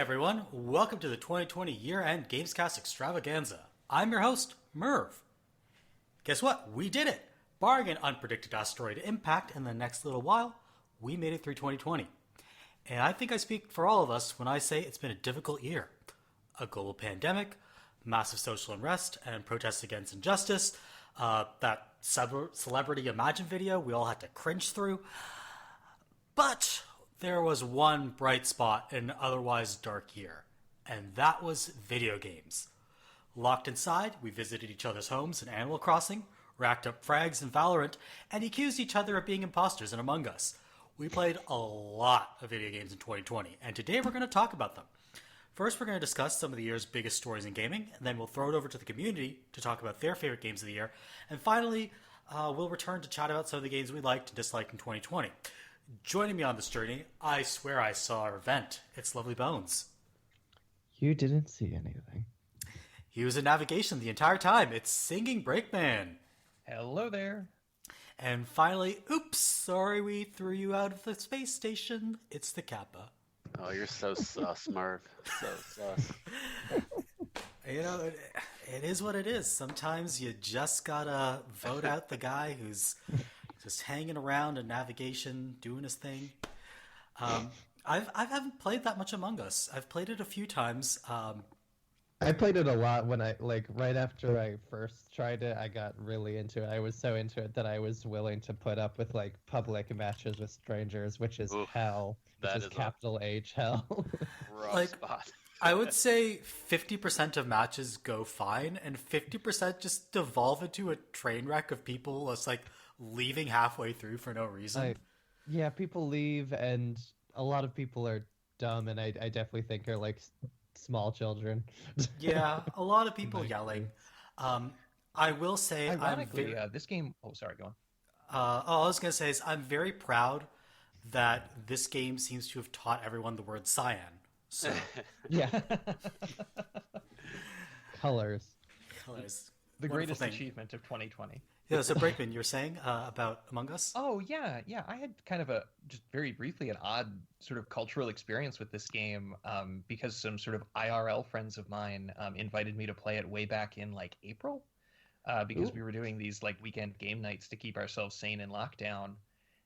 everyone. Welcome to the 2020 year-end GamesCast extravaganza. I'm your host, Merve. Guess what? We did it! Barring an unpredicted asteroid impact in the next little while, we made it through 2020. And I think I speak for all of us when I say it's been a difficult year. A global pandemic, massive social unrest, and protests against injustice, that celebrity Imagine video we all had to cringe through. But there was one bright spot in an otherwise dark year, and that was video games. Locked inside, we visited each other's homes in Animal Crossing, racked up frags in Valorant, and accused each other of being imposters in Among Us. We played a lot of video games in 2020, and today we're going to talk about them. First, we're going to discuss some of the year's biggest stories in gaming, and then we'll throw it over to the community to talk about their favorite games of the year. And finally, we'll return to chat about some of the games we liked and disliked in 2020. Joining me on this journey, I swear I saw our event. It's Lovely Bones. You didn't see anything. He was in navigation the entire time. It's SingingBrakeman. Hello there. And finally, oops, sorry we threw you out of the space station. It's the Kappa. Oh, you're so sus, Merve. So sus. You know, it is what it is. Sometimes you just gotta vote out the guy who's just hanging around in navigation, doing his thing. I haven't played that much Among Us. I've played it a few times. I played it a lot when right after I first tried it, I got really into it. I was so into it that I was willing to put up with public matches with strangers, which is hell. Which is capital H hell. Rough spot. I would say 50% of matches go fine, and 50% just devolve into a train wreck of people just leaving halfway through for no reason. Yeah, people leave, and a lot of people are dumb, and I definitely think are small children. Yeah, a lot of people yelling. I will say, ironically, this game. Oh, sorry, go on. All I was going to say is I'm very proud that this game seems to have taught everyone the word cyan. So yeah, colors. The Wonderful greatest thing. Achievement of 2020. Yeah, so Brakeman, you're saying about Among Us? Oh, yeah. I had kind of just very briefly, an odd sort of cultural experience with this game because some sort of IRL friends of mine invited me to play it way back in April because we were doing these weekend game nights to keep ourselves sane in lockdown.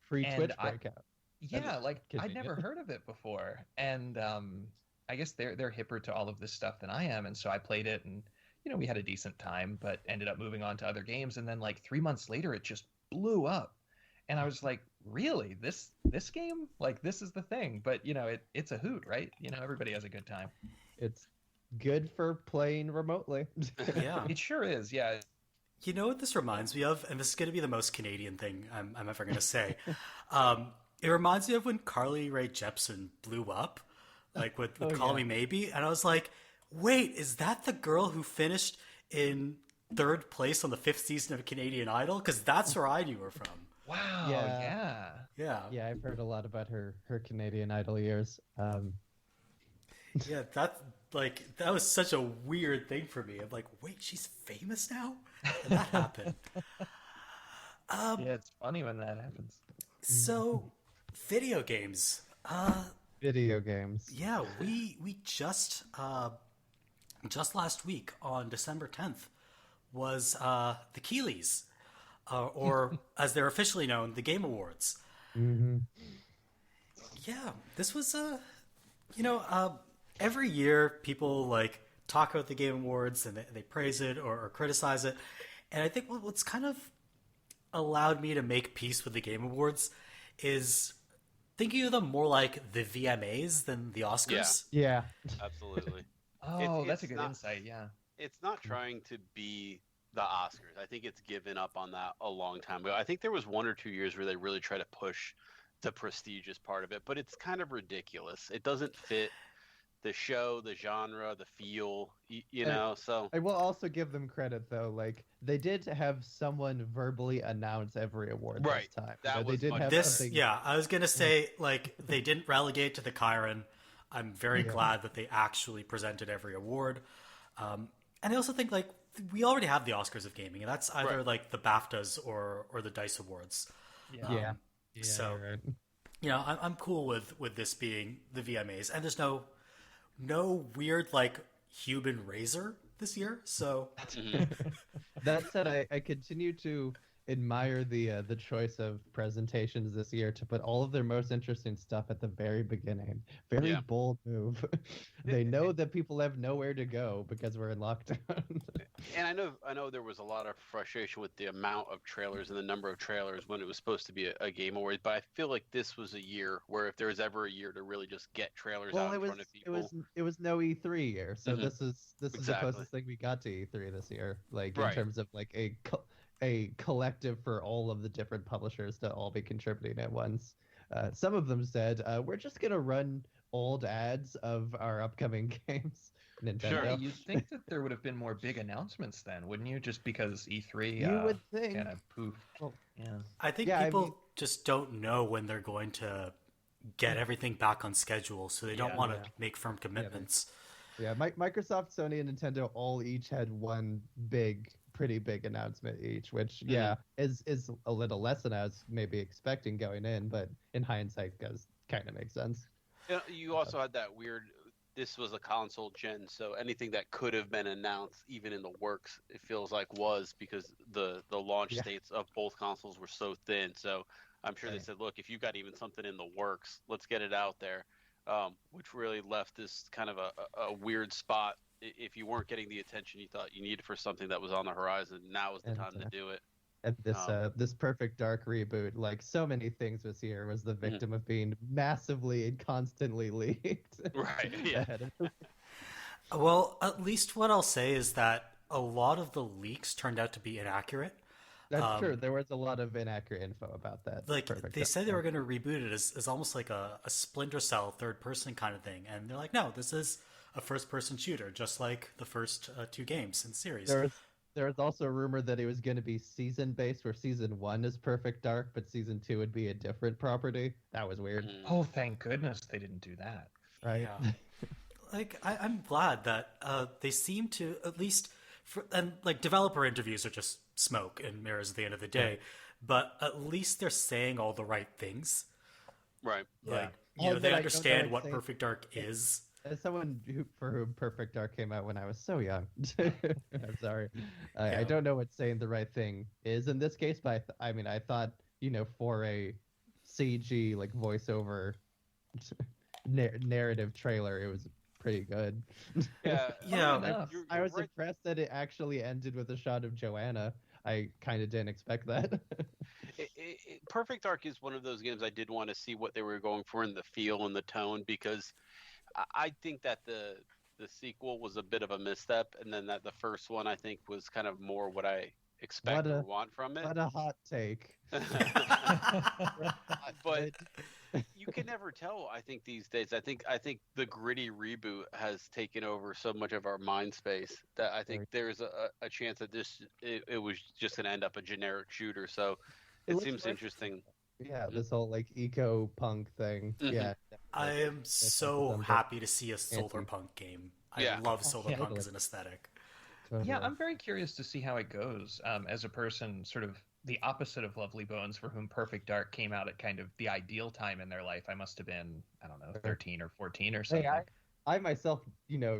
Free Twitch breakout. Yeah, I'd never heard of it before. And I guess they're hipper to all of this stuff than I am. And so I played it and, we had a decent time, but ended up moving on to other games. And then 3 months later, it just blew up. And I was like, really? This game? This is the thing. But, it's a hoot, right? Everybody has a good time. It's good for playing remotely. Yeah. It sure is, yeah. You know what this reminds me of? And this is going to be the most Canadian thing I'm ever going to say. It reminds me of when Carly Rae Jepsen blew up, with Call Me Maybe. And I was like, wait, is that the girl who finished in third place on the 5th season of Canadian Idol? Because that's where I knew her from. Wow, yeah. Yeah, I've heard a lot about her Canadian Idol years. Yeah, that was such a weird thing for me. I'm like, wait, she's famous now? And that happened. Yeah, it's funny when that happens. So, video games. Video games. Yeah, we just last week on December 10th was the Keeleys, or as they're officially known, the Game Awards. Mm-hmm. Yeah, this was every year people talk about the Game Awards and they praise it or criticize it, and I think what's kind of allowed me to make peace with the Game Awards is thinking of them more like the VMAs than the Oscars. Yeah. Absolutely. Oh, that's a good insight, yeah. It's not trying to be the Oscars. I think it's given up on that a long time ago. I think there was 1 or 2 years where they really try to push the prestigious part of it, but it's kind of ridiculous. It doesn't fit the show, the genre, the feel, so... I will also give them credit, though. They did have someone verbally announce every award this time. That was they did have This, something... yeah, I was going to say, they didn't relegate to the Chiron. I'm very glad that they actually presented every award. And I also think, we already have the Oscars of gaming, and that's either, the BAFTAs or the DICE Awards. Yeah. So, right. I'm cool with this being the VMAs, and there's no no weird like human razor this year. So That said, I continue to admire the choice of presentations this year to put all of their most interesting stuff at the very beginning. Very bold move. They know that people have nowhere to go because we're in lockdown. And I know there was a lot of frustration with the amount of trailers and the number of trailers when it was supposed to be a Game Awards, but I feel like this was a year where if there was ever a year to really just get trailers out in front of people. It was no E3 year, so this is the Exactly. closest thing we got to E3 this year, like in Right. terms of like a collective for all of the different publishers to all be contributing at once. Some of them said, we're just gonna run old ads of our upcoming games. Nintendo. Sure, you'd think that there would have been more big announcements then, wouldn't you? Just because E3 You would think. kind of poof. Well, Yeah. I think people just don't know when they're going to get everything back on schedule, so they don't want to make firm commitments. Yeah, Microsoft, Sony, and Nintendo all each had one pretty big announcement each, which is a little less than I was maybe expecting going in, but in hindsight, does kind of make sense. You also had that weird. This was a console gen, so anything that could have been announced, even in the works, it feels like was because the launch dates of both consoles were so thin. So I'm sure they said, look, if you've got even something in the works, let's get it out there, which really left this kind of a weird spot. If you weren't getting the attention you thought you needed for something that was on the horizon, now was the time to do it. And this Perfect Dark reboot, like so many things this year, was the victim of being massively and constantly leaked. Right. Yeah. Well, at least what I'll say is that a lot of the leaks turned out to be inaccurate. That's true. There was a lot of inaccurate info about that. Like they said they were going to reboot it as almost like a Splinter Cell third-person kind of thing, and they're like, no, this is a first-person shooter, just like the first two games in the series. There was also a rumor that it was going to be season-based, where Season 1 is Perfect Dark, but Season 2 would be a different property. That was weird. Oh, thank goodness they didn't do that. Right? Yeah. Like, I'm glad that they seem to, at least, and like developer interviews are just smoke and mirrors at the end of the day, but at least they're saying all the right things. Right. Like, they understand what Perfect Dark is. As someone for whom Perfect Dark came out when I was so young, I'm sorry. I don't know what saying the right thing is in this case, but I thought, for a CG, like, voiceover narrative trailer, it was pretty good. Yeah. I was impressed that it actually ended with a shot of Joanna. I kind of didn't expect that. Perfect Dark is one of those games I did want to see what they were going for in the feel and the tone, because I think that the sequel was a bit of a misstep, and then that the first one I think was kind of more what I expect or want from it. What a hot take. But you can never tell. I think these days, I think the gritty reboot has taken over so much of our mind space that I think there's a chance that it was just going to end up a generic shooter. So it seems interesting. Yeah, this whole like eco punk thing. Mm-hmm. Yeah, I am so happy to see a solar punk game. I love solar punk as an aesthetic. Totally. Yeah, I'm very curious to see how it goes. As a person, sort of the opposite of Lovely Bones, for whom Perfect Dark came out at kind of the ideal time in their life. I must have been, 13 or 14 or something. Hey, I myself,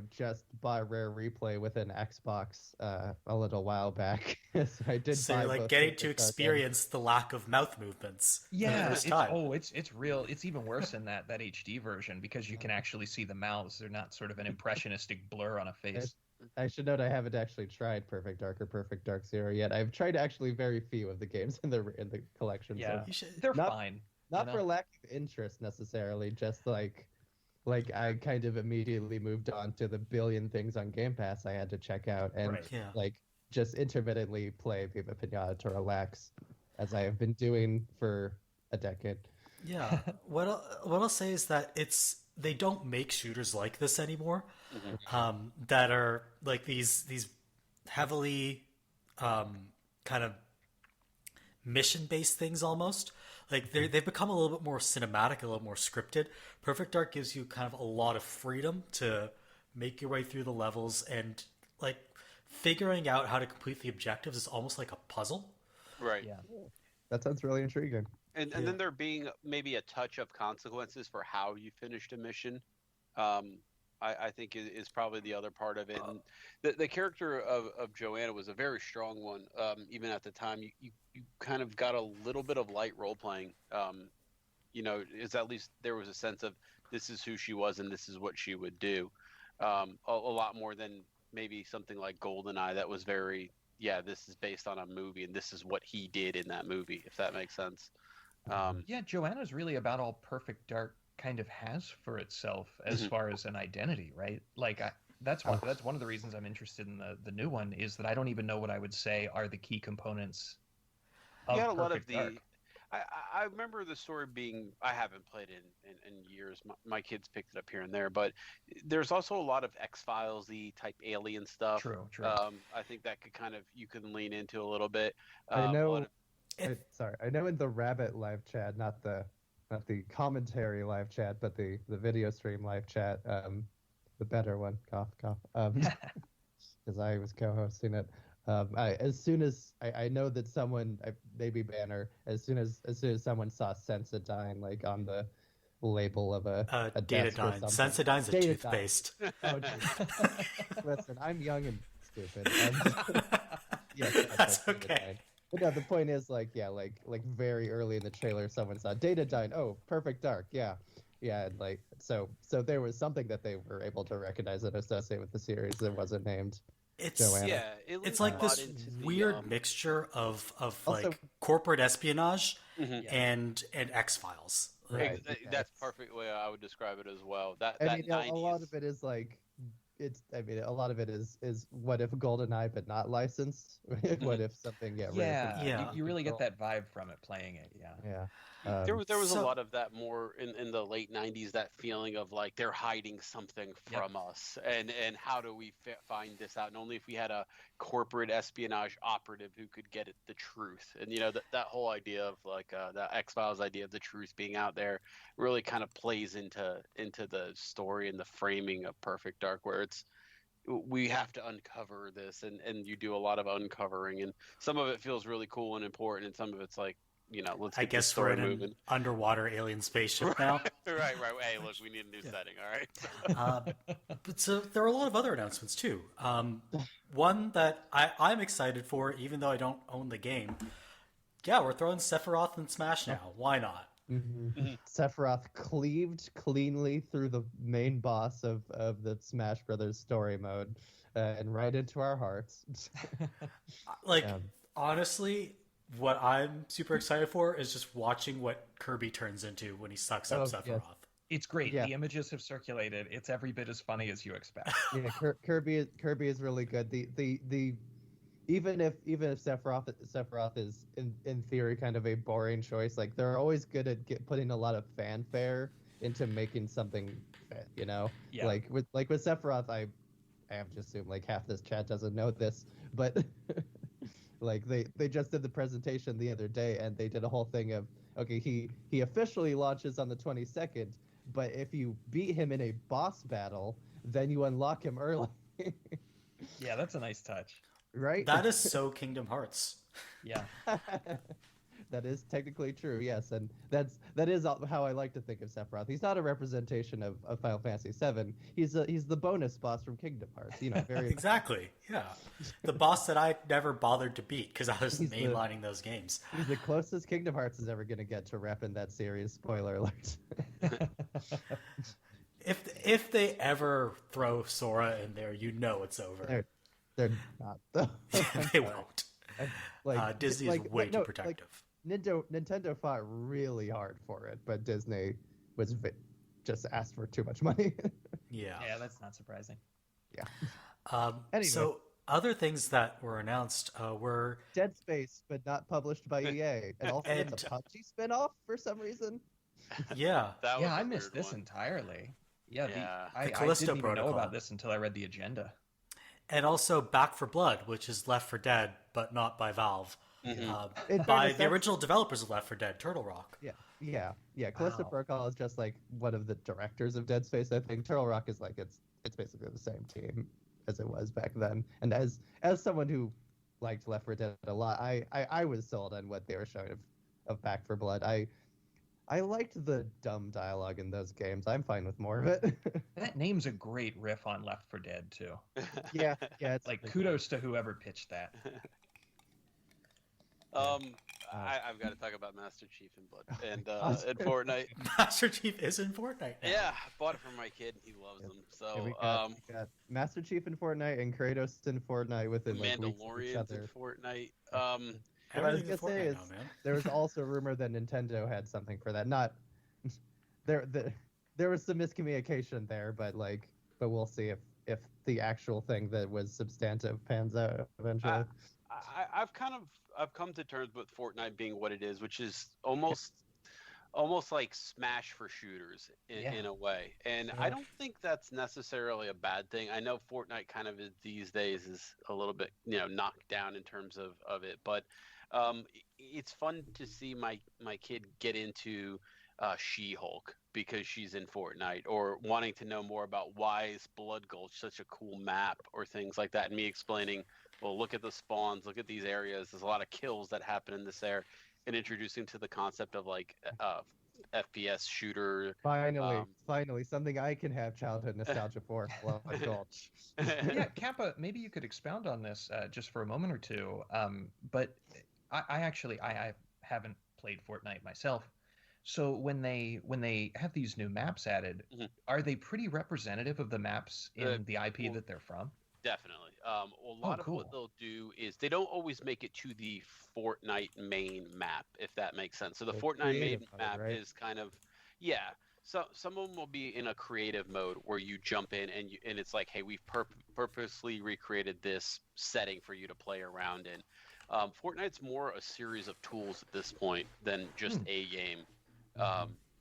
just bought Rare Replay with an Xbox a little while back. So I did. So you're like getting to experience the lack of mouth movements. Yeah, it's real. It's even worse in that HD version, because you can actually see the mouths. They're not sort of an impressionistic blur on a face. I should note I haven't actually tried Perfect Dark or Perfect Dark Zero yet. I've tried actually very few of the games in the collection. Yeah, so they're fine. Not for lack of interest necessarily, just like I kind of immediately moved on to the billion things on Game Pass I had to check out, and just intermittently play Viva Pinata to relax, as I have been doing for a decade. Yeah. What I'll say is that they don't make shooters like this anymore, that are like these heavily kind of mission-based things almost. Like they've become a little bit more cinematic, a little more scripted. Perfect Dark gives you kind of a lot of freedom to make your way through the levels, and like figuring out how to complete the objectives is almost like a puzzle. Right. Yeah. That sounds really intriguing. And then there being maybe a touch of consequences for how you finished a mission. I I think is probably the other part of it. And the character of Joanna was a very strong one. Even at the time, you kind of got a little bit of light role playing. Is at least there was a sense of this is who she was and this is what she would do. A lot more than maybe something like GoldenEye that was very, this is based on a movie and this is what he did in that movie, if that makes sense. Joanna's really about all Perfect Dark kind of has for itself as far as an identity, right? Like that's one of the reasons I'm interested in the new one, is that I don't even know what I would say are the key components of Perfect Dark. I remember the story being, I haven't played it in years. My kids picked it up here and there, but there's also a lot of X-Files-y type alien stuff. True. I think that you can lean into a little bit. I know. I know in the Rabbit live chat, not the commentary live chat, but the video stream live chat, the better one, cough, because I was co-hosting it. As soon as I know that someone, maybe Banner, as soon as someone saw Sensodyne like on the label of a Datadyne. Sensodyne's a toothpaste. Oh, listen, I'm young and stupid. Yes, that's okay. But no, the point is, like very early in the trailer, someone saw Datadyne. Oh, Perfect Dark. Yeah, and like so there was something that they were able to recognize and associate with the series that wasn't named. Joanna. It's like this weird mixture of like corporate espionage and X-Files. Right. That's perfect way I would describe it as well. A lot of it is like a lot of it is what if GoldenEye but not licensed? What if something you really get that vibe from it playing it. There was a lot of that more in the late 90s, that feeling of like they're hiding something from us, and how do we find this out? And only if we had a corporate espionage operative who could get at the truth. And that whole idea of like the X-Files idea of the truth being out there really kind of plays into the story and the framing of Perfect Dark, where we have to uncover this, and you do a lot of uncovering, and some of it feels really cool and important, and some of it's like, let's get the story moving. An underwater alien spaceship now. Right. Hey, look, we need a new setting. All right. But so there are a lot of other announcements too. One that I'm excited for, even though I don't own the game. Yeah, we're throwing Sephiroth in Smash now. Why not? Sephiroth cleaved cleanly through the main boss of the Smash Brothers story mode, and right into our hearts. Honestly, what I'm super excited for is just watching what Kirby turns into when he sucks up Sephiroth. Yes. It's great. Yeah. The images have circulated. It's every bit as funny as you expect. Yeah, Kirby is really good. The even if Sephiroth is in theory kind of a boring choice, like they're always good at putting a lot of fanfare into making something fit, Yeah. Like with Sephiroth, I have to assume like half this chat doesn't know this, but like they just did the presentation the other day, and they did a whole thing of, okay, he officially launches on the 22nd, but if you beat him in a boss battle, then you unlock him early. Yeah, that's a nice touch. Right? That is so Kingdom Hearts. Yeah. That is technically true, yes, and that is how I like to think of Sephiroth. He's not a representation of Final Fantasy VII. He's the bonus boss from Kingdom Hearts. Very exactly. Yeah, the boss that I never bothered to beat because I was mainlining those games. He's the closest Kingdom Hearts is ever going to get to repping that series. Spoiler alert. If they ever throw Sora in there, it's over. They're not though. They won't. Disney is way too protective. Nintendo fought really hard for it, but Disney just asked for too much money. Yeah, that's not surprising. Yeah. Anyway. So other things that were announced were Dead Space, but not published by EA, and also it's a PUBG spinoff for some reason. Yeah, I missed this entirely. Yeah, I Callisto didn't even Protocol. know about this until I read the agenda. And also Back 4 Blood, which is Left 4 Dead, but not by Valve. By the original developers of Left 4 Dead, Turtle Rock. Yeah. Callisto Protocol is just like one of the directors of Dead Space, I think. Turtle Rock is like it's basically the same team as it was back then. And as someone who liked Left 4 Dead a lot, I was sold on what they were showing of Back 4 Blood. I liked the dumb dialogue in those games. I'm fine with more of it. That name's a great riff on Left 4 Dead too. yeah. It's like kudos to whoever pitched that. I've got to talk about Master Chief in Blood and Fortnite. Master Chief is in Fortnite now. Yeah, bought it for my kid. He loves them. So we got Master Chief in Fortnite and Kratos in Fortnite within like weeks of each Mandalorians other. in Fortnite. What I was gonna say is there was also a rumor that Nintendo had something for that. Not there was some miscommunication there, but we'll see if the actual thing that was substantive pans out eventually. I've come to terms with Fortnite being what it is, which is almost like Smash for shooters in a way. And I don't think that's necessarily a bad thing. I know Fortnite kind of these days is a little bit, knocked down in terms of it, but it's fun to see my kid get into She-Hulk because she's in Fortnite, or wanting to know more about why is Blood Gulch such a cool map, or things like that, and me explaining, well, look at the spawns, look at these areas, there's a lot of kills that happen in this area, and introducing to the concept of like FPS shooter. Finally, something I can have childhood nostalgia for. Blood Gulch. Yeah, Kappa, maybe you could expound on this just for a moment or two. But I haven't played Fortnite myself. So when they have these new maps added, are they pretty representative of the maps in the IP that they're from? Definitely. A lot of what they'll do is they don't always make it to the Fortnite main map, if that makes sense. So the Fortnite main map is kind of, So some of them will be in a creative mode where you jump in and it's like, hey, we've purposely recreated this setting for you to play around in. Fortnite's more a series of tools at this point than just a game.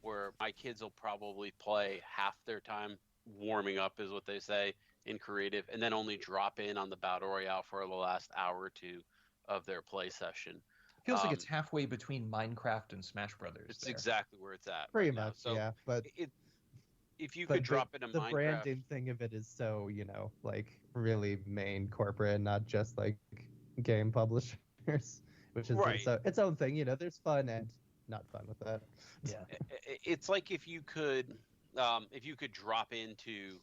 Where my kids will probably play half their time warming up, is what they say, in creative, and then only drop in on the battle royale for the last hour or two of their play session. Feels like it's halfway between Minecraft and Smash Brothers. It's exactly where it's at. Pretty much, so yeah. But if you could drop in a Minecraft, the branding thing of it is so like really main corporate, and not just like game publishers, which is its own thing. There's fun and not fun with that. Yeah, it's like if you could drop into,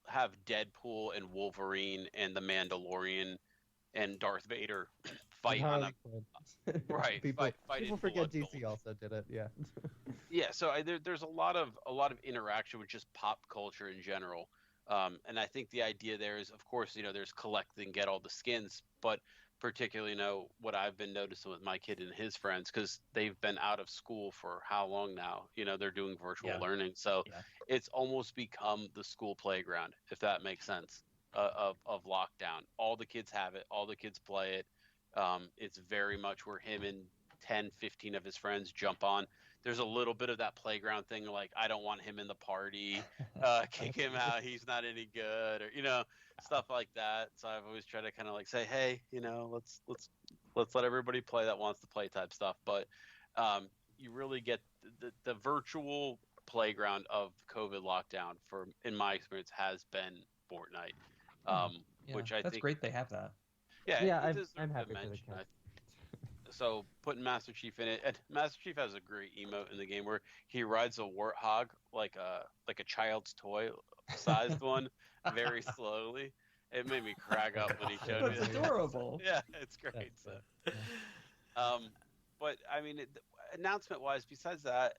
have Deadpool and Wolverine and the Mandalorian and Darth Vader fight on a right. People forget DC also did it. Yeah. Yeah. So there's a lot of interaction with just pop culture in general, and I think the idea there is, of course, there's collect and get all the skins, but particularly what I've been noticing with my kid and his friends, because they've been out of school for how long now? They're doing virtual learning, so it's almost become the school playground, if that makes sense, of lockdown. All the kids have it, all the kids play it. It's very much where him and 10, 15 of his friends jump on. There's a little bit of that playground thing, like, I don't want him in the party, kick him out, he's not any good, or stuff like that. So I've always tried to kind of like say, hey, let's let everybody play that wants to play type stuff. But you really get the virtual playground of COVID lockdown, in my experience, has been Fortnite, which I think that's great they have that. Yeah, I'm happy for the cat. So putting Master Chief in it, and Master Chief has a great emote in the game where he rides a warthog like a child's toy sized one, very slowly. It made me crack up when he showed me. That's adorable. Yeah, it's great. But I mean, announcement wise, besides that,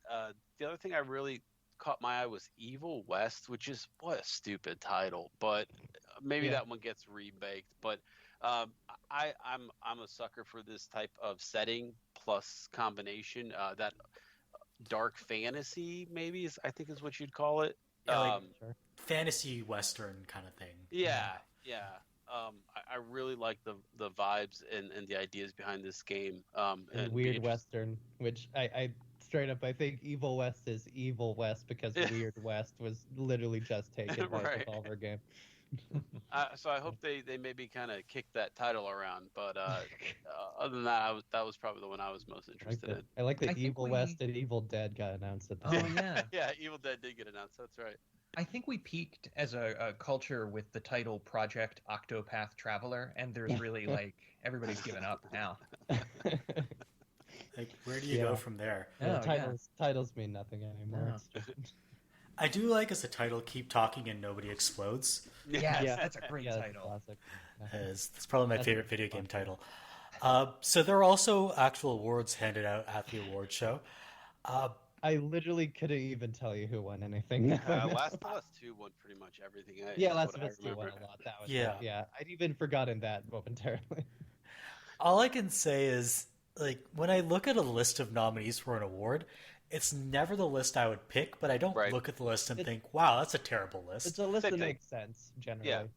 the other thing I really caught my eye was Evil West, which is what a stupid title, but maybe that one gets rebaked. But I'm a sucker for this type of setting plus combination. That dark fantasy, maybe I think is what you'd call it. Fantasy Western kind of thing. Yeah. I really like the vibes and the ideas behind this game. And weird Western, which I straight up, I think Evil West is Evil West because Weird West was literally just taken by a Devolver game. So I hope they maybe kind of kick that title around, but other than that, that was probably the one I was most interested in. I like that Evil West and Evil Dead got announced at the time. Yeah, Evil Dead did get announced. That's right. I think we peaked as a culture with the title Project Octopath Traveler, and there's really everybody's given up now. Like, where do you go from there? Yeah, titles mean nothing anymore. No. I do like as a title, Keep Talking and Nobody Explodes. Yes, that's a great title. Classic. It's probably my favorite video game title. So there are also actual awards handed out at the award show. I literally couldn't even tell you who won anything. Last of Us 2 won pretty much everything. Last of Us 2 won a lot. That was I'd even forgotten that momentarily. All I can say is, like, when I look at a list of nominees for an award, it's never the list I would pick, but I don't look at the list and think, wow, that's a terrible list. It's a list that makes sense, generally.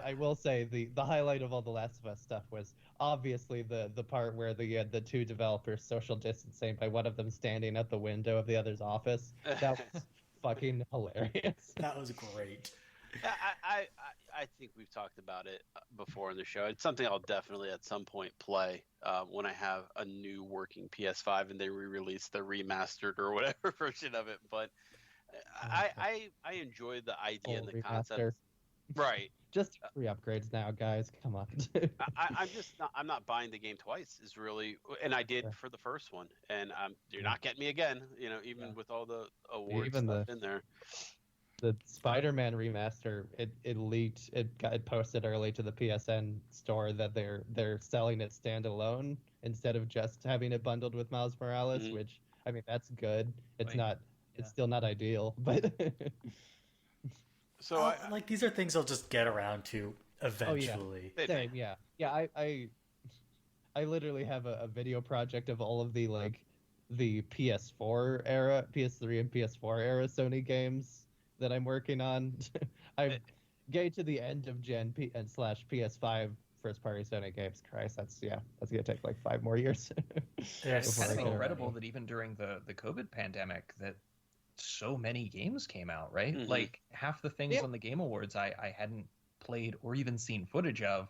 I will say the highlight of all the Last of Us stuff was obviously the part where you had the two developers social distancing by one of them standing at the window of the other's office. That was fucking hilarious. That was great. I think we've talked about it before in the show. It's something I'll definitely at some point play when I have a new working PS5 and they re-release the remastered or whatever version of it. But I enjoy the idea and the concept. Right. Just free upgrades now, guys. Come on. I'm not buying the game twice. Is really, and I did for the first one, and you're not getting me again. You know, even with all the awards stuff in there. The Spider-Man remaster, it leaked. It posted early to the PSN store that they're selling it standalone instead of just having it bundled with Miles Morales. Which, I mean, that's good. It's still not ideal, but. So like these are things I'll just get around to eventually. Same, I literally have a video project of all of the the PS4 era, PS3 and PS4 era Sony games that I'm working on. I'm getting to the end of Gen and / PS5 first party Sony games. Christ, that's gonna take like 5 more years. It's kind of incredible that even during the COVID pandemic that so many games came out, right? Like half the things on the Game Awards I hadn't played or even seen footage of,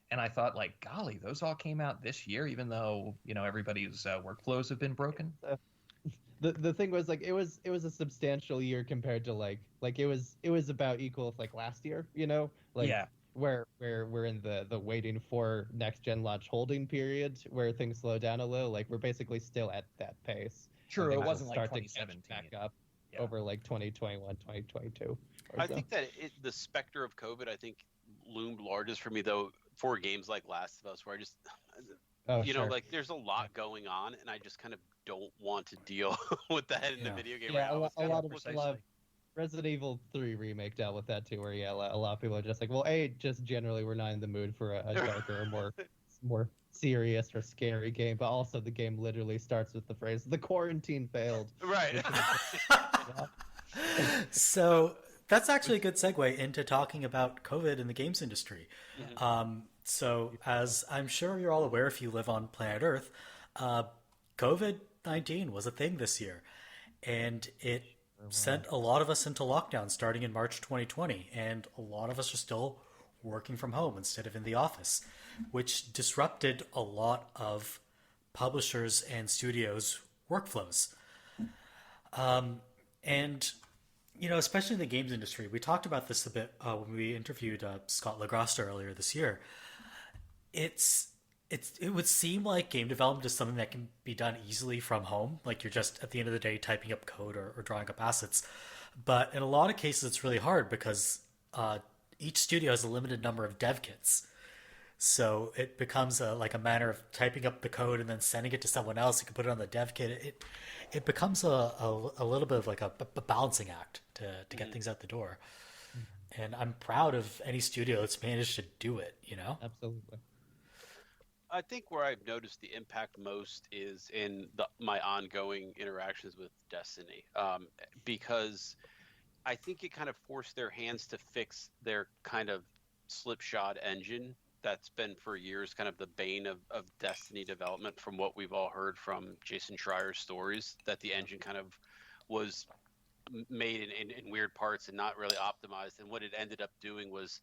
and I thought, like, golly, those all came out this year, even though everybody's workflows have been broken. The thing was, like, it was a substantial year compared to like it was about equal with like last year, where we're in the waiting for next gen launch holding period where things slow down a little. Like, we're basically still at that pace. True, it wasn't like 2017 back up over like 2021, 2022. I think that the specter of COVID, I think, loomed largest for me though for games like Last of Us, where I just like there's a lot going on, and I just kind of don't want to deal with that in the video game. Yeah, a lot of Resident Evil 3 remake dealt with that too, where a lot of people are just like, well, just generally we're not in the mood for a darker, more serious or scary game, but also the game literally starts with the phrase "the quarantine failed." Right. So that's actually a good segue into talking about COVID in the games industry. So as I'm sure you're all aware if you live on planet Earth, COVID-19 was a thing this year, and it sent a lot of us into lockdown starting in March 2020, and a lot of us are still working from home instead of in the office, which disrupted a lot of publishers and studios' workflows. And, especially in the games industry, we talked about this a bit when we interviewed Scott Lagrosta earlier this year. It would seem like game development is something that can be done easily from home. Like, you're just, at the end of the day, typing up code or drawing up assets. But in a lot of cases, it's really hard because each studio has a limited number of dev kits. So it becomes a matter of typing up the code and then sending it to someone else who can put it on the dev kit. It becomes a little bit of like a balancing act to get things out the door. And I'm proud of any studio that's managed to do it, Absolutely. I think where I've noticed the impact most is in my ongoing interactions with Destiny, because I think it kind of forced their hands to fix their kind of slipshod engine that's been for years kind of the bane of Destiny development, from what we've all heard from Jason Schreier's stories, that the engine kind of was made in weird parts and not really optimized. And what it ended up doing was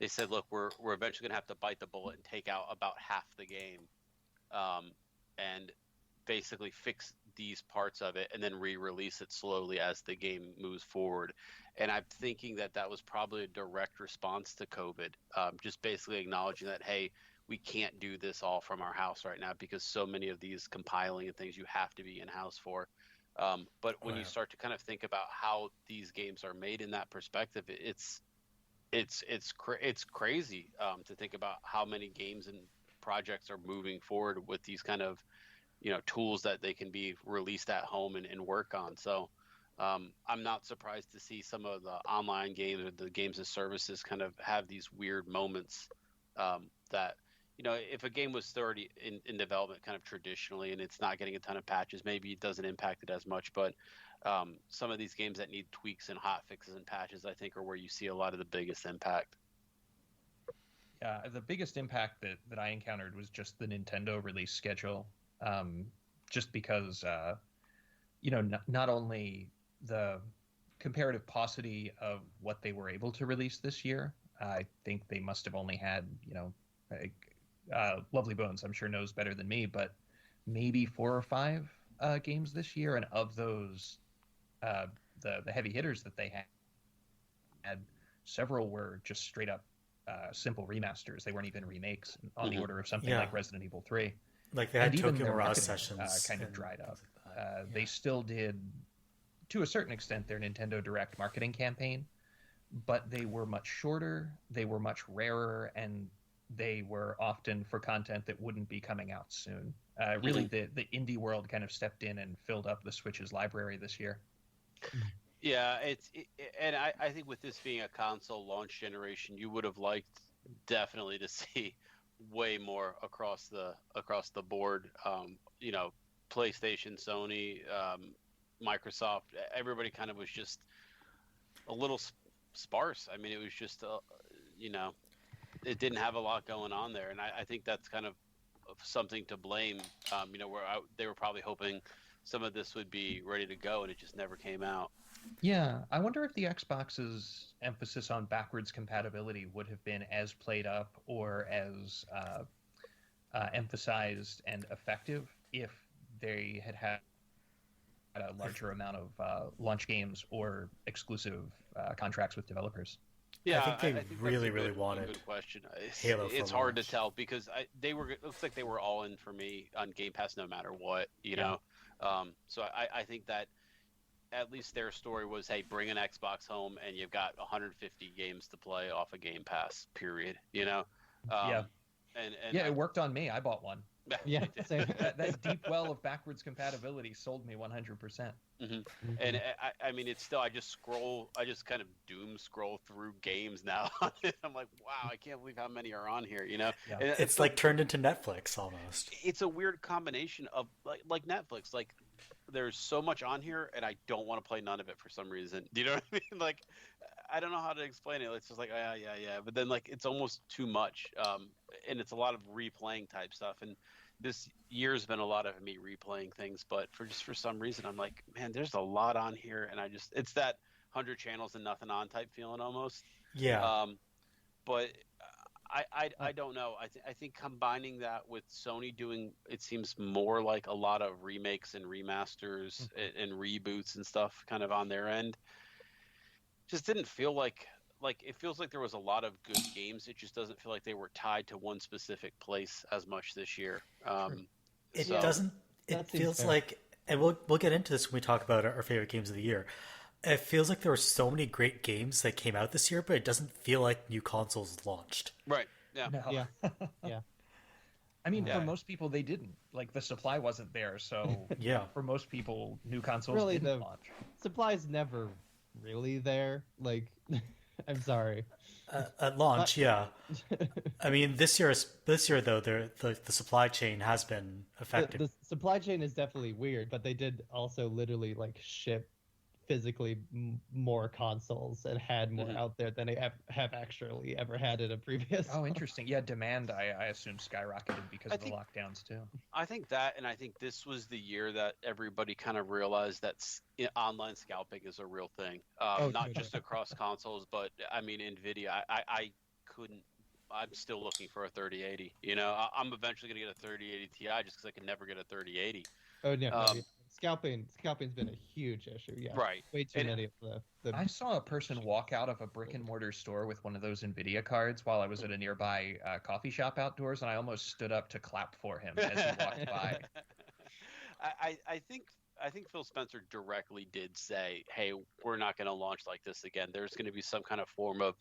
they said, look, we're eventually going to have to bite the bullet and take out about half the game and basically fix these parts of it and then re-release it slowly as the game moves forward. And I'm thinking that was probably a direct response to COVID, just basically acknowledging that, hey, we can't do this all from our house right now because so many of these compiling and things you have to be in-house for. But when you start to kind of think about how these games are made in that perspective, it's crazy to think about how many games and projects are moving forward with these kind of, tools that they can be released at home and work on. So I'm not surprised to see some of the online games or the games as services kind of have these weird moments that, if a game was 30 in development kind of traditionally and it's not getting a ton of patches, maybe it doesn't impact it as much. But some of these games that need tweaks and hot fixes and patches, I think, are where you see a lot of the biggest impact. Yeah, the biggest impact that I encountered was just the Nintendo release schedule. Just because, not only the comparative paucity of what they were able to release this year, I think they must have only had, Lovely Bones, I'm sure knows better than me, but maybe 4 or 5 games this year. And of those, the heavy hitters that they had, several were just straight up simple remasters. They weren't even remakes on the order of something like Resident Evil 3. Like they had and Tokyo even their Mirage marketing, sessions. kind of dried up. They still did, to a certain extent, their Nintendo Direct marketing campaign, but they were much shorter, they were much rarer, and they were often for content that wouldn't be coming out soon. Really, the indie world kind of stepped in and filled up the Switch's library this year. Yeah, and I think with this being a console launch generation, you would have liked definitely to see way more across the board. PlayStation, Sony, Microsoft, everybody kind of was just a little sparse. I mean, it was just it didn't have a lot going on there, and I think that's kind of something to blame. Where they were probably hoping some of this would be ready to go, and it just never came out. Yeah, I wonder if the Xbox's emphasis on backwards compatibility would have been as played up or as emphasized and effective if they had a larger amount of launch games or exclusive contracts with developers. Yeah, I think they really wanted. Good question. Halo. It's hard to tell because it looks like they were all in for me on Game Pass no matter what. So I think that at least their story was, hey, bring an Xbox home and you've got 150 games to play off of Game Pass. Period. And it worked on me. I bought one. Yeah, that deep well of backwards compatibility sold me 100%. And I mean, it's still, I just kind of doom scroll through games now. I'm like, wow, I can't believe how many are on here. Yeah. It's like turned into Netflix almost. It's a weird combination of like Netflix. Like, there's so much on here, and I don't want to play none of it for some reason. Do you know what I mean? Like, I don't know how to explain it. It's just like, yeah. But then, like, it's almost too much. And it's a lot of replaying type stuff. And this year's been a lot of me replaying things. But for some reason, I'm like, man, there's a lot on here. And it's that 100 channels and nothing on type feeling almost. Yeah. But I don't know. I think combining that with Sony doing, it seems more like a lot of remakes and remasters and reboots and stuff kind of on their end. Just didn't feel like it feels like there was a lot of good games. It just doesn't feel like they were tied to one specific place as much this year. It doesn't. It feels fair. Like, and we'll get into this when we talk about our favorite games of the year. It feels like there were so many great games that came out this year, but it doesn't feel like new consoles launched. Right. Yeah. No. Yeah. Yeah. I mean, for most people, they didn't. Like, the supply wasn't there, so for most people, new consoles really, didn't launch. Supply's never really there. Like, I'm sorry. At launch, yeah. I mean, this year though, the supply chain has been affected. The supply chain is definitely weird, but they did also literally like ship physically more consoles and had more out there than they have actually ever had in a previous. Oh, interesting. Yeah, demand I assume skyrocketed because of the lockdowns too. I think that, and I think this was the year that everybody kind of realized that online scalping is a real thing, not just across consoles, but I mean, NVIDIA. I couldn't. I'm still looking for a 3080. I'm eventually going to get a 3080 Ti just because I can never get a 3080. Oh, yeah. scalping's been a huge issue. Yeah, Right. Way too many of the. I saw a person walk out of a brick and mortar store with one of those Nvidia cards while I was at a nearby coffee shop outdoors, and I almost stood up to clap for him as he walked by. I think Phil Spencer directly did say, "Hey, we're not going to launch like this again. There's going to be some kind of form of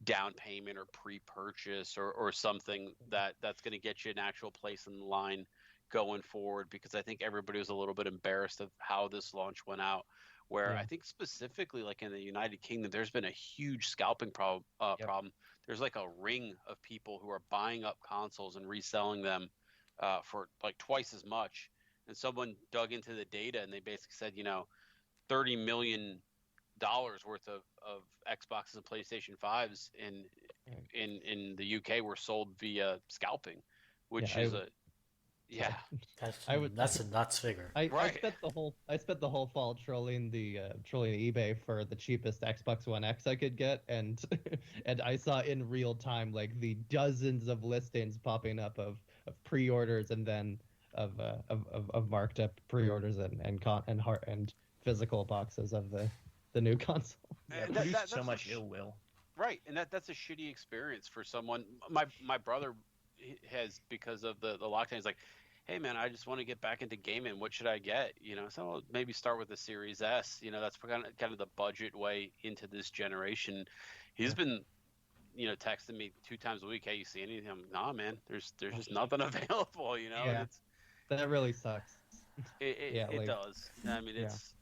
down payment or pre-purchase or something that's going to get you an actual place in the line going forward." Because I think everybody was a little bit embarrassed of how this launch went out. Where I think specifically, like in the United Kingdom, there's been a huge scalping problem. There's like a ring of people who are buying up consoles and reselling them for like twice as much. And someone dug into the data and they basically said, $30 million worth of Xboxes and PlayStation 5s in the UK were sold via scalping, which is that's a nuts figure. I spent the whole fall trolling eBay for the cheapest Xbox One X I could get, and I saw in real time like the dozens of listings popping up of pre-orders and then of marked up pre-orders and physical boxes of the new console. Yeah, produced so much ill will. Right, and that's a shitty experience for someone. My brother has, because of the lockdown, he's like, "Hey man, I just want to get back into gaming. What should I get?" So I'll maybe start with the Series S. That's kind of the budget way into this generation. He's been, texting me 2 times a week. "Hey, you see anything?" I'm like, "Nah, man. There's just nothing available." Yeah. That really sucks. It does. I mean, it's.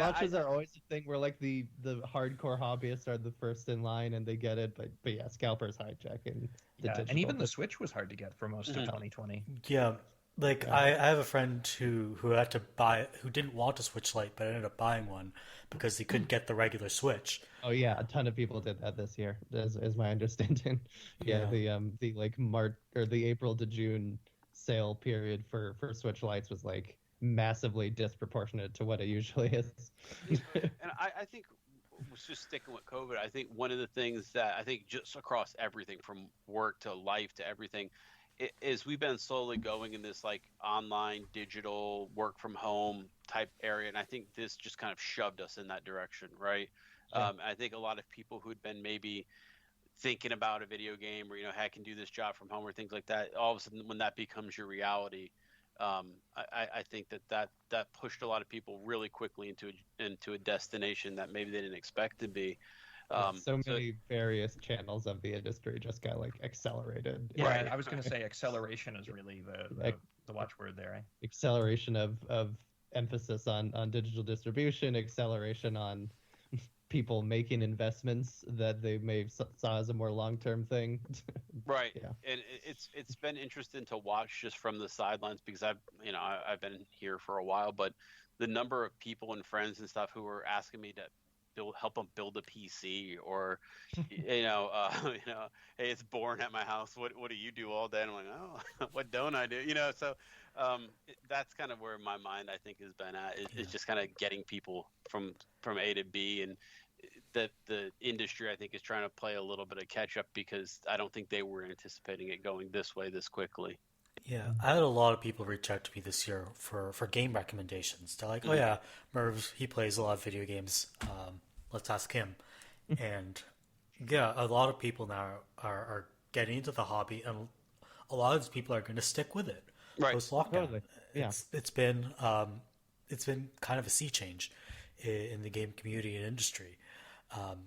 Launches are always a thing where like the hardcore hobbyists are the first in line and they get it, but yeah, scalpers hijacking the digital. And even the Switch was hard to get for most of 2020. Yeah, I have a friend who had to buy, who didn't want a Switch Lite but ended up buying one because he couldn't get the regular Switch. Oh yeah, a ton of people did that this year, is my understanding. The like March or the April to June sale period for Switch Lites was like massively disproportionate to what it usually is. And I think, just sticking with COVID, I think one of the things that I think just across everything from work to life to everything is we've been slowly going in this like online digital work from home type area, and I think this just kind of shoved us in that direction, right? I think a lot of people who'd been maybe thinking about a video game or I can do this job from home or things like that, all of a sudden when that becomes your reality, I think that pushed a lot of people really quickly into a destination that maybe they didn't expect to be. Many various channels of the industry just got like accelerated. Yeah, right. I was going to say acceleration is really the watchword there. Right? Acceleration of emphasis on digital distribution, acceleration on people making investments that they may saw as a more long-term thing. Right. Yeah. And it's been interesting to watch just from the sidelines because I've been here for a while, but the number of people and friends and stuff who are asking me to help them build a PC or, hey, it's boring at my house. What do you do all day? And I'm like, oh, what don't I do? So that's kind of where my mind, I think, has been at. It's just kind of getting people from A to B, and the industry, I think, is trying to play a little bit of catch up because I don't think they were anticipating it going this way this quickly. Yeah, I had a lot of people reach out to me this year for game recommendations. They're like, "Oh yeah, Merve, he plays a lot of video games. Let's ask him." And yeah, a lot of people now are getting into the hobby, and a lot of these people are going to stick with it post lockdown. Totally. Yeah. It's been kind of a sea change in the game community and industry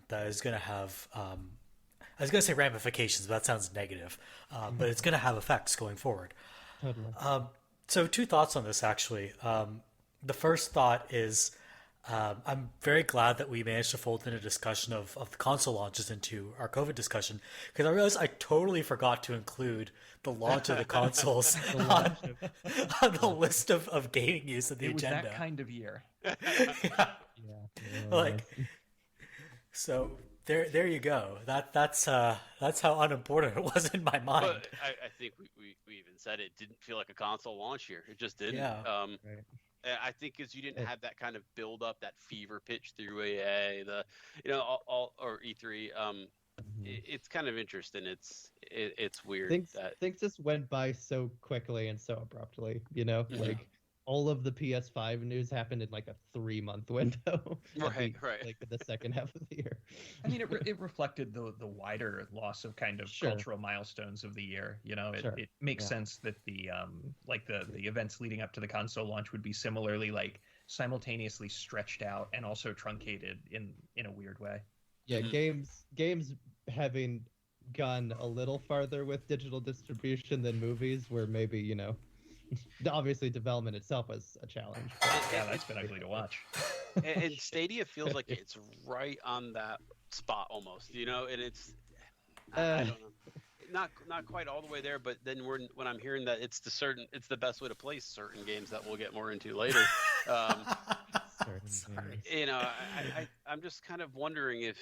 that is going to have. I was going to say ramifications, but that sounds negative. But it's going to have effects going forward. Totally. So 2 thoughts on this, actually. The first thought is I'm very glad that we managed to fold in a discussion of the console launches into our COVID discussion, because I realized I totally forgot to include the launch of the consoles on the list of gaming news in the agenda. It was that kind of year. So there you go. That's how unimportant it was in my mind. But I think we even said it didn't feel like a console launch year. It just didn't. Yeah. Right. I think because you didn't have that kind of build up, that fever pitch through EA, or E3. It's kind of interesting. It's weird. Things just went by so quickly and so abruptly. Like all of the PS5 news happened in like a 3-month window. Right. Like in the second half of the year. I mean, it reflected the wider loss of kind of cultural milestones of the year. You know, it makes sense that the events leading up to the console launch would be similarly like simultaneously stretched out and also truncated in a weird way. Yeah, games having gone a little farther with digital distribution than movies, where maybe, you know, obviously development itself was a challenge. Yeah, that's been ugly to watch. And Stadia feels like it's right on that spot almost, you know, and it's I don't know, not quite all the way there, but then when I'm hearing that it's the best way to play certain games that we'll get more into later. You know, I'm just kind of wondering if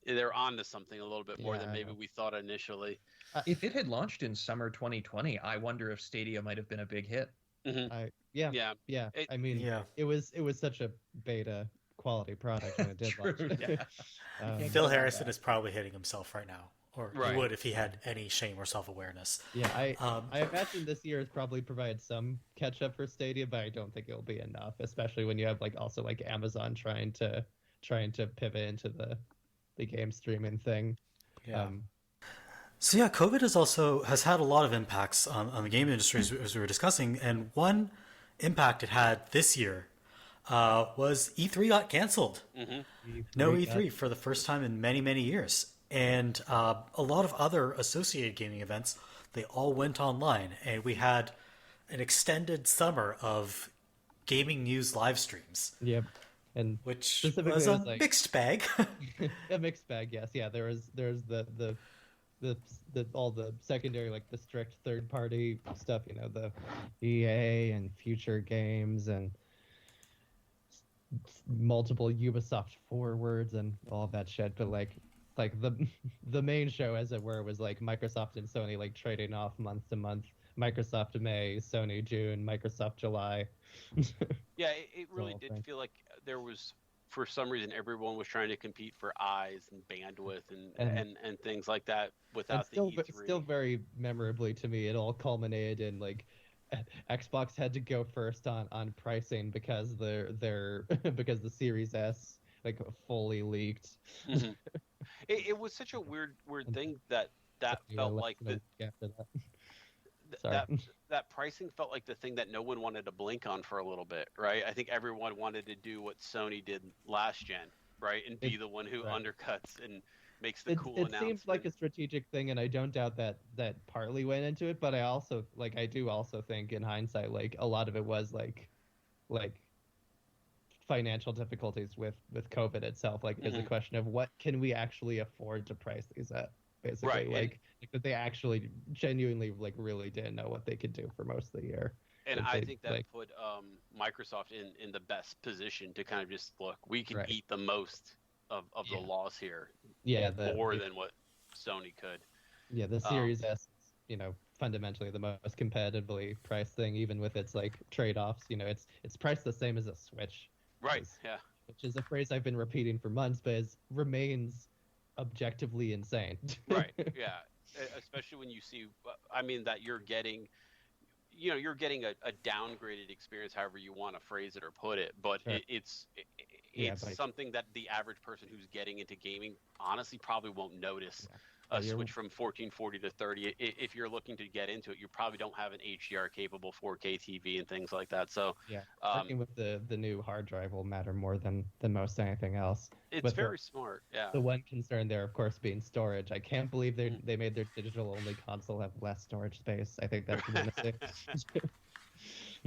they're on to something a little bit more than maybe we thought initially. If it had launched in summer 2020, I wonder if Stadia might have been a big hit. Mm-hmm. It was such a beta quality product when it did launch. Phil Harrison is probably hitting himself right now, or he would if he had any shame or self-awareness. Yeah, I imagine this year has probably provided some catch up for Stadia, but I don't think it'll be enough, especially when you have also Amazon trying to pivot into the game streaming thing. Yeah. So yeah, COVID has had a lot of impacts on the game industry, as we were discussing, and one impact it had this year was E3 got canceled. Mm-hmm. No E3 for the first time in many, many years. And a lot of other associated gaming events, they all went online. And we had an extended summer of gaming news live streams. Yep. And which was a mixed bag. A mixed bag, yes. Yeah, there's the all the secondary, the strict third party stuff, you know, the EA and Future Games and multiple Ubisoft forwards and all of that shit. But the main show, as it were, was Microsoft and Sony trading off month to month. Microsoft May, Sony June, Microsoft July. Yeah, it really did feel like there was, for some reason, everyone was trying to compete for eyes and bandwidth and things like that without the E3. Still very memorably to me, it all culminated in Xbox had to go first on pricing because because the Series S fully leaked. Mm-hmm. It was such a weird thing that felt like that pricing felt like the thing that no one wanted to blink on for a little bit, right? I think everyone wanted to do what Sony did last gen, right, and be the one who undercuts and makes the cool announcement. It seems like a strategic thing, and I don't doubt that partly went into it. But I also I do also think in hindsight, a lot of it was like financial difficulties with COVID itself. It's a question of what can we actually afford to price these at, basically. Right. That they actually genuinely really didn't know what they could do for most of the year. And I think that put Microsoft in the best position to kind of just look, we can eat the most of the loss here. Yeah, more than what Sony could. Yeah, the Series S, fundamentally the most competitively priced thing, even with its trade-offs. It's priced the same as a Switch. Right. Which is a phrase I've been repeating for months, but remains objectively insane. Right. Yeah. Especially when you see, that you're getting, you're getting a downgraded experience, however you want to phrase it or put it. But it's something that the average person who's getting into gaming honestly probably won't notice. A switch from 1440 to 30. If you're looking to get into it, you probably don't have an HDR capable 4K TV and things like that. So working with the new hard drive will matter more than most anything else. It's very smart. Yeah. The one concern there, of course, being storage. I can't believe they made their digital only console have less storage space. I think that's a mistake.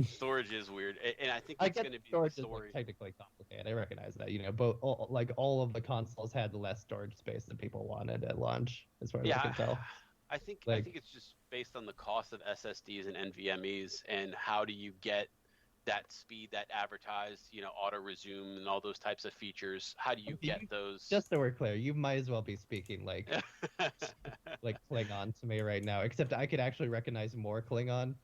Storage is weird, and I think it's going to be storage is technically complicated. I recognize that, both all of the consoles had less storage space than people wanted at launch, as far as I can tell. I think it's just based on the cost of SSDs and NVMe's, and how do you get that speed that advertised, auto resume and all those types of features. How do you get those? Just so we're clear, you might as well be speaking like Klingon to me right now, except I could actually recognize more Klingon.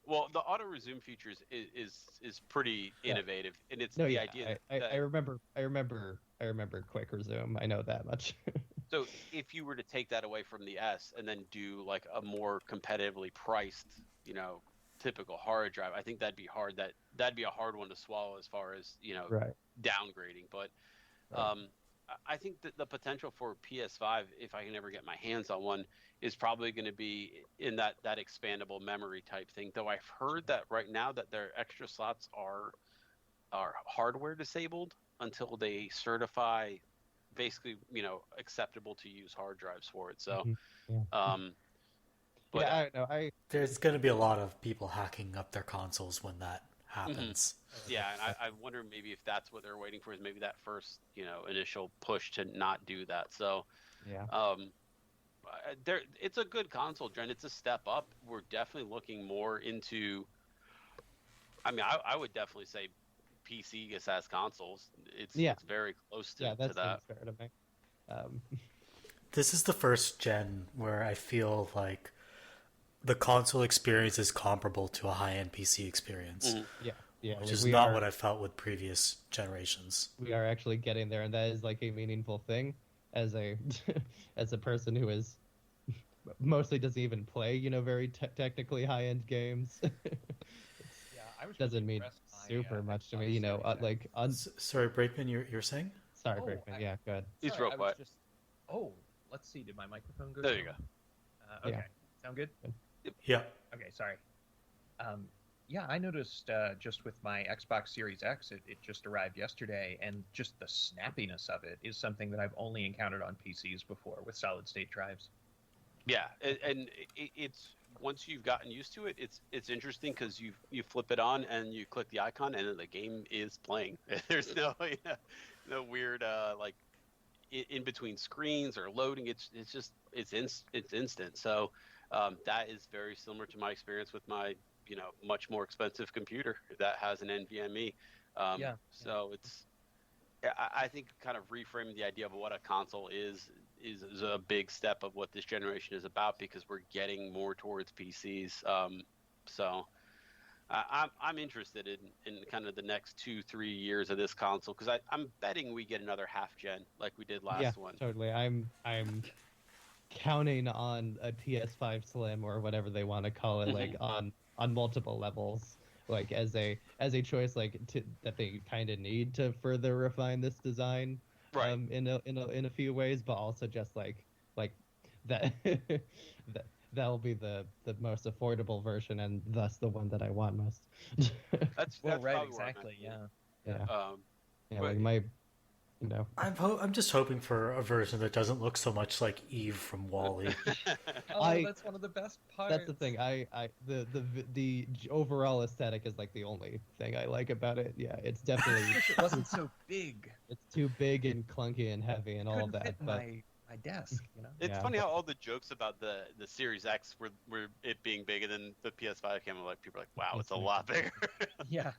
Well, the auto resume features is pretty innovative, and it's idea. I remember quick resume. I know that much. So if you were to take that away from the S and then do a more competitively priced, typical hard drive. I think that'd be hard. That'd be a hard one to swallow as far as Right. downgrading. But I think that the potential for PS5, if I can ever get my hands on one, is probably going to be in that expandable memory type thing. Though I've heard that right now that their extra slots are hardware disabled until they certify basically acceptable to use hard drives for it. So but I don't know. There's going to be a lot of people hacking up their consoles when that happens. Yeah, and I wonder maybe if that's what they're waiting for, is maybe that first initial push to not do that. So it's a good console, Jen. It's a step up. We're definitely looking more into, I would definitely say PC as consoles. It's very close to that. Fair to me. This is the first gen where I feel like the console experience is comparable to a high-end PC experience. Which is not what I felt with previous generations. We are actually getting there, and that is like a meaningful thing as a as a person who is mostly doesn't even play very technically high-end games. Doesn't mean super much to me, Sorry, Brakeman, you're saying? Sorry, Brakeman. Yeah, go ahead. He's real quiet. Let's see. Did my microphone go? There you go. Okay. Sound good? Yeah. Okay. Sorry. I noticed just with my Xbox Series X, it just arrived yesterday, and just the snappiness of it is something that I've only encountered on PCs before with solid-state drives. Yeah, and it's once you've gotten used to it, it's interesting because you flip it on and you click the icon and then the game is playing. There's no weird in between screens or loading. It's instant. So that is very similar to my experience with my much more expensive computer that has an NVMe. So I think kind of reframing the idea of what a console is a big step of what this generation is about, because we're getting more towards PCs. So I'm interested in kind of the next 2-3 years of this console, because I'm betting we get another half gen like we did last one. Totally. I'm counting on a PS5 Slim or whatever they want to call it, like on multiple levels, like as a choice, that they kind of need to further refine this design, right? In a few ways, but also just like that that'll be the most affordable version, and thus the one that I want most. That's right, exactly. I'm just hoping for a version that doesn't look so much like Eve from WALL-E. That's one of the best parts. That's the thing. The overall aesthetic is like the only thing I like about it. Yeah, it's definitely. It wasn't so big. It's too big and clunky and heavy and all of that. Fit my desk. It's funny how all the jokes about the Series X were it being big, and then the PS5 came, and people are like, "Wow, it's a lot bigger." Yeah.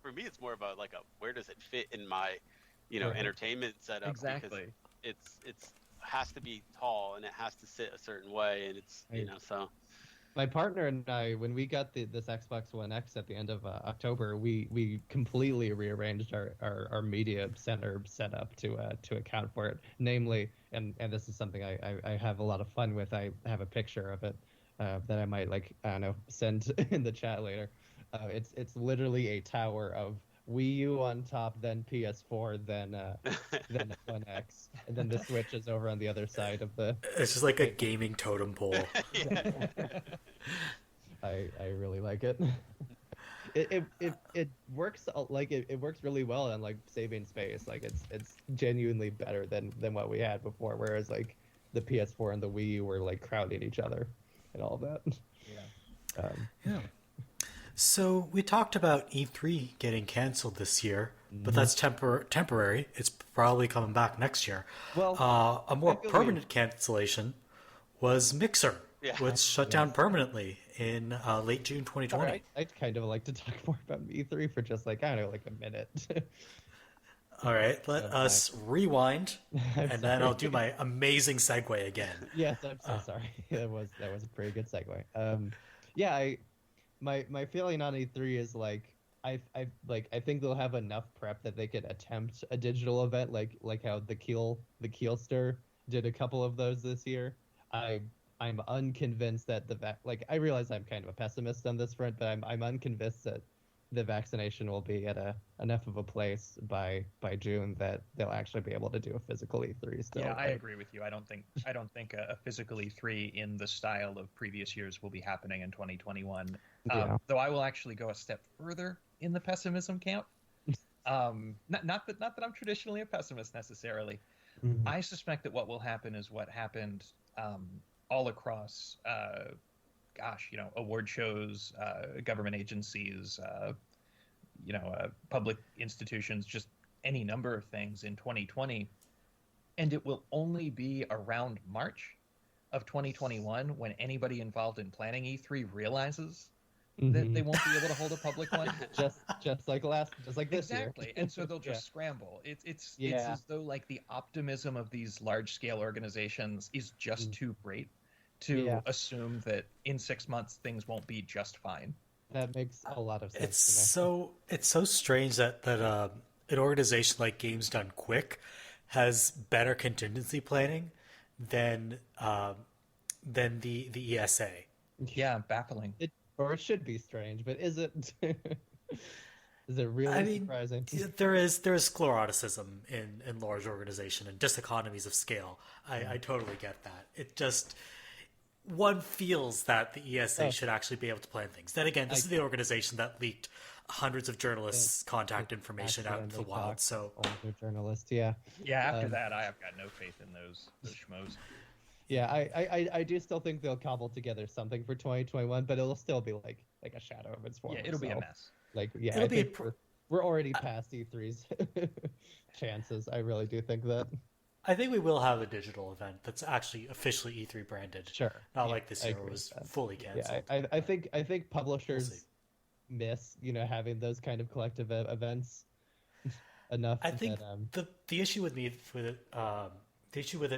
For me, it's more about where does it fit in my, entertainment setup? Exactly. Because it's has to be tall and it has to sit a certain way, and it's so. My partner and I, when we got this Xbox One X at the end of October, we completely rearranged our media center setup to account for it. Namely, and this is something I have a lot of fun with. I have a picture of it that I might send in the chat later. It's literally a tower of Wii U on top, then PS4, then One X, and then the Switch is over on the other side of the. It's just like a gaming totem pole. I really like it. It works it works really well on saving space. It's genuinely better than what we had before. Whereas the PS4 and the Wii U were crowding each other and all of that. Yeah. So we talked about E3 getting canceled this year, but that's temporary. It's probably coming back next year. Well, a more permanent cancellation was Mixer, which shut down permanently in late June 2020. Right. I'd kind of like to talk more about E3 for just a minute. All right, let us rewind, and then I'll do my amazing segue again. Yes, I'm so sorry. That was a pretty good segue. My feeling on E3 is I think they'll have enough prep that they could attempt a digital event like how the Keelster did a couple of those this year. I I'm unconvinced that I realize I'm kind of a pessimist on this front, but I'm unconvinced that the vaccination will be at enough of a place by June that they'll actually be able to do a physical E3 still. Yeah, I agree with you. I don't think a physical E3 in the style of previous years will be happening in 2021. Though I will actually go a step further in the pessimism camp. Not that I'm traditionally a pessimist necessarily. Mm-hmm. I suspect that what will happen is what happened all across, award shows, government agencies, public institutions, just any number of things in 2020. And it will only be around March of 2021 when anybody involved in planning E3 realizes that they won't be able to hold a public one. just like this year. Exactly. And so they'll just scramble. It's as though like the optimism of these large scale organizations is just too great to assume that in 6 months things won't be just fine. That makes a lot of sense. It's so strange that an organization like Games Done Quick has better contingency planning than the ESA. Yeah, baffling. Or it should be strange, but is it? Is it really surprising? There is scleroticism in large organization and just economies of scale. I totally get that. It just one feels that the ESA should actually be able to plan things. Then again, this is the organization that leaked hundreds of journalists' contact information out into the wild. So older journalists, yeah. After that, I have got no faith in those schmoes. Yeah, I do still think they'll cobble together something for 2021, but it'll still be like a shadow of its former. Yeah, it'll be a mess. I think we're already past E3's chances. I really do think that. I think we will have a digital event that's actually officially E3 branded. Sure. Not like this year was fully canceled. Yeah, I think publishers miss having those kind of collective events enough. I think the issue with it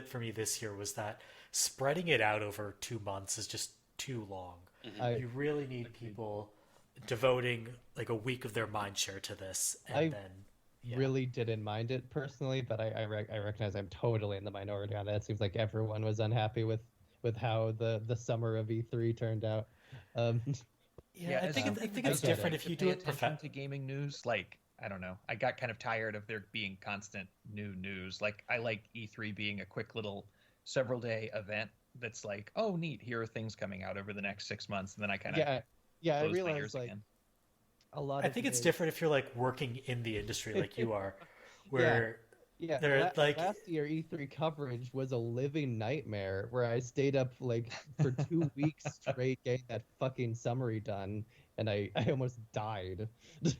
for me this year was that spreading it out over 2 months is just too long. Mm-hmm. You really need people devoting like a week of their mind share to this, and really didn't mind it personally, but I recognize I'm totally in the minority on that. It seems like everyone was unhappy with how the summer of E3 turned out. I think it's different if you do it to gaming news. Like, I don't know. I got kind of tired of there being constant new news. Like, I like E3 being a quick little several-day event that's like, oh, neat, here are things coming out over the next 6 months, and then I kind of I realize like again. A lot. I think it's different if you're like working in the industry like you are, where last year E3 coverage was a living nightmare where I stayed up like for 2 weeks straight getting that fucking summary done, and I almost died.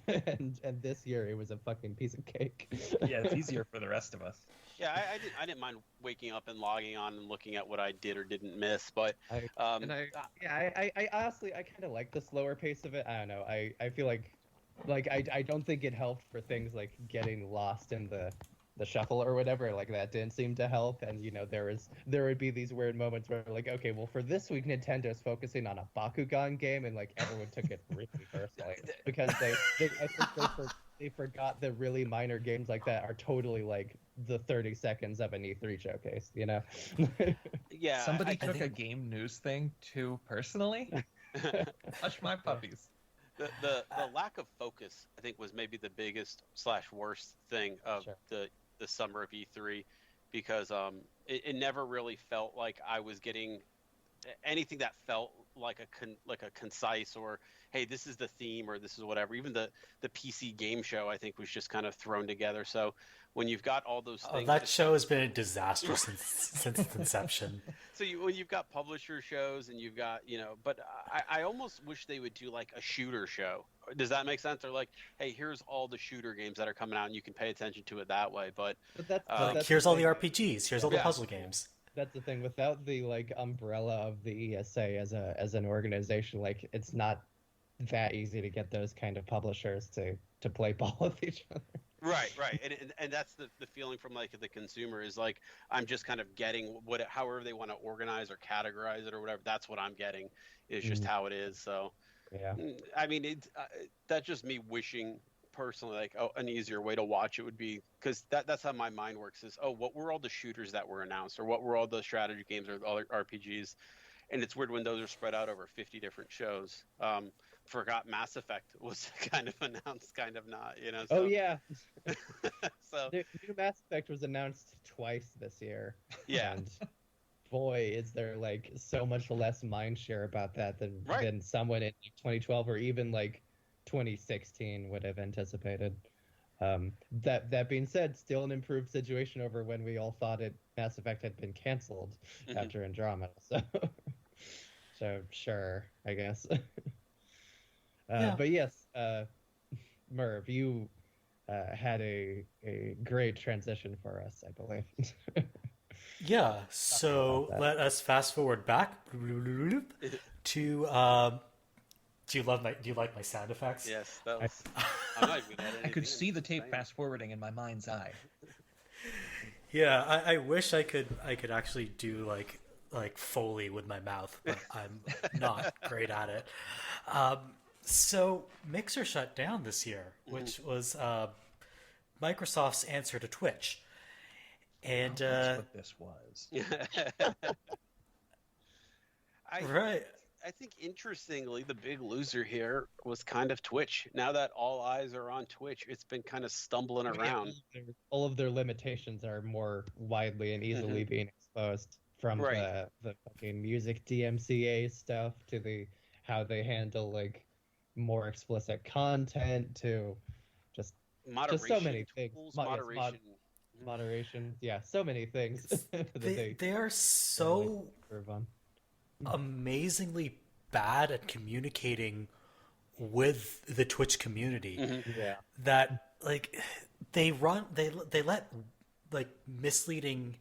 and this year it was a fucking piece of cake. Yeah, it's easier for the rest of us. Yeah, I didn't mind waking up and logging on and looking at what I did or didn't miss, but I honestly I kind of like the slower pace of it. I don't know. I feel like I don't think it helped for things like getting lost in the shuffle or whatever. Like that didn't seem to help, and there would be these weird moments where like, okay, well for this week Nintendo's focusing on a Bakugan game, and like everyone took it really personally because I think they forgot that really minor games like that are totally like the 30 seconds of an E3 showcase, Yeah. Somebody took a game news thing too personally. Hush my puppies. The lack of focus, I think, was maybe the biggest / worst thing of the summer of E3, because it never really felt like I was getting anything that felt like a concise or, hey, this is the theme or this is whatever. Even the PC game show, I think, was just kind of thrown together. So when you've got all those things, that show has been a disaster since its inception. So when you've got publisher shows and you've got but I almost wish they would do like a shooter show. Does that make sense? Or like, hey, here's all the shooter games that are coming out and you can pay attention to it that way. But that's here's all the RPGs. Here's all the puzzle games. That's the thing. Without the like umbrella of the ESA as an organization, like it's not that easy to get those kind of publishers to play ball with each other. Right, and that's the feeling from like the consumer is like, I'm just kind of getting however they want to organize or categorize it or whatever. That's what I'm getting is just how it is. So yeah, I mean, that's just me wishing personally like an easier way to watch it would be, because that's how my mind works is, what were all the shooters that were announced, or what were all the strategy games or other RPGs, and it's weird when those are spread out over 50 different shows. Forgot Mass Effect was kind of announced, kind of not, you know. So. Oh yeah. So the new Mass Effect was announced twice this year. Yeah. And boy, is there like so much less mind share about that than someone in 2012 or even like 2016 would have anticipated. That being said, still an improved situation over when we all thought Mass Effect had been canceled after Andromeda. So sure, I guess. But yes, Merv, you had a great transition for us, I believe. Yeah, so let us fast forward back to do you like my sound effects? Yes, that was. I'm not even I could see the tape fast forwarding in my mind's eye. Yeah, I wish I could actually do like Foley with my mouth, but I'm not great at it. So Mixer shut down this year, which was Microsoft's answer to Twitch. And that's what this was. Right. I think interestingly, the big loser here was kind of Twitch. Now that all eyes are on Twitch, it's been kind of stumbling around. All of their limitations are more widely and easily being exposed, from the fucking music DMCA stuff to how they handle like more explicit content to just so many things. Moderation. Yeah, so many things. They are so amazingly bad at communicating with the Twitch community that like they let like misleading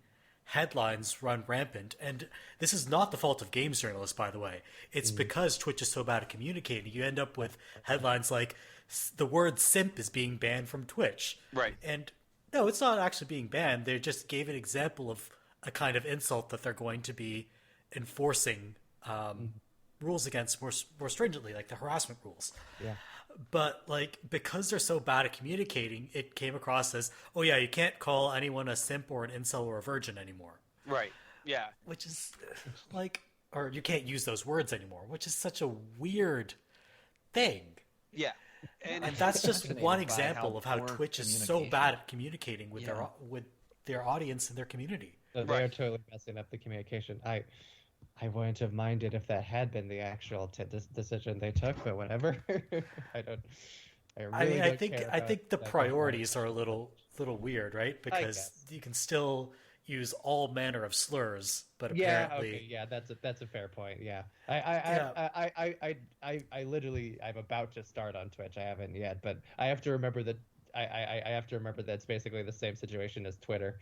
headlines run rampant. And this is not the fault of games journalists, by the way. It's because Twitch is so bad at communicating. You end up with headlines like the word simp is being banned from Twitch. Right. And no, it's not actually being banned. They just gave an example of a kind of insult that they're going to be enforcing rules against more stringently, like the harassment rules. Yeah. But like because they're so bad at communicating, it came across as, oh yeah, you can't call anyone a simp or an incel or a virgin anymore. Right. Yeah. Which is like, or you can't use those words anymore, which is such a weird thing. Yeah. And that's just one example of how Twitch is so bad at communicating with their audience and their community. So they're totally messing up the communication. I wouldn't have minded if that had been the actual decision they took, but whatever. I think the priorities are a little weird, right? Because you can still use all manner of slurs, but apparently, that's a fair point. Yeah, I literally, I'm about to start on Twitch. I haven't yet, but I have to remember that. I have to remember that it's basically the same situation as Twitter.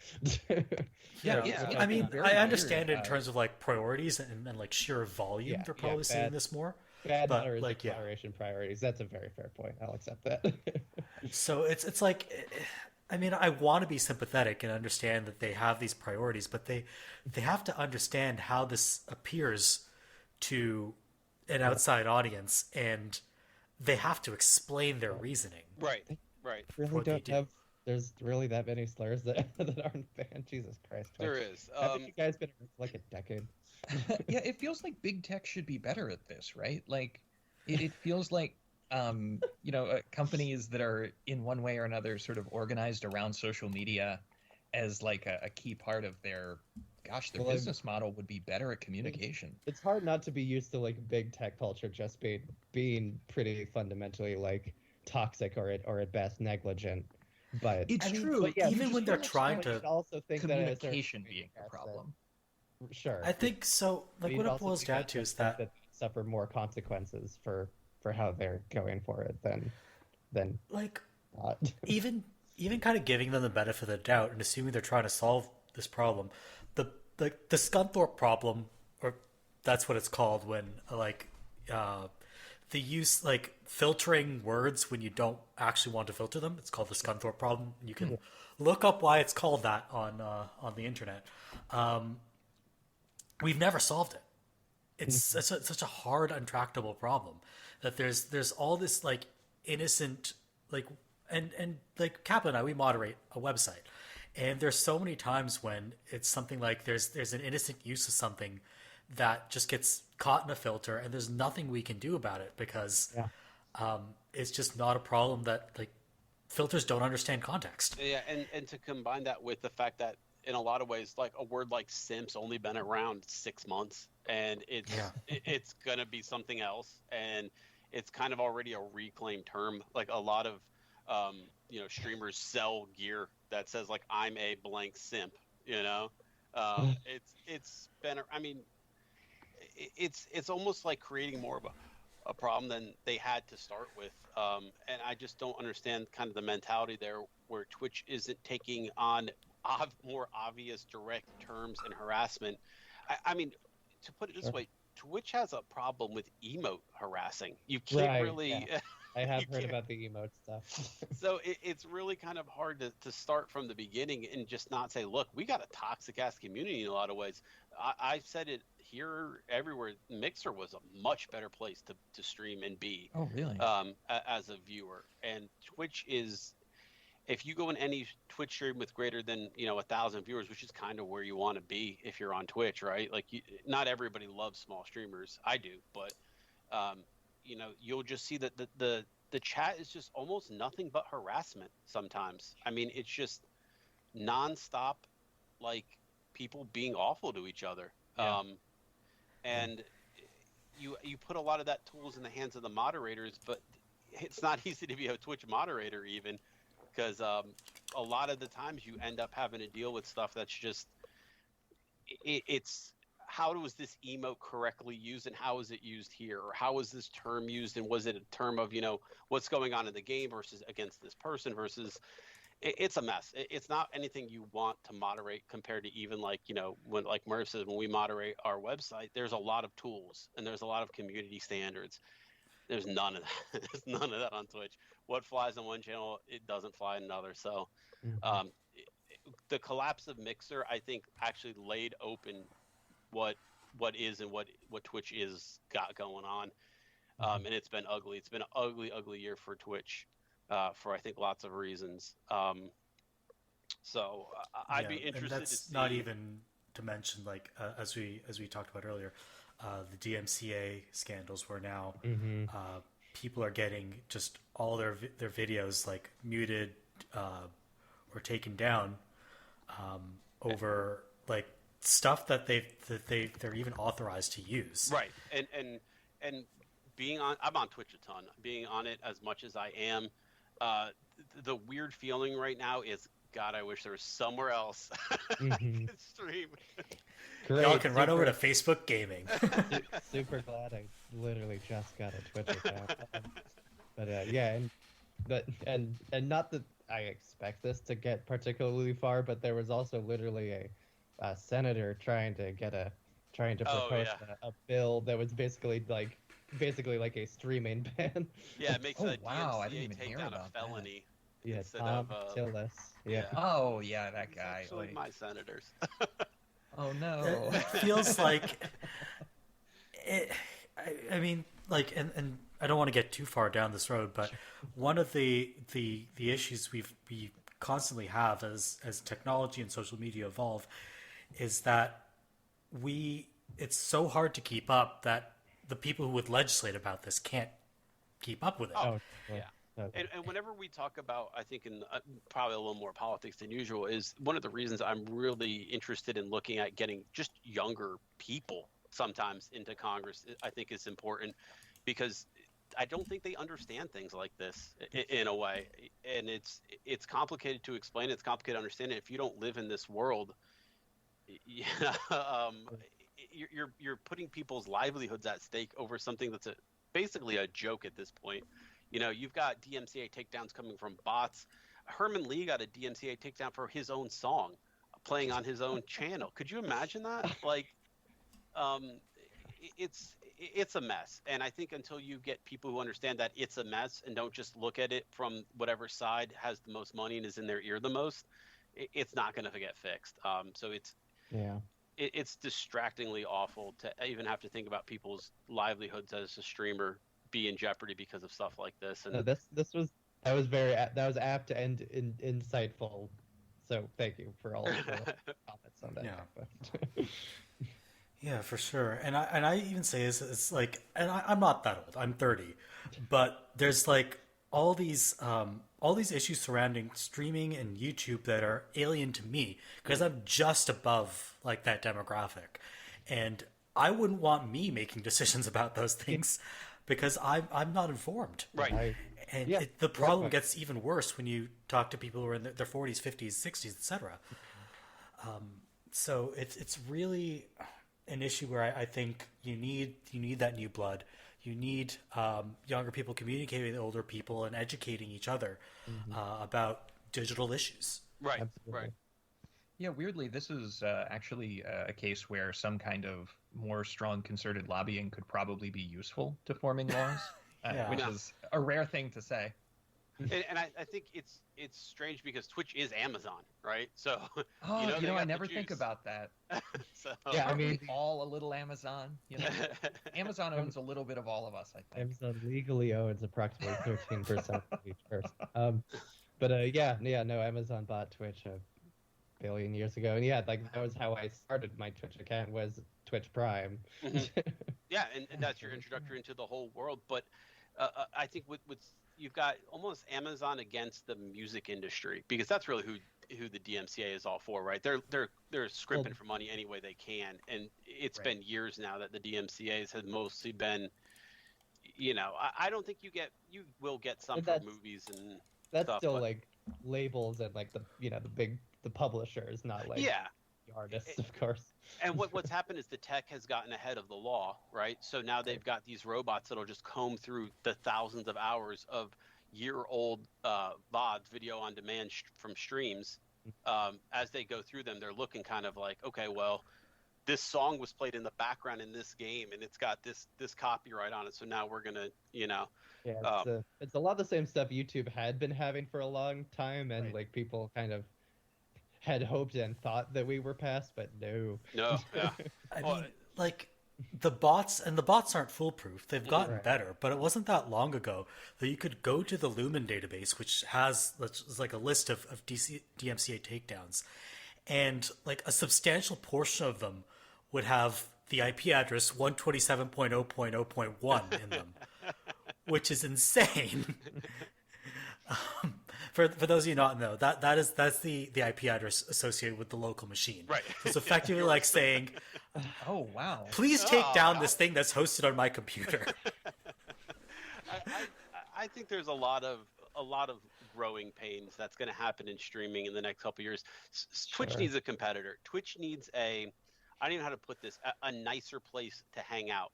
I mean, I understand it in terms of like priorities and like sheer volume. They're probably seeing this more. Bad moderation priorities. That's a very fair point. I'll accept that. So it's like, I mean, I want to be sympathetic and understand that they have these priorities, but they have to understand how this appears to an outside audience, and they have to explain their reasoning. Right. Really don't have. There's really that many slurs that aren't banned. Jesus Christ. There is. I think you guys been around for like a decade. Yeah, it feels like big tech should be better at this, right? Like, it feels like, companies that are in one way or another sort of organized around social media as like a key part of their business model would be better at communication. It's hard not to be used to like big tech culture just being pretty fundamentally like toxic or at best negligent. But it's true. But yeah, even when they're trying to also think communication being a problem. Sure. I think so. Like what it boils down to is that they suffer more consequences for how they're going for it than like not. even kind of giving them the benefit of the doubt and assuming they're trying to solve this problem. The Scunthorpe problem, or that's what it's called when the use like filtering words when you don't actually want to filter them. It's called the Scunthorpe problem. You can look up why it's called that on the internet. We've never solved it. It's such a hard, untractable problem that there's all this like innocent like and like Kappa and I, we moderate a website, and there's so many times when it's something like there's an innocent use of something that just gets caught in a filter, and there's nothing we can do about it because it's just not a problem that like filters don't understand context. Yeah, and to combine that with the fact that in a lot of ways, like a word like simp's only been around 6 months, and it's gonna be something else, and it's kind of already a reclaimed term. Like a lot of streamers sell gear that says like I'm a blank simp. It's been. I mean, it's almost like creating more of a problem than they had to start with. And I just don't understand kind of the mentality there where Twitch isn't taking on more obvious direct terms and harassment. I mean, to put it this way, Twitch has a problem with emote harassing. You can't really... Yeah. I have heard about the emote stuff. So it's really kind of hard to start from the beginning and just not say, look, we got a toxic-ass community in a lot of ways. I've said it here, everywhere. Mixer was a much better place to stream and be. Oh, really? As a viewer. And Twitch is... If you go in any Twitch stream with greater than 1,000 viewers, which is kind of where you want to be if you're on Twitch, right? Like, not everybody loves small streamers. I do, but you'll just see that the chat is just almost nothing but harassment sometimes. I mean, it's just nonstop, like people being awful to each other. Yeah. And you put a lot of that tools in the hands of the moderators, but it's not easy to be a Twitch moderator even. Because a lot of the times you end up having to deal with stuff that's just, it's how was this emote correctly used and how is it used here? Or how was this term used and was it a term of, what's going on in the game versus against this person versus, it's a mess. It's not anything you want to moderate compared to even like, when like Merve says, when we moderate our website, there's a lot of tools and there's a lot of community standards. There's none of that. There's none of that on Twitch. What flies on one channel, it doesn't fly on another. So the collapse of Mixer, I think, actually laid open what is and what Twitch is got going on. And it's been ugly. It's been an ugly year for Twitch for, I think, lots of reasons. So I'd be interested and that's to see... not even to mention, like, as we talked about earlier, the DMCA scandals where now people are getting just all their videos like muted or taken down over like stuff that they're even authorized to use. Right. And being on, I'm on Twitch a ton. Being on it as much as I am, the weird feeling right now is, God, I wish there was somewhere else I could stream. Great, Y'all can run over to Facebook Gaming. Super glad I literally just got a Twitch account. But yeah, and not that I expect this to get particularly far, but there was also literally a senator trying to propose a bill that was basically like a streaming ban. Yeah, it makes a I didn't DMCA even take hear down a about felony. Yeah, instead Tom of, Tillis. Yeah. Oh yeah, that guy. Actually, my senators. Oh no. It feels like it. I mean, like, and I don't want to get too far down this road, but one of the issues we constantly have as technology and social media evolve is that it's so hard to keep up that the people who would legislate about this can't keep up with it. Oh, yeah. And whenever we talk about, I think in probably a little more politics than usual, is one of the reasons I'm really interested in looking at getting just younger people sometimes into Congress, I think is important, because I don't think they understand things like this in a way. And it's complicated to explain. It's complicated to understand it. If you don't live in this world, you're putting people's livelihoods at stake over something that's basically a joke at this point. You've got DMCA takedowns coming from bots. Herman Lee got a DMCA takedown for his own song playing on his own channel. Could you imagine that? Like, it's a mess. And I think until you get people who understand that it's a mess and don't just look at it from whatever side has the most money and is in their ear the most, it's not going to get fixed. So it's distractingly awful to even have to think about people's livelihoods as a streamer be in jeopardy because of stuff like this. And that was apt and insightful. So thank you for all of the comments on that. Yeah. Yeah, for sure. And I even say this, it's like, and I'm not that old. I'm 30, but there's like all these issues surrounding streaming and YouTube that are alien to me because I'm just above like that demographic, and I wouldn't want me making decisions about those things because I'm not informed. Right. And Yeah, the problem right. gets even worse when you talk to people who are in their 40s, 50s, 60s, etc. So it's really an issue where I think you need that new blood. You need younger people communicating with older people and educating each other about digital issues. Right. Absolutely. Right. Yeah, weirdly, this is actually a case where some kind of more strong concerted lobbying could probably be useful to forming laws, Yeah. which is a rare thing to say. And I think it's strange because Twitch is Amazon, right? So Oh, they got I the never think juice. about that. So, Yeah, I Aren't we mean, all a little Amazon. Amazon owns a little bit of all of us, I think. Amazon legally owns approximately 13% of each person. No, Amazon bought Twitch a billion years ago, and yeah, like that was how I started my Twitch account, was Twitch Prime. yeah, and that's your introductory into the whole world. But I think with you've got almost Amazon against the music industry because that's really who the DMCA is all for, right? They're scrimping for money any way they can, and it's been years now that the DMCA's have mostly been, I don't think you will get some for movies and That's stuff, still but, like labels and like the publishers, not like yeah. the artists, of course. And what's happened is the tech has gotten ahead of the law, right? So now they've got these robots that'll just comb through the thousands of hours of year-old VODs, video on demand from streams. As they go through them, they're looking kind of like, okay, well, this song was played in the background in this game, and it's got this copyright on it. So now we're gonna, Yeah, it's a lot of the same stuff YouTube had been having for a long time, and like people kind of had hoped and thought that we were past, but no. No, yeah. I mean, like the bots aren't foolproof. They've gotten better, but it wasn't that long ago that you could go to the Lumen database, which has like a list of DMCA takedowns, and like a substantial portion of them would have the IP address 127.0.0.1 in them, which is insane. For those of you not know, that's the IP address associated with the local machine. Right. So it's effectively like saying, Oh, wow. please take down this thing that's hosted on my computer. I think there's a lot of growing pains that's going to happen in streaming in the next couple of years. Twitch needs a competitor. Twitch needs I don't even know how to put this, a nicer place to hang out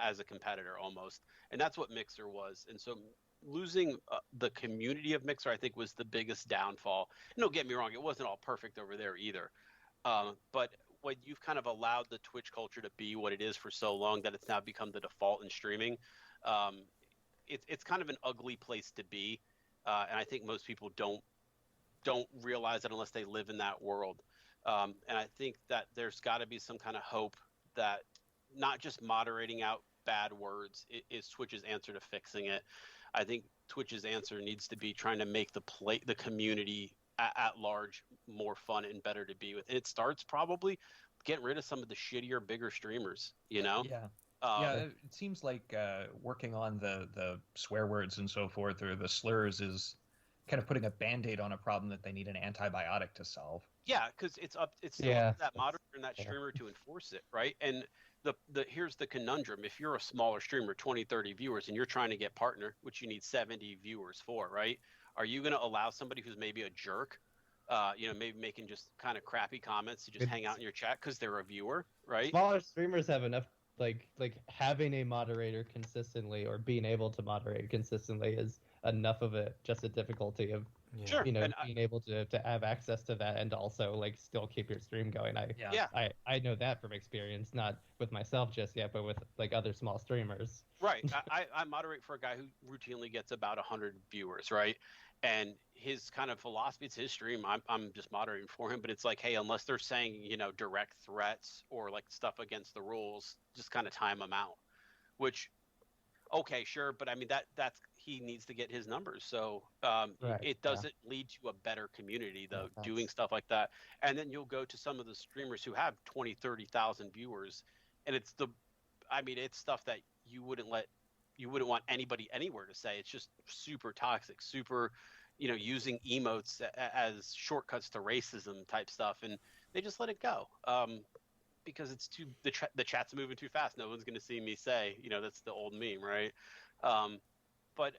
as a competitor almost. And that's what Mixer was. And so losing the community of Mixer, I think, was the biggest downfall. And don't get me wrong, it wasn't all perfect over there either. But when you've kind of allowed the Twitch culture to be what it is for so long that it's now become the default in streaming, it's kind of an ugly place to be. And I think most people don't realize it unless they live in that world. And I think that there's got to be some kind of hope that not just moderating out bad words is Twitch's answer to fixing it. I think Twitch's answer needs to be trying to make the community at large more fun and better to be with. And it starts probably getting rid of some of the shittier, bigger streamers, Yeah. It seems like working on the swear words and so forth, or the slurs, is kind of putting a Band-Aid on a problem that they need an antibiotic to solve. Yeah, because it's still up to that moderator and that streamer to enforce it, right? And here's the conundrum. If you're a smaller streamer, 20, 30 viewers, and you're trying to get partner, which you need 70 viewers for, right? Are you going to allow somebody who's maybe a jerk, maybe making just kind of crappy comments to just hang out in your chat because they're a viewer, right? Smaller streamers have enough, like having a moderator consistently or being able to moderate consistently is enough of just a difficulty of being able to have access to that and also like still keep your stream going. I know that from experience, not with myself just yet, but with like other small streamers. Right. I moderate for a guy who routinely gets about 100 viewers, right? And his kind of philosophy, it's his stream. I'm just moderating for him, but it's like, hey, unless they're saying, direct threats or like stuff against the rules, just kind of time them out. Which, okay, sure, but I mean that's he needs to get his numbers. So it doesn't lead to a better community though, doing stuff like that. And then you'll go to some of the streamers who have 20, 30,000 viewers, and it's it's stuff that you wouldn't want anybody anywhere to say. It's just super toxic, super, using emotes as shortcuts to racism type stuff, and they just let it go. Because it's the chat's moving too fast. No one's going to see me say, that's the old meme, right? But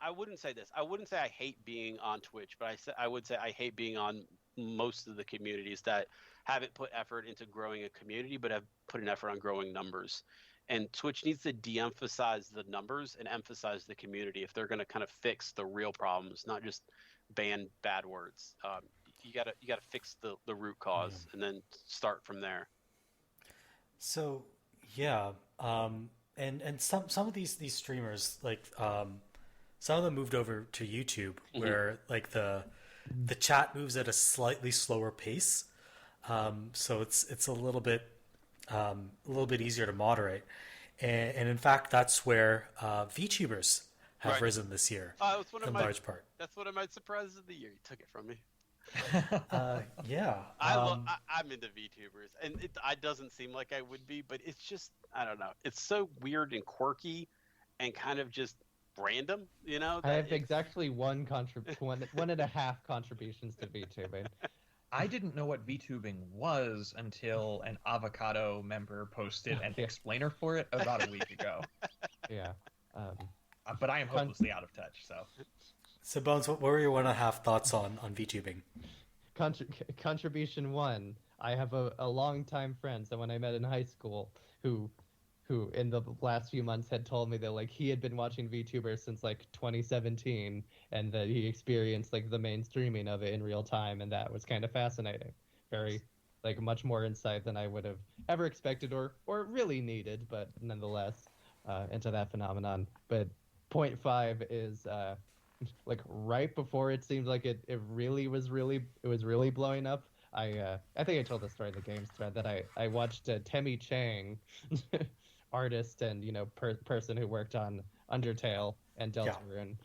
I wouldn't say this. I wouldn't say I hate being on Twitch, but I would say I hate being on most of the communities that haven't put effort into growing a community, but have put an effort on growing numbers. And Twitch needs to de-emphasize the numbers and emphasize the community if they're going to kind of fix the real problems, not just ban bad words. You gotta fix the root cause and then start from there. So yeah, and some of these streamers, like some of them moved over to YouTube, where like the chat moves at a slightly slower pace, so it's a little bit easier to moderate, and in fact that's where VTubers have risen this year in large part. That's one of my surprises of the year. You took it from me. Yeah, I'm into VTubers, and it doesn't seem like I would be, but it's just, I don't know. It's so weird and quirky, and kind of just random, I have exactly one and a half contributions to VTubing. I didn't know what Vtubing was until an Avocado member posted an explainer for it about a week ago. Yeah, but I am hopelessly out of touch. So Bones, what were your 1.5 thoughts on VTubing? Contribution 1. I have a longtime friend, someone I met in high school, who in the last few months had told me that like he had been watching VTubers since like 2017, and that he experienced like the mainstreaming of it in real time, and that was kind of fascinating. Very like much more insight than I would have ever expected or really needed, but nonetheless into that phenomenon. But point 5 is like right before it seemed like it was really blowing up. I think I told the story in the games thread that I watched Temmie Chang, artist and person who worked on Undertale and Deltarune.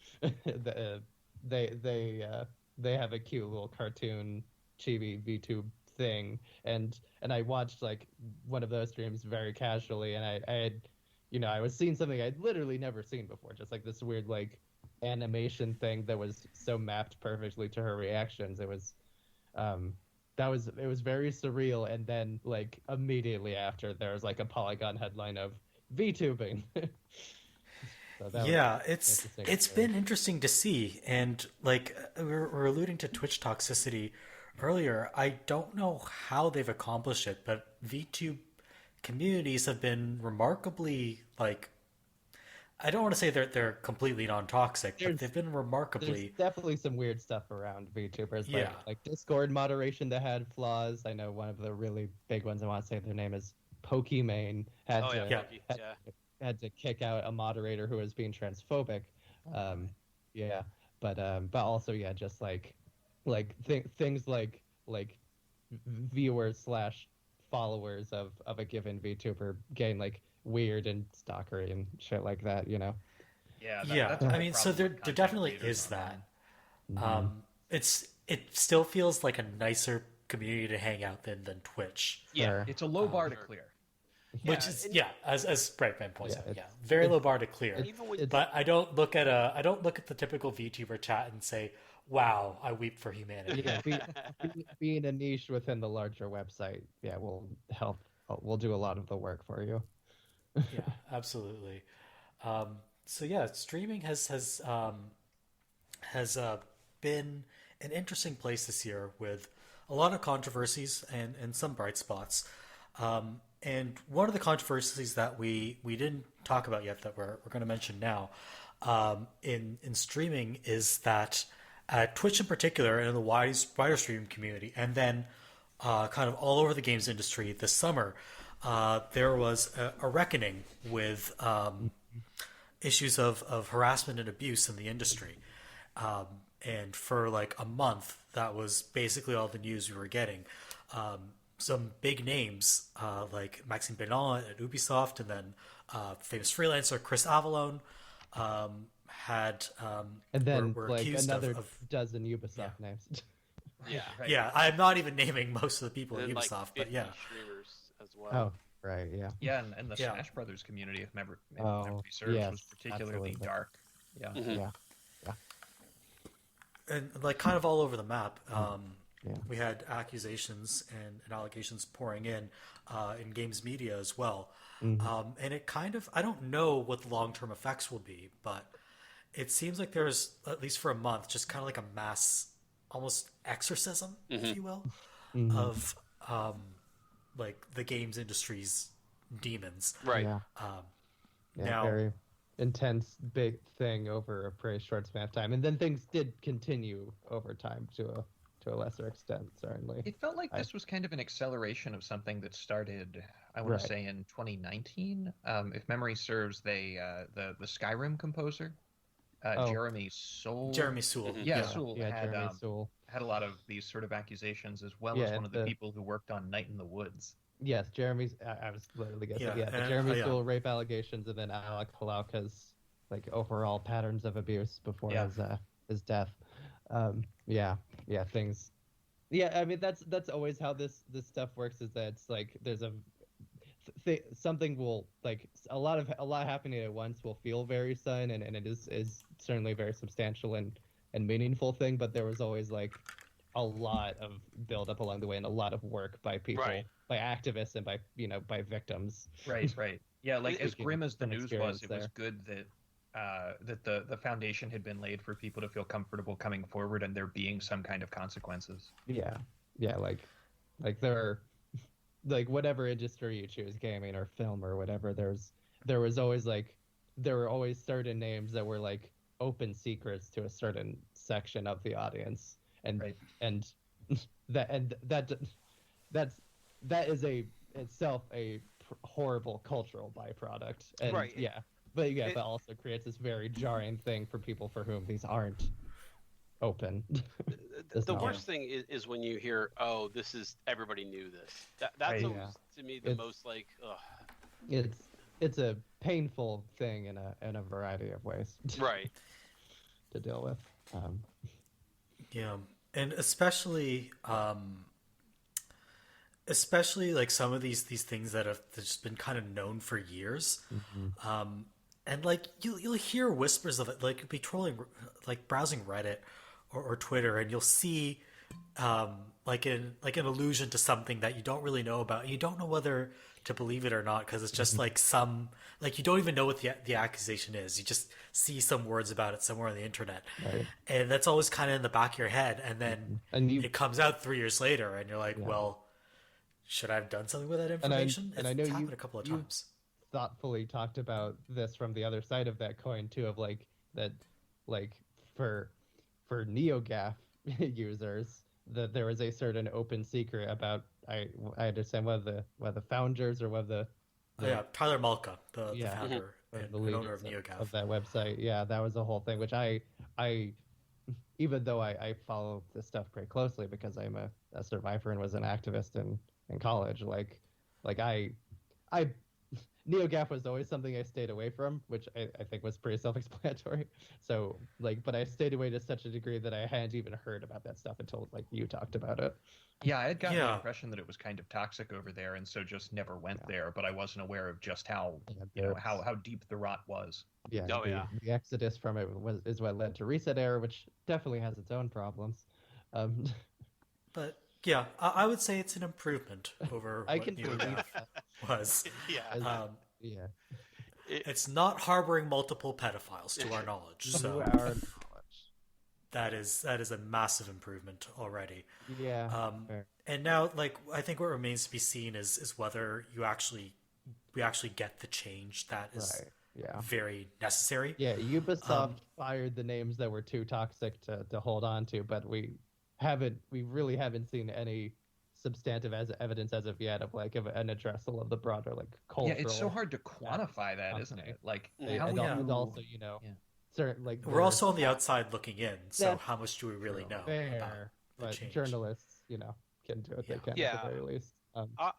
They have a cute little cartoon chibi VTube thing, and I watched like one of those streams very casually, and I had I was seeing something I'd literally never seen before, just like this weird like animation thing that was so mapped perfectly to her reactions. It was very surreal, and then like immediately after there was like a Polygon headline of VTubing. It's been interesting to see, and like we're alluding to Twitch toxicity earlier. I don't know how they've accomplished it, but VTube communities have been remarkably like, I don't want to say they're completely non-toxic, but they've been remarkably... There's definitely some weird stuff around VTubers, like Discord moderation that had flaws. I know one of the really big ones, I want to say their name is Pokimane, had to kick out a moderator who was being transphobic. But also, just like things like viewers / followers of a given VTuber getting like weird and stalkery and shit like that, That's I mean, so there definitely is that. It still feels like a nicer community to hang out than Twitch. It's a low bar to clear, which is as Brakeman points out, very low bar to clear. But I don't look at the typical VTuber chat and say, wow, I weep for humanity. Being a niche within the larger website will help. We'll do a lot of the work for you. Yeah, absolutely. Streaming has been an interesting place this year with a lot of controversies and some bright spots. And one of the controversies that we didn't talk about yet that we're going to mention now in streaming is that Twitch in particular and in the wider streaming community, and then kind of all over the games industry this summer, there was a reckoning with issues of harassment and abuse in the industry. And for like a month, that was basically all the news we were getting. Some big names like Maxime Benon at Ubisoft, and then famous freelancer Chris Avalon had and then were like accused another of dozen Ubisoft names. I'm not even naming most of the people at Ubisoft, like but yeah. Streamers as well. Oh, right, yeah. Yeah, and the Yeah. Smash Brothers community, if memory Oh, serves, yes, was particularly absolutely. dark. Yeah. Mhm. Yeah. And like kind of all over the map. Yeah. We had accusations and allegations pouring in games media as well. And it kind of, I don't know what the long-term effects will be, but it seems like there's, at least for a month, just kind of like a mass, almost exorcism, if you will, of like the games industry's demons. Right. Yeah. Yeah, Now- very intense, big thing over a very short span of time, and then things did continue over time to a lesser extent, certainly. It felt like this was kind of an acceleration of something that started, I want Right. to say, in 2019. If memory serves, the Skyrim composer, Jeremy Soule. Jeremy Sewell. Yeah, Soule Yeah, had Jeremy Sewell. had a lot of these sort of accusations, as well Yeah, as one and of the the- people who worked on Night in the Woods. Yes, Jeremy's. I was literally guessing. Yeah, Yeah, the and- Jeremy yeah. Sewell rape allegations, and then Alec Halauka's like overall patterns of abuse before Yeah. his death. Yeah, things. Yeah, I mean that's always how this stuff works. Is that it's like there's something will like a lot happening at once will feel very sudden, and it is certainly a very substantial and meaningful thing. But there was always like a lot of build up along the way and a lot of work by people, Right. by activists and by victims. Right, right. Yeah, like as Speaking grim as the from news was, experience it was there. good that that the foundation had been laid for people to feel comfortable coming forward and there being some kind of consequences. Yeah, like there are like whatever industry you choose, gaming or film or whatever. There were always certain names that were like open secrets to a certain section of the audience, and Right. and that is itself a horrible cultural byproduct, and Right. but also creates this very jarring thing for people for whom these aren't open. That's The not- worst thing is when you hear, "Oh, this is everybody knew this." That's Right. always, Yeah. to me the It's- most like, ugh. It's a painful thing in a variety of ways Right. to deal with. Yeah, and especially like some of these things that have just been kind of known for years, and like you'll hear whispers of it, like you'll be trolling, like browsing Reddit or Twitter, and you'll see like an allusion to something that you don't really know about, and you don't know whether to believe it or not because it's just like you don't even know what the accusation is. You just see some words about it somewhere on the internet, Right. and that's always kind of in the back of your head, and then And you it comes out 3 years later, and you're like, Yeah. well, should I have done something with that And I- information? and I It's know you- happened a couple of you- times. thoughtfully talked about this from the other side of that coin too, of like that, like for NeoGAF users, that there was a certain open secret about I understand whether the founders or whether Tyler Malka, the Yeah. founder or and the owner of leaders NeoGAF. of that website. Yeah, that was the whole thing, which I even though I follow this stuff pretty closely because I'm a survivor and was an activist in college, like I NeoGAF was always something I stayed away from, which I think was pretty self-explanatory. So but I stayed away to such a degree that I hadn't even heard about that stuff until like you talked about it. Yeah, I had gotten the Yeah. impression that it was kind of toxic over there, and so just never went there. But I wasn't aware of just how Yeah, how deep the rot was. Yeah, Oh, yeah. the exodus from it is what led to Reset Era, which definitely has its own problems. But yeah, I would say it's an improvement over I what can believe NeoGAF that. was. Yeah. Um, Yeah. it's not harboring multiple pedophiles, to our knowledge. To So our knowledge. that is a massive improvement already. Yeah. fair. And now, like, I think what remains to be seen is whether we actually get the change that is Right. Yeah. very necessary. Yeah. Ubisoft fired the names that were too toxic to hold on to, but we really haven't seen any substantive evidence as of yet of like an addressal of the broader like cultural. Yeah, it's so hard to quantify that, isn't it? Like Yeah. how And, would and you- also, Yeah. certain like We're also on the outside looking in, so That's how much do we really know about fair, the but change? journalists, can do what they can Yeah. at the very least. I'm Yeah.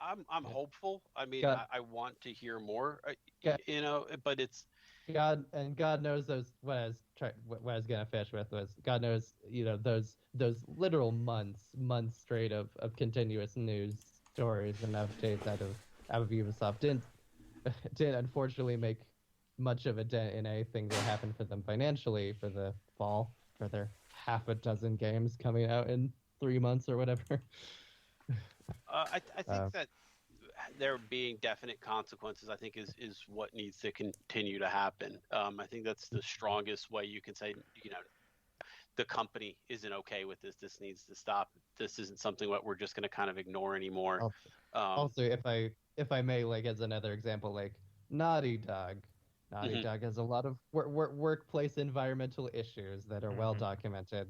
hopeful. I mean, God. I want to hear more. Yeah. But it's God knows what I was gonna finish with was God knows those literal months straight of continuous news stories and updates out of Ubisoft didn't unfortunately make much of a dent in anything that happened for them financially for the fall for their half a dozen games coming out in 3 months or whatever. I think that there being definite consequences, I think, is what needs to continue to happen. I think that's the strongest way you can say, the company isn't okay with this. This needs to stop. This isn't something that we're just going to kind of ignore anymore. Also, if I may, like as another example, like Naughty Dog has a lot of workplace environmental issues that are well documented.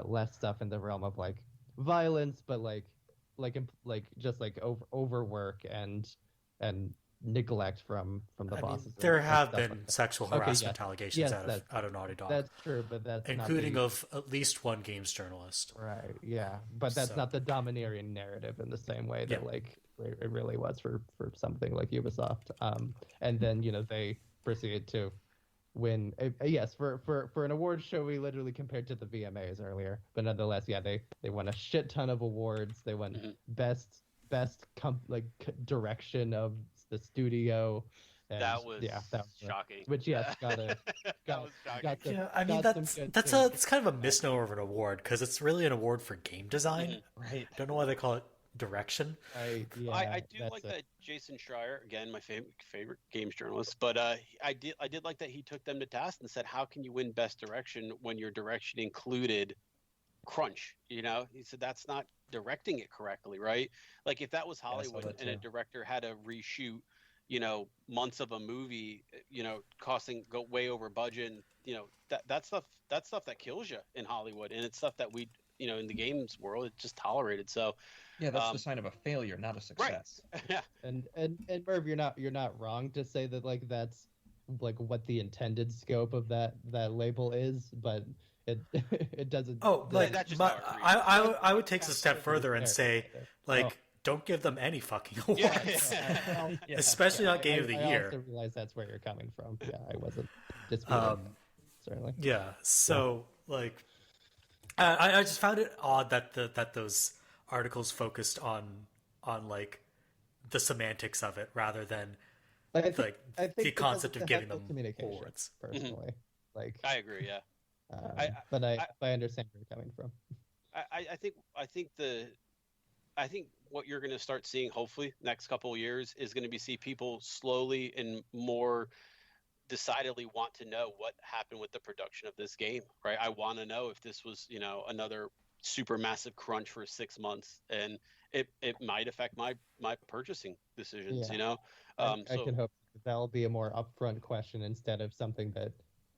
Less stuff in the realm of like violence, but like just like overwork and neglect from the bosses. There have been like sexual harassment allegations out of Naughty Dog. That's true, but that's including not of at least one games journalist. Right. Yeah, but that's not the domineering narrative in the same way that like it really was for something like Ubisoft. And then they proceeded to win. Yes, for an award show we literally compared to the VMAs earlier, but nonetheless, they won a shit ton of awards. They won best direction of the studio. And that was shocking. Which got shocking. I mean that's kind of a misnomer of an award because it's really an award for game design. Right. I don't know why they call it direction. I do like that Jason Schreier, again, my favorite games journalist, but I did like that he took them to task and said, how can you win best direction when your direction included crunch? He said that's not directing it correctly, right? Like if that was Hollywood and a director had to reshoot months of a movie, go way over budget, and that's stuff that kills you in Hollywood, and it's stuff that we in the games world it's just tolerated. So that's the sign of a failure, not a success. Right. Yeah. And Merv, you're not wrong to say that like that's like what the intended scope of that label is, but it doesn't. Oh, like I would take a step further and say don't give them any fucking awards, especially not Game of the Year. I also realize that's where you're coming from. Yeah, I wasn't disputing certainly. Yeah, so I just found it odd that those articles focused on like the semantics of it rather than I think the concept of giving them awards. Personally, I agree. Yeah, but I understand where you're coming from. I think what you're going to start seeing, hopefully, next couple of years, is going to be see people slowly and more decidedly want to know what happened with the production of this game, right? I want to know if this was, another super massive crunch for 6 months, and it might affect my purchasing decisions. I can hope that'll be a more upfront question instead of something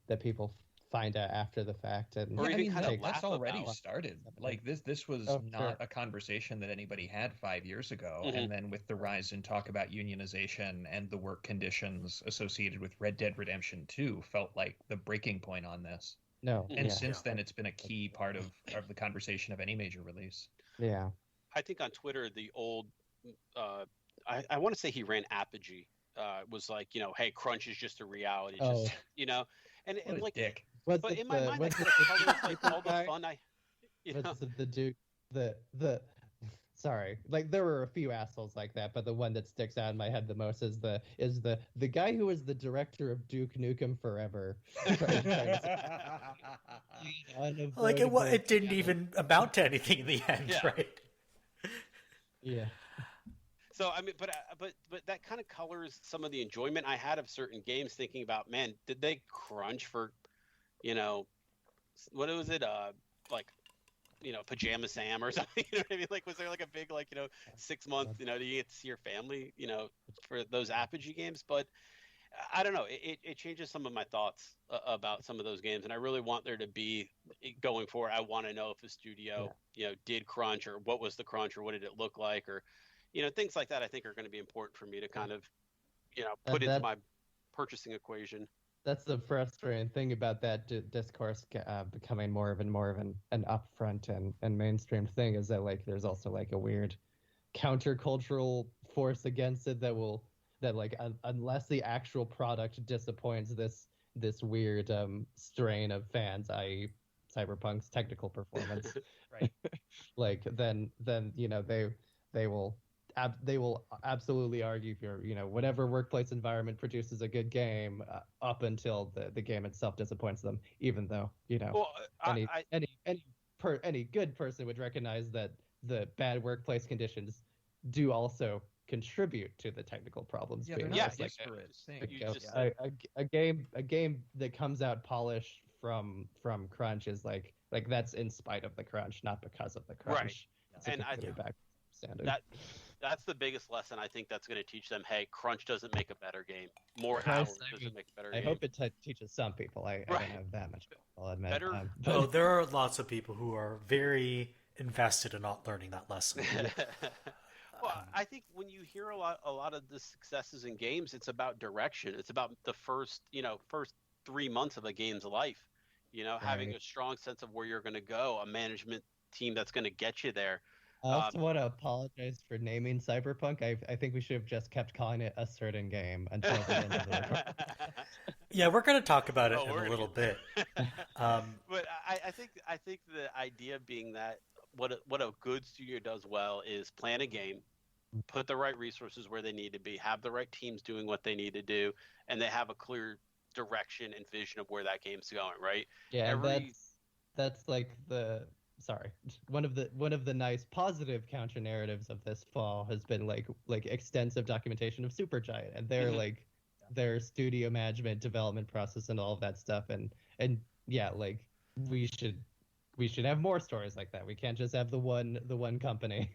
that people find out after the fact. And that's already started. Like this was not a conversation that anybody had 5 years ago. And then with the rise in talk about unionization and the work conditions associated with Red Dead Redemption 2 felt like the breaking point on this. Since then it's been a key part of the conversation of any major release. Yeah. I think on Twitter the old I want to say he ran Apogee was like, hey, crunch is just a reality. Just and like dick. But in my mind, all the fun the Duke, the sorry, like there were a few assholes like that, but the one that sticks out in my head the most is the guy who was the director of Duke Nukem Forever. It didn't even amount to anything in the end, right? Yeah. So I mean, but that kind of colors some of the enjoyment I had of certain games. Thinking about, man, did they crunch for, what was it? Pajama Sam or something. You know what I mean? Like, was there like a big 6 month? Do you get to see your family? For those Apogee games, but I don't know. It changes some of my thoughts about some of those games, and I really want there to be going forward. I want to know if the studio, did crunch, or what was the crunch, or what did it look like, or things like that. I think are going to be important for me to kind of, put into my purchasing equation. That's the frustrating thing about that discourse becoming more of an upfront and mainstream thing, is that there's also a weird countercultural force against it that unless the actual product disappoints this weird strain of fans, i.e. Cyberpunk's technical performance, right? then they will they will absolutely argue for, whatever workplace environment produces a good game up until the game itself disappoints them, even though, Well, any good person would recognize that the bad workplace conditions do also contribute to the technical problems. Yeah, being they're not just disparate things. a game that comes out polished from crunch is like that's in spite of the crunch, not because of the crunch. Right. And I think that's the biggest lesson. I think that's going to teach them. Hey, crunch doesn't make a better game. More hours doesn't make a better game. I hope it teaches some people. I don't have that much. I'll admit. There are lots of people who are very invested in not learning that lesson. Well, I think when you hear a lot of the successes in games, it's about direction. It's about the first 3 months of a game's life. Having a strong sense of where you're going to go, a management team that's going to get you there. I also want to apologize for naming Cyberpunk. I think we should have just kept calling it a certain game until the end of the Yeah, we're going to talk about it in a little bit. But I think the idea being that what a good studio does well is plan a game, put the right resources where they need to be, have the right teams doing what they need to do, and they have a clear direction and vision of where that game's going, right? Yeah, that's like one of the nice positive counter narratives of this fall has been like extensive documentation of Supergiant and their like their studio management, development process, and all of that stuff, and yeah, like we should have more stories like that. We can't just have the one company.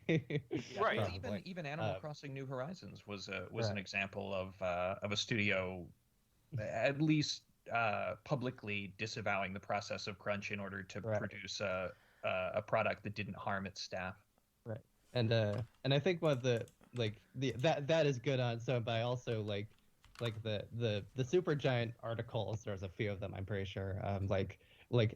Right. Even Animal Crossing: New Horizons was an example of a studio at least publicly disavowing the process of crunch in order to produce a product that didn't harm its staff. Right. And I think one of the that is good on its own, but I also like the Supergiant articles. There's a few of them, I'm pretty sure.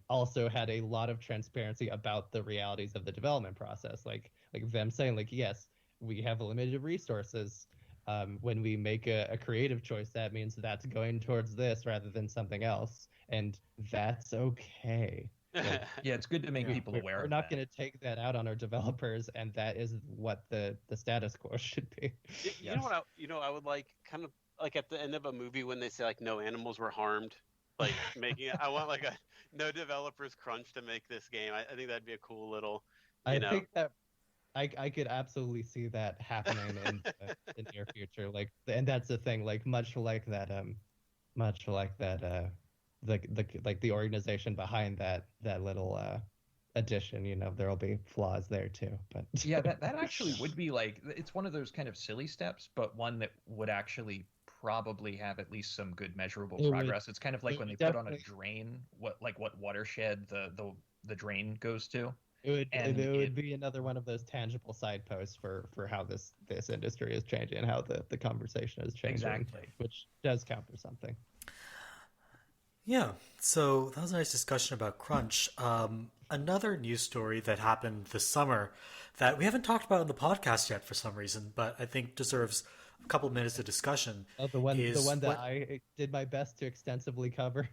Also had a lot of transparency about the realities of the development process. Like them saying yes, we have limited resources. When we make a creative choice, that means that's going towards this rather than something else, and that's okay. Yeah, it's good to make people aware. We're not going to take that out on our developers, and that is what the status quo should be. You know what I would like, kind of like at the end of a movie when they say no animals were harmed, making it. I want a no developers crunch to make this game. I think that'd be a cool little. I think that I could absolutely see that happening in the near future. And that's the thing. Much like that. The organization behind that little addition, there'll be flaws there too. But yeah, that actually would be it's one of those kind of silly steps, but one that would actually probably have at least some good measurable progress. It's kind of like when they put on a drain, what watershed the drain goes to. It would be another one of those tangible signposts for how this industry is changing and how the conversation is changing, exactly. Which does count for something. Yeah, so that was a nice discussion about crunch. Another news story that happened this summer that we haven't talked about on the podcast yet for some reason, but I think deserves a couple of minutes of discussion. Oh, the one that I did my best to extensively cover.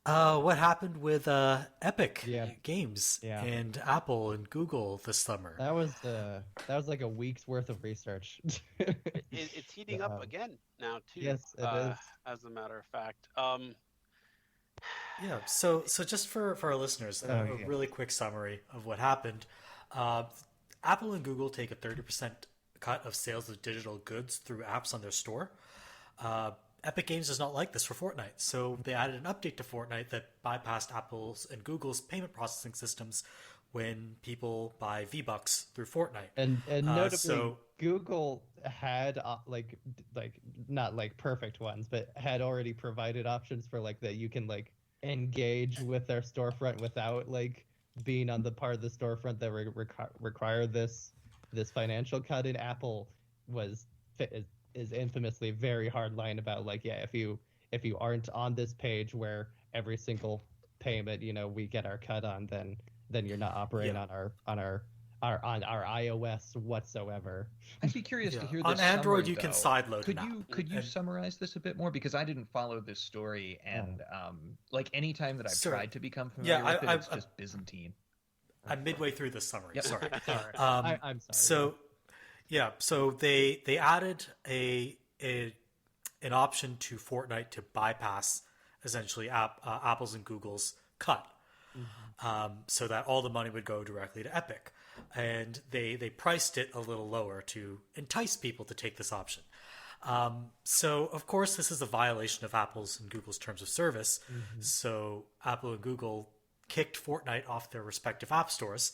What happened with Epic Games and Apple and Google this summer? That was like a week's worth of research. It's heating up again now too. Yes, it is. As a matter of fact. Yeah. So just for our listeners, a really quick summary of what happened. Apple and Google take a 30% cut of sales of digital goods through apps on their store. Epic Games does not like this for Fortnite, so they added an update to Fortnite that bypassed Apple's and Google's payment processing systems when people buy V-Bucks through Fortnite. And notably, Google had not perfect ones, but had already provided options for that you can engage with their storefront without being on the part of the storefront that require this financial cut. And Apple is infamously very hard line about if you aren't on this page where every single payment we get our cut on, then you're not operating on our iOS whatsoever. I'd be curious to hear this. On Android, summary, you can sideload. Could you summarize this a bit more, because I didn't follow this story, and any time that I've tried to become familiar with it, it's just Byzantine. I'm midway through the summary. Yep. Sorry. I'm sorry. So they added an option to Fortnite to bypass essentially Apple's and Google's cut, so that all the money would go directly to Epic, and they priced it a little lower to entice people to take this option. So of course this is a violation of Apple's and Google's terms of service. So Apple and Google kicked Fortnite off their respective app stores,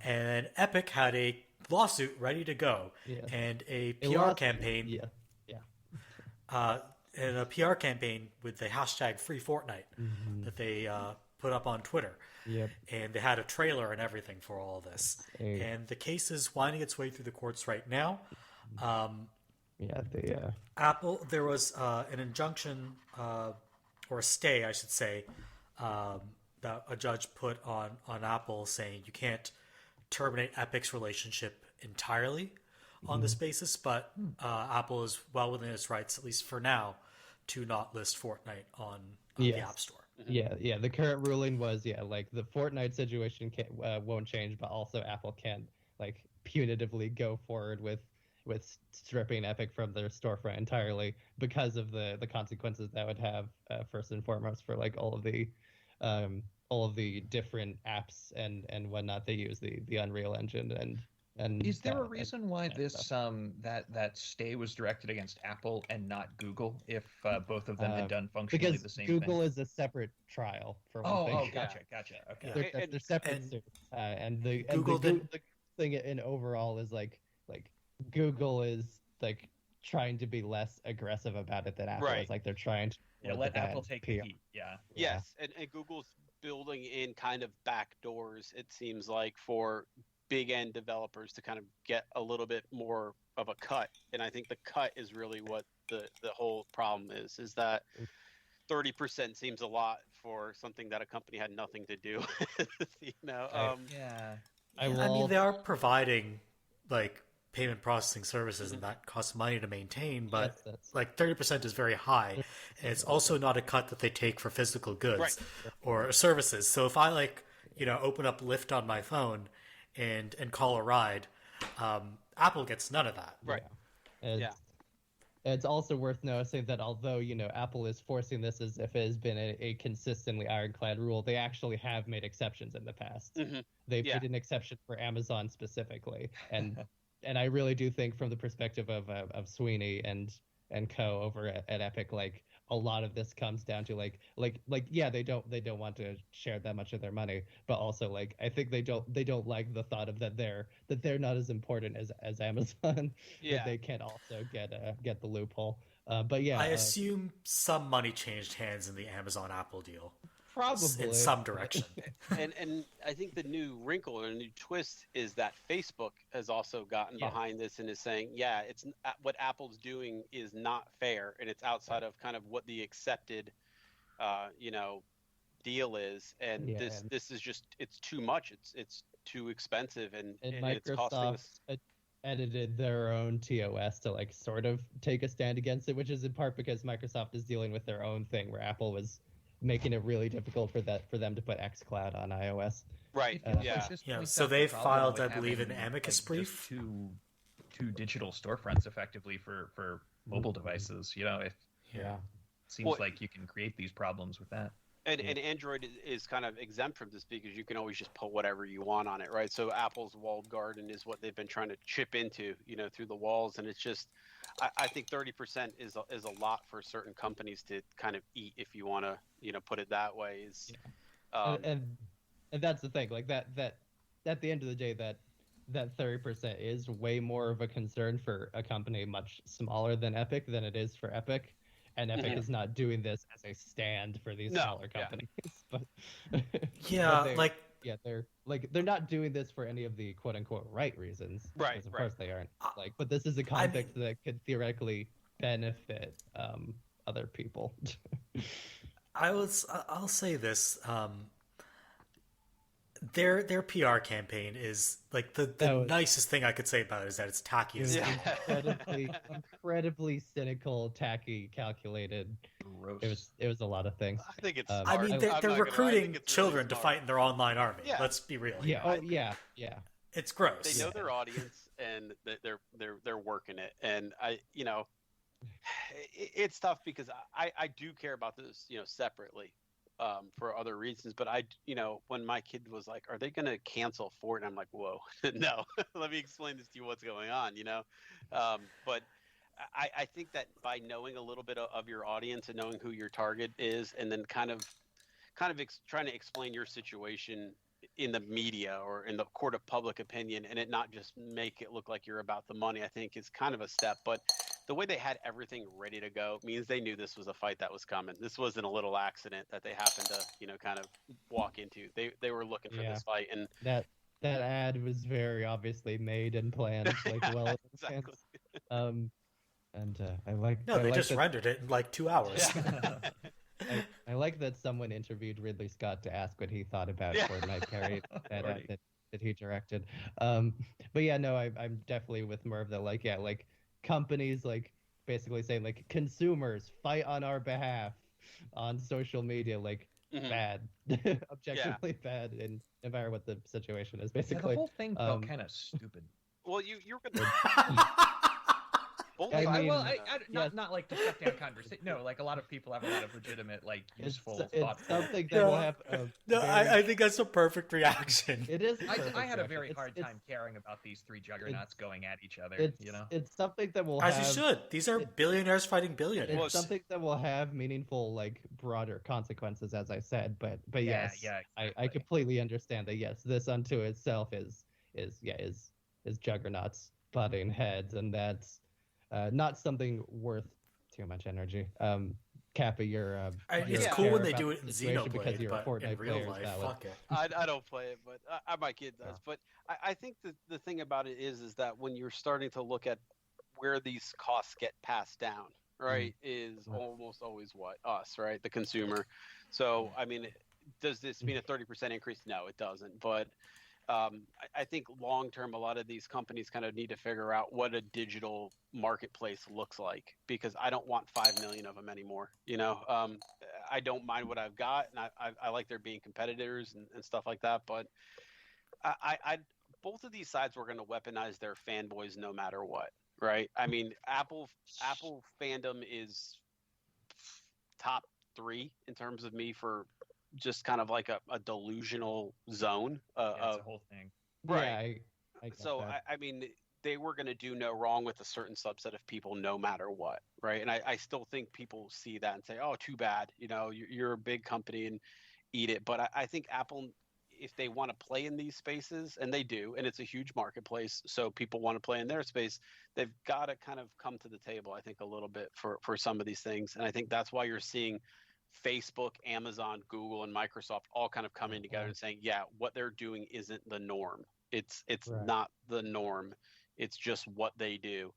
and Epic had a lawsuit ready to go and a PR campaign. And a PR campaign with the hashtag Free Fortnite that they put up on Twitter. And they had a trailer and everything for all of this. And the case is winding its way through the courts right now. Apple, there was an injunction, or a stay, I should say, that a judge put on Apple saying you can't terminate Epic's relationship entirely on this basis, but Apple is well within its rights, at least for now, to not list Fortnite on the App Store. The current ruling was like the Fortnite situation won't change, but also Apple can't like punitively go forward with stripping Epic from their storefront entirely because of the consequences that would have first and foremost for like all of the different apps and whatnot they use, the Unreal Engine and is there a reason why this that stay was directed against Apple and not Google if both of them had done functionally the same thing? Because Google is a separate trial for one thing. Oh, gotcha. Okay. They're separate suits, and the thing in overall is like Google is like trying to be less aggressive about it than Apple is. Like they're trying to let Apple take the heat. Yes, and Google's building in kind of back doors, it seems like, for big end developers to kind of get a little bit more of a cut. And I think the cut is really what the whole problem is that 30% seems a lot for something that a company had nothing to do with, I mean, they are providing like payment processing services, and that costs money to maintain, but like 30% is very high, and it's also not a cut that they take for physical goods or services. So if I open up Lyft on my phone and call a ride, Apple gets none of that. It's also worth noticing that although Apple is forcing this as if it has been a consistently ironclad rule, they actually have made exceptions in the past. They've made an exception for Amazon specifically, and I really do think from the perspective of Sweeney and co over at Epic, like a lot of this comes down to like they don't want to share that much of their money, but also like I think they don't like the thought of that they're not as important as Amazon. That they can also get the loophole. But I assume some money changed hands in the Amazon Apple deal. Probably in some direction. and I think the new wrinkle or new twist is that Facebook has also gotten behind this and is saying, it's what Apple's doing is not fair, and it's outside of kind of what the accepted, deal is, and this is just it's too much. It's too expensive, and it's costing us. Edited their own TOS to like sort of take a stand against it, which is in part because Microsoft is dealing with their own thing where Apple was making it really difficult for them to put xCloud on iOS. Right. So they filed, I believe, an amicus brief. Two digital storefronts effectively for mobile devices. It seems like you can create these problems with that. And Android is kind of exempt from this because you can always just put whatever you want on it, right? So Apple's walled garden is what they've been trying to chip into, through the walls, and it's just, I think 30% is a lot for certain companies to kind of eat, if you want to, put it that way. And that's the thing, like that at the end of the day, that 30% is way more of a concern for a company much smaller than Epic than it is for Epic. And Epic is not doing this as a stand for these smaller companies. But they're not doing this for any of the quote unquote right reasons. Right. Of course they aren't. But this is a context that could theoretically benefit other people. I'll say this. Their PR campaign is like the nicest thing I could say about it is that it's tacky as incredibly cynical, tacky, calculated. Gross. It was a lot of things. I think it's. I mean, they're recruiting children to fight in their online army. Yeah. Let's be real. Yeah. Yeah. It's gross. They know their audience and they're working it, and it's tough because I do care about this separately. For other reasons, but when my kid was like, "Are they going to cancel Fortnite?" I'm like, "Whoa, no." Let me explain this to you. What's going on? But I think that by knowing a little bit of your audience and knowing who your target is, and then kind of trying to explain your situation in the media or in the court of public opinion, and it not just make it look like you're about the money, I think is kind of a step. But the way they had everything ready to go means they knew this was a fight that was coming. This wasn't a little accident that they happened to, kind of walk into. They were looking for this fight, and that ad was very obviously made and planned, well. Exactly. I like. No, they just rendered it in like 2 hours. I like that someone interviewed Ridley Scott to ask what he thought about Fortnite parody that he directed. But yeah, no, I'm definitely with Merv that companies basically saying consumers fight on our behalf on social media, bad, objectively bad, and no matter what the situation is, basically. The whole thing felt kind of stupid. Well, you're gonna. Not like to shut down conversation. No, a lot of people have a lot of legitimate, useful, thoughtful. It's something that will have. I think that's a perfect reaction. It is. I had a very hard time caring about these three juggernauts going at each other. It's something that will. As you should. These are billionaires fighting billionaires. It's something that will have meaningful, broader consequences, as I said. But yes, exactly. I completely understand that. Yes, this unto itself is juggernauts butting heads, and that's. Not something worth too much energy. Kappa, it's cool when they do it in Xenoblade, because you're a but in Fortnite real player, life, fuck it. I don't play it, but my kid does. But I think the thing about it is that when you're starting to look at where these costs get passed down, right, is almost always what? Us, right? The consumer. So, I mean, does this mean a 30% increase? No, it doesn't. But I think long term, a lot of these companies kind of need to figure out what a digital marketplace looks like, because I don't want 5 million of them anymore. I don't mind what I've got, and I like there being competitors and stuff like that. But I both of these sides were going to weaponize their fanboys no matter what, right? I mean, Apple fandom is top 3 in terms of me for just kind of like a delusional zone. It's a whole thing. Right. Yeah, I get so, that. I mean, they were going to do no wrong with a certain subset of people no matter what, right? And I still think people see that and say, oh, too bad. You're a big company and eat it. But I think Apple, if they want to play in these spaces, and they do, and it's a huge marketplace, so people want to play in their space, they've got to kind of come to the table, I think, a little bit for some of these things. And I think that's why you're seeing Facebook, Amazon, Google, and Microsoft all kind of coming together and saying, yeah, what they're doing isn't the norm. It's not the norm. It's just what they do.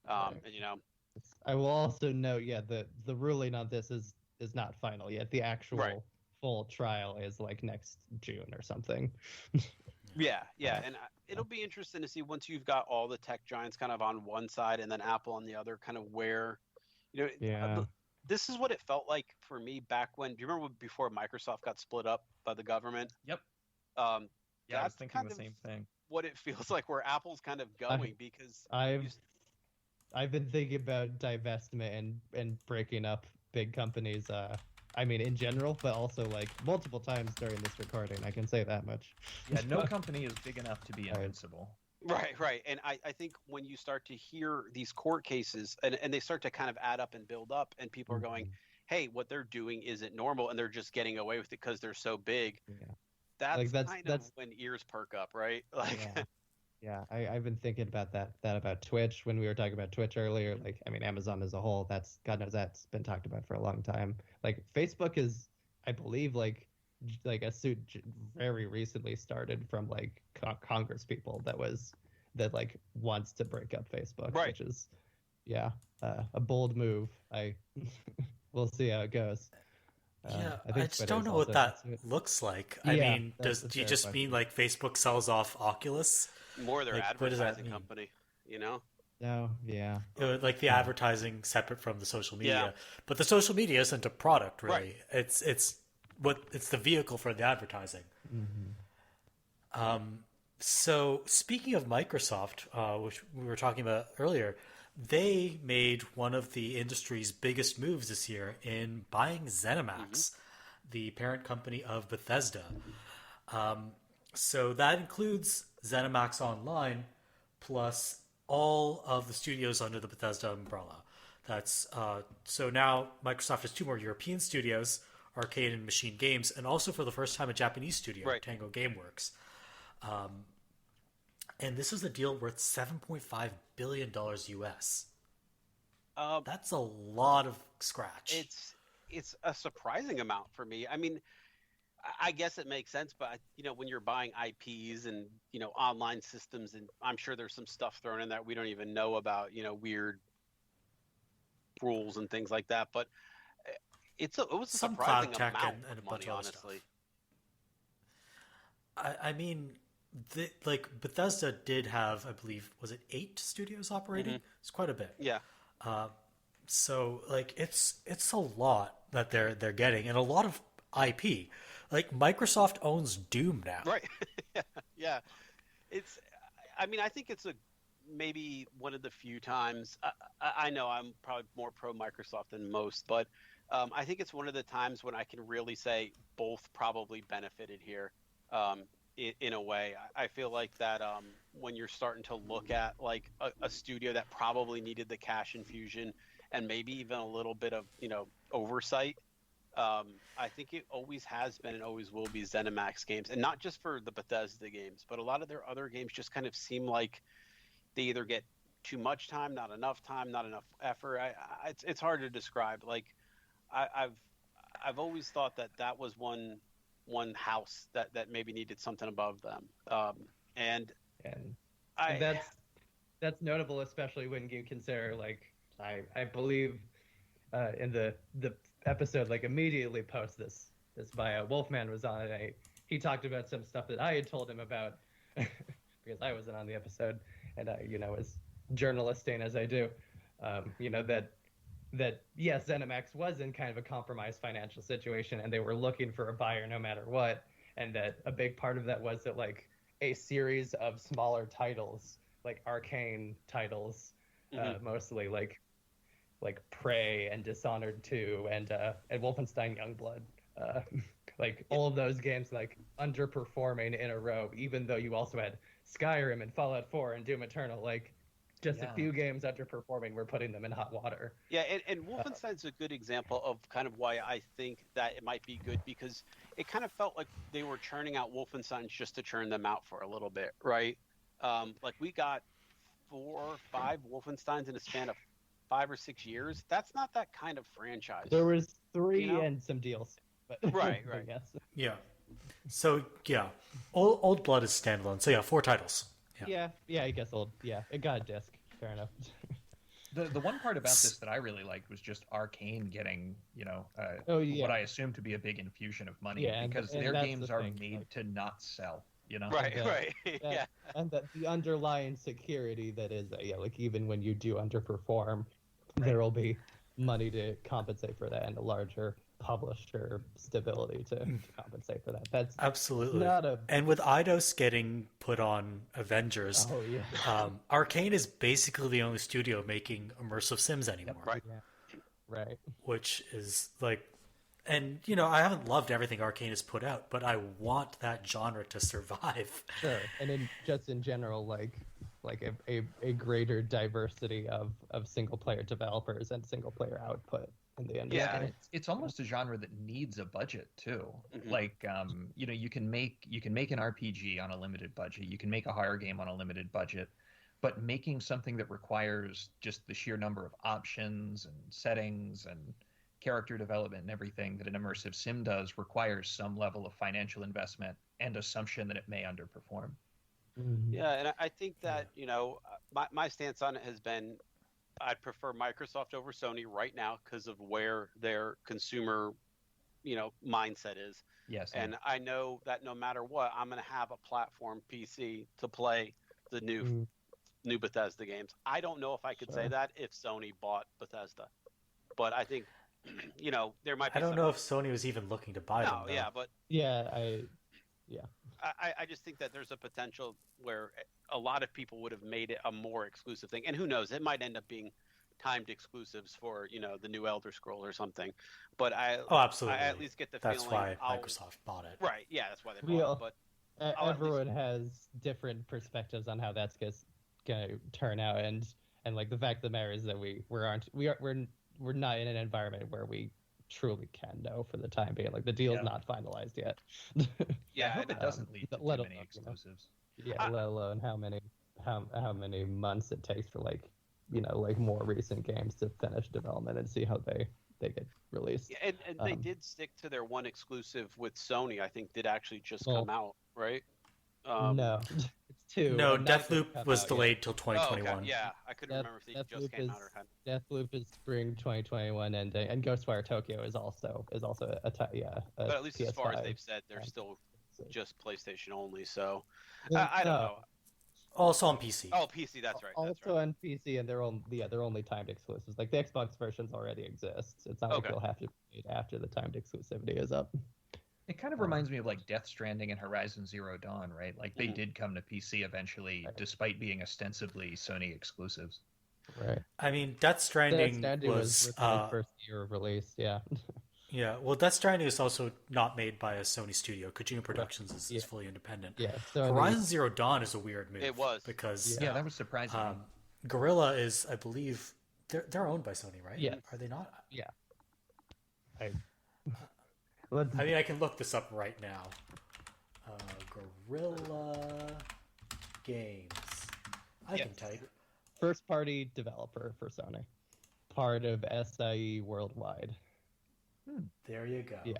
I will also note, the ruling on this is not final yet. The actual full trial is next June or something. Yeah. And it'll be interesting to see, once you've got all the tech giants kind of on one side and then Apple on the other, kind of where, this is what it felt like for me back when. Do you remember before Microsoft got split up by the government? Yep. I was thinking the same thing. What it feels like where Apple's kind of going, because I've been thinking about divestment and breaking up big companies. I mean, in general, but also multiple times during this recording. I can say that much. Yeah, no company is big enough to be invincible. Right. And I think when you start to hear these court cases and they start to kind of add up and build up, and people are going, hey, what they're doing isn't normal, and they're just getting away with it because they're so big. Yeah. That's kind of when ears perk up, right? I've been thinking about that about Twitch when we were talking about Twitch earlier. Amazon as a whole, that's, God knows, that's been talked about for a long time. Facebook is, I believe, a suit very recently started from Congress people that wants to break up Facebook, which is a bold move. We'll see how it goes. Yeah, I I think just Twitter don't is know also what that into it. looks like. I Yeah, mean, that's a do you fair just question. mean like Facebook sells off Oculus? More their Like, what does that advertising mean? company, you know? No, yeah. Like the advertising separate from the social Yeah. media, but the social media isn't a product really. Right. It's the vehicle for the advertising. So speaking of Microsoft, which we were talking about earlier, they made one of the industry's biggest moves this year in buying ZeniMax, the parent company of Bethesda. So that includes ZeniMax Online, plus all of the studios under the Bethesda umbrella. That's so now Microsoft has 2 more European studios, Arcade and Machine Games, and also for the first time a Japanese studio, Right. Tango Gameworks. And this was a deal worth $7.5 billion US. That's a lot of scratch. It's a surprising amount for me. I mean, I guess it makes sense, but when you're buying IPs and online systems, and I'm sure there's some stuff thrown in that we don't even know about, weird rules and things like that. But it was a Some surprising cloud tech amount and a of bunch money, of other honestly. stuff. I mean, Bethesda did have, I believe, was it 8 studios operating? It's quite a bit. Yeah. So it's a lot that they're getting, and a lot of IP. Like Microsoft owns Doom now. Right. Yeah. I mean, I think it's maybe one of the few times. I know I'm probably more pro Microsoft than most, but I think it's one of the times when I can really say both probably benefited here. In a way, I feel like that when you're starting to look at like a studio that probably needed the cash infusion and maybe even a little bit of oversight, I think it always has been and always will be ZeniMax games, and not just for the Bethesda games, but a lot of their other games just kind of seem like they either get too much time, not enough effort. It's hard to describe. Like I've always thought that was one house that maybe needed something above them, and that's notable, especially when you consider, like, I believe in the episode, like, immediately post this bio, Wolfman was on it. He talked about some stuff that I had told him about because I wasn't on the episode, and as journalisting as I do, that yes, ZeniMax was in kind of a compromised financial situation, and they were looking for a buyer no matter what, and that a big part of that was that, like, a series of smaller titles, like arcane titles, mostly like Prey and Dishonored 2 and Wolfenstein Youngblood, like all of those games like underperforming in a row, even though you also had Skyrim and Fallout 4 and Doom Eternal, like just a few games underperforming, we're putting them in hot water. Yeah, and Wolfenstein's a good example of kind of why I think that it might be good, because it kind of felt like they were churning out Wolfensteins just to churn them out for a little bit, right? Like we got 4 or 5 Wolfensteins in a span of 5 or 6 years. That's not that kind of franchise. There was 3 and some deals. But, right. Yes. Yeah. So yeah, Old Blood is standalone. So yeah, 4 titles. Yeah, I guess it got a disc. Fair enough. The one part about this that I really liked was just Arcane getting, what I assume to be a big infusion of money, because their games are made to not sell, Right. Yeah. And that the underlying security that is, like even when you do underperform, there will be money to compensate for that, and a larger publisher stability to compensate for that. That's absolutely not a... And with Eidos getting put on Avengers, Arcane is basically the only studio making immersive sims anymore. Right. Yeah. Right. Which is like, and I haven't loved everything Arcane has put out, but I want that genre to survive. Sure. And in general, like a greater diversity of single player developers and single player output in the industry. Yeah, and it's almost a genre that needs a budget too. Like you can make an RPG on a limited budget, you can make a horror game on a limited budget, but making something that requires just the sheer number of options and settings and character development and everything that an immersive sim does requires some level of financial investment and assumption that it may underperform. Yeah, and I think that my stance on it has been, I'd prefer Microsoft over Sony right now because of where their consumer mindset is. Yes. And I know that no matter what, I'm going to have a platform PC to play the new Bethesda games. I don't know if I could say that if Sony bought Bethesda, but I think there might be. I don't know if Sony was even looking to buy them. Though. I just think that there's a potential where a lot of people would have made it a more exclusive thing, and who knows, it might end up being timed exclusives for the new Elder Scroll or something. But absolutely, I at least get the that's feeling why Microsoft bought it. Right? Yeah, that's why they bought it. But everyone has different perspectives on how that's gonna turn out, and like the fact of the matter is that we're not in an environment where we truly can know for the time being. Like the deal's not finalized yet. I hope it doesn't lead to too many exclusives. Let alone how many months it takes for like more recent games to finish development and see how they get released. Yeah, and they did stick to their one exclusive with Sony. I think did actually just come out, right? No, it's two. No, Deathloop was delayed till 2021. Oh, okay. Yeah, I couldn't remember if they just came out or had. Deathloop is spring 2021, and Ghostwire Tokyo is also but at least PS5 as far as they've said, they're still just PlayStation only. So I don't know. Also on PC. Oh, PC, that's right. Also on PC, and they're only timed exclusives. Like the Xbox versions already exist. It's not like they'll have to wait after the timed exclusivity is up. It kind of reminds me of like Death Stranding and Horizon Zero Dawn, right? Like they did come to PC eventually, despite being ostensibly Sony exclusives. Right. I mean, Death Stranding was the first year of release. Yeah. Yeah, well, Death Stranding is also not made by a Sony studio. Kojima Productions is fully independent. Yeah, so Horizon Zero Dawn is a weird move. It was because that was surprising. Guerrilla is, I believe, they're owned by Sony, right? Yeah. Are they not? Yeah. I can look this up right now. Guerrilla Games. I can type. First party developer for Sony. Part of SIE Worldwide. There you go. Yeah.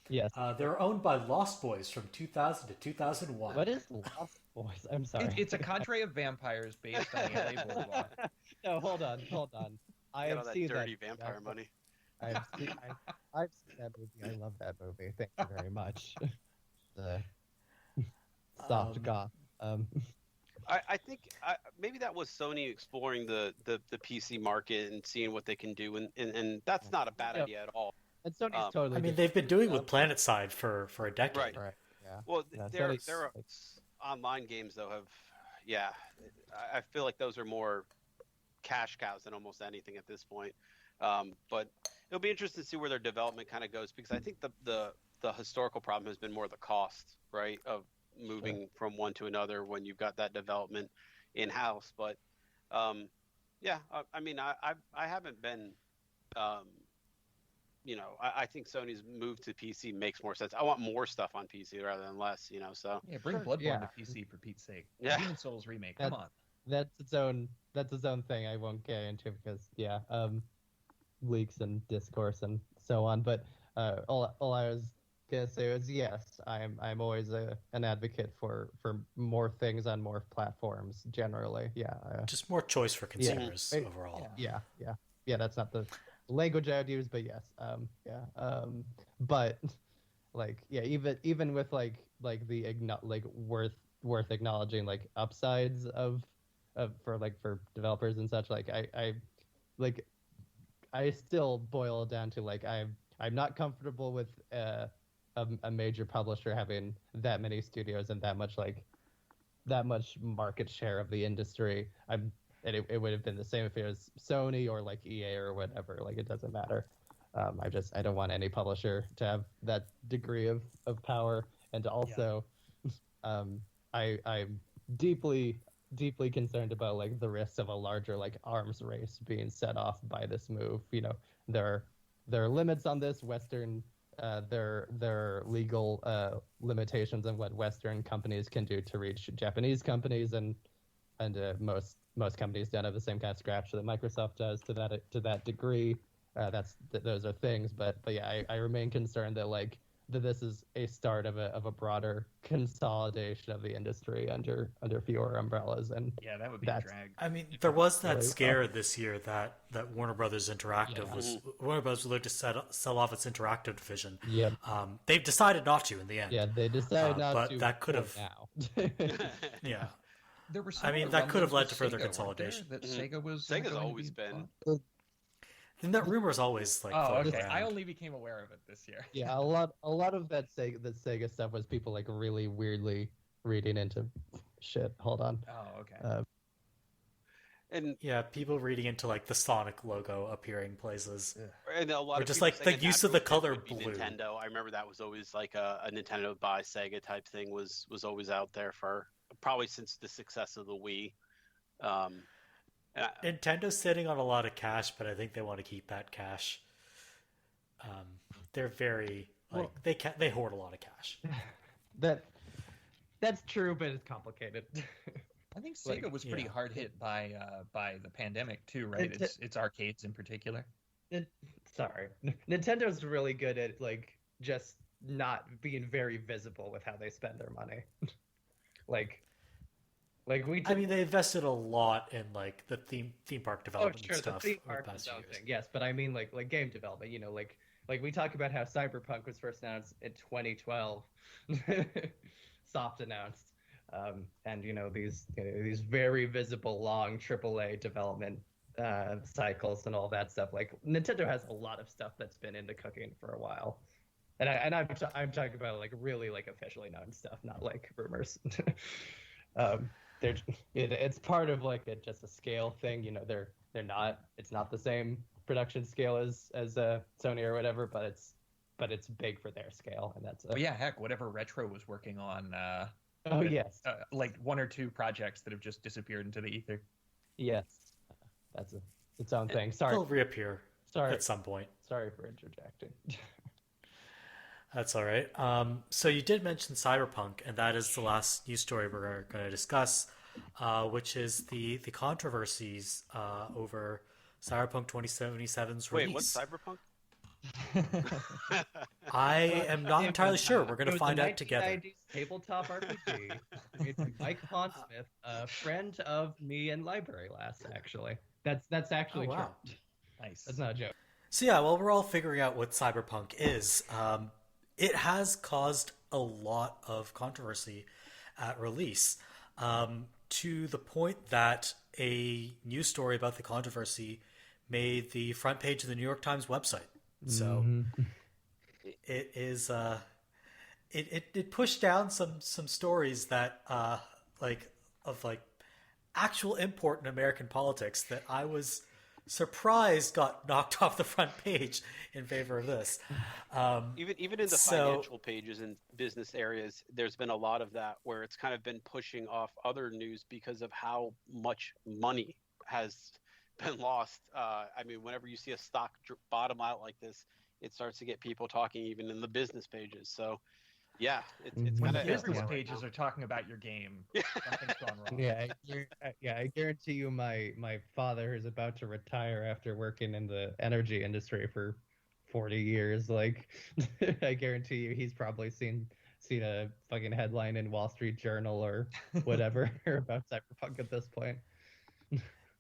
Yes. They're owned by Lost Boys from 2000 to 2001. What is Lost Boys? I'm sorry. It's a cadre of vampires based on the LA Boardwalk. No, hold on. I have seen that dirty vampire money. I've seen that movie. I love that movie. Thank you very much. The soft goth. I think maybe that was Sony exploring the PC market and seeing what they can do, and that's not a bad idea at all. And Sony's totally. I mean, they've been doing it with PlanetSide for a decade. Right. Yeah. Well, their online games though have, I feel like those are more cash cows than almost anything at this point. But it'll be interesting to see where their development kind of goes, because I think the historical problem has been more the cost, right, of moving from one to another when you've got that development in house. But I mean, I haven't been. I think Sony's move to PC makes more sense. I want more stuff on PC rather than less. So bring Bloodborne to PC for Pete's sake. Yeah, Demon's Souls remake. Come on. That's its own thing. I won't get into because leaks and discourse and so on. But all I was gonna say was yes, I'm always an advocate for more things on more platforms generally. Yeah, just more choice for consumers overall. Yeah. That's not the language I would use, but yes, but even with the worth acknowledging upsides of for developers and such, I still boil it down to I'm not comfortable with a major publisher having that many studios and that much market share of the industry. It would have been the same if it was Sony or EA or whatever. It doesn't matter. I don't want any publisher to have that degree of power. And also, I'm deeply concerned about the risks of a larger arms race being set off by this move. There are limits on this. Western there are legal limitations on what Western companies can do to reach Japanese companies, and most companies don't have the same kind of scratch that Microsoft does to that degree. Those are things, but yeah, I remain concerned that that this is a start of a broader consolidation of the industry under fewer umbrellas, and yeah, that would be a drag. I mean, there was that scare this year that Warner Brothers Interactive was Warner Brothers would look to sell off its interactive division. Yeah, they've decided not to in the end. yeah, they decided not but to. That could have now. Yeah. There were that could have led to Sega, further consolidation. That Sega was. Sega's always been. And that rumor is always like. Oh, okay. Around. I only became aware of it this year. Yeah, a lot of that Sega stuff was people like really weirdly reading into shit. Hold on. Oh, okay. And yeah, people reading into like the Sonic logo appearing places, and a lot or of just people like the saying use of the color blue. Nintendo, I remember that was always like a Nintendo by Sega type thing was always out there for probably since the success of the Wii. Nintendo's sitting on a lot of cash, but I think they want to keep that cash. They're very they hoard a lot of cash. That's true, but it's complicated. I think Sega was pretty hard hit by the pandemic too, right? It's arcades in particular. Sorry, Nintendo's really good at like just not being very visible with how they spend their money. I mean, they invested a lot in like the theme park development and stuff. The theme park development, yes, but I mean like game development. You know, like we talk about how Cyberpunk was first announced in 2012, soft announced, and you know these very visible long AAA development cycles and all that stuff. Like Nintendo has a lot of stuff that's been in the cooking for a while, and I'm talking about like really like officially known stuff, not like rumors. It's part of like just a scale thing, you know. It's not the same production scale as Sony or whatever, but it's big for their scale, and that's. Yeah, heck, whatever Retro was working on. Yes. Like one or two projects that have just disappeared into the ether. Yes, that's its own thing. Sorry, they'll reappear. Sorry, at some point. Sorry for interjecting. That's all right. So you did mention Cyberpunk, and that is the last news story we're going to discuss, which is the controversies over Cyberpunk 2077's release. Wait, what's Cyberpunk? I am not entirely sure. We're going to find out together. 1990s tabletop RPG. It's Mike Pondsmith, a friend of me and Library Last. Actually, that's actually wow. true. Nice. That's not a joke. So yeah, while we're all figuring out what Cyberpunk is, it has caused a lot of controversy at release, to the point that a news story about the controversy made the front page of the New York Times website. So it is it pushed down some stories that of actual import in American politics that I was surprised got knocked off the front page in favor of this. Even in the financial pages and business areas, there's been a lot of that where it's kind of been pushing off other news because of how much money has been lost. I mean, whenever you see a stock bottom out like this, it starts to get people talking even in the business pages. So yeah, it's when kind the of business pages are talking about your game, nothing's gone wrong. Yeah, I guarantee you, my father is about to retire after working in the energy industry for 40 years. Like, I guarantee you, he's probably seen a fucking headline in Wall Street Journal or whatever about Cyberpunk at this point.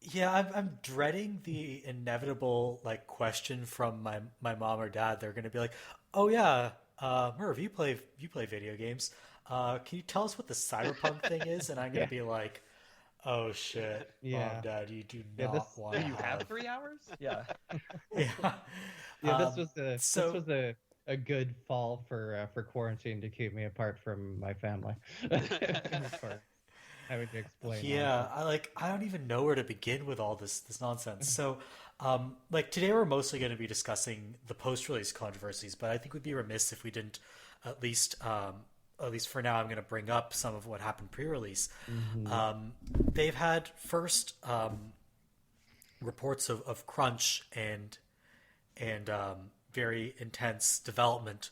Yeah, I'm dreading the inevitable like question from my mom or dad. They're going to be like, "Oh yeah, Merve, you play video games. Can you tell us what the Cyberpunk thing is?" And I'm going to be like, "Oh shit, Mom, Dad, you do not want to. You have 3 hours? Yeah, yeah." This was a good fall for quarantine to keep me apart from my family. How would you explain? Yeah, I don't even know where to begin with all this nonsense. So, today we're mostly going to be discussing the post-release controversies, but I think we'd be remiss if we didn't at least for now. I'm going to bring up some of what happened pre-release. Mm-hmm. They've had first reports of crunch and very intense development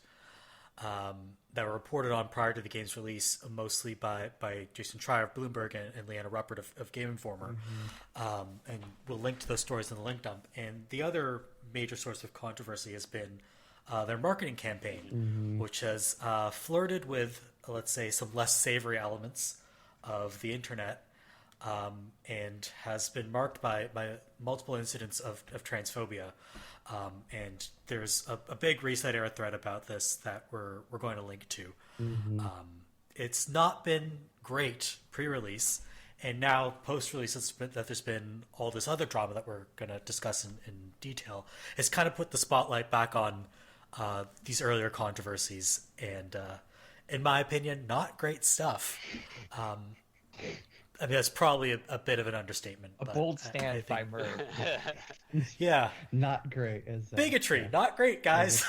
that were reported on prior to the game's release, mostly by Jason Schreier of Bloomberg and Leanna Ruppert of Game Informer. Mm-hmm. And we'll link to those stories in the link dump. And the other major source of controversy has been their marketing campaign, which has flirted with, let's say, some less savory elements of the internet, and has been marked by multiple incidents of transphobia. And there's a big Reset Era thread about this that we're going to link to. It's not been great pre-release, and now post-release that there's been all this other drama that we're going to discuss in detail. It's kind of put the spotlight back on these earlier controversies, and in my opinion, not great stuff. I mean, that's probably a bit of an understatement. A bold stand by Merve. Yeah. Not great. Bigotry. Not great, guys.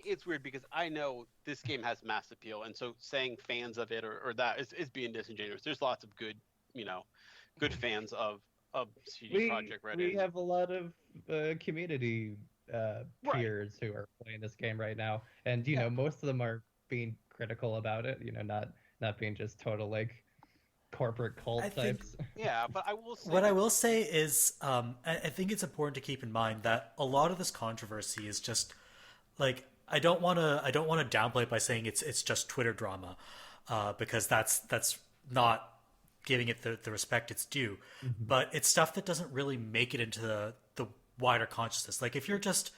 It's weird because I know this game has mass appeal, and so saying fans of it or that is being disingenuous. There's lots of good, good fans of CD Projekt Red. We have a lot of community peers who are playing this game right now, and most of them are being critical about it. Not being just total like corporate cult types. But I will say what I will say is I think it's important to keep in mind that a lot of this controversy is just like I don't want to downplay it by saying it's just Twitter drama, because that's not giving it the respect it's due. But it's stuff that doesn't really make it into the wider consciousness. Like if you're just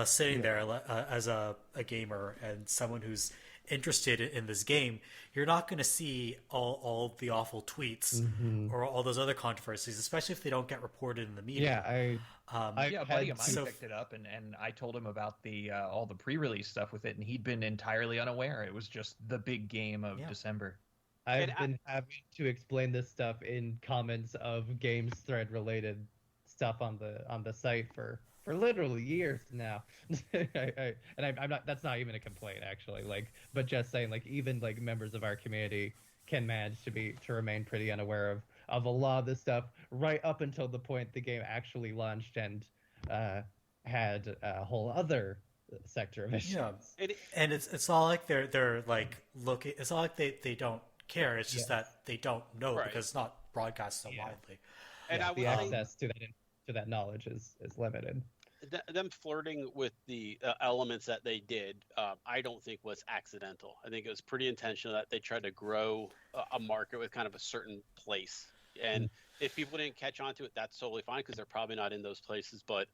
sitting there as a gamer and someone who's interested in this game, you're not going to see all the awful tweets or all those other controversies, especially if they don't get reported in the media. A buddy of mine picked it up, and I told him about the all the pre-release stuff with it, and he'd been entirely unaware. It was just the big game of December. I've been having to explain this stuff in comments of games thread related stuff on the site for literally years now. I'm not, that's not even a complaint actually, but just saying even members of our community can manage to remain pretty unaware of a lot of this stuff right up until the point the game actually launched and had a whole other sector of issues. And it's not like they're like looking, it's not like they don't care, it's just that they don't know because it's not broadcast so widely. And the access to that knowledge is limited. Them flirting with the elements that they did, I don't think was accidental. I think it was pretty intentional that they tried to grow a market with kind of a certain place. And if people didn't catch on to it, that's totally fine because they're probably not in those places. But,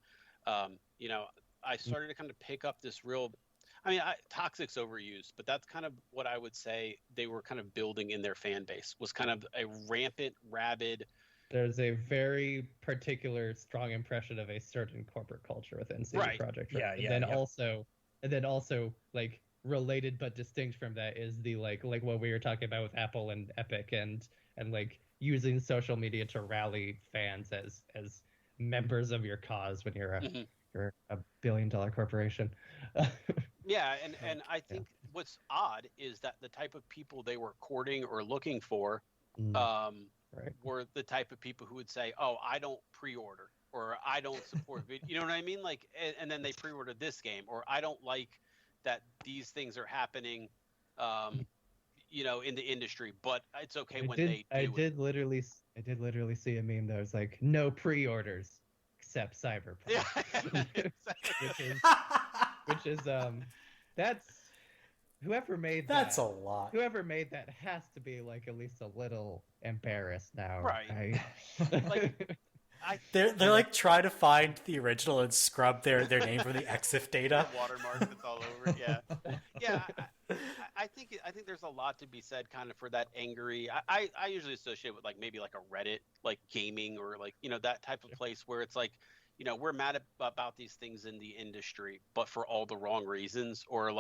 I started to kind of pick up this real... toxic's overused, but that's kind of what I would say they were kind of building in their fan base, was kind of a rampant, rabid... There's a very particular strong impression of a certain corporate culture within CD Projekt. And then also like related but distinct from that is the like what we were talking about with Apple and Epic and like using social media to rally fans as members of your cause when you're a billion-dollar corporation. And I think what's odd is that the type of people they were courting or looking for were the type of people who would say, "Oh, I don't pre-order," or "I don't support video." You know what I mean? Like, and then they pre-ordered this game, or "I don't like that these things are happening," in the industry. But it's okay when they do. I did literally see a meme that was like, "No pre-orders except Cyberpunk," which is that's. Whoever made that... That's a lot. Whoever made that has to be, like, at least a little embarrassed now. Right. They're like, trying to find the original and scrub their name from the EXIF data. Watermark that's all over it, I think there's a lot to be said kind of for that angry... I usually associate with, maybe a Reddit, gaming, or, that type of place where it's like, we're mad about these things in the industry, but for all the wrong reasons, or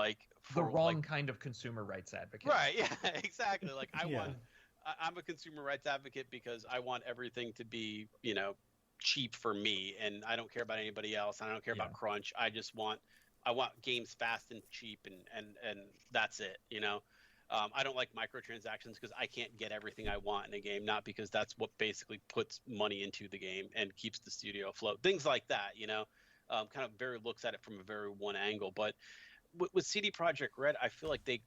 for the wrong kind of consumer rights advocate. Right. Yeah, exactly. I'm a consumer rights advocate because I want everything to be, cheap for me, and I don't care about anybody else. I don't care about crunch. I want games fast and cheap, and that's it. I don't like microtransactions because I can't get everything I want in a game, not because that's what basically puts money into the game and keeps the studio afloat. Things like that, kind of very looks at it from a very one angle. But with CD Projekt Red, I feel like they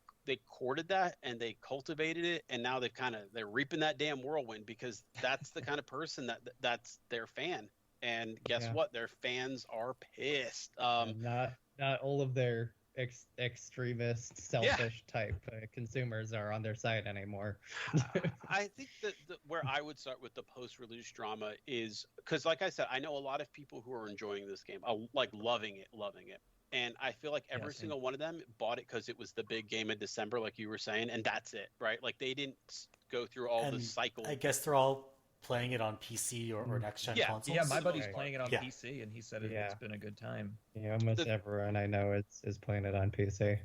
courted that and they cultivated it, and now they're reaping that damn whirlwind because that's the kind of person that's their fan. and guess what? Their fans are pissed. Not all of their extremist, selfish type consumers are on their side anymore. I think that where I would start with the post-release drama is because, like I said, I know a lot of people who are enjoying this game, like loving it. And I feel like every single one of them bought it because it was the big game in December, like you were saying, and that's it, right? Like they didn't go through all the cycle. I guess they're all playing it on PC or next-gen consoles. Yeah, my buddy's playing it on PC, and he said it's been a good time. Yeah, almost everyone I know is playing it on PC.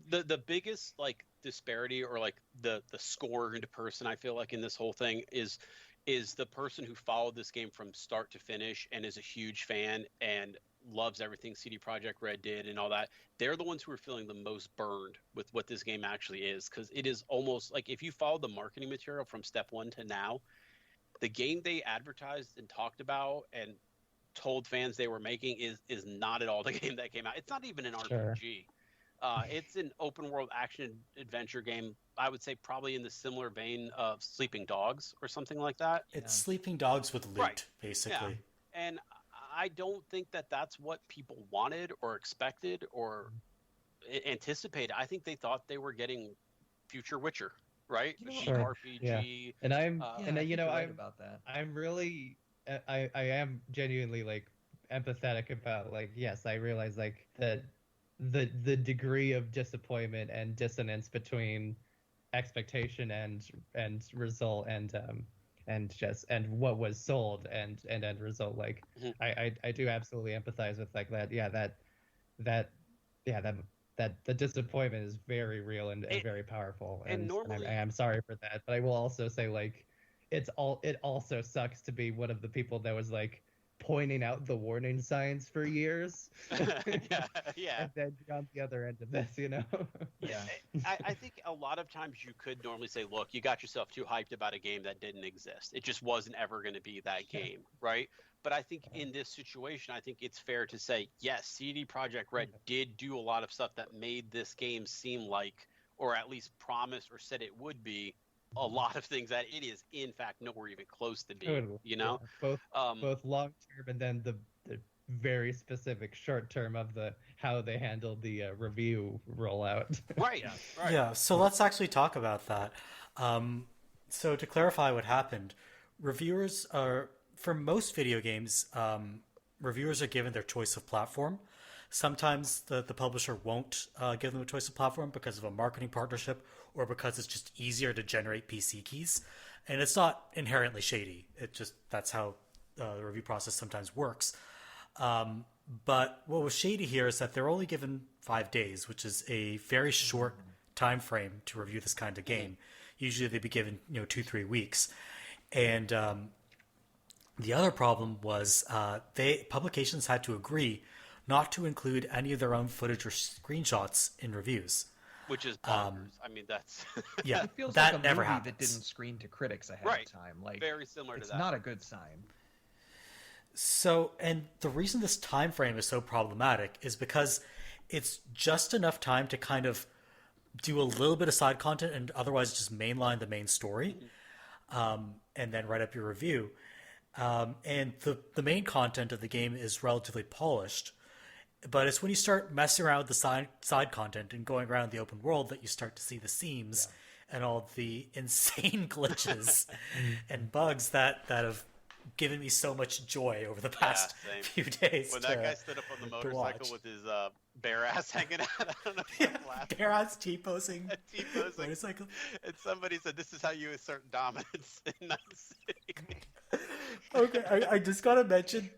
The biggest like disparity or like the scorned person I feel like in this whole thing is the person who followed this game from start to finish and is a huge fan and loves everything CD Projekt Red did and all that. They're the ones who are feeling the most burned with what this game actually is, because it is almost like if you follow the marketing material from step one to now, the game they advertised and talked about and told fans they were making is not at all the game that came out. It's not even an RPG. It's an open world action adventure game. I would say probably in the similar vein of Sleeping Dogs or something like that. It's Sleeping Dogs with loot, basically. Yeah. And I don't think that that's what people wanted or expected or anticipated. I think they thought they were getting future Witcher, right? RPG. Yeah. And I'm about that. I'm really, I am genuinely like empathetic about like, yes, I realize like that the degree of disappointment and dissonance between expectation and result and what was sold and end result, like I do absolutely empathize with like that the disappointment is very real and very powerful, and normally I'm sorry for that, but I will also say like it also sucks to be one of the people that was like pointing out the warning signs for years. And then be on the other end of this, you know? I think a lot of times you could normally say, look, you got yourself too hyped about a game that didn't exist. It just wasn't ever going to be that game, right? But I think in this situation, I think it's fair to say, yes, CD Projekt Red did do a lot of stuff that made this game seem like, or at least promised or said it would be, a lot of things that it is in fact nowhere even close to being, you know? Both long term and then the very specific short term of how they handled the review rollout. Right. Yeah, so let's actually talk about that. So to clarify what happened, reviewers are, for most video games, reviewers are given their choice of platform. Sometimes the publisher won't give them a choice of platform because of a marketing partnership or because it's just easier to generate PC keys. And it's not inherently shady. It just, that's how the review process sometimes works. But what was shady here is that they're only given 5 days, which is a very short time frame to review this kind of game. Usually they'd be given 2-3 weeks. And the other problem was publications had to agree not to include any of their own footage or screenshots in reviews. Which is bonkers. I mean, that's... It feels that like a never movie happens. that didn't screen to critics ahead of time. Like, very similar to that. It's not a good sign. So, and the reason this time frame is so problematic is because it's just enough time to kind of do a little bit of side content and otherwise just mainline the main story, and then write up your review. And the main content of the game is relatively polished. But it's when you start messing around with the side content and going around the open world that you start to see the seams and all the insane glitches and bugs that have given me so much joy over the past few days. When that guy stood up on the motorcycle with his bare ass hanging out, I don't know if I'm laughing. Bare ass T-posing. T-posing. Motorcycle. And somebody said, this is how you assert dominance in Night City. Okay, I just gotta mention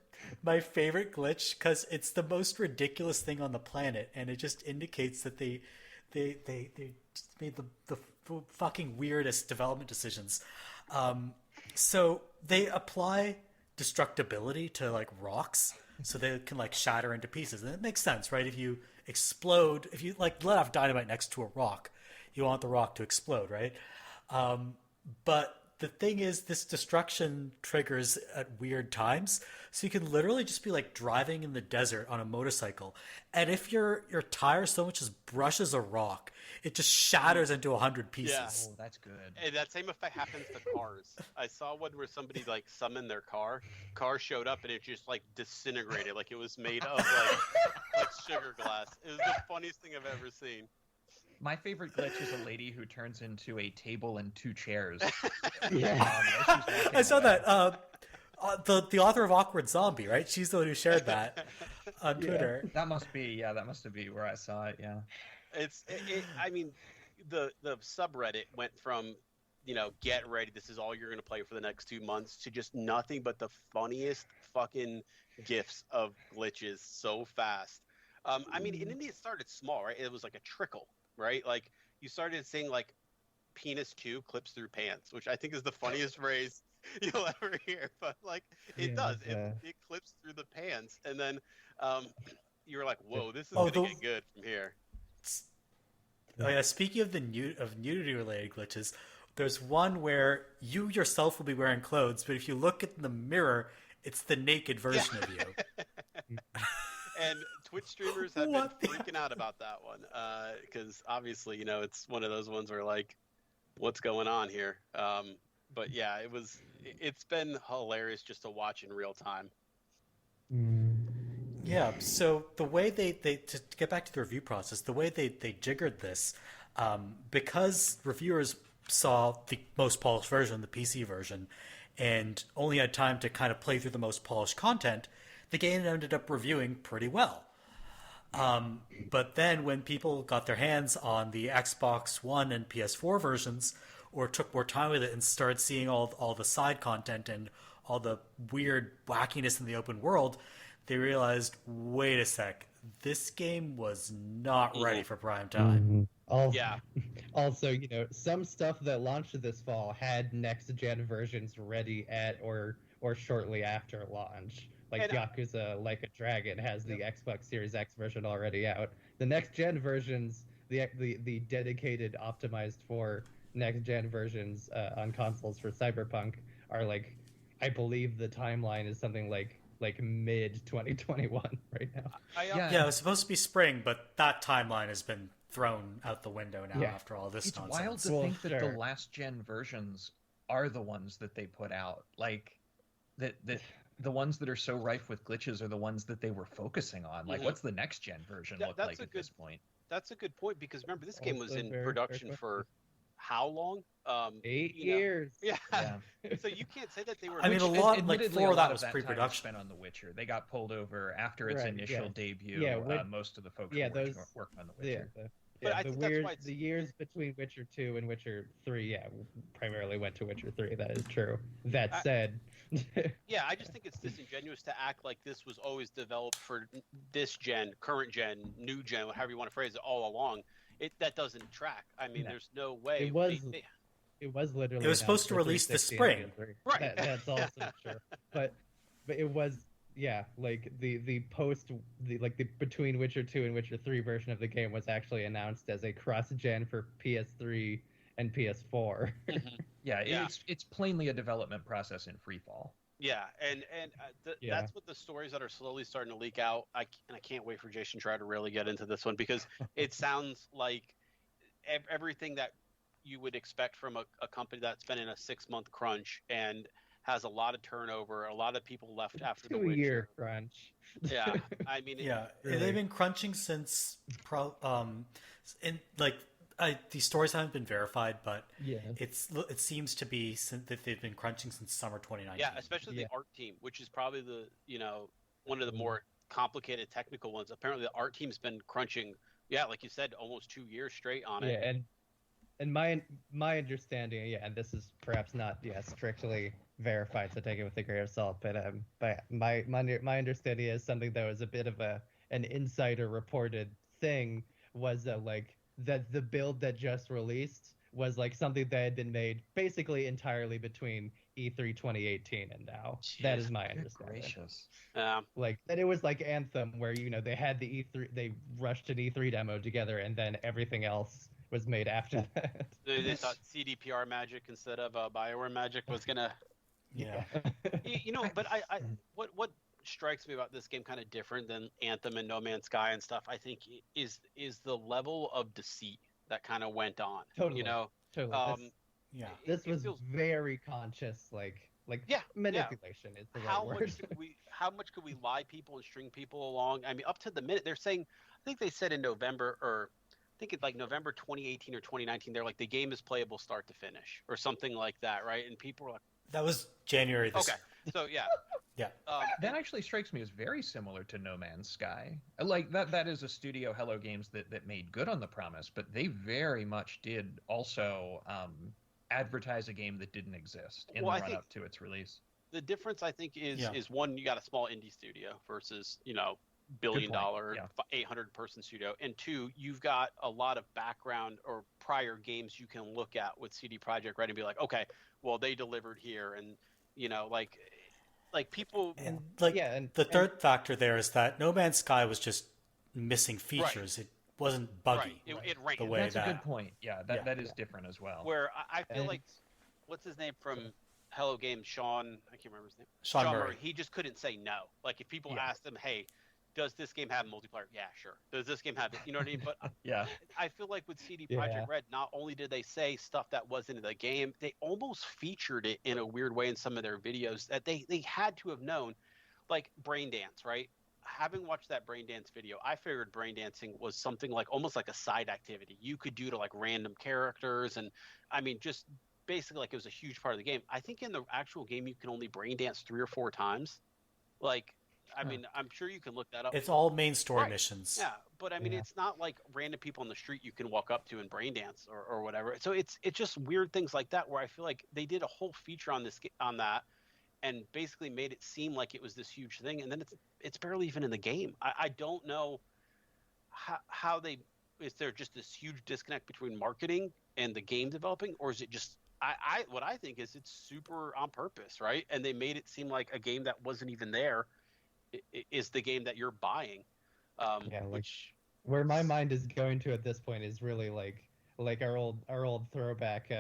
my favorite glitch because it's the most ridiculous thing on the planet, and it just indicates that they just made the fucking weirdest development decisions. So they apply destructibility to like rocks, so they can like shatter into pieces, and it makes sense, right? If you explode, if you like let off dynamite next to a rock, you want the rock to explode, right? But the thing is, this destruction triggers at weird times. So you can literally just be like driving in the desert on a motorcycle, and if your tire so much as brushes a rock, it just shatters into 100 pieces. Yeah. Oh, that's good. And that same effect happens to cars. I saw one where somebody like summoned their car showed up, and it just like disintegrated, like it was made of like sugar glass. It was the funniest thing I've ever seen. My favorite glitch is a lady who turns into a table and 2 chairs. Yeah. I saw that. The author of Awkward Zombie, right? She's the one who shared that on Twitter. That must be where I saw it. Yeah. I mean, the subreddit went from, get ready, this is all you're going to play for the next 2 months, to just nothing but the funniest fucking gifs of glitches so fast. I mean, in India it started small, right? It was like a trickle, right? Like you started seeing like penis Q clips through pants, which I think is the funniest phrase you'll ever hear. But like it does, it clips through the pants, and then you're like, whoa, this is gonna get good from here. Oh yeah, speaking of nudity related glitches, there's one where you yourself will be wearing clothes, but if you look at the mirror, it's the naked version of you. And Twitch streamers have been freaking out about that one because obviously, it's one of those ones where like, what's going on here? But yeah, it's been hilarious just to watch in real time. Yeah, so the way they to get back to the review process, the way they jiggered this, because reviewers saw the most polished version, the PC version, and only had time to kind of play through the most polished content, the game ended up reviewing pretty well. But then when people got their hands on the Xbox One and PS4 versions, or took more time with it and started seeing all the side content and all the weird wackiness in the open world, they realized, wait a sec, this game was not ready for prime time. Also, some stuff that launched this fall had next-gen versions ready at or shortly after launch. Like Yakuza Like a Dragon has the Xbox Series X version already out. The next-gen versions, the dedicated, optimized for next-gen versions on consoles for Cyberpunk are like, I believe the timeline is something like mid 2021 right now. Yeah, it was supposed to be spring, but that timeline has been thrown out the window now after all this nonsense. It's wild to think that the last gen versions are the ones that they put out. Like that the ones that are so rife with glitches are the ones that they were focusing on. Like, what's the next gen version look like at this point? That's a good point, because remember, this game was in production for how long? 8 years. Yeah. So you can't say that they were. I mean, a lot, like 4 of that was pre-production. Spent on The Witcher. They got pulled over after its initial debut. Most of the folks working on The Witcher. The years between Witcher 2 and Witcher 3, primarily went to Witcher 3. That is true. That said, I just think it's disingenuous to act like this was always developed for this gen, current gen, new gen, however you want to phrase it, all along. That doesn't track. I mean, there's no way. It was literally. It was supposed to release this spring, right? That's also true. But it was like the between Witcher 2 and Witcher 3 version of the game was actually announced as a cross-gen for PS3 and PS4. It's plainly a development process in free fall. Yeah, and that's what the stories that are slowly starting to leak out. I can't wait for Jason Schreier to really get into this one, because it sounds like everything that you would expect from a company that's been in a 6-month crunch and has a lot of turnover, a lot of people left after the Witcher. 2-year crunch. Yeah, I mean, really. They've been crunching since these stories haven't been verified, but it seems to be that they've been crunching since summer 2019. Yeah, especially the art team, which is probably the one of the more complicated technical ones. Apparently, the art team's been crunching, like you said, almost 2 years straight on it. Yeah, and my understanding, and this is perhaps not strictly verified, so take it with a grain of salt. But my understanding is something that was a bit of an insider reported thing was that the build that just released was like something that had been made basically entirely between E3 2018 and now. Jeez, that is my understanding. Gracious. Like that it was like Anthem, where they had the E3, they rushed an E3 demo together, and then everything else was made after that. They thought CDPR magic instead of BioWare magic was gonna. Yeah. But what strikes me about this game kind of different than Anthem and No Man's Sky and stuff, I think, is the level of deceit that kind of went on. Totally. Totally. This was very conscious, manipulation is the right word. How much could we lie people and string people along? I mean, up to the minute they're saying, I think they said in November, or I think it's like November 2018 or 2019, they're like, the game is playable start to finish or something like that, right? And people were like, that was January this year. So yeah. Yeah. That actually strikes me as very similar to No Man's Sky. Like that is a studio, Hello Games, that made good on the promise, but they very much did also advertise a game that didn't exist in the run-up to its release. The difference, I think, is one, you got a small indie studio versus, billion-dollar, 800-person studio, and two, you've got a lot of background or prior games you can look at with CD Projekt Red and be like, okay, well, they delivered here, and people, and the third factor there is that No Man's Sky was just missing features. Right. It wasn't buggy. Right. It ran. The way That's a good point. Yeah, that is different as well. Where I feel like, what's his name from Hello Games? Sean, I can't remember his name. Sean Murray. He just couldn't say no. Like if people asked him, hey, does this game have multiplayer? Yeah, sure. Does this game have it? You know what I mean? But I feel like with CD Projekt Red, not only did they say stuff that wasn't in the game, they almost featured it in a weird way in some of their videos that they had to have known, like Braindance, right? Having watched that Braindance video, I figured braindancing was something like almost like a side activity you could do to like random characters, and I mean just basically like it was a huge part of the game. I think in the actual game you can only braindance 3 or 4 times. Like I mean, I'm sure you can look that up. It's all main story missions. Yeah, but I mean, it's not like random people on the street you can walk up to and brain dance or whatever. So it's just weird things like that where I feel like they did a whole feature on that, and basically made it seem like it was this huge thing, and then it's barely even in the game. I don't know how they is there just this huge disconnect between marketing and the game developing, or is it just what I think is it's super on purpose, right? And they made it seem like a game that wasn't even there is the game that you're buying. Where my mind is going to at this point is really like our old throwback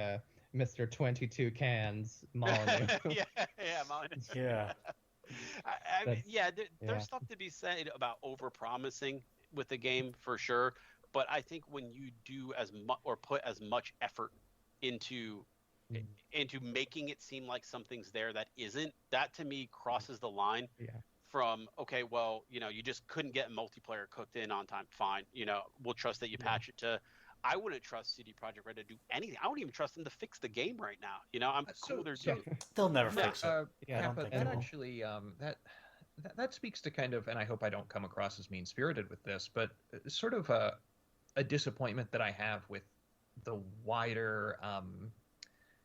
Mr. 22 Cans Molyneux. Molyneux. Yeah. I mean, there's stuff to be said about over-promising with the game for sure, but I think when you do as much or put as much effort into making it seem like something's there that isn't, that to me crosses the line. Yeah. From okay, well, you just couldn't get multiplayer cooked in on time. Fine, we'll trust that you patch it to. I wouldn't trust CD Projekt Red to do anything. I wouldn't even trust them to fix the game right now. I'm cool. They'll never fix it. Kappa, that actually that speaks to kind of, and I hope I don't come across as mean-spirited with this, but sort of a disappointment that I have with the wider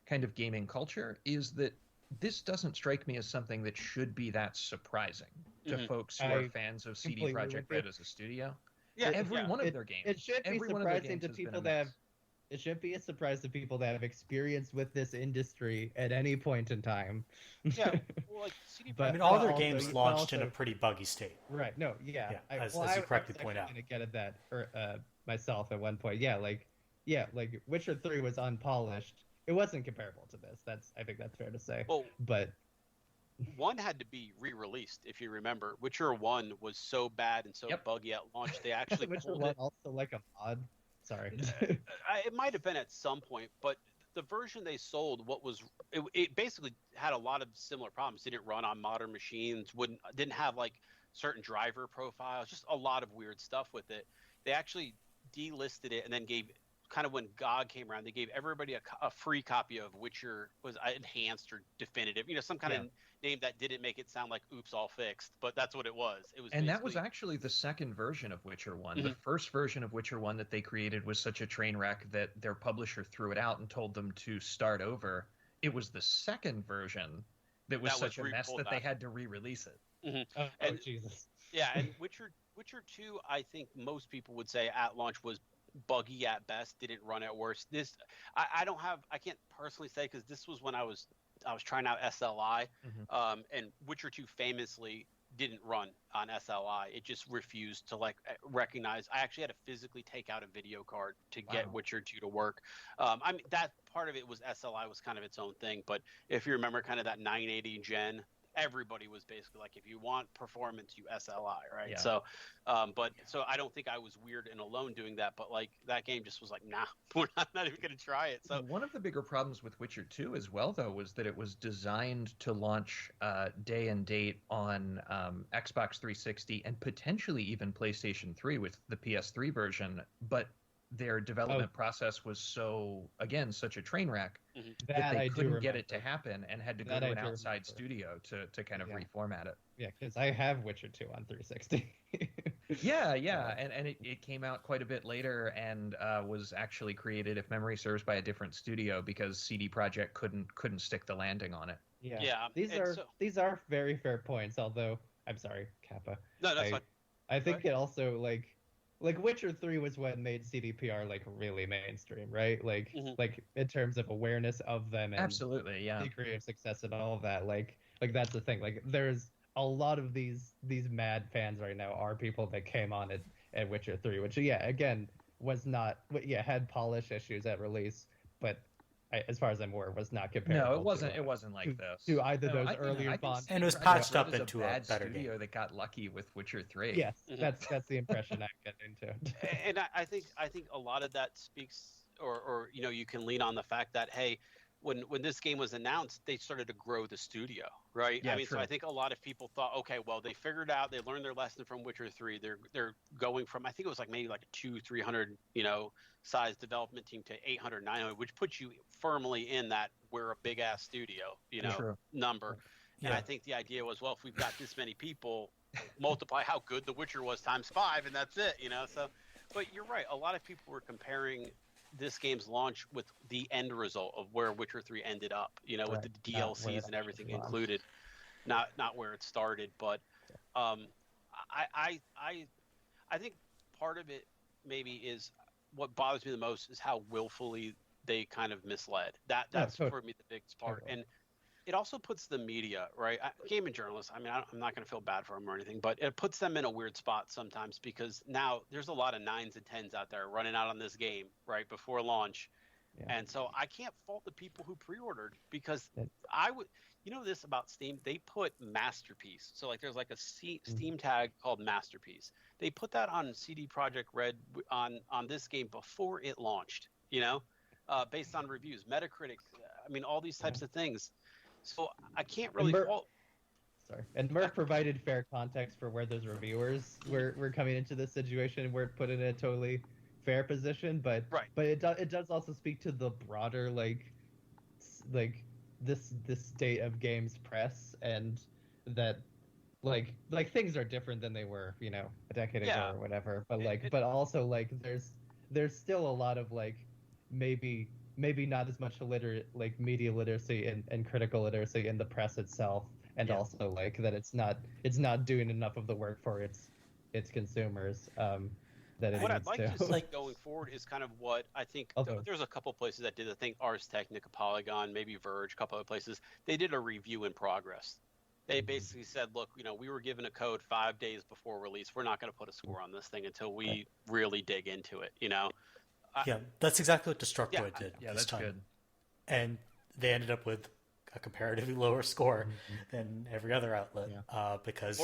kind of gaming culture is that this doesn't strike me as something that should be that surprising to folks who are fans of CD Projekt Red as a studio. Yeah, every one of their games. It should be surprising to people that have. It should be a surprise to people that have experience with this industry at any point in time. Yeah, well, like CD Projekt. I mean, all their games launched in a pretty buggy state. Right. No. Yeah. As you correctly point out. I was going to get at that myself at one point. Like Witcher 3 was unpolished. It wasn't comparable to this. I think that's fair to say. Well, but 1 had to be re-released, if you remember. Witcher 1 was so bad and so buggy at launch, they actually Witcher pulled 1 it. Also like a mod. Sorry. It might have been at some point, but the version they sold, it basically had a lot of similar problems. Didn't run on modern machines. Didn't have like certain driver profiles. Just a lot of weird stuff with it. They actually delisted it and then gave. Kind of when GOG came around, they gave everybody a free copy of Witcher was enhanced or definitive, some kind of name that didn't make it sound like "oops, all fixed," but that's what it was. It was, and that was actually the second version of Witcher 1. Mm-hmm. The first version of Witcher 1 that they created was such a train wreck that their publisher threw it out and told them to start over. It was the second version that was such a mess that they had to re-release it. Mm-hmm. Oh, Jesus! Yeah, and Witcher 2, I think most people would say at launch was buggy at best, didn't run at worst. This I can't personally say because this was when I was trying out SLI, and Witcher 2 famously didn't run on SLI. It just refused to like recognize. I actually had to physically take out a video card to get Witcher 2 to work. I mean, that part of it was SLI was kind of its own thing. But if you remember kind of that 980 gen, everybody was basically like, if you want performance, you SLI, right? Yeah. So, so I don't think I was weird and alone doing that, but like that game just was like, nah, we're not even going to try it. So one of the bigger problems with Witcher 2 as well, though, was that it was designed to launch day and date on Xbox 360 and potentially even PlayStation 3 with the PS3 version, but their development process was such a train wreck that they couldn't get it to happen and had to go to an outside studio to kind of reformat it. Yeah, because I have Witcher 2 on 360. yeah, and it came out quite a bit later and was actually created, if memory serves, by a different studio because CD Projekt couldn't stick the landing on it. Yeah. These are very fair points. Although I'm sorry, Kappa. No, that's fine. I think it also like Witcher 3 was what made CDPR like really mainstream, right? Like like in terms of awareness of them and absolutely, yeah, degree of success and all of that. Like that's the thing. Like there's a lot of these mad fans right now are people that came on at Witcher 3, which again was not had polish issues at release, but as far as I'm aware, was not comparable. No, it wasn't. It wasn't like this. To either those earlier Bond, and it was patched up into a better studio game that got lucky with Witcher 3. Yes, that's the impression I get into. And I think a lot of that speaks, or you can lean on the fact that hey, when this game was announced, they started to grow the studio, right? Yeah, I mean, true. so I think a lot of people thought, okay, well, they figured out, they learned their lesson from Witcher 3. They're going from, I think it was like maybe like a 200-300, size development team to 800-900, which puts you firmly in that we're a big ass studio, number. And I think the idea was, well, if we've got this many people, multiply how good The Witcher was times 5, and that's it, So, but you're right. A lot of people were comparing this game's launch with the end result of where Witcher 3 ended up, with the DLCs and everything included, not where it started. But I think part of it maybe is what bothers me the most is how willfully they kind of misled. That's for me the biggest part. And it also puts the media, right? Gaming journalists, I mean, I'm not going to feel bad for them or anything, but it puts them in a weird spot sometimes because now there's a lot of 9s and 10s out there running out on this game, right, before launch. Yeah. And so I can't fault the people who pre-ordered because I would, this about Steam, they put Masterpiece. So like there's like a Steam tag called Masterpiece. They put that on CD Projekt Red on this game before it launched, based on reviews, Metacritic, I mean, all these types of things. So I can't really fault. Sorry. And Merve provided fair context for where those reviewers were coming into this situation and were put in a totally fair position, but it does also speak to the broader like this state of games press and that like things are different than they were a decade ago or whatever, but but also like there's still a lot of like maybe not as much media literacy and critical literacy in the press itself, and also like that it's not doing enough of the work for its consumers that it what needs I'd like to. to see going forward is kind of what I think there's a couple places that did. I think Ars Technica, Polygon, maybe Verge, a couple other places. They did a review in progress. They basically said, look, we were given a code 5 days before release. We're not going to put a score on this thing until we really dig into it, that's exactly what Destructoid did this that's time. good. And they ended up with a comparatively lower score than every other outlet because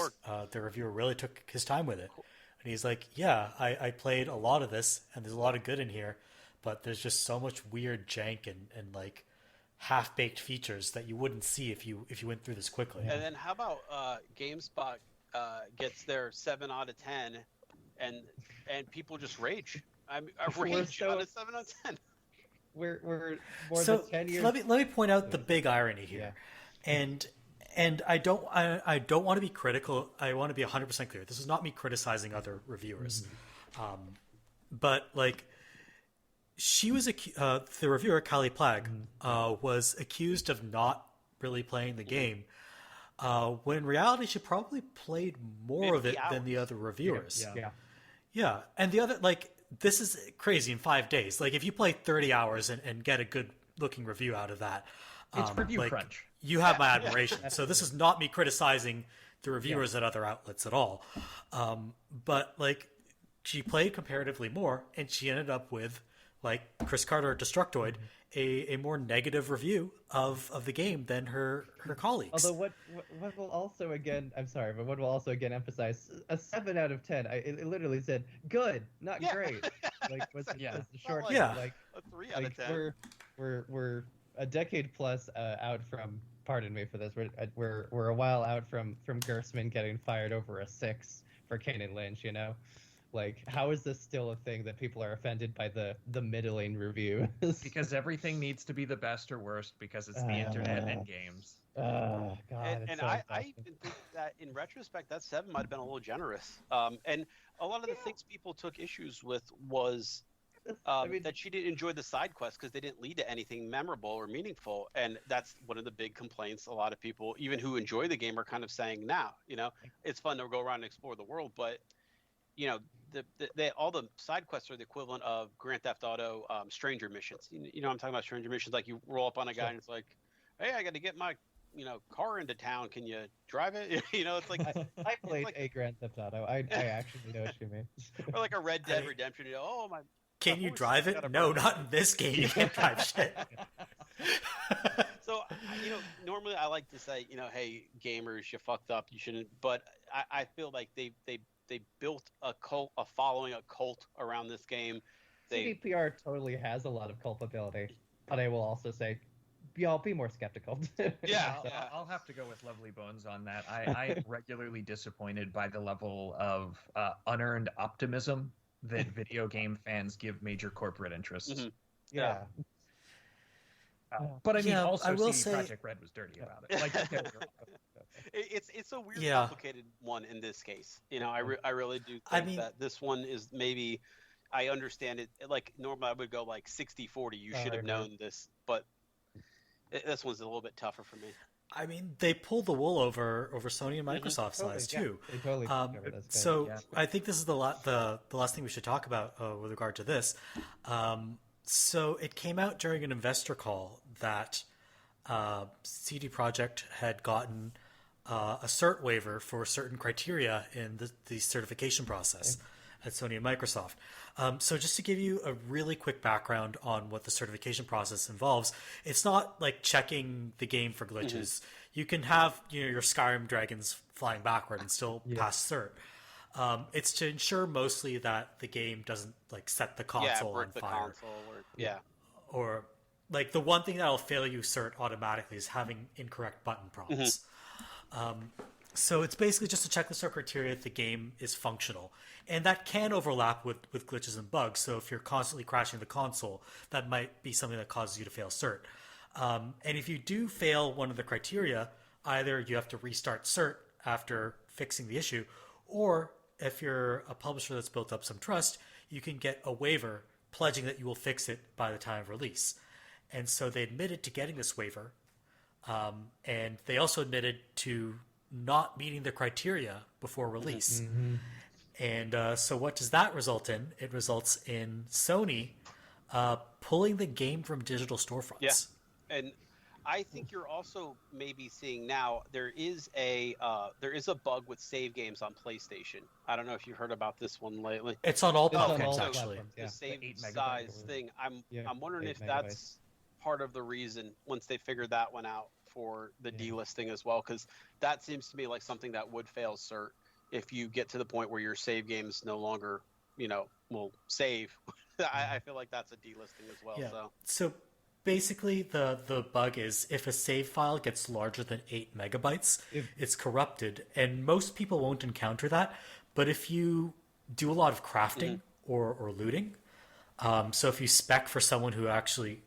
the reviewer really took his time with it. And he's like, I played a lot of this, and there's a lot of good in here, but there's just so much weird jank and like half-baked features that you wouldn't see if you went through this quickly. And then how about GameSpot gets their 7 out of 10, and people just rage. Rage on a 7 out of 10. We're more than 10 years. Let me point out the big irony here, and I don't want to be critical. I want to be 100% clear. This is not me criticizing other reviewers, but like she was the reviewer Kali Plag was accused of not really playing the game, when in reality she probably played more of it than the other reviewers. Yeah, and the other this is crazy in 5 days. Like if you play 30 hours and get a good looking review out of that, it's review crunch. You have my admiration. So this is not me criticizing the reviewers at other outlets at all. But like, she played comparatively more, and she ended up with, like Chris Carter at Destructoid, a more negative review of the game than her colleagues. Although what will also again, I'm sorry, but what will also again emphasize a 7 out of 10. It literally said good, not great. Like was the short like, like a 3 out of 10. We're a decade plus out from. Pardon me for this. We're a while out from Gersman getting fired over a 6 for Kane and Lynch. You know. Like, how is this still a thing that people are offended by the middling reviews? Because everything needs to be the best or worst because it's the internet and games. Oh, God. And so I even think that in retrospect, that 7 might have been a little generous. And a lot of the things people took issues with was that she didn't enjoy the side quests because they didn't lead to anything memorable or meaningful. And that's one of the big complaints a lot of people, even who enjoy the game, are kind of saying now. You know, it's fun to go around and explore the world, but, you know, all the side quests are the equivalent of Grand Theft Auto stranger missions. You know what I'm talking about? Stranger missions, like you roll up on a guy and it's like, hey, I got to get my car into town. Can you drive it? You know, it's like I played a Grand Theft Auto. I actually know what you mean. Or like a Red Dead Redemption. You know, oh my. Can you drive it? No, not in this game. You can't drive shit. So, normally I like to say, hey, gamers, you fucked up. You shouldn't. But I feel like they built a following, a cult around this game. CDPR totally has a lot of culpability, but I will also say, y'all be more skeptical. I'll have to go with Lovely Bones on that. I'm regularly disappointed by the level of unearned optimism that video game fans give major corporate interests. Mm-hmm. Yeah. But I mean, also I will CD say, Projekt Red was dirty about it. Like, it's a weird, complicated one in this case. I really do think that this one is maybe. I understand it. Like normally I would go like 60-40. You should have known this, but this one's a little bit tougher for me. I mean, they pulled the wool over Sony and Microsoft's eyes too. They totally I think this is the last thing we should talk about with regard to this. So it came out during an investor call that CD Projekt had gotten a cert waiver for certain criteria in the certification process at Sony and Microsoft. So just to give you a really quick background on what the certification process involves, it's not like checking the game for glitches. Mm-hmm. You can have your Skyrim dragons flying backward and still pass cert. It's to ensure mostly that the game doesn't like set the console on fire. Or like the one thing that'll fail you cert automatically is having incorrect button prompts. Mm-hmm. So it's basically just a checklist of criteria that the game is functional. And that can overlap with glitches and bugs. So if you're constantly crashing the console, that might be something that causes you to fail cert. And if you do fail one of the criteria, either you have to restart cert after fixing the issue, or if you're a publisher that's built up some trust, you can get a waiver pledging that you will fix it by the time of release. And so they admitted to getting this waiver. And they also admitted to not meeting the criteria before release. Mm-hmm. And so what does that result in? It results in Sony pulling the game from digital storefronts. Yeah, and I think you're also maybe seeing now there is a bug with save games on PlayStation. I don't know if you heard about this one lately. It's on all platforms, actually. The save size thing. I'm wondering if that's part of the reason once they figured that one out for the delisting as well, because that seems to me like something that would fail cert if you get to the point where your save games no longer, will save. I feel like that's a delisting as well. Yeah. So basically the bug is if a save file gets larger than 8 megabytes, it's corrupted. And most people won't encounter that. But if you do a lot of crafting or looting, so if you spec for someone who actually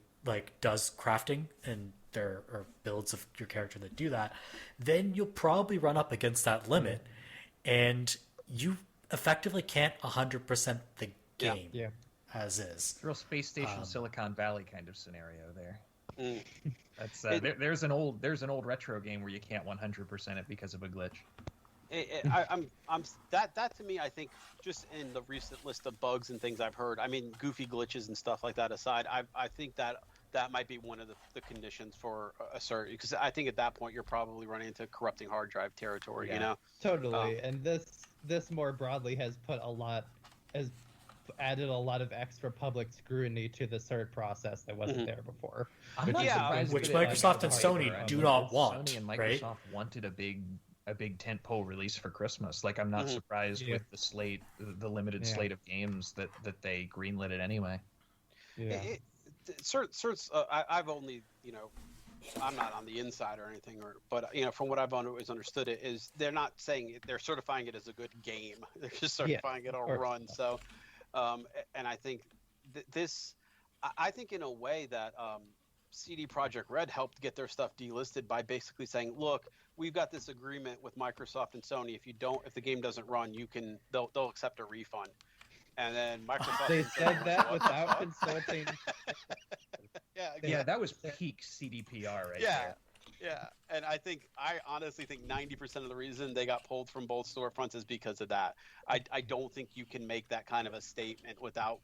does crafting and there are builds of your character that do that, then you'll probably run up against that limit. And you effectively can't 100% the game as is. Real Space Station Silicon Valley kind of scenario there. Mm. That's there's an old retro game where you can't 100% it because of a glitch. That to me, I think, just in the recent list of bugs and things I've heard, I mean, goofy glitches and stuff like that aside, I think that that might be one of the conditions for a cert, because I think at that point you're probably running into corrupting hard drive territory. You know, totally. And this more broadly has added a lot of extra public scrutiny to the cert process that wasn't there before. I'm not surprised which that Microsoft and Sony do not want. Sony and Microsoft right? wanted a big tentpole release for Christmas. Like, I'm not surprised with the limited slate of games that they greenlit it anyway. Yeah. Certs. I've only, I'm not on the inside or anything, but from what I've always understood it is they're not saying they're certifying it as a good game. They're just certifying it all run. So, and I think I think in a way that CD Projekt Red helped get their stuff delisted by basically saying, look, we've got this agreement with Microsoft and Sony. If the game doesn't run, they'll accept a refund. And then Microsoft. They said that without consulting. Yeah, that was peak CDPR right there. Yeah, and I honestly think 90% of the reason they got pulled from both storefronts is because of that. I don't think you can make that kind of a statement without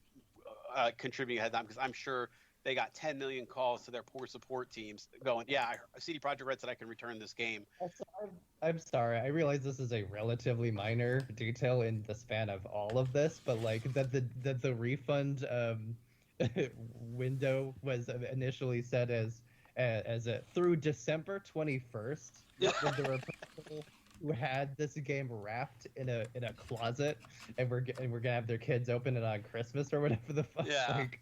contributing ahead of time, because I'm sure they got 10 million calls to their poor support teams going, CD Projekt Red said I can return this game. Also, I'm sorry, I realize this is a relatively minor detail in the span of all of this, but like that the refund window was initially set as through December 21st, when there were people who had this game wrapped in a closet, and we're gonna have their kids open it on Christmas or whatever the fuck. Yeah. Like,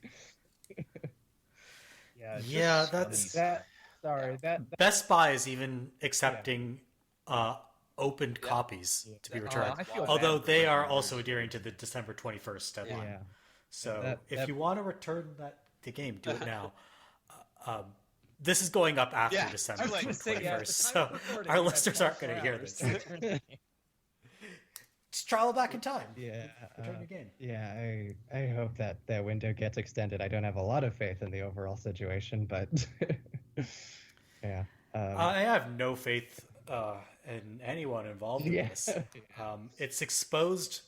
that's that. Sorry, that Best Buy is even accepting opened copies to be returned. Although they are also adhering to the December 21st deadline. Yeah. So if you want to return the game, do it now. This is going up after December 21st, so our listeners aren't going to hear this. Just travel back in time. Yeah. Return your game. Yeah, I hope that window gets extended. I don't have a lot of faith in the overall situation, but yeah. I have no faith in anyone involved in this. It's exposed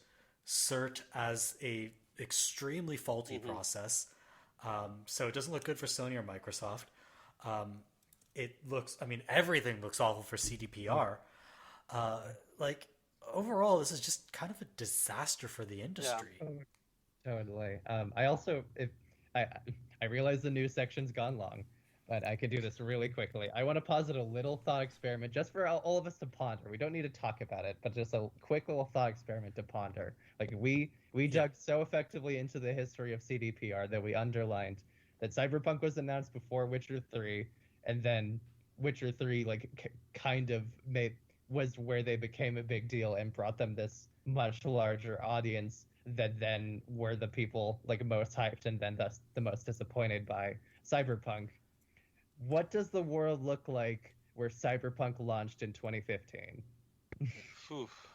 CERT as a extremely faulty process, so it doesn't look good for Sony or Microsoft. Everything looks awful for CDPR. Overall, this is just kind of a disaster for the industry. Totally. I also, I realize the news section's gone long, but I could do this really quickly. I want to posit a little thought experiment just for all of us to ponder. We don't need to talk about it, but just a quick little thought experiment to ponder. Like we dug so effectively into the history of CDPR that we underlined that Cyberpunk was announced before Witcher 3, and then Witcher 3 was where they became a big deal and brought them this much larger audience that then were the people most hyped and then thus the most disappointed by Cyberpunk. What does the world look like where Cyberpunk launched in 2015?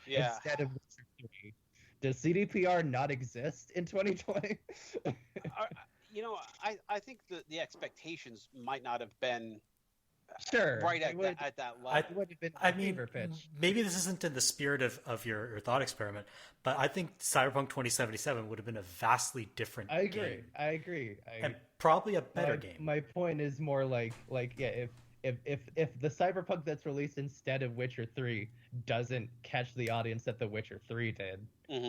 Instead of Witcher 3. Does CDPR not exist in 2020? I think the expectations might not have been right at that level. Maybe this isn't in the spirit of your thought experiment, but I think Cyberpunk 2077 would have been a vastly different game. I agree. And probably a better game. My point is more if the Cyberpunk that's released instead of Witcher 3 doesn't catch the audience that The Witcher 3 did,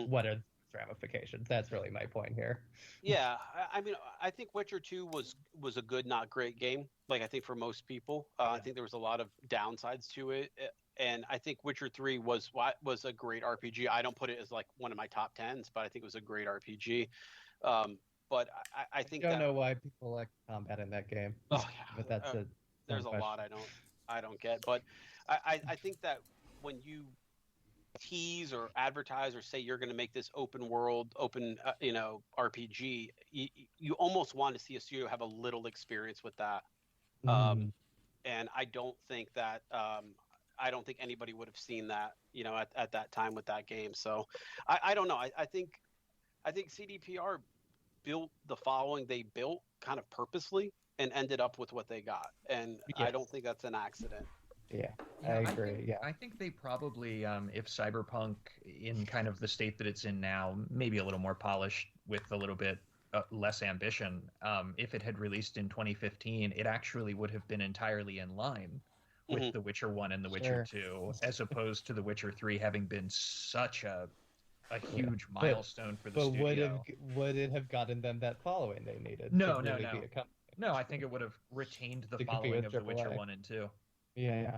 what are the ramifications? That's really my point here. Yeah, I think Witcher 2 was a good, not great game. I think for most people, I think there was a lot of downsides to it, and I think Witcher 3 was a great RPG. I don't put it as one of my top 10s, but I think it was a great RPG. But I think I don't know why people like combat in that game. Oh yeah, but there's a lot I don't get. But I think that when you tease or advertise or say you're going to make this open RPG, you almost want to see a studio have a little experience with that. And I don't think anybody would have seen that at that time with that game. So I don't know. I think CDPR built the following they built kind of purposely and ended up with what they got, and I don't think that's an accident. I agree. I think they probably, if Cyberpunk in kind of the state that it's in now, maybe a little more polished with a little bit less ambition. If it had released in 2015, it actually would have been entirely in line with The Witcher 1 and The Witcher 2, as opposed to The Witcher 3 having been such a huge milestone for the studio. Would it have gotten them that following they needed? No. Be a company? No, I think it would have retained the following of The Witcher 1 and 2. Yeah.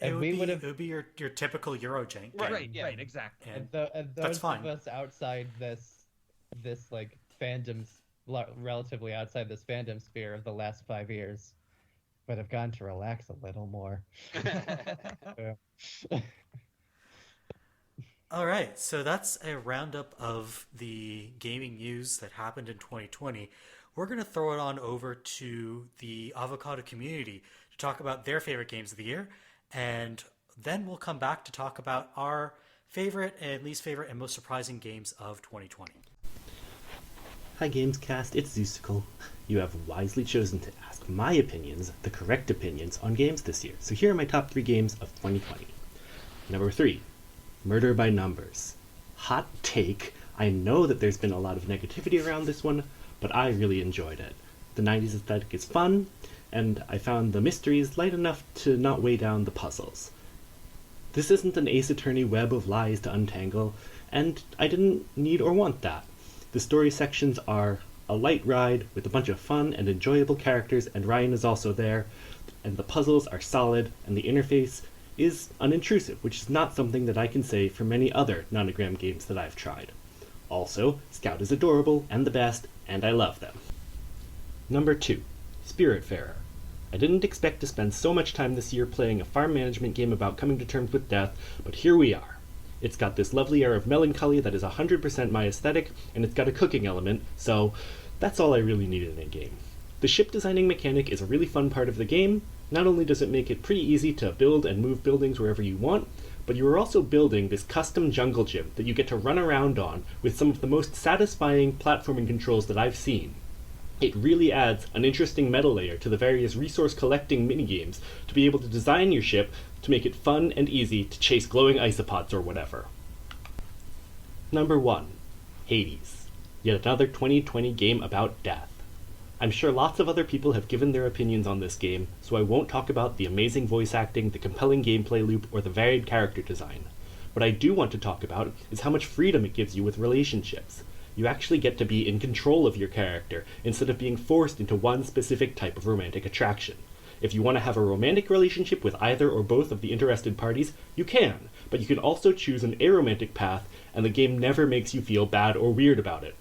It would be your typical Eurojank game. Right, exactly. And those that's fine. of us outside this like relatively outside this fandom sphere of the last 5 years would have gone to relax a little more. All right, so that's a roundup of the gaming news that happened in 2020. We're going to throw it on over to the Avocado community to talk about their favorite games of the year, and then we'll come back to talk about our favorite and least favorite and most surprising games of 2020. Hi GamesCast, it's Zeussical. You have wisely chosen to ask my opinions, the correct opinions, on games this year. So here are my top 3 games of 2020. Number 3, Murder by Numbers. Hot take, I know that there's been a lot of negativity around this one, but I really enjoyed it. The 90s aesthetic is fun, and I found the mysteries light enough to not weigh down the puzzles. This isn't an Ace Attorney web of lies to untangle, and I didn't need or want that. The story sections are a light ride with a bunch of fun and enjoyable characters, and Ryan is also there, and the puzzles are solid, and the interface is unintrusive, which is not something that I can say for many other Nonogram games that I've tried. Also, Scout is adorable and the best, and I love them. Number 2, Spiritfarer. I didn't expect to spend so much time this year playing a farm management game about coming to terms with death, but here we are. It's got this lovely air of melancholy that is 100% my aesthetic, and it's got a cooking element, so that's all I really needed in a game. The ship designing mechanic is a really fun part of the game. Not only does it make it pretty easy to build and move buildings wherever you want, but you are also building this custom jungle gym that you get to run around on with some of the most satisfying platforming controls that I've seen. It really adds an interesting meta layer to the various resource collecting minigames to be able to design your ship to make it fun and easy to chase glowing isopods or whatever. Number 1, Hades. Yet another 2020 game about death. I'm sure lots of other people have given their opinions on this game, so I won't talk about the amazing voice acting, the compelling gameplay loop, or the varied character design. What I do want to talk about is how much freedom it gives you with relationships. You actually get to be in control of your character, instead of being forced into one specific type of romantic attraction. If you want to have a romantic relationship with either or both of the interested parties, you can, but you can also choose an aromantic path, and the game never makes you feel bad or weird about it.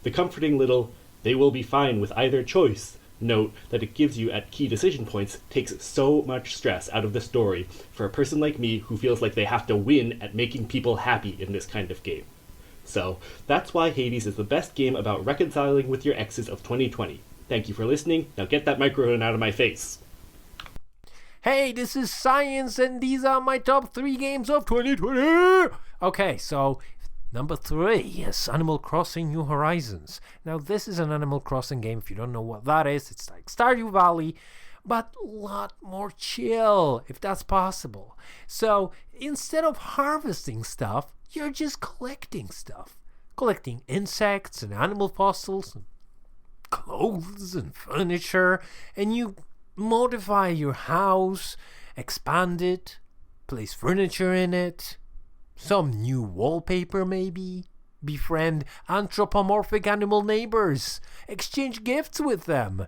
The comforting little "they will be fine with either choice" note that it gives you at key decision points takes so much stress out of the story for a person like me who feels like they have to win at making people happy in this kind of game. So, that's why Hades is the best game about reconciling with your exes of 2020. Thank you for listening. Now get that microphone out of my face. Hey, this is Science, and these are my top 3 games of 2020! Okay, so number 3 is Animal Crossing New Horizons. Now, this is an Animal Crossing game. If you don't know what that is, it's like Stardew Valley, but a lot more chill, if that's possible. So, instead of harvesting stuff, you're just collecting stuff. Collecting insects and animal fossils and clothes and furniture, and you modify your house, expand it, place furniture in it, some new wallpaper maybe, befriend anthropomorphic animal neighbors, exchange gifts with them.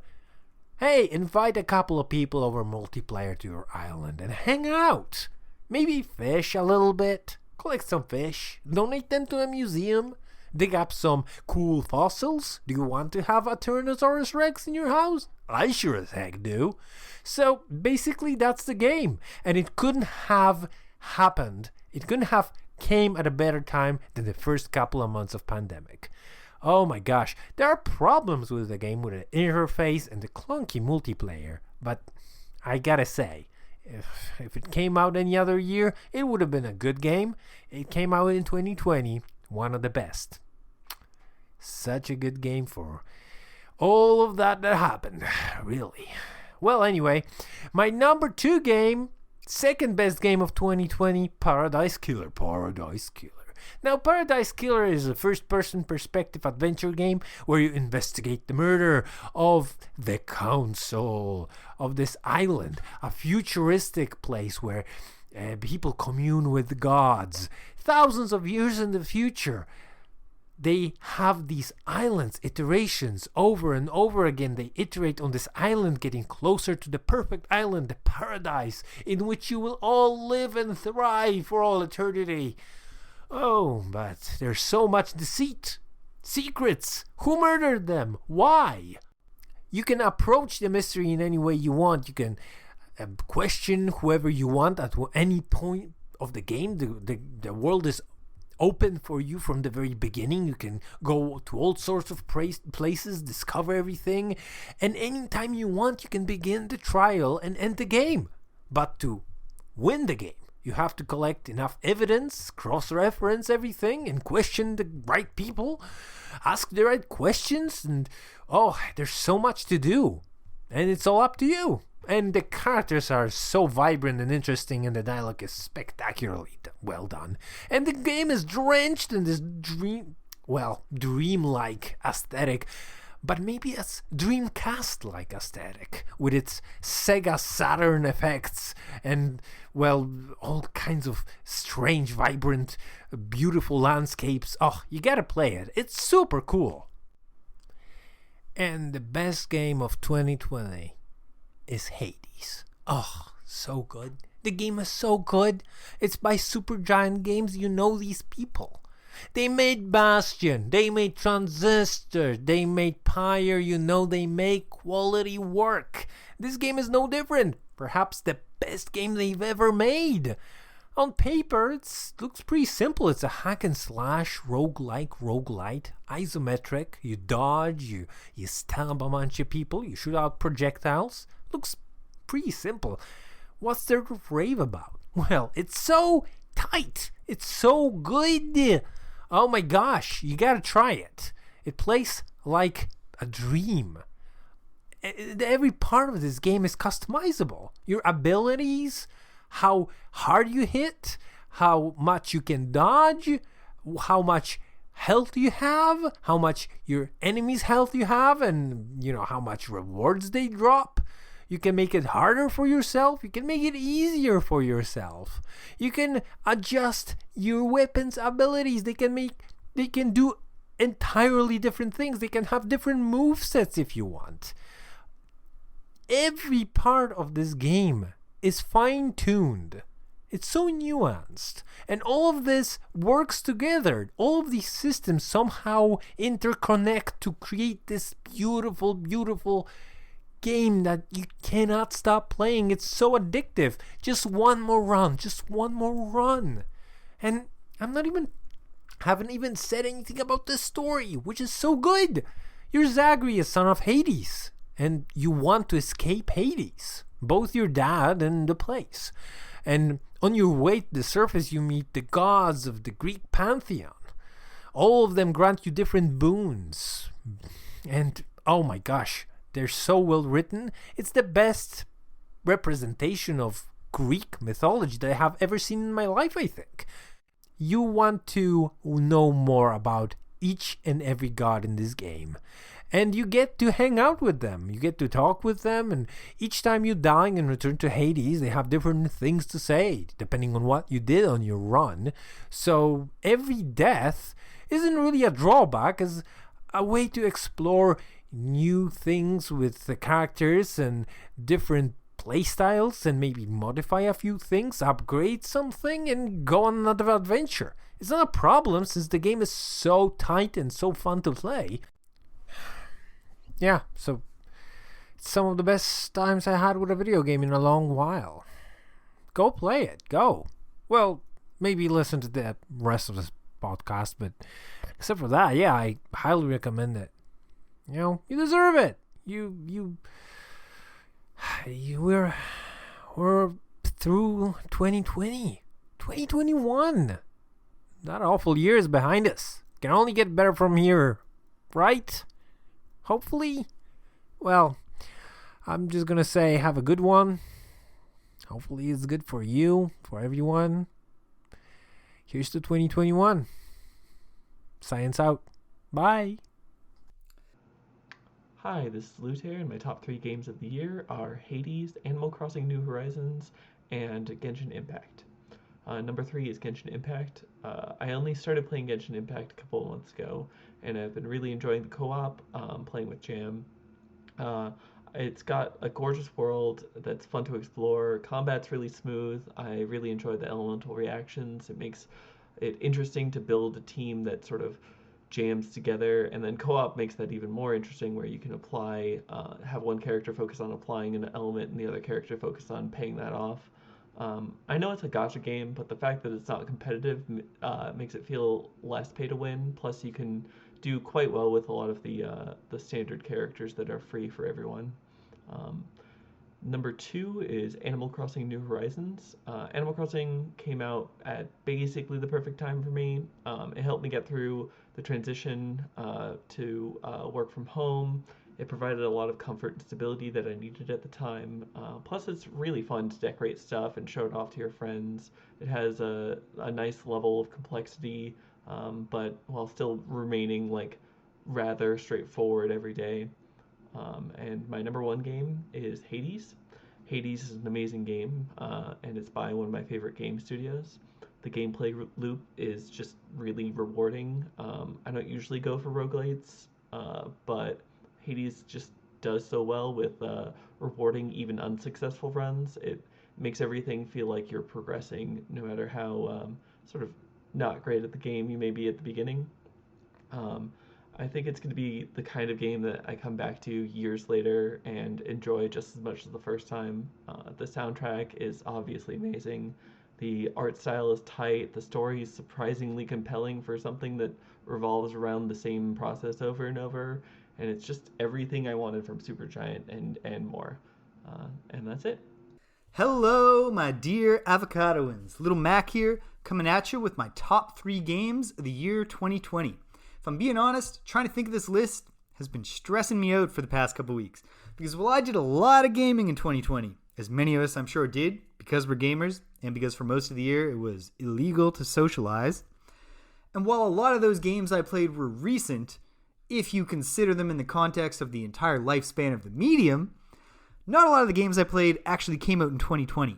Hey, invite a couple of people over multiplayer to your island and hang out. Maybe fish a little bit, collect some fish, donate them to a museum, dig up some cool fossils. Do you want to have a Tyrannosaurus Rex in your house? I sure as heck do. So basically that's the game, and it couldn't have happened. It couldn't have came at a better time than the first couple of months of pandemic. Oh my gosh, there are problems with the game with the interface and the clunky multiplayer, but I gotta say, if it came out any other year, it would have been a good game. It came out in 2020, one of the best. Such a good game for all of that happened, really. Well, anyway, my number 2 game, second best game of 2020, Paradise Killer. Now, Paradise Killer is a first-person perspective adventure game where you investigate the murder of the council of this island, a futuristic place where people commune with the gods. Thousands of years in the future, they have these islands, iterations, over and over again. They iterate on this island, getting closer to the perfect island, the paradise, in which you will all live and thrive for all eternity. Oh, but there's so much deceit, secrets, who murdered them, why? You can approach the mystery in any way you want. You can question whoever you want at any point of the game. The world is open for you from the very beginning. You can go to all sorts of places, discover everything, and anytime you want you can begin the trial and end the game. But to win the game, you have to collect enough evidence, cross-reference everything, and question the right people, ask the right questions, and there's so much to do, and it's all up to you. And the characters are so vibrant and interesting, and the dialogue is spectacularly well done. And the game is drenched in this dreamlike aesthetic, but maybe it's Dreamcast-like aesthetic, with its Sega Saturn effects and, all kinds of strange, vibrant, beautiful landscapes. Oh, you gotta play it. It's super cool. And the best game of 2020 is Hades. Oh, so good. The game is so good. It's by Supergiant Games. You know these people. They made Bastion. They made Transistor. They made Pyre. You know they make quality work. This game is no different. Perhaps the best game they've ever made. On paper, it looks pretty simple. It's a hack and slash, roguelite, isometric. You dodge, you stab a bunch of people, you shoot out projectiles. Looks pretty simple. What's there to rave about? Well, it's so tight. It's so good. Oh my gosh, you gotta try it. It plays like a dream. Every part of this game is customizable. Your abilities, how hard you hit, how much you can dodge, how much health you have, how much your enemy's health you have, and how much rewards they drop. You can make it harder for yourself. You can make it easier for yourself. You can adjust your weapons' abilities. They can do entirely different things. They can have different movesets if you want. Every part of this game is fine-tuned. It's so nuanced. And all of this works together. All of these systems somehow interconnect to create this beautiful, beautiful game that you cannot stop playing. It's so addictive. Just one more run. And haven't even said anything about the story, which is so good. You're Zagreus, son of Hades, and you want to escape Hades, both your dad and the place. And on your way to the surface, you meet the gods of the Greek pantheon. All of them grant you different boons. And oh my gosh, they're so well written. It's the best representation of Greek mythology that I have ever seen in my life, I think. You want to know more about each and every god in this game. And you get to hang out with them. You get to talk with them. And each time you die and return to Hades, they have different things to say, depending on what you did on your run. So every death isn't really a drawback, as a way to explore new things with the characters and different playstyles, and maybe modify a few things, upgrade something, and go on another adventure. It's not a problem, since the game is so tight and so fun to play. Yeah, so it's some of the best times I had with a video game in a long while. Go play it, go. Well, maybe listen to the rest of this podcast, but except for that, yeah, I highly recommend it. You deserve it. We're through 2020, 2021. That awful year is behind us. Can only get better from here, right? Hopefully. Well, I'm just gonna say have a good one. Hopefully it's good for you, for everyone. here's to 2021. Science out. Bye. Hi, this is Lutair, and my top 3 games of the year are Hades, Animal Crossing New Horizons, and Genshin Impact. Number 3 is Genshin Impact. I only started playing Genshin Impact a couple of months ago, and I've been really enjoying the co-op, playing with Jam. It's got a gorgeous world that's fun to explore. Combat's really smooth. I really enjoy the elemental reactions. It makes it interesting to build a team that sort of jams together, and then co-op makes that even more interesting, where you can have one character focus on applying an element and the other character focus on paying that off. I know it's a gacha game, but the fact that it's not competitive makes it feel less pay to win. Plus, you can do quite well with a lot of the standard characters that are free for everyone. Number 2 is Animal Crossing New Horizons. Animal Crossing came out at basically the perfect time for me. It helped me get through the transition to work from home. It provided a lot of comfort and stability that I needed at the time. Plus, it's really fun to decorate stuff and show it off to your friends. It has a nice level of complexity, but while still remaining like rather straightforward every day. And my number 1 game is Hades. Hades is an amazing game, and it's by one of my favorite game studios. The gameplay loop is just really rewarding. I don't usually go for roguelites, but Hades just does so well with rewarding even unsuccessful runs. It makes everything feel like you're progressing, no matter how sort of not great at the game you may be at the beginning. I think it's going to be the kind of game that I come back to years later and enjoy just as much as the first time. The soundtrack is obviously amazing. The art style is tight. The story is surprisingly compelling for something that revolves around the same process over and over. And it's just everything I wanted from Supergiant and more. And that's it. Hello, my dear avocadoans. LittleMac here, coming at you with my top 3 games of the year 2020. If I'm being honest, trying to think of this list has been stressing me out for the past couple weeks. Because while I did a lot of gaming in 2020, as many of us I'm sure did, because we're gamers, and because for most of the year it was illegal to socialize. And while a lot of those games I played were recent, if you consider them in the context of the entire lifespan of the medium, not a lot of the games I played actually came out in 2020.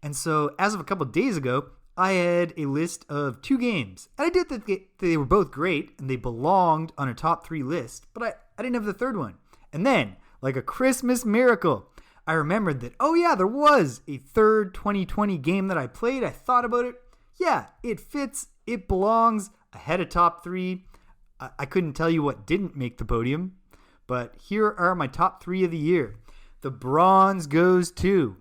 And so, as of a couple of days ago, I had a list of 2 games. And I did think they were both great, and they belonged on a top 3 list, but I didn't have the third one. And then, like a Christmas miracle, I remembered that, oh yeah, there was a third 2020 game that I played. I thought about it. Yeah, it fits. It belongs ahead of top 3. I couldn't tell you what didn't make the podium, but here are my top 3 of the year. The bronze goes to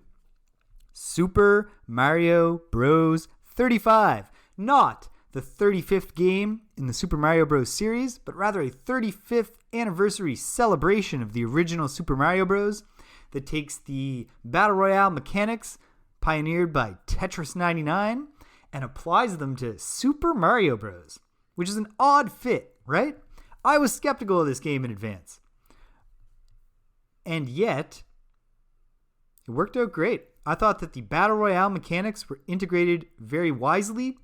Super Mario Bros. 35. Not the 35th game in the Super Mario Bros. Series, but rather a 35th anniversary celebration of the original Super Mario Bros. That takes the Battle Royale mechanics pioneered by Tetris 99 and applies them to Super Mario Bros., which is an odd fit, right? I was skeptical of this game in advance. And yet, it worked out great. I thought that the Battle Royale mechanics were integrated very wisely.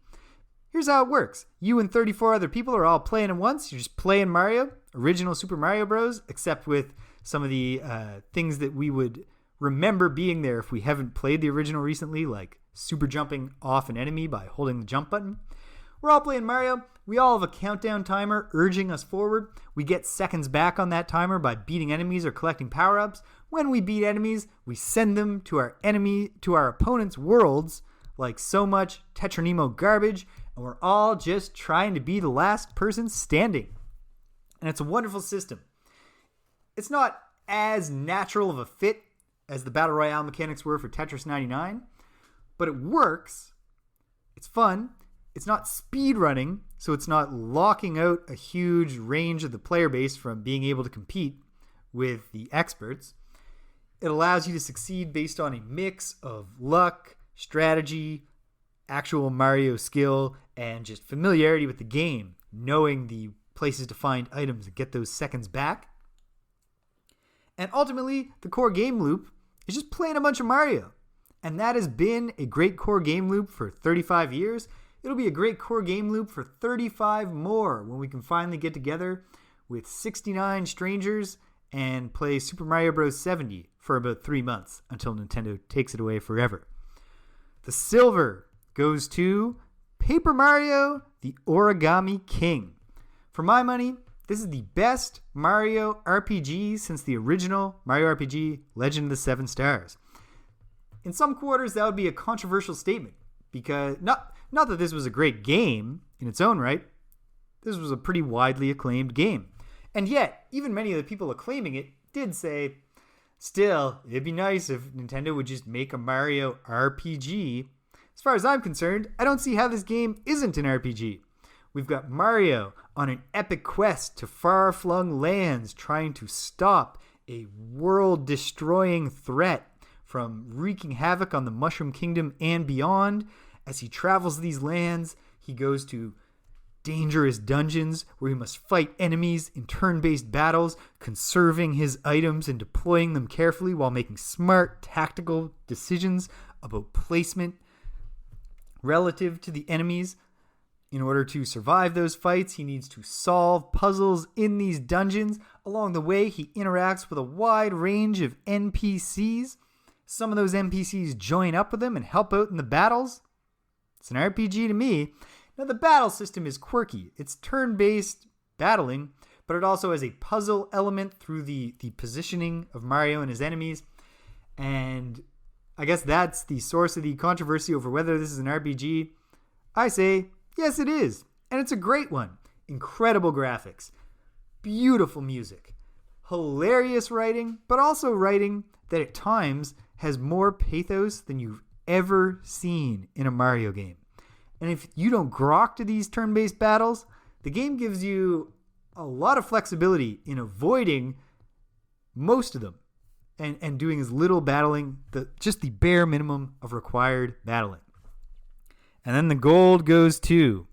Here's how it works. You and 34 other people are all playing at once. You're just playing Mario, original Super Mario Bros., except with some of the things that we would remember being there if we haven't played the original recently, like super jumping off an enemy by holding the jump button. We're all playing Mario. We all have a countdown timer urging us forward. We get seconds back on that timer by beating enemies or collecting power-ups. When we beat enemies, we send them to our opponent's worlds like so much Tetranemo garbage, and we're all just trying to be the last person standing. And it's a wonderful system. It's not as natural of a fit as the Battle Royale mechanics were for Tetris 99, but it works. It's fun. It's not speed running, so it's not locking out a huge range of the player base from being able to compete with the experts. It allows you to succeed based on a mix of luck, strategy, actual Mario skill, and just familiarity with the game, knowing the places to find items and get those seconds back. And ultimately, the core game loop is just playing a bunch of Mario. And that has been a great core game loop for 35 years. It'll be a great core game loop for 35 more when we can finally get together with 69 strangers and play Super Mario Bros. 70 for about 3 months until Nintendo takes it away forever. The silver goes to Paper Mario, the Origami King. For my money, this is the best Mario RPG since the original Mario RPG Legend of the Seven Stars. In some quarters, that would be a controversial statement because not that this was a great game in its own right. This was a pretty widely acclaimed game. And yet, even many of the people acclaiming it did say, still, it'd be nice if Nintendo would just make a Mario RPG. As far as I'm concerned, I don't see how this game isn't an RPG. We've got Mario on an epic quest to far-flung lands trying to stop a world-destroying threat from wreaking havoc on the Mushroom Kingdom and beyond. As he travels these lands, he goes to dangerous dungeons where he must fight enemies in turn-based battles, conserving his items and deploying them carefully while making smart, tactical decisions about placement relative to the enemies. In order to survive those fights, he needs to solve puzzles in these dungeons. Along the way, he interacts with a wide range of NPCs. Some of those NPCs join up with him and help out in the battles. It's an RPG to me. Now, the battle system is quirky. It's turn-based battling, but it also has a puzzle element through the positioning of Mario and his enemies. And I guess that's the source of the controversy over whether this is an RPG. I say, yes, it is. And it's a great one. Incredible graphics. Beautiful music. Hilarious writing, but also writing that at times has more pathos than you've ever seen in a Mario game. And if you don't grok to these turn-based battles, the game gives you a lot of flexibility in avoiding most of them and doing as little battling, just the bare minimum of required battling. And then the gold goes to,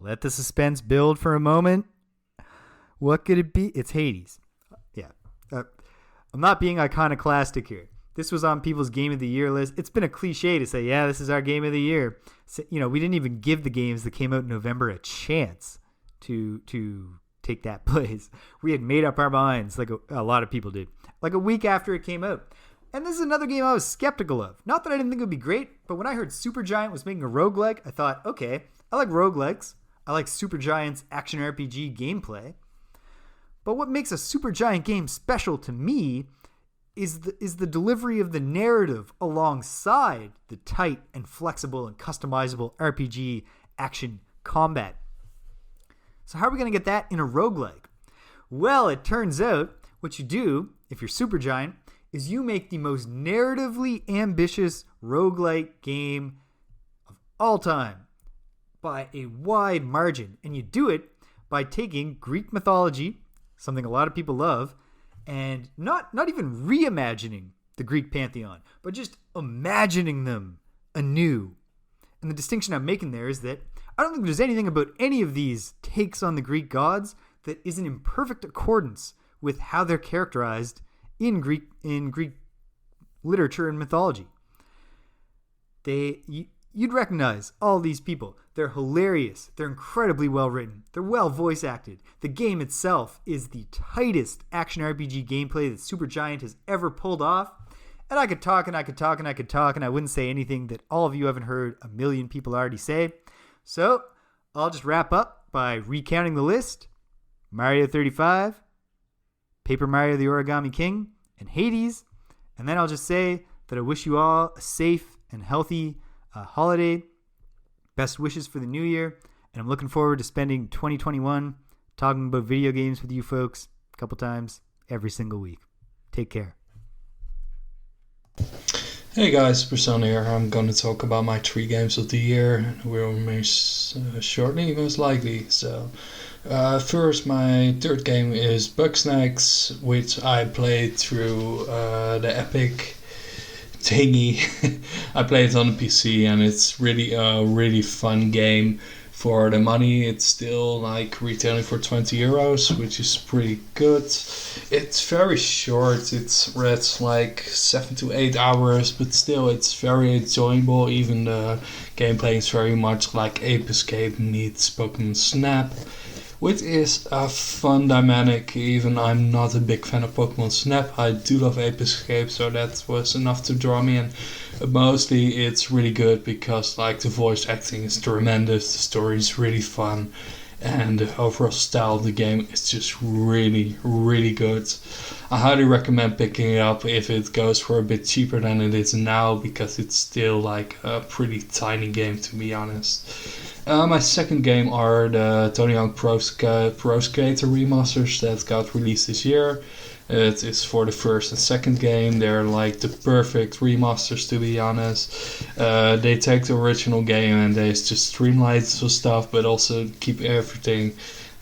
let the suspense build for a moment. What could it be? It's Hades. Yeah. I'm not being iconoclastic here. This was on people's Game of the Year list. It's been a cliche to say, yeah, this is our Game of the Year. So, we didn't even give the games that came out in November a chance to take that place. We had made up our minds, like a lot of people did, like a week after it came out. And this is another game I was skeptical of. Not that I didn't think it would be great, but when I heard Supergiant was making a roguelike, I thought, okay, I like roguelikes. I like Supergiant's action RPG gameplay. But what makes a Supergiant game special to me is the delivery of the narrative alongside the tight and flexible and customizable RPG action combat. So how are we going to get that in a roguelike? Well, it turns out what you do, if you're Supergiant, is you make the most narratively ambitious roguelike game of all time by a wide margin. And you do it by taking Greek mythology, something a lot of people love, and not even reimagining the Greek pantheon, but just imagining them anew. And the distinction I'm making there is that I don't think there's anything about any of these takes on the Greek gods that isn't in perfect accordance with how they're characterized in Greek literature and mythology. You'd recognize all these people. They're hilarious. They're incredibly well written. They're well voice acted. The game itself is the tightest action RPG gameplay that Supergiant has ever pulled off. And I could talk and I could talk and I could talk and I wouldn't say anything that all of you haven't heard a million people already say. So I'll just wrap up by recounting the list. Mario 35, Paper Mario the Origami King, and Hades. And then I'll just say that I wish you all a safe and healthy holiday. Best wishes for the new year. And I'm looking forward to spending 2021 talking about video games with you folks a couple times every single week. Take care. Hey guys, Bresson here. I'm going to talk about my 3 games of the year. We'll miss shortly, most likely. So, first, my third game is Bugsnax, which I played through the Epic thingy. I played it on the PC, and it's really a really fun game. For the money, it's still like retailing for €20, which is pretty good. It's very short. It's read like 7 to 8 hours, but still it's very enjoyable. Even the gameplay is very much like Ape Escape meets Pokemon Snap, which is a fun dynamic. Even I'm not a big fan of Pokemon Snap. I do love Ape Escape, so that was enough to draw me in. But mostly it's really good because like the voice acting is tremendous, the story is really fun, and the overall style of the game is just really, really good. I highly recommend picking it up if it goes for a bit cheaper than it is now, because it's still like a pretty tiny game, to be honest. My second game are the Tony Hawk Pro Skater remasters that got released this year. It is for the first and second game. They're like the perfect remasters, to be honest. They take the original game and they just streamline some stuff, but also keep everything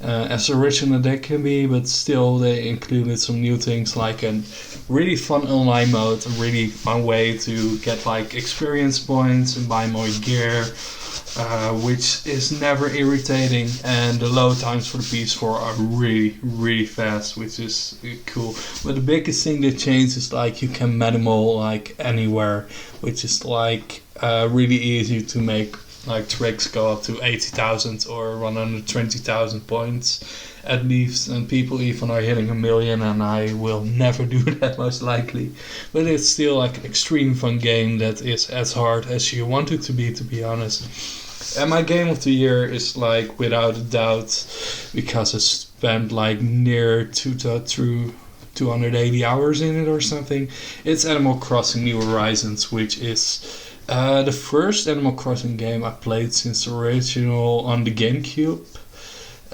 as original as they can be. But still, they included some new things like a really fun online mode, a really fun way to get like experience points and buy more gear. Which is never irritating, and the load times for the PS4 are really, really fast, which is cool. But the biggest thing that changed is like you can minimal like anywhere, which is like really easy to make like tricks go up to 80,000 or 120,000 points at least, and people even are hitting 1 million, and I will never do that most likely. But it's still like an extreme fun game that is as hard as you want it to be honest. And my game of the year is like without a doubt, because I spent like near 280 hours in it or something. It's Animal Crossing New Horizons, which is the first Animal Crossing game I played since the original on the GameCube.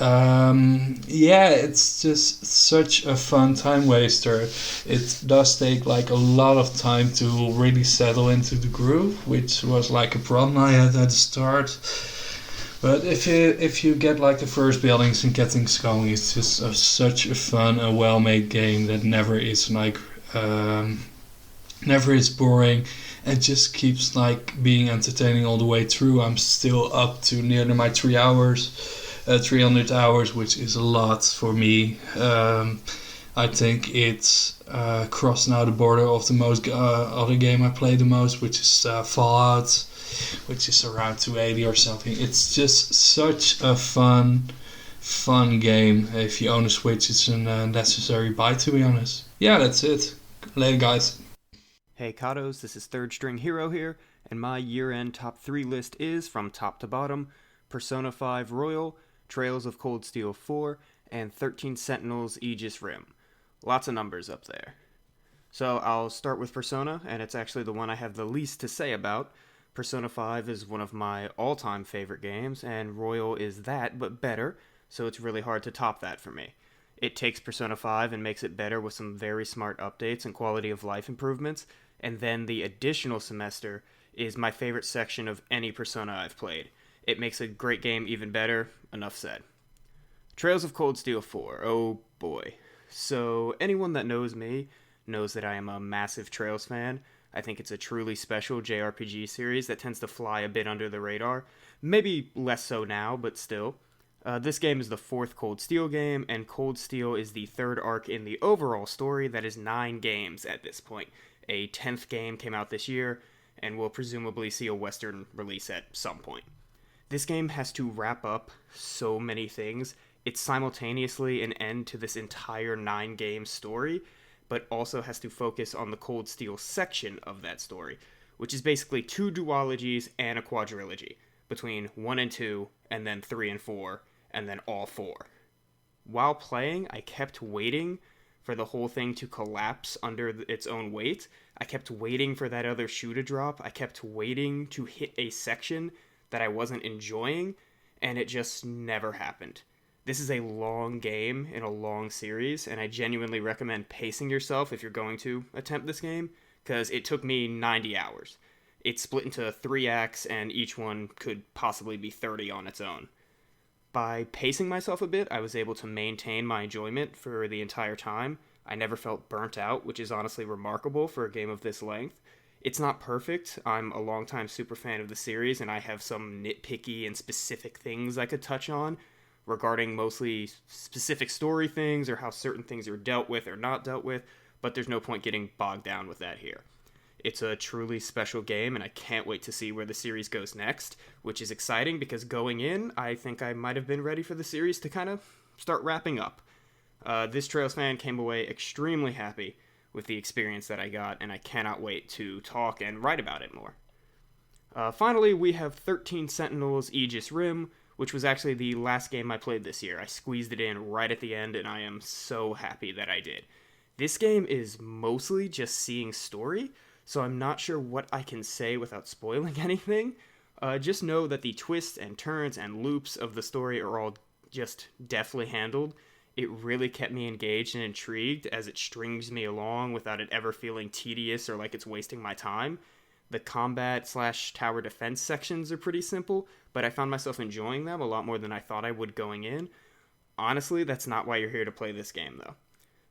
Yeah, it's just such a fun time waster. It does take like a lot of time to really settle into the groove, which was like a problem I had at the start. But if you get like the first buildings and get things going, it's just such a fun and well-made game that never is like never is boring, and just keeps like being entertaining all the way through. I'm still up to nearly my 3 hours. 300 hours, which is a lot for me. I think it's crossed now the border of the most other game I play the most, which is Fallout, which is around 280 or something. It's just such a fun game. If you own a Switch, it's a necessary buy, to be honest. Yeah, that's it. Later, guys. Hey Katos, this is Third String Hero here, and my year-end top 3 list is, from top to bottom, Persona 5 Royal, Trails of Cold Steel 4, and 13 Sentinels Aegis Rim. Lots of numbers up there. So I'll start with Persona, and it's actually the one I have the least to say about. Persona 5 is one of my all-time favorite games, and Royal is that, but better, so it's really hard to top that for me. It takes Persona 5 and makes it better with some very smart updates and quality of life improvements, and then the additional semester is my favorite section of any Persona I've played. It makes a great game even better. Enough said. Trails of Cold Steel 4. Oh boy. So anyone that knows me knows that I am a massive Trails fan. I think it's a truly special JRPG series that tends to fly a bit under the radar. Maybe less so now, but still. This game is the 4th Cold Steel game, and Cold Steel is the 3rd arc in the overall story that is 9 games at this point. A 10th game came out this year, and will presumably see a Western release at some point. This game has to wrap up so many things. It's simultaneously an end to this entire 9-game story, but also has to focus on the Cold Steel section of that story, which is basically 2 duologies and a quadrilogy, between 1 and 2, and then 3 and 4, and then all 4. While playing, I kept waiting for the whole thing to collapse under its own weight. I kept waiting for that other shoe to drop. I kept waiting to hit a section that I wasn't enjoying, and it just never happened. This is a long game in a long series, and I genuinely recommend pacing yourself if you're going to attempt this game, because it took me 90 hours. It's split into 3 acts, and each one could possibly be 30 on its own. By pacing myself a bit, I was able to maintain my enjoyment for the entire time. I never felt burnt out, which is honestly remarkable for a game of this length. It's not perfect. I'm a longtime super fan of the series, and I have some nitpicky and specific things I could touch on regarding mostly specific story things or how certain things are dealt with or not dealt with, but there's no point getting bogged down with that here. It's a truly special game, and I can't wait to see where the series goes next, which is exciting because going in, I think I might have been ready for the series to kind of start wrapping up. This Trails fan came away extremely happy with the experience that I got, and I cannot wait to talk and write about it more. Finally, we have 13 Sentinels Aegis Rim, which was actually the last game I played this year. I squeezed it in right at the end, and I am so happy that I did. This game is mostly just seeing story, so I'm not sure what I can say without spoiling anything. Just know that the twists and turns and loops of the story are all just deftly handled. It really kept me engaged and intrigued as it strings me along without it ever feeling tedious or like it's wasting my time. The combat/tower defense sections are pretty simple, but I found myself enjoying them a lot more than I thought I would going in. Honestly, that's not why you're here to play this game, though.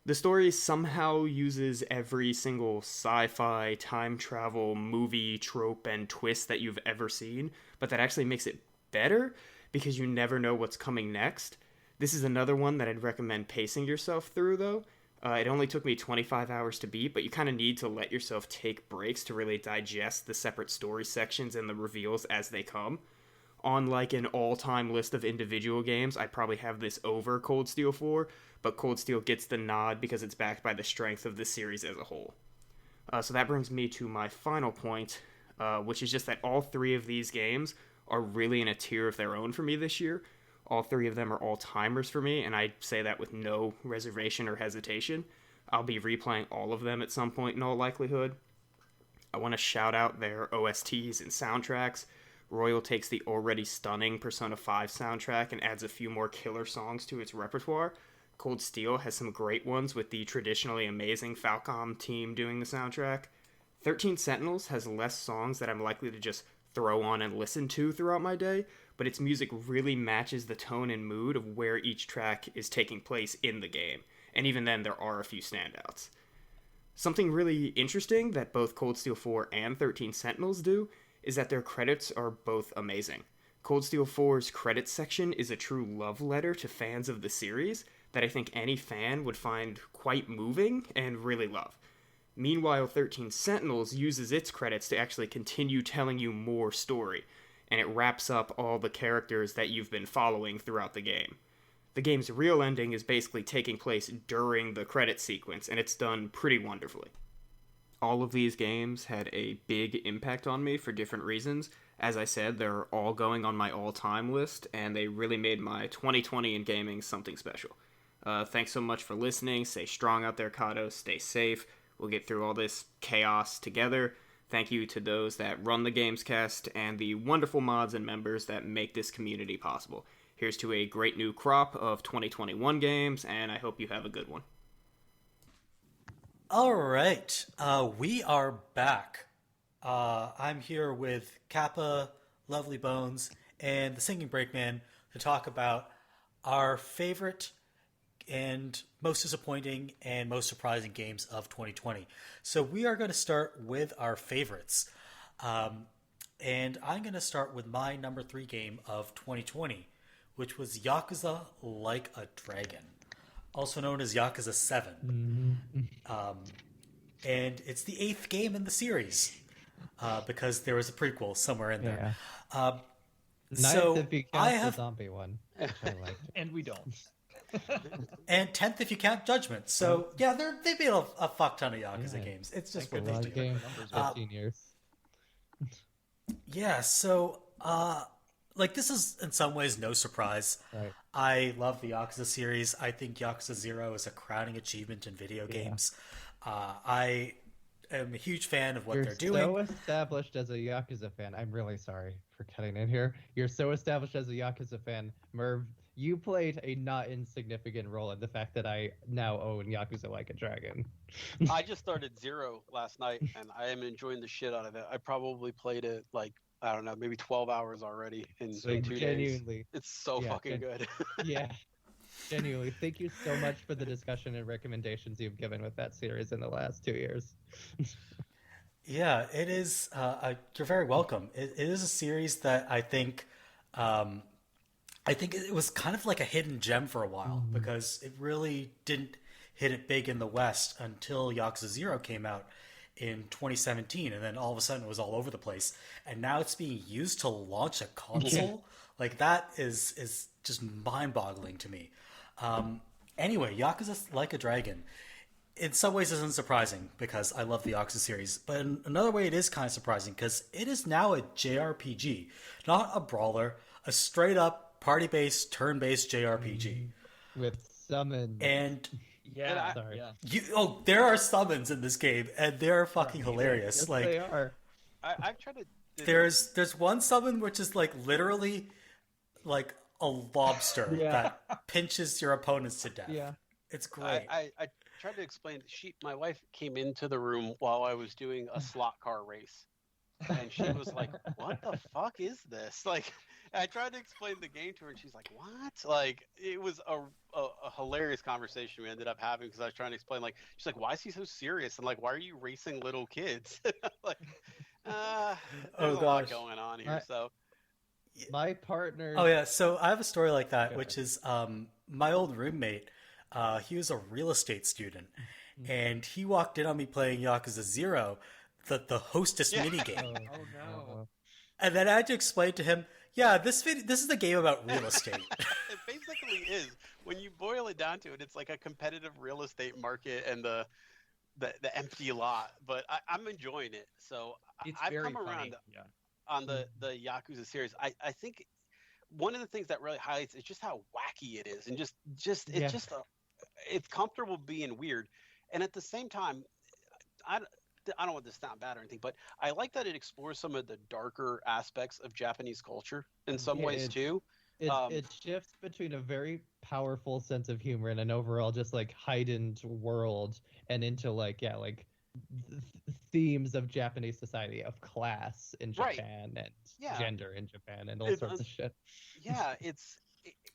The story somehow uses every single sci-fi, time travel, movie, trope, and twist that you've ever seen, but that actually makes it better because you never know what's coming next. This is another one that I'd recommend pacing yourself through, though. It only took me 25 hours to beat, but you kind of need to let yourself take breaks to really digest the separate story sections and the reveals as they come. On like an all-time list of individual games, I probably have this over Cold Steel 4, but Cold Steel gets the nod because it's backed by the strength of the series as a whole. So that brings me to my final point, which is just that all three of these games are really in a tier of their own for me this year. All three of them are all-timers for me, and I say that with no reservation or hesitation. I'll be replaying all of them at some point in all likelihood. I want to shout out their OSTs and soundtracks. Royal takes the already stunning Persona 5 soundtrack and adds a few more killer songs to its repertoire. Cold Steel has some great ones with the traditionally amazing Falcom team doing the soundtrack. 13 Sentinels has less songs that I'm likely to just throw on and listen to throughout my day, but its music really matches the tone and mood of where each track is taking place in the game, and even then there are a few standouts. Something really interesting that both Cold Steel 4 and 13 Sentinels do is that their credits are both amazing. Cold Steel 4's credits section is a true love letter to fans of the series that I think any fan would find quite moving and really love. Meanwhile, 13 Sentinels uses its credits to actually continue telling you more story, and it wraps up all the characters that you've been following throughout the game. The game's real ending is basically taking place during the credit sequence, and it's done pretty wonderfully. All of these games had a big impact on me for different reasons. As I said, they're all going on my all-time list, and they really made my 2020 in gaming something special. Thanks so much for listening. Stay strong out there, Kato. Stay safe. We'll get through all this chaos together. Thank you to those that run the GamesCast and the wonderful mods and members that make this community possible. Here's to a great new crop of 2021 games, and I hope you have a good one. All right, we are back. I'm here with Kappa, Lovely Bones, and the SingingBrakeman to talk about our favorite and most disappointing and most surprising games of 2020. So we are going to start with our favorites. And I'm going to start with my number 3 game of 2020, which was Yakuza Like a Dragon, also known as Yakuza 7. And it's the 8th game in the series, because there was a prequel somewhere in there. Yeah. So Ninth if you count the zombie one, which I liked. And we don't. And 10th if you count Judgment. So yeah, they made a fuck ton of Yakuza games. It's just what they do. Game, 15 years. Yeah, so like this is in some ways no surprise. Right. I love the Yakuza series. I think Yakuza 0 is a crowning achievement in video games. I am a huge fan of what they're doing. You're so established as a Yakuza fan. I'm really sorry for cutting in here. You're so established as a Yakuza fan. Merv, you played a not insignificant role in the fact that I now own Yakuza Like a Dragon. I just started 0 last night, and I am enjoying the shit out of it. I probably played it like, I don't know, maybe 12 hours already in 2 days. It's so fucking good. Yeah. Genuinely, thank you so much for the discussion and recommendations you've given with that series in the last 2 years. Yeah, it is. You're very welcome. It is a series that I think it was kind of like a hidden gem for a while because it really didn't hit it big in the West until Yakuza 0 came out in 2017, and then all of a sudden it was all over the place. And now it's being used to launch a console. Like that is just mind-boggling to me. Anyway, Yakuza Like a Dragon, in some ways isn't surprising because I love the Yakuza series, but in another way it is kind of surprising because it is now a JRPG, not a brawler, a straight-up party-based, turn-based JRPG. With summons. And Yeah, Sorry. yeah. there are summons in this game, and they're fucking hilarious. Yes, like they are. I've tried to. there's one summon which is like literally like a lobster that pinches your opponents to death. Yeah. It's great. I tried to explain. My wife came into the room while I was doing a slot car race, and she was like, "What the fuck is this?" Like, I tried to explain the game to her, and she's like, "What?" Like, it was a hilarious conversation we ended up having because I was trying to explain. Like, she's like, "Why is he so serious?" And like, "Why are you racing little kids?" Like, there's a lot going on here. So. My partner. Oh yeah, so I have a story like that, which is my old roommate. He was a real estate student, and he walked in on me playing Yakuza 0, the hostess minigame. Oh no. And then I had to explain to him, yeah, this is a game about real estate. It basically is. When you boil it down to it, it's like a competitive real estate market and the empty lot. But I'm enjoying it. So I've come around on the Yakuza series. I think one of the things that really highlights is just how wacky it is, and it's comfortable being weird, and at the same time, I don't want this to sound bad or anything, but I like that it explores some of the darker aspects of Japanese culture in some ways too. It shifts between a very powerful sense of humor and an overall just like heightened world, and into themes of Japanese society, of class in Japan and gender in Japan and all sorts of shit. Yeah, it's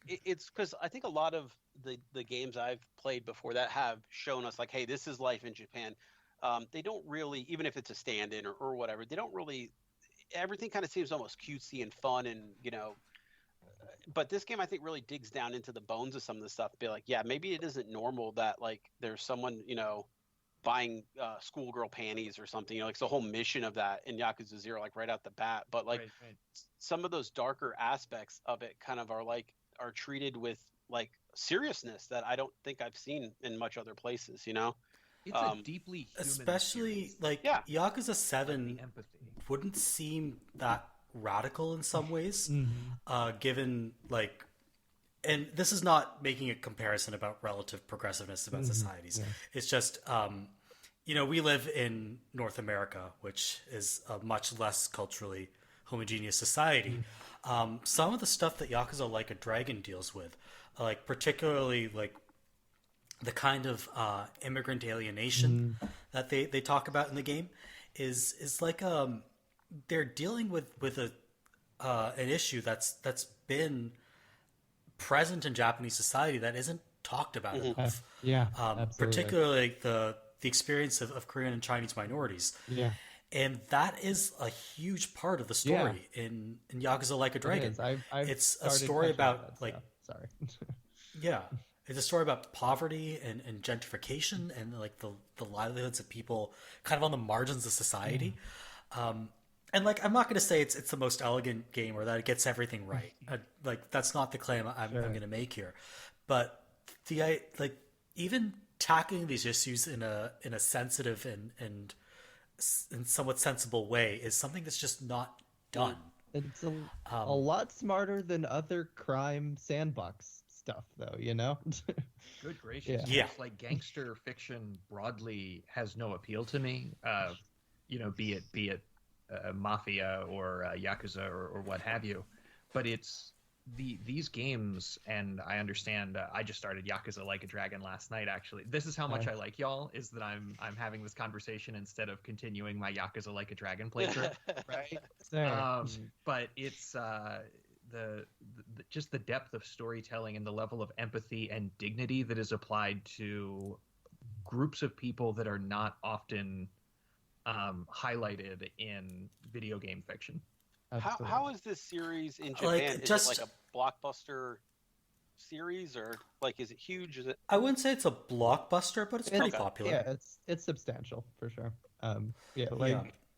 because I think a lot of the games I've played before that have shown us like, hey, this is life in Japan. They don't really, even if it's a stand-in or whatever, they don't really. Everything kind of seems almost cutesy and fun, and but this game I think really digs down into the bones of some of the stuff. Be like, yeah, maybe it isn't normal that like there's someone buying schoolgirl panties or something. Like it's the whole mission of that in Yakuza 0, like right out the bat. But like some of those darker aspects of it kind of are treated with like seriousness that I don't think I've seen in much other places. It's a deeply human especially series. like Yakuza 7 wouldn't seem that radical in some ways, given like. And this is not making a comparison about relative progressiveness about societies. Yeah. It's just, we live in North America, which is a much less culturally homogeneous society. Some of the stuff that Yakuza Like a Dragon deals with, like particularly like the kind of immigrant alienation that they talk about in the game, is like they're dealing with an issue that's been present in Japanese society that isn't talked about enough. Particularly the experience of Korean and Chinese minorities. Yeah. And that is a huge part of the story in Yakuza Like a Dragon. It's a story about like sorry. It's a story about poverty and gentrification and like the livelihoods of people kind of on the margins of society. And like, I'm not going to say it's the most elegant game or that it gets everything right. Like, that's not the claim I'm going to make here. But even tackling these issues in a sensitive and somewhat sensible way is something that's just not done. It's a lot smarter than other crime sandbox stuff, though. Good gracious! Yeah. It's like gangster fiction broadly has no appeal to me. Be it. Mafia or Yakuza or what have you, but it's these games, and I understand. I just started Yakuza Like a Dragon last night. Actually, this is how much I like y'all, is that I'm having this conversation instead of continuing my Yakuza Like a Dragon playthrough, right? But it's just the depth of storytelling and the level of empathy and dignity that is applied to groups of people that are not often highlighted in video game fiction. How is this series in Japan? Is it like a blockbuster series, or like is it huge? Is it? I wouldn't say it's a blockbuster, but it's pretty popular. Yeah, it's substantial for sure.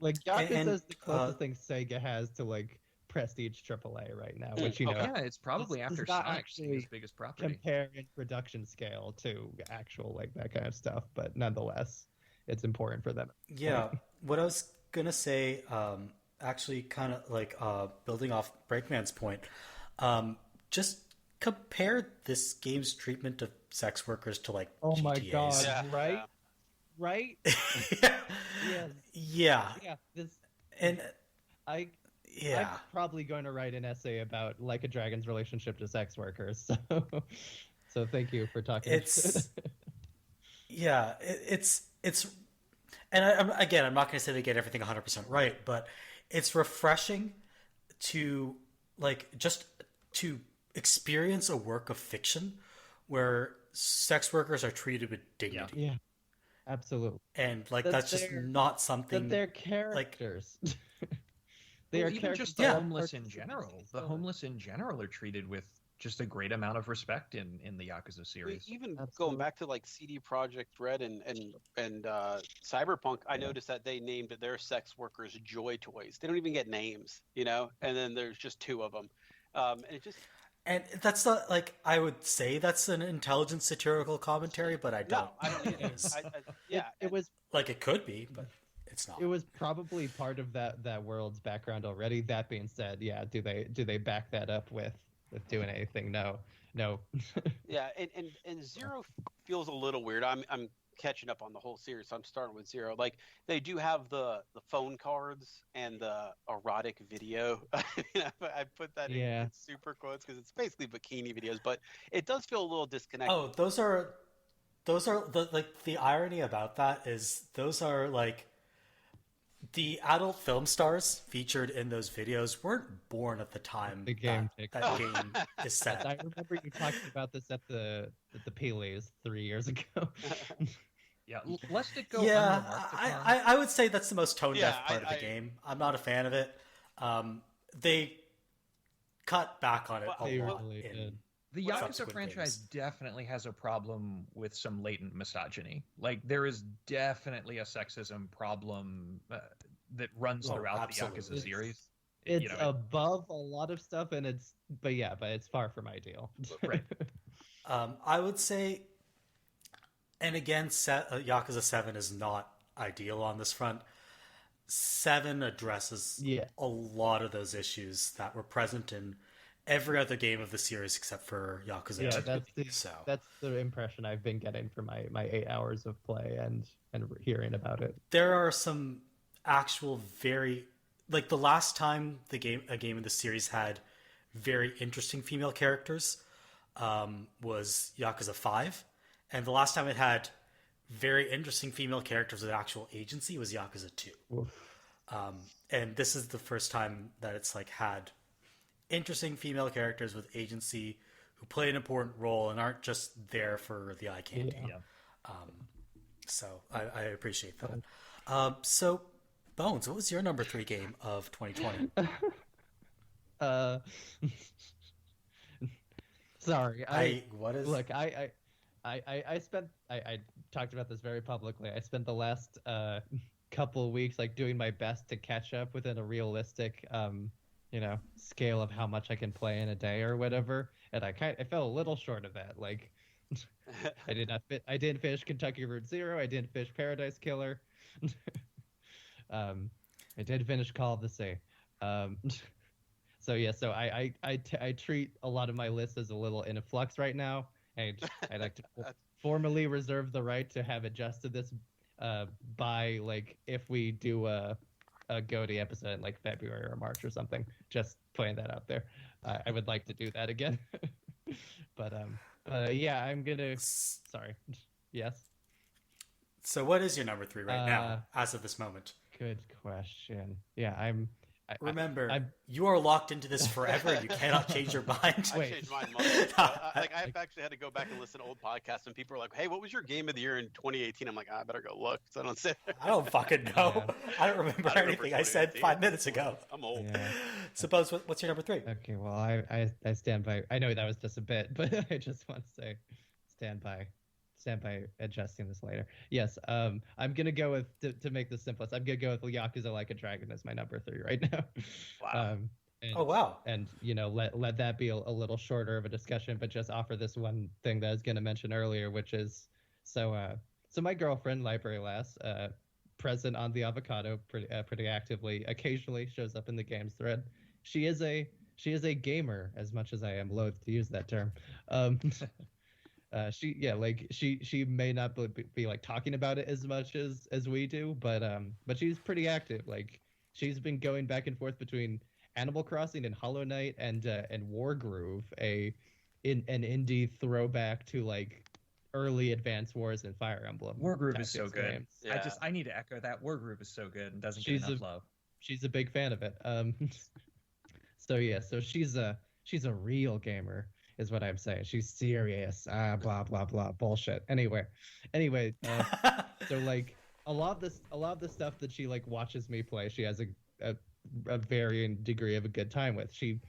Like Yakuza is the closest thing Sega has to like prestige AAA right now, which yeah, it's probably after Sonic's his biggest property. Compare in production scale to actual like that kind of stuff, but nonetheless, it's important for them. Yeah, what I was gonna say, actually, kind of like building off Brakeman's point, just compare this game's treatment of sex workers to like oh GTA's. My god, right? Yeah. This and I'm probably going to write an essay about Like a Dragon's relationship to sex workers. So thank you for talking. It's and I'm not going to say they get everything 100% right, but it's refreshing to just to experience a work of fiction where sex workers are treated with dignity. Yeah. Absolutely. And that's just not something that they're characters. Even just the homeless in general. The homeless in general are treated with just a great amount of respect in the Yakuza series. Even going back to like CD Projekt Red and Cyberpunk, I noticed that they named their sex workers Joy Toys. They don't even get names, and then there's just two of them. And it just... And that's not like I would say that's an intelligent satirical commentary, but I don't. No, I don't think it is. It was like it could be, but it's not. It was probably part of that world's background already. That being said, yeah, do they back that up with doing anything? No. Yeah, and Zero feels a little weird. I'm catching up on the whole series, so I'm starting with Zero. Like they do have the phone cards and the erotic video. I put that in super quotes because it's basically bikini videos, but it does feel a little disconnected. Oh, those are the irony about that is those are like the adult film stars featured in those videos weren't born at the time the game that game is set. I remember you talking about this at the Pele's 3 years ago. Yeah, let it go. Yeah, I would say that's the most tone deaf part of the game. I'm not a fan of it. They cut back on it a lot. The Yakuza franchise definitely has a problem with some latent misogyny. Like there is definitely a sexism problem that runs throughout the Yakuza series. It's above a lot of stuff, and but it's far from ideal. Right. I would say, and again, Yakuza 7 is not ideal on this front. 7 addresses a lot of those issues that were present in every other game of the series except for Yakuza 2. That's the impression I've been getting from my 8 hours of play and hearing about it. There are some actual very... Like, the last time a game in the series had very interesting female characters was Yakuza 5. And the last time it had very interesting female characters with actual agency was Yakuza 2. And this is the first time that it's had interesting female characters with agency who play an important role and aren't just there for the eye candy. So I appreciate that. So Bones, what was your number 3 game of 2020? Sorry, I talked about this very publicly. I spent the last couple of weeks doing my best to catch up within a realistic scale of how much I can play in a day or whatever, and I fell a little short of that. I didn't finish Kentucky Route Zero. I didn't finish Paradise Killer. I did finish Call of the Sea. So I treat a lot of my list as a little in a flux right now. I'd like to formally reserve the right to have adjusted this by if we do a GOTY episode in February or March or something. Just putting that out there. I would like to do that again. But I'm gonna. Sorry. Yes. So what is your number 3 right now, as of this moment? Good question. Yeah, I'm Remember, you are locked into this forever, and you cannot change your mind. I changed mine months ago. I've actually had to go back and listen to old podcasts, and people are like, "Hey, what was your game of the year in 2018?" I'm like, I better go look, so I don't sit there. I don't fucking know. I don't remember anything I said 5 minutes ago. I'm old. Yeah. Suppose, what's your number 3? Okay, well, I stand by. I know that was just a bit, but I just want to say, stand by adjusting this later. Yes, I'm gonna go with to make this simplest. I'm gonna go with Yakuza Like a Dragon as my number 3 right now. Wow. Wow. And let that be a little shorter of a discussion, but just offer this one thing that I was gonna mention earlier, which is so my girlfriend, Library Lass, present on the Avocado pretty actively, occasionally shows up in the games thread. She is a gamer, as much as I am loath to use that term. She may not be like talking about it as much as we do, but she's pretty active. Like, she's been going back and forth between Animal Crossing and Hollow Knight and Wargroove, an indie throwback to like early Advance Wars and Fire Emblem. Wargroove is so good. Games. Yeah. I need to echo that. Wargroove is so good and doesn't get enough love. She's a big fan of it. So she's a real gamer, is what I'm saying. She's serious. Blah blah blah bullshit. Anyway, so like a lot of the stuff that she like watches me play, she has a varying degree of a good time with. She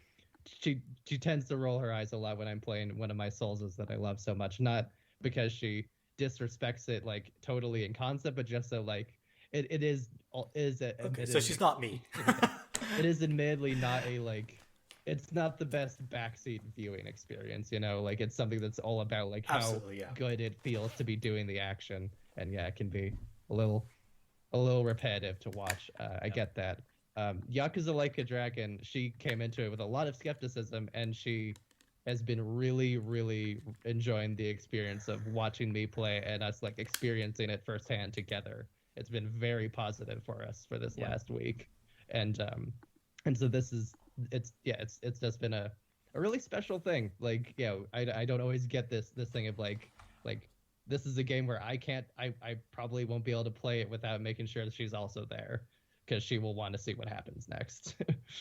tends to roll her eyes a lot when I'm playing one of my Soulses that I love so much, not because she disrespects it like totally in concept, but just so like it is Okay, so she's not me. It is admittedly not a like. It's not the best backseat viewing experience, you know. Like, it's something that's all about like how good it feels to be doing the action, and yeah, it can be a little repetitive to watch. I get that. Yakuza Like a Dragon, she came into it with a lot of skepticism, and she has been really, really enjoying the experience of watching me play and us like experiencing it firsthand together. It's been very positive for us for this last week, and so this is. It's just been a really special thing. Like, I don't always get this thing of like this is a game where I probably won't be able to play it without making sure that she's also there, because she will want to see what happens next.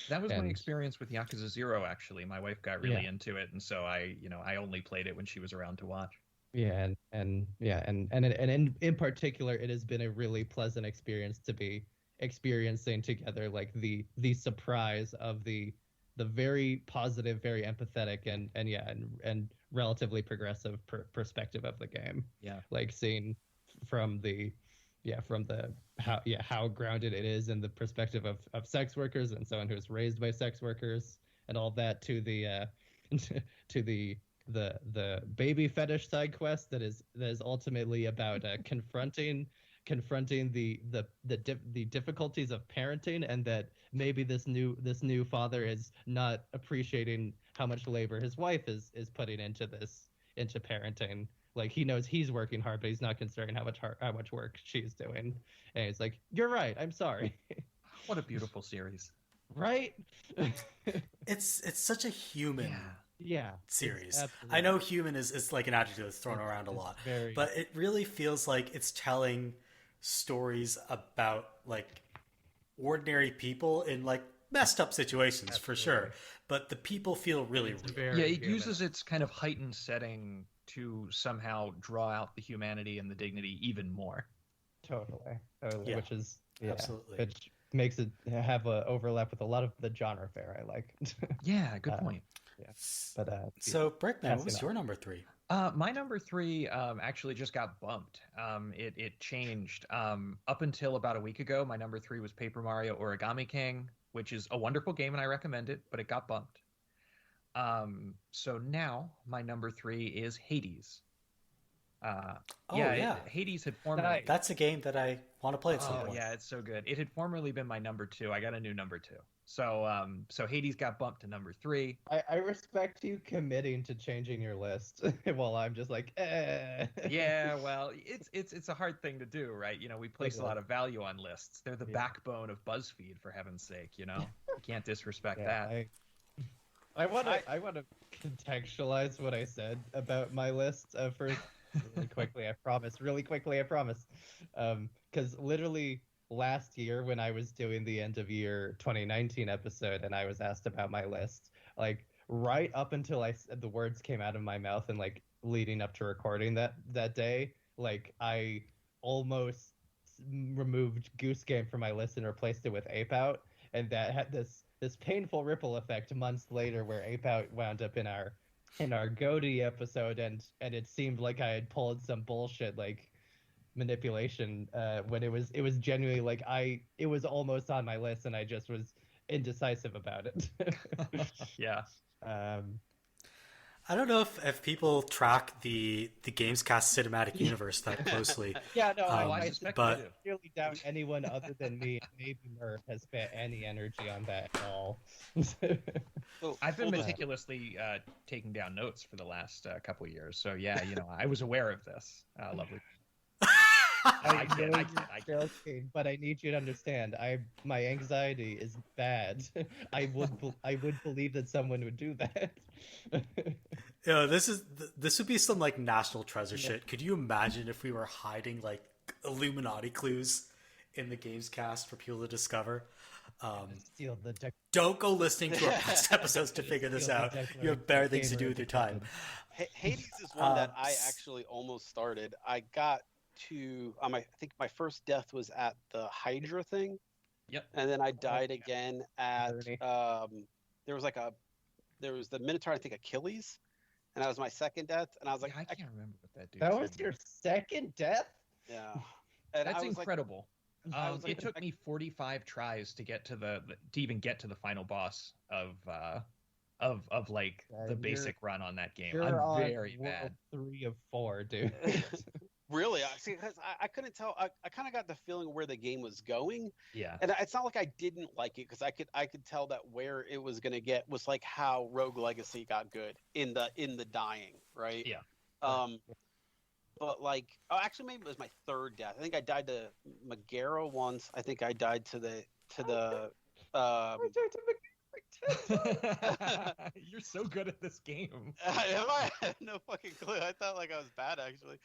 That was my experience with Yakuza 0, actually. My wife got really into it, and so I only played it when she was around to watch. Yeah, and in particular, it has been a really pleasant experience to be experiencing together, like the surprise of the very positive, very empathetic, and relatively progressive perspective of the game. Yeah, like seeing from how grounded it is in the perspective of sex workers and someone who's raised by sex workers and all that, to the to the baby fetish side quest that is ultimately about confronting the difficulties of parenting, and that maybe this new father is not appreciating how much labor his wife is putting into parenting. Like, he knows he's working hard, but he's not considering how much work she's doing. And he's like, "You're right. I'm sorry." What a beautiful series, right? It's such a human. Yeah, series. I know human is like an adjective that's thrown around a lot, but it really feels like it's telling stories about like ordinary people in like messed up situations. Absolutely. For sure, but the people feel really real. Yeah, it uses its kind of heightened setting to somehow draw out the humanity and the dignity even more. Totally. Yeah. Which is absolutely, which makes it have a overlap with a lot of the genre fare I like. Yeah, good point. Yeah, but so Brakeman, what was your number 3? My number 3 actually just got bumped. It changed. Up until about a week ago, my number 3 was Paper Mario Origami King, which is a wonderful game and I recommend it, but it got bumped. So now my number 3 is Hades. Hades had formerly... That's a game that I want to play at some point. Yeah, it's so good. It had formerly been my number 2. I got a new number 2. So Hades got bumped to number 3. I respect you committing to changing your list while I'm just like, eh. Yeah, well, it's a hard thing to do, right? You know, we place a lot of value on lists. They're the backbone of BuzzFeed, for heaven's sake, you know? You can't disrespect that. I want to contextualize what I said about my list first, really quickly, I promise. Because literally, last year when I was doing the end of year 2019 episode and I was asked about my list, like right up until the words came out of my mouth and like leading up to recording that day, like I almost removed Goose Game from my list and replaced it with Ape Out, and that had this painful ripple effect months later where Ape Out wound up in our Goaty episode, and it seemed like I had pulled some bullshit like manipulation when it was genuinely like it was almost on my list and I just was indecisive about it. Yeah. I don't know if people track the GamesCast cinematic universe that closely. Yeah, no, I suspect but they do. really doubt anyone other than me, maybe Merve, has spent any energy on that at all. I've been meticulously taking down notes for the last couple years, so yeah, I was aware of this. Lovely. I get. Joking, but I need you to understand. My anxiety is bad. I would believe that someone would do that. This would be some like national treasure shit. Could you imagine if we were hiding like Illuminati clues in the GamesCast for people to discover? Don't go listening to our past episodes to figure this out. You have better things to do with your time. Hades is one that I actually almost started. I got to I think my first death was at the Hydra thing. Yep. And then I died again at there was the Minotaur, I think Achilles, and that was my second death. And I was like, I can't remember what that dude. That was your second death? Yeah. And that's I was incredible. It took me 45 tries to get to even get to the final boss of like the basic run on that game. I'm very bad. 3 of 4, dude. Really? See, because I couldn't tell. I kind of got the feeling where the game was going. Yeah. And it's not like I didn't like it, because I could tell that where it was going to get was like how Rogue Legacy got good in the dying, right? Yeah. But like, actually, maybe it was my third death. I think I died to Megara once. I think I died to the. You're so good at this game. I had no fucking clue. I thought like I was bad actually.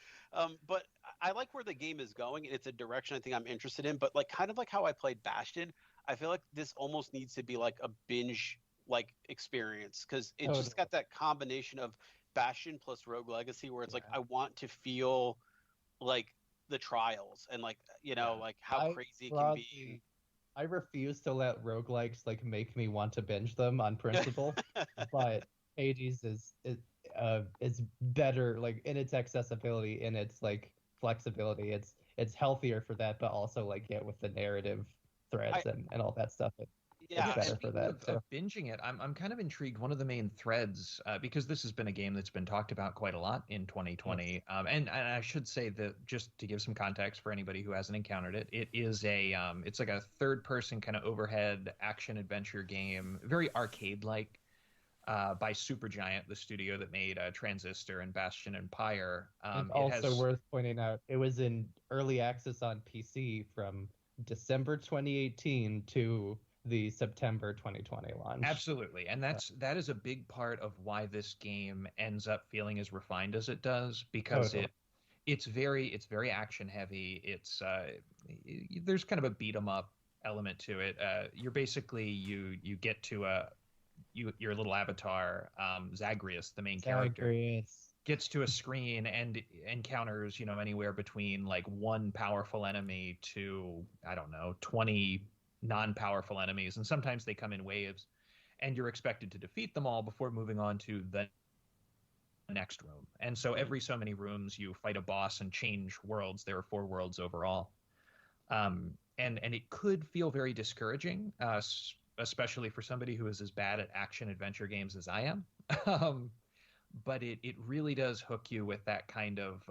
But I like where the game is going. It's a direction I think I'm interested in. But like kind of like how I played Bastion, I feel like this almost needs to be like a binge like experience, because it just got that combination of Bastion plus Rogue Legacy where it's like I want to feel like the trials and like like how crazy it can be. I refuse to let roguelikes like make me want to binge them on principle, but Hades is better like in its accessibility, in its like flexibility. It's healthier for that, but also like with the narrative threads and all that stuff. It's better for that. Of binging it, I'm kind of intrigued. One of the main threads, because this has been a game that's been talked about quite a lot in 2020, and I should say that just to give some context for anybody who hasn't encountered it, it is it's like a third-person kind of overhead action adventure game, very arcade-like, by Supergiant, the studio that made Transistor and Bastion and Pyre. Worth pointing out, it was in early access on PC from December 2018 to the September 2020 launch. Absolutely, and that is a big part of why this game ends up feeling as refined as it does, because it's very action heavy. It's there's kind of a beat 'em up element to it. You're basically you get to your little avatar, Zagreus, the main character, gets to a screen and encounters anywhere between like one powerful enemy to 20 non-powerful enemies, and sometimes they come in waves, and you're expected to defeat them all before moving on to the next room. And so every so many rooms you fight a boss and change worlds. There are 4 worlds overall, and it could feel very discouraging, especially for somebody who is as bad at action adventure games as I am. But it really does hook you with that kind of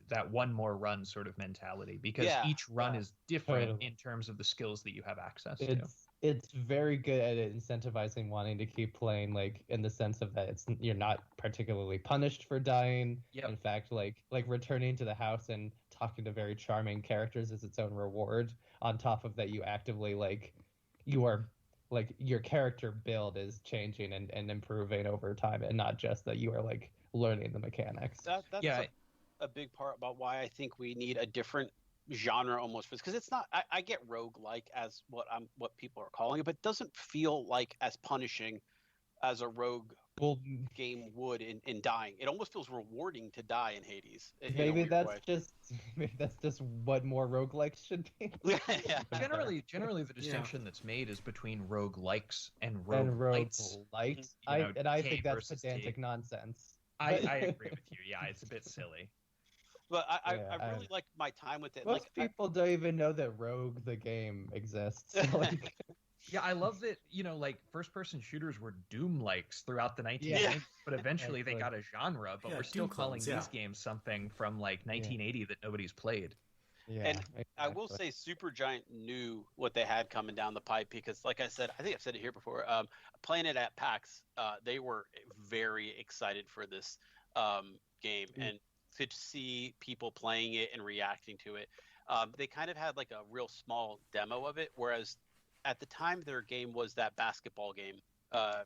that one more run sort of mentality, because each run is different in terms of the skills that you have access to. It's very good at incentivizing wanting to keep playing, like in the sense of that you're not particularly punished for dying. In fact, like returning to the house and talking to very charming characters is its own reward. On top of that, you actively your character build is changing and improving over time, and not just that you are like learning the mechanics. That's a big part about why I think we need a different genre almost, because it's not. I get roguelike as what people are calling it, but it doesn't feel like as punishing as a rogue game would in dying. It almost feels rewarding to die in Hades. Maybe that's just what more roguelikes should be. Yeah. Generally, the distinction that's made is between roguelikes and roguelites. I think that's versus pedantic nonsense. I agree with you. Yeah, it's a bit silly. But I really like my time with it. Most people don't even know that Rogue the game exists. Like, yeah, I love that, like first-person shooters were Doom-likes throughout the 1980s, but eventually they got a genre, but we're still calling these games something from like 1980 that nobody's played. Yeah, and exactly. I will say Supergiant knew what they had coming down the pipe, because like I said, I think I've said it here before, playing it at PAX, they were very excited for this game, and to see people playing it and reacting to it. They kind of had like a real small demo of it, whereas at the time their game was that basketball game.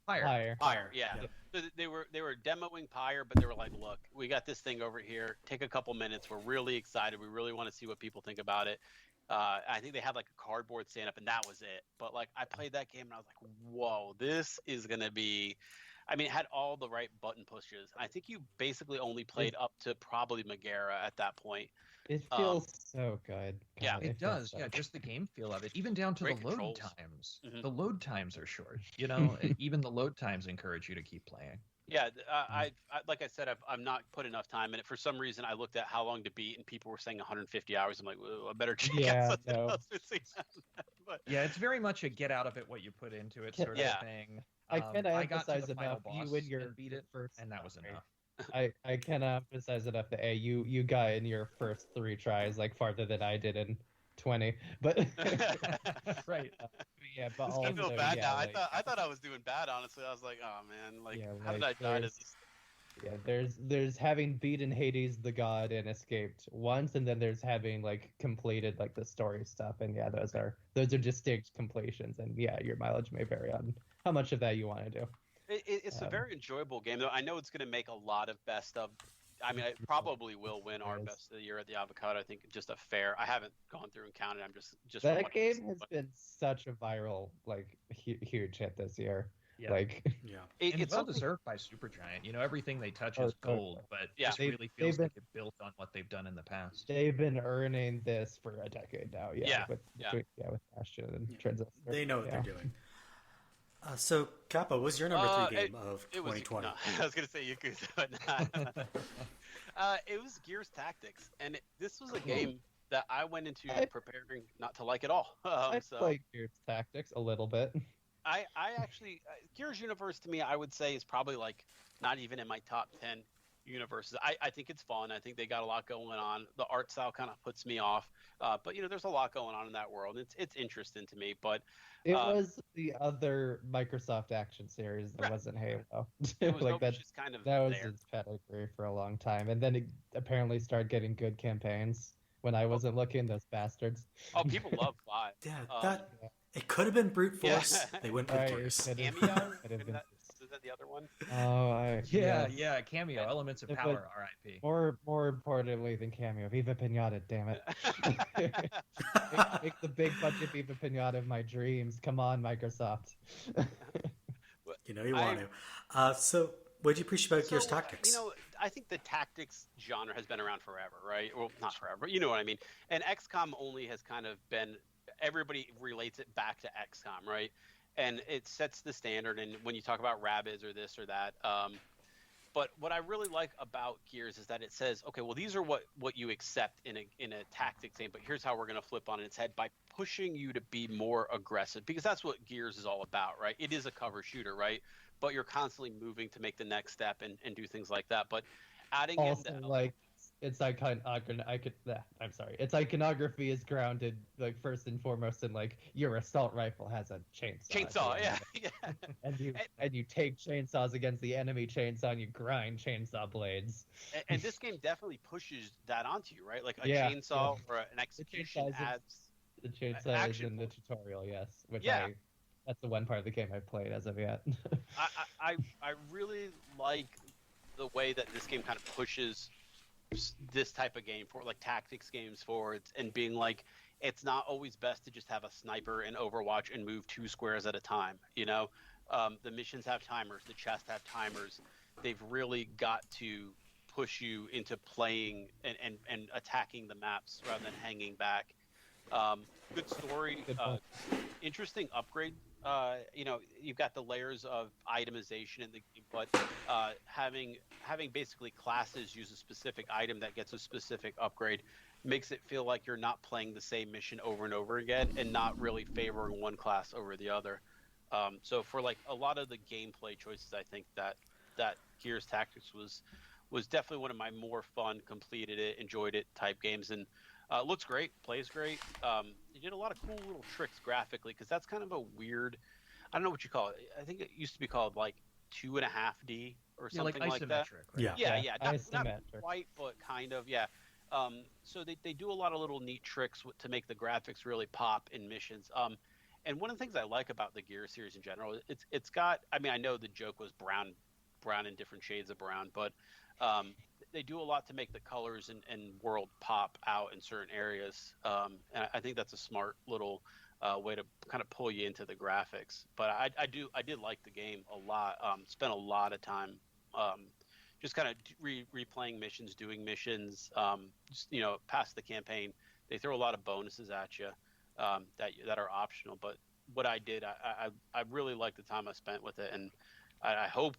Pyre. Yeah. So they were demoing Pyre, but they were like, look, we got this thing over here. Take a couple minutes. We're really excited. We really want to see what people think about it. I think they had like a cardboard stand up, and that was it. But like, I played that game and I was like, whoa, this is going to be, I mean, it had all the right button pushes. I think you basically only played up to probably Megara at that point. It feels so good. Yeah, it does. Yeah, just the game feel of it, even down to Great the load controls. times. Mhm. The load times are short. Even the load times encourage you to keep playing. Yeah, I like I said, I'm not put enough time in it. For some reason, I looked at how long to beat, and people were saying 150 hours. I'm like, well, I better check Yeah, out something no. else to see that. But Yeah, it's very much a get out of it what you put into it sort Yeah. of thing. I cannot I got to emphasize the final enough. boss You and your and beat it, first, and that was enough. I cannot emphasize enough that you got in your first 3 tries like farther than I did in 20. But Right. yeah, but I also feel bad now. like, I thought I was doing bad. Honestly, I was like, oh man, like Yeah, how did I like, die to there's- this? yeah, there's having beaten Hades the god and escaped once, and then there's having like completed like the story stuff, and yeah, those are distinct completions, and yeah, your mileage may vary on how much of that you want to do. It's a very enjoyable game, though. I know it's going to make a lot of best of. I mean, it probably will win our Yes. best of the year at the Avocado. I think just a fair. I haven't gone through and counted. I'm just from That what I've game seen, has but been such a viral like huge hit this year. Yeah. Like Yeah. And it's well something- deserved by Supergiant. Everything they touch Oh, is gold, totally. but Yeah. this They've- really feels they've like it built on what they've done in the past. they've been earning this for a decade now. Yeah, with Bastion and Yeah. Transistor. They know what yeah. they're doing. So, Kappa, what was your number 3 game of It was 2020? no, I was going to say Yakuza, but not. It was Gears Tactics, and this was a game that I went into preparing not to like at all. I So played Gears Tactics a little bit. I actually Gears Universe to me, I would say, is probably like not even in my top 10 universes. I think it's fun. I think they got a lot going on. The art style kind of puts me off, but there's a lot going on in that world. It's interesting to me, but It was the other Microsoft action series that Right. wasn't Halo. it was like that. just kind of That was there. its pedigree for a long time, and then it apparently started getting good campaigns when I wasn't looking. Those bastards. Oh, people love Five. Yeah, Um, it could have been brute Yeah. force. They went with Right, Gears. it Cameo? could have been- Is that the other one? Oh, Yeah, Cameo, Elements of It Power, was- RIP. More importantly than Cameo, Viva Pinata, damn it. Make the big budget Viva Pinata of my dreams. Come on, Microsoft. You know you want to. So, what did you appreciate about Gears Tactics? I think the tactics genre has been around forever, right? Well, not forever, but you know what I mean. And XCOM only has kind of been, everybody relates it back to XCOM, right? And it sets the standard. And when you talk about Rabbids or this or that, but what I really like about Gears is that it says, okay, well, these are what you accept in a tactics game, but here's how we're going to flip on its head by pushing you to be more aggressive, because that's what Gears is all about, right? It is a cover shooter, right? But you're constantly moving to make the next step and do things like that. But adding Also, in like, its its iconography is grounded, like, first and foremost in, like, your assault rifle has a chainsaw. yeah, yeah. And you take chainsaws against the enemy chainsaw and you grind chainsaw blades. And this game definitely pushes that onto you, right? Like a Yeah, chainsaw or an execution chainsaw is- adds. The chainsaw is action in the tutorial, yes. Which Yeah. that's the one part of the game I've played as of yet. I really like the way that this game kind of pushes this type of game for, like tactics games forwards, and being like, it's not always best to just have a sniper in Overwatch and move 2 squares at a time. You know, the missions have timers, the chests have timers. They've really got to push you into playing and attacking the maps rather than hanging back. Good story, interesting upgrade. You know, you've got the layers of itemization in the game, but having basically classes use a specific item that gets a specific upgrade makes it feel like you're not playing the same mission over and over again and not really favoring one class over the other. So for like a lot of the gameplay choices, I think that Gears Tactics was definitely one of my more fun, completed it, enjoyed it type games, and looks great, plays great. You did a lot of cool little tricks graphically, because that's kind of a weird, I don't know what you call it. I think it used to be called like 2.5D or something like that. Right? Yeah. Not quite, but kind of, yeah. So they do a lot of little neat tricks to make the graphics really pop in missions. And one of the things I like about the Gears series in general, it's got, I mean, I know the joke was brown in different shades of brown, but they do a lot to make the colors and world pop out in certain areas. And I think that's a smart little way to kind of pull you into the graphics. But I did like the game a lot. Spent a lot of time just kind of replaying missions, doing missions. Just, you know, past the campaign, they throw a lot of bonuses at you that are optional. But what I did, I really liked the time I spent with it, and I hope,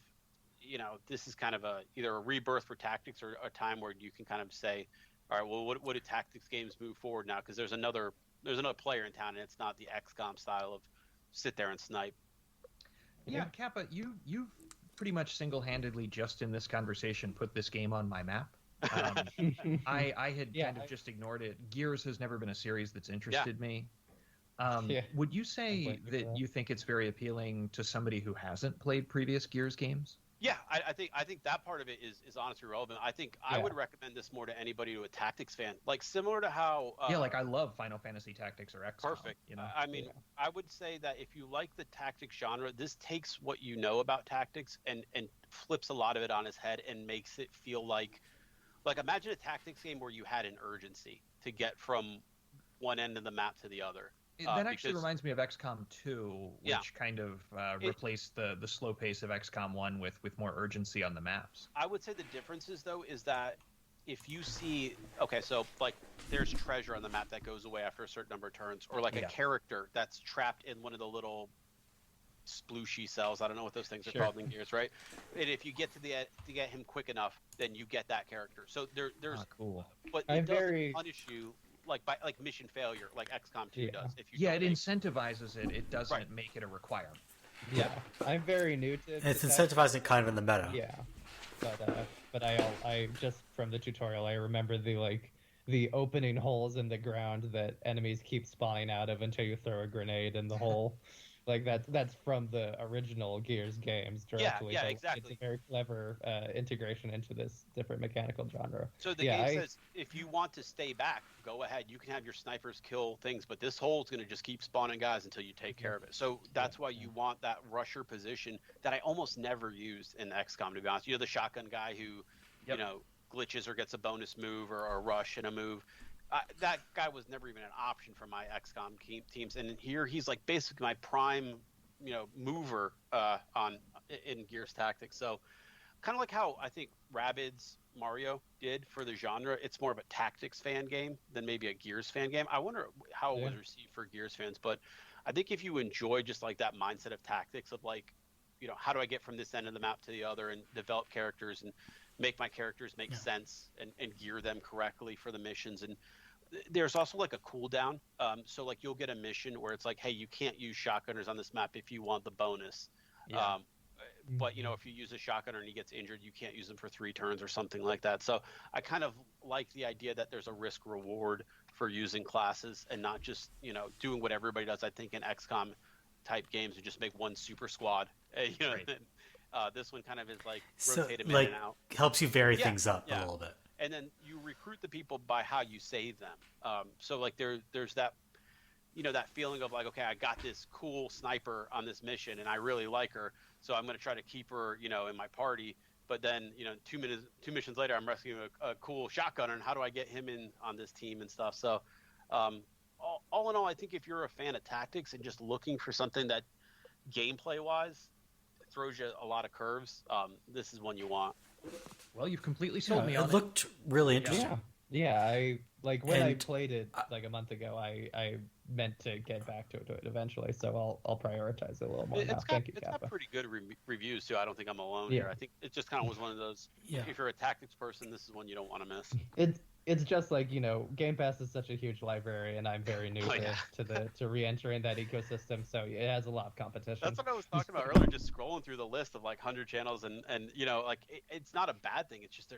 you know, this is kind of either a rebirth for tactics or a time where you can kind of say, all right, well, what do tactics games move forward now? Because there's another player in town, and it's not the XCOM style of sit there and snipe. Yeah, Kappa, you've pretty much single-handedly just in this conversation put this game on my map. I had kind of just ignored it. Gears has never been a series that's interested me. Would you say that you think it's very appealing to somebody who hasn't played previous Gears games? Yeah, I think that part of it is honestly relevant. I think I would recommend this more to anybody who a tactics fan, like similar to how like I love Final Fantasy Tactics or XCOM. Perfect. You know, I mean, I would say that if you like the tactics genre, this takes what you know about tactics and flips a lot of it on its head and makes it feel like imagine a tactics game where you had an urgency to get from one end of the map to the other. That actually reminds me of XCOM 2, which kind of replaced the slow pace of XCOM 1 with more urgency on the maps. I would say the difference is that if you see, so like there's treasure on the map that goes away after a certain number of turns, or like a character that's trapped in one of the little splooshy cells. I don't know what those things are called in Gears, right? And if you get to get him quick enough, then you get that character. So there's cool. But it doesn't punish you like mission failure, like XCOM 2 does. If you it incentivizes it. It doesn't make it a requirement. Yeah, I'm very new to it. It's incentivizing kind of in the meta. Yeah, but I just from the tutorial, I remember the opening holes in the ground that enemies keep spawning out of until you throw a grenade in the hole. Like that's from the original Gears games directly. Yeah, so exactly. It's a very clever integration into this different mechanical genre. So the game says if you want to stay back, go ahead. You can have your snipers kill things, but this hole is going to just keep spawning guys until you take care of it. So that's why you want that rusher position that I almost never used in XCOM, to be honest. You're the shotgun guy who, you know, glitches or gets a bonus move or a rush and a move. That guy was never even an option for my XCOM teams, and here he's like basically my prime, mover in Gears Tactics. So, kind of like how I think Rabbids Mario did for the genre. It's more of a tactics fan game than maybe a Gears fan game. I wonder how it was received for Gears fans, but I think if you enjoy just like that mindset of tactics of like, how do I get from this end of the map to the other and develop characters and make my characters make sense and gear them correctly for the missions. And there's also like a cooldown. So like you'll get a mission where it's like, hey, you can't use shotgunners on this map if you want the bonus. But if you use a shotgunner and he gets injured, you can't use them for 3 turns or something like that. So I kind of like the idea that there's a risk reward for using classes and not just, doing what everybody does. I think in XCOM type games, you just make one super squad, this one kind of is like rotate them in and out. Helps you vary things up a little bit. And then you recruit the people by how you save them. So like there's that, that feeling of like, okay, I got this cool sniper on this mission and I really like her, so I'm going to try to keep her, in my party. But then, two missions later, I'm rescuing a cool shotgunner, and how do I get him in on this team and stuff? So, all in all, I think if you're a fan of tactics and just looking for something that gameplay-wise throws you a lot of curves, this is one you want. Well, you've completely sold me on it. It looked really interesting. Yeah, I when I played it like a month ago, I meant to get back to it eventually, so I'll prioritize it a little more now. Thank you, Kappa. It's got pretty good reviews too. I don't think I'm alone here. I think it just kind of was one of those. If you're a tactics person, this is one you don't want to miss. It's just like, Game Pass is such a huge library, and I'm very new to re-entering that ecosystem, so it has a lot of competition. That's what I was talking about earlier, just scrolling through the list of like 100 channels, and it's not a bad thing. It's just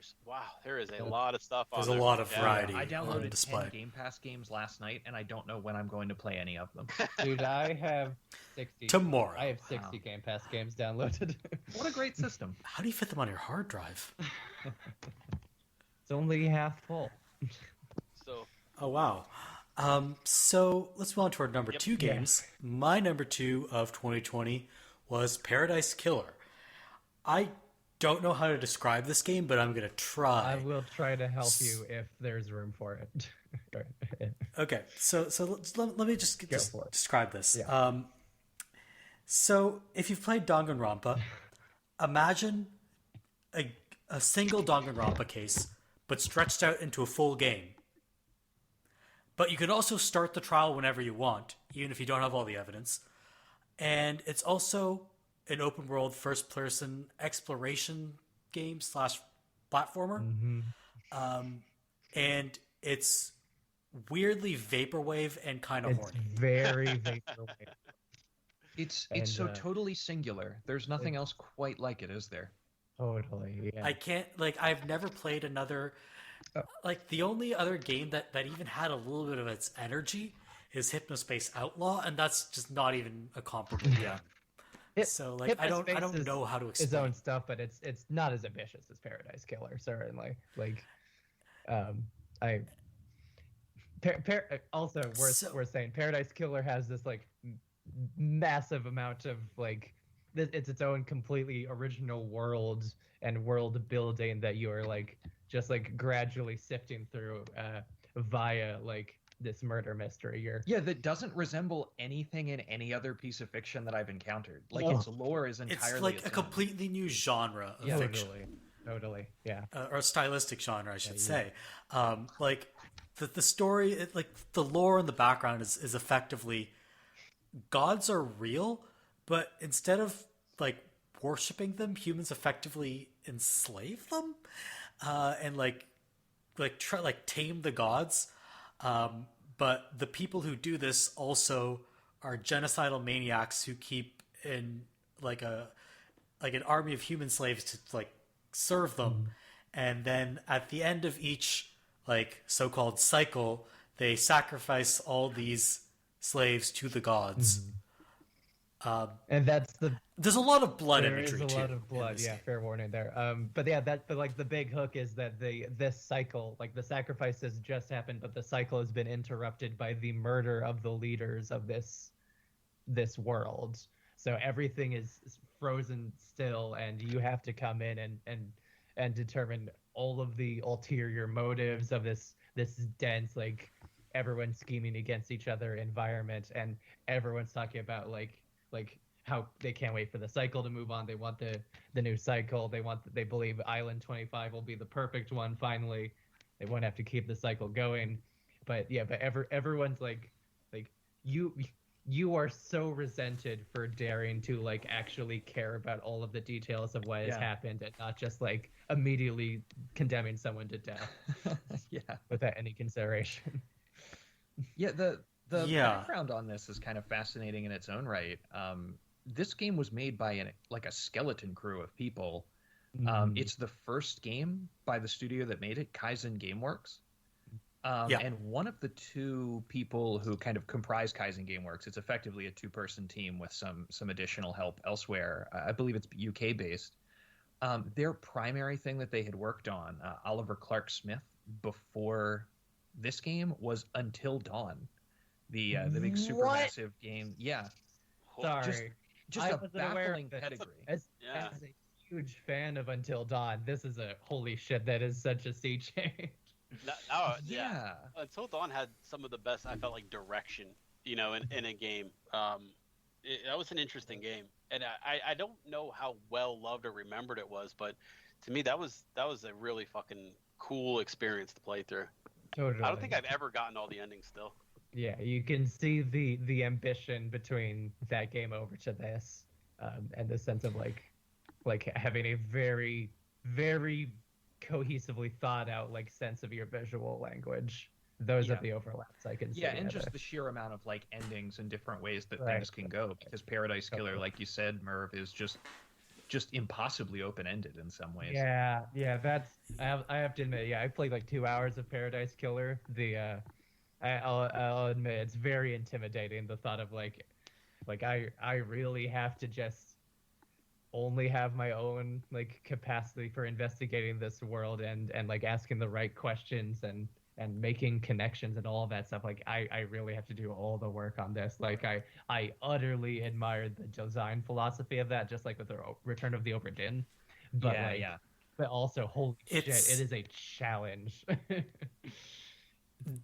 there is a lot of stuff on there. There's a lot of variety. I downloaded display. 10 Game Pass games last night, and I don't know when I'm going to play any of them. Dude, I have 60. Tomorrow. I have 60 Game Pass games downloaded. What a great system. How do you fit them on your hard drive? It's only half full. Oh, wow. So let's move on to our number 2 games. My number 2 of 2020 was Paradise Killer. I don't know how to describe this game, but I'm going to try. I will try to help you if there's room for it. Okay, so let me just describe this. Yeah. So if you've played Danganronpa, imagine a single Danganronpa case, but stretched out into a full game. But you can also start the trial whenever you want, even if you don't have all the evidence. And it's also an open world first person exploration game / platformer. Mm-hmm. And it's weirdly vaporwave and kind of horny. Very vaporwave. It's so totally singular. There's nothing else quite like it, is there? Totally. Yeah. I can't I've never played another. The only other game that even had a little bit of its energy is Hypnospace Outlaw, and that's just not even a comparable game. So I don't know how to explain its own stuff, but it's not as ambitious as Paradise Killer, certainly. Also worth saying, Paradise Killer has this massive amount of it's its own completely original world and world building that you are just gradually sifting through via this murder mystery. That doesn't resemble anything in any other piece of fiction that I've encountered. Its lore is entirely it's a completely new genre of fiction. Totally, yeah. Or stylistic genre, I should say. The story, the lore in the background is effectively gods are real, but instead of worshipping them, humans effectively enslave them. And tame the gods, but the people who do this also are genocidal maniacs who keep in an army of human slaves to serve them, and then at the end of each so-called cycle, they sacrifice all these slaves to the gods. And there's a lot of blood imagery too. There is a lot of blood, fair warning there. But the big hook is that this cycle, the sacrifices just happened, but the cycle has been interrupted by the murder of the leaders of this world. So everything is frozen still, and you have to come in and determine all of the ulterior motives of this dense everyone scheming against each other environment, and everyone's talking about how they can't wait for the cycle to move on. They want the new cycle. They believe Island 25 will be the perfect one finally. They won't have to keep the cycle going. But everyone's you are so resented for daring to actually care about all of the details of what has happened, and not just immediately condemning someone to death. Without any consideration. The background on this is kind of fascinating in its own right. This game was made by a skeleton crew of people. It's the first game by the studio that made it, Kaizen Gameworks. And one of the two people who kind of comprise Kaizen Gameworks, it's effectively a 2-person team with some additional help elsewhere. I believe it's UK based. Their primary thing that they had worked on, Oliver Clark Smith, before this game, was Until Dawn, the big supermassive game. Yeah. Sorry. Just a baffling pedigree. As a huge fan fan of Until Dawn, this is a holy shit. That is such a sea change. Yeah. Until Dawn had some of the best, I felt like, direction, in a game. That was an interesting game, and I don't know how well loved or remembered it was, but to me that was a really fucking cool experience to play through. Totally. I don't think I've ever gotten all the endings still. Yeah, you can see the ambition between that game over to this, and the sense of like having a very, very cohesively thought out sense of your visual language. Those are the overlaps I can see. Yeah, and just the sheer amount of endings and different ways that things can go. Because Paradise Killer, like you said, Merv, is just impossibly open-ended in some ways. Yeah, that's I have to admit, I played 2 hours of Paradise Killer. I'll admit it's very intimidating, the thought of I really have to just only have my own capacity for investigating this world and asking the right questions and making connections and all of that stuff. I really have to do all the work on this. I utterly admired the design philosophy of that, just with the Return of the Obra Dinn. But but also, holy shit, it is a challenge.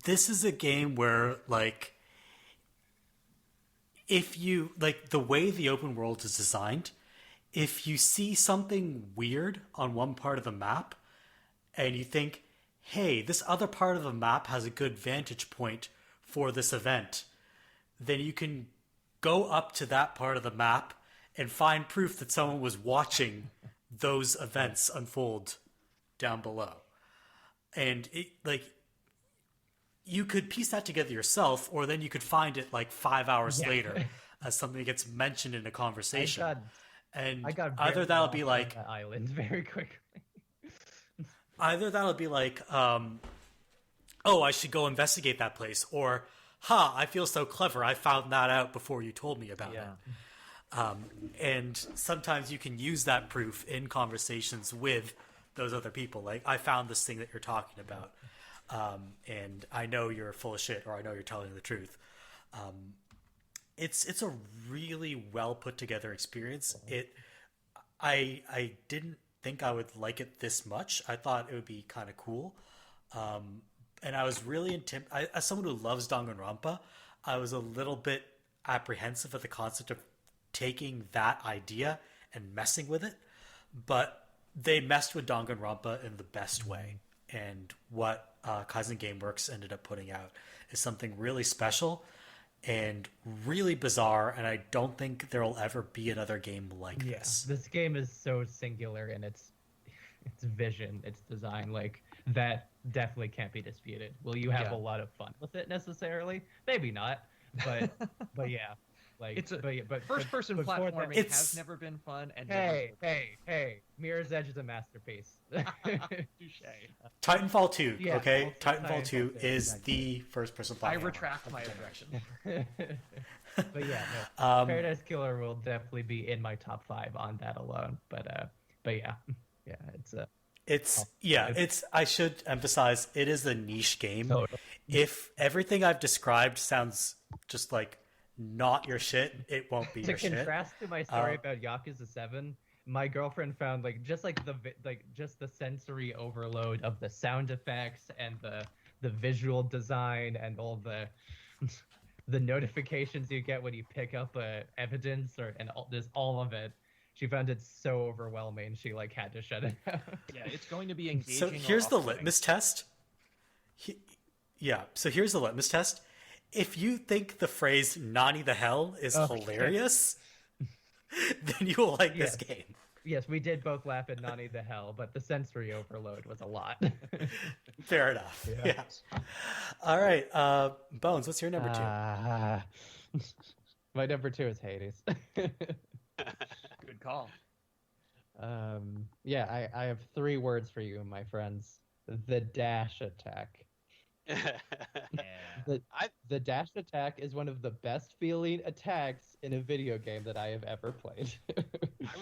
This is a game where if you the way the open world is designed, if you see something weird on one part of the map and you think, hey, this other part of the map has a good vantage point for this event, then you can go up to that part of the map and find proof that someone was watching those events unfold down below. And you could piece that together yourself, or then you could find it 5 hours later as something gets mentioned in a conversation. I got either that'll be that island very quickly. Either that'll be oh, I should go investigate that place, or, I feel so clever, I found that out before you told me about it. And sometimes you can use that proof in conversations with those other people. I found this thing that you're talking about, and I know you're full of shit, or I know you're telling the truth. It's a really well put together experience. I didn't think I would like it this much. I thought it would be kind of cool, and I was really as someone who loves Danganronpa, I was a little bit apprehensive at the concept of taking that idea and messing with it, but they messed with Danganronpa in the best way. And what Kaizen Gameworks ended up putting out is something really special and really bizarre, and I don't think there will ever be another game like this. This game is so singular in its vision, its design. That definitely can't be disputed. Will you have a lot of fun with it necessarily? Maybe not, but yeah. But first-person platforming has never been fun. And hey! Mirror's Edge is a masterpiece. Touche. Titanfall 2, okay? Titanfall 2 is the first-person platformer. I retract my objection. But yeah, Paradise Killer will definitely be in my top 5 on that alone. But I should emphasize, it is a niche game. Totally. If everything I've described sounds just not your shit, it won't be your shit. To contrast to my story about Yakuza 7, my girlfriend found just the sensory overload of the sound effects and the visual design and all the notifications you get when you pick up evidence and all of it. She found it so overwhelming, she had to shut it down. Yeah, it's going to be engaging. So here's the litmus test. So here's the litmus test. If you think the phrase "Nani the hell" is hilarious, then you will like this game. Yes, we did both laugh at Nani the hell, but the sensory overload was a lot. Fair enough. Yeah. All right, Bones, what's your number 2? My number 2 is Hades. Good call. I have 3 words for you, my friends. The dash attack. The dash attack is one of the best feeling attacks in a video game that I have ever played. I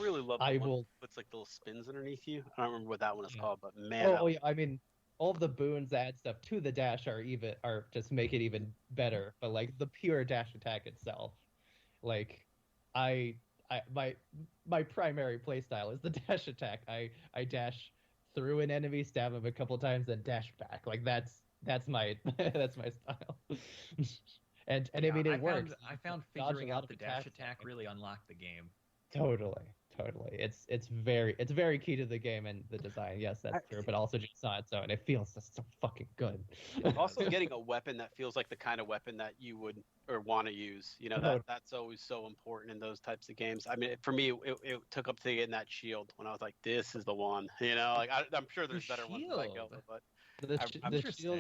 really love the one with little spins underneath you. I don't remember what that one is called, but man. I mean, all the boons add stuff to the dash are just make it even better. But the pure dash attack itself, I my primary playstyle is the dash attack. I dash through an enemy, stab him a couple times, then dash back. Like that's my that's my style. and I mean it works. I found figuring out the dash attack really unlocked the game. Totally. It's very key to the game and the design. Yes, that's true. But also just on its own, it feels just so fucking good. Also, getting a weapon that feels like the kind of weapon that you would or want to use. You know, that's always so important in those types of games. I mean, for me, it took up to getting that shield when I was like, this is the one. You know, like I'm sure there's better ones that I go with, but the shield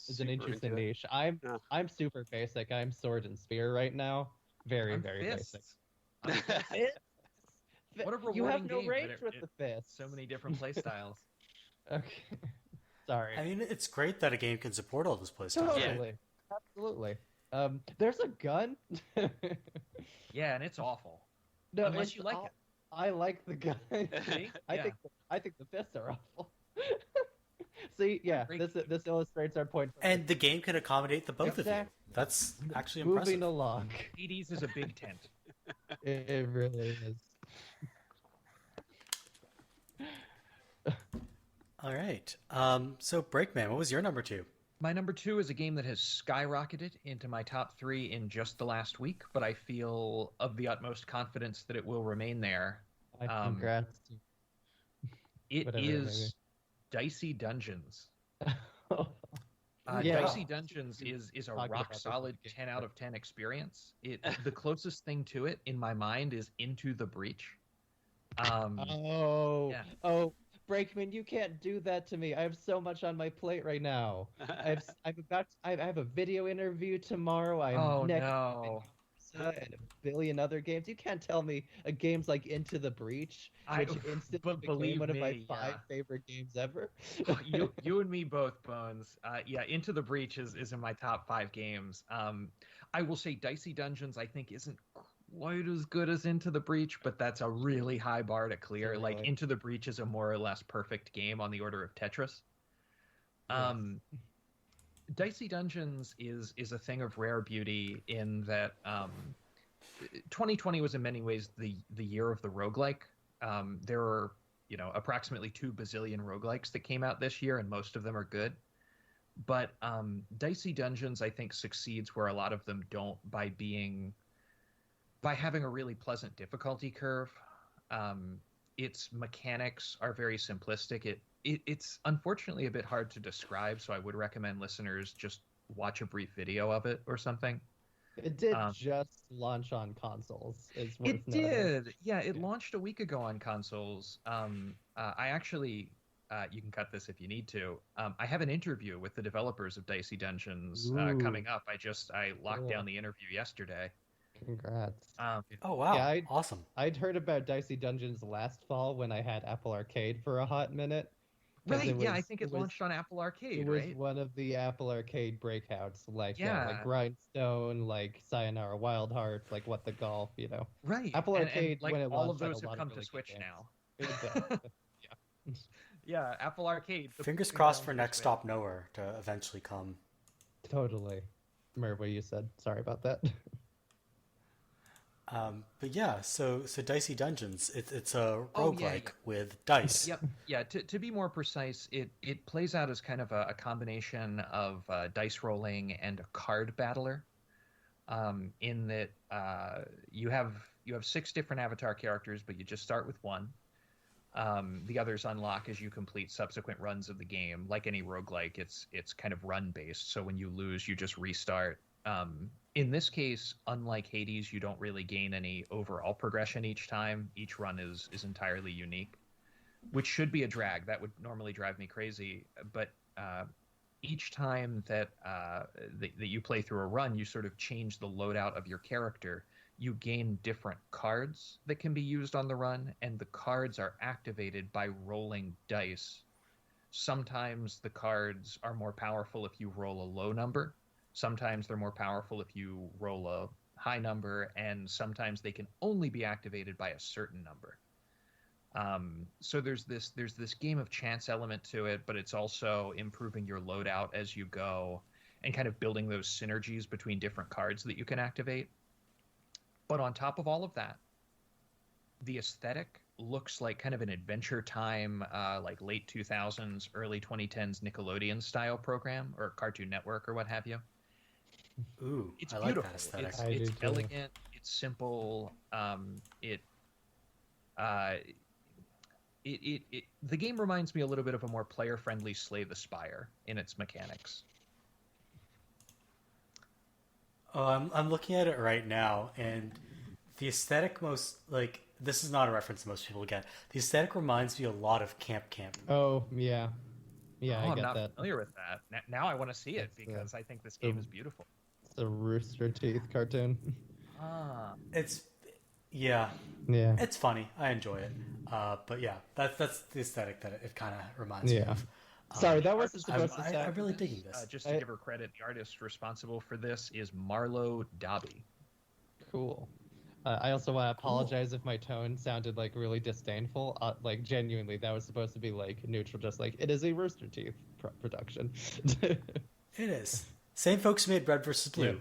is an interesting niche. I'm super basic. I'm sword and spear right now. Very basic. What a rewarding you have no game, range with the fist. So many different play styles. Okay. Sorry. I mean, it's great that a game can support all those play styles. Totally. Yeah. Absolutely. There's a gun. Yeah, and it's awful. No, unless you like it. I like the gun. See? I think the fists are awful. See, yeah, this illustrates our point. And the game can accommodate the both of you. That's actually impressive. Moving along. Hades is a big tent. It really is. All right. So, Brakeman, what was your number 2? My number 2 is a game that has skyrocketed into my top 3 in just the last week, but I feel of the utmost confidence that it will remain there. Congrats. It is Dicey Dungeons. Dicey Dungeons is a rock solid 10 out of 10 experience. The closest thing to it in my mind is Into the Breach. Brakeman, you can't do that to me. I have so much on my plate right now. I have a video interview tomorrow. And a billion other games. You can't tell me a game's like Into the Breach, which instantly became one of my 5 favorite games ever. you and me both, Bones. Into the Breach is in my top 5 games. I will say Dicey Dungeons I think isn't quite as good as Into the Breach, but that's a really high bar to clear. Really? Like Into the Breach is a more or less perfect game on the order of Tetris. Yes. Dicey Dungeons is a thing of rare beauty in that 2020 was in many ways the year of the roguelike. There are approximately 2 bazillion roguelikes that came out this year, and most of them are good. But Dicey Dungeons I think succeeds where a lot of them don't by having a really pleasant difficulty curve. Its mechanics are very simplistic. It's unfortunately a bit hard to describe, so I would recommend listeners just watch a brief video of it or something. It did just launch on consoles. It did. Yeah, it launched a week ago on consoles. I actually, you can cut this if you need to. I have an interview with the developers of Dicey Dungeons coming up. I locked down the interview yesterday. Congrats. Oh, wow. Yeah, awesome. I'd heard about Dicey Dungeons last fall when I had Apple Arcade for a hot minute. Right, I think it launched on Apple Arcade, right? It was one of the Apple Arcade breakouts, like Grindstone, like Sayonara Wild Hearts, like What the Golf, Right. Apple Arcade, and when it all launched, of those have come to Switch now. Yeah, Apple Arcade. Fingers crossed for Next Stop Nowhere to eventually come. Totally. Merve, what you said. Sorry about that. But yeah, so Dicey Dungeons, it's a roguelike with dice. Yep. Yeah, to be more precise, it plays out as kind of a combination of dice rolling and a card battler. In that you have 6 different avatar characters, but you just start with one. The others unlock as you complete subsequent runs of the game. Like any roguelike, it's kind of run based, so when you lose, you just restart. In this case, unlike Hades, you don't really gain any overall progression each time. Each run is entirely unique, which should be a drag. That would normally drive me crazy. But each time that you play through a run, you sort of change the loadout of your character. You gain different cards that can be used on the run, and the cards are activated by rolling dice. Sometimes the cards are more powerful if you roll a low number. Sometimes they're more powerful if you roll a high number, and sometimes they can only be activated by a certain number. So there's this game of chance element to it, but it's also improving your loadout as you go and kind of building those synergies between different cards that you can activate. But on top of all of that, the aesthetic looks like kind of an Adventure Time, like late 2000s, early 2010s Nickelodeon style program or Cartoon Network or what have you. Ooh, It's I beautiful. like that aesthetic. It's elegant. It's simple. The game reminds me a little bit of a more player-friendly Slay the Spire in its mechanics. Oh, I'm looking at it right now, and the aesthetic this is not a reference most people get. The aesthetic reminds me a lot of Camp. Oh, yeah. Yeah, I I'm get not that. familiar with that. Now I want to see it because I think this game is beautiful. It's a Rooster Teeth cartoon. It's funny. I enjoy it. But yeah, that's the aesthetic that it kind of reminds me of. Sorry, that wasn't supposed to sound. I'm really digging this. Just to give her credit, the artist responsible for this is Marlo Dobby. Cool. I also want to apologize if my tone sounded like really disdainful. Like genuinely, that was supposed to be like neutral, just like it is a Rooster Teeth production. It is. Same folks who made Red vs. Blue,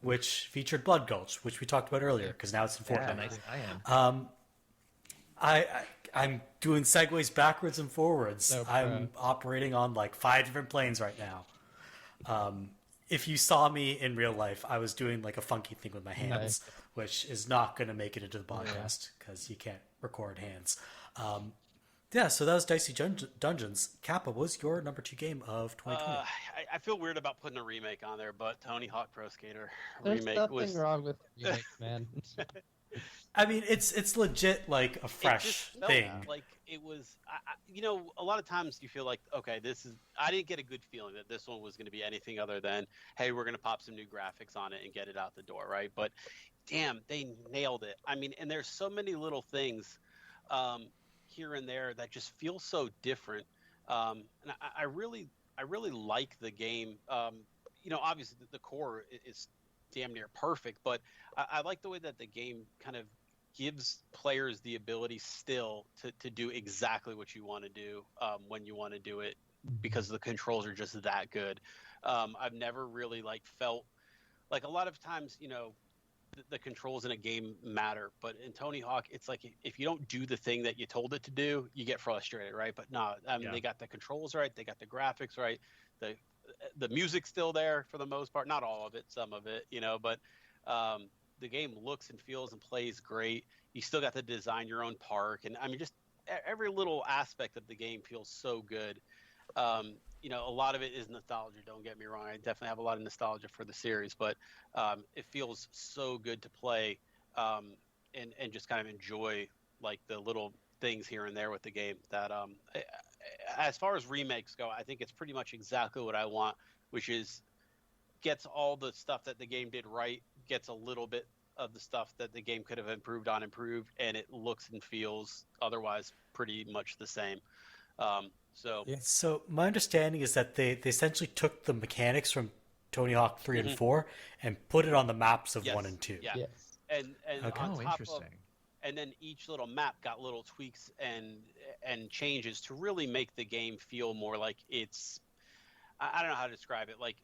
which featured Blood Gulch, which we talked about earlier, because now it's in Fortnite. Nice. I am. I'm doing segues backwards and forwards. No I'm operating on like 5 different planes right now. If you saw me in real life, I was doing like a funky thing with my hands, which is not going to make it into the podcast because you can't record hands. So that was Dicey Dungeons. Kappa, what was your number 2 game of 2020? I feel weird about putting a remake on there, but Tony Hawk Pro Skater There's remake nothing was wrong with remakes, man. I mean, it's legit like a fresh thing. Like it was, a lot of times you feel like, okay, I didn't get a good feeling that this one was going to be anything other than, hey, we're going to pop some new graphics on it and get it out the door, right? But damn, they nailed it. I mean, and there's so many little things here and there that just feel so different. And I really like the game. Obviously the core is damn near perfect, but I like the way that the game kind of gives players the ability still to do exactly what you want to do when you want to do it, because the controls are just that good. I've never really felt like, a lot of times, the controls in a game matter, but in Tony Hawk, it's like if you don't do the thing that you told it to do, you get frustrated, right? But no, they got the controls right, they got the graphics right, the music's still there for the most part, not all of it, some of it, but the game looks and feels and plays great. You still got to design your own park, and I mean, just every little aspect of the game feels so good. A lot of it is nostalgia, don't get me wrong. I definitely have a lot of nostalgia for the series, but it feels so good to play and just kind of enjoy like the little things here and there with the game that as far as remakes go, I think it's pretty much exactly what I want, which is gets all the stuff that the game did right, gets a little bit of the stuff that the game could have improved, and it looks and feels otherwise pretty much the same. So my understanding is that they essentially took the mechanics from Tony Hawk 3 and 4 and put it on the maps of 1 and 2. Yeah. Yes. And Okay. on top interesting. and then each little map got little tweaks and changes to really make the game feel more like it's, I don't know how to describe it. Like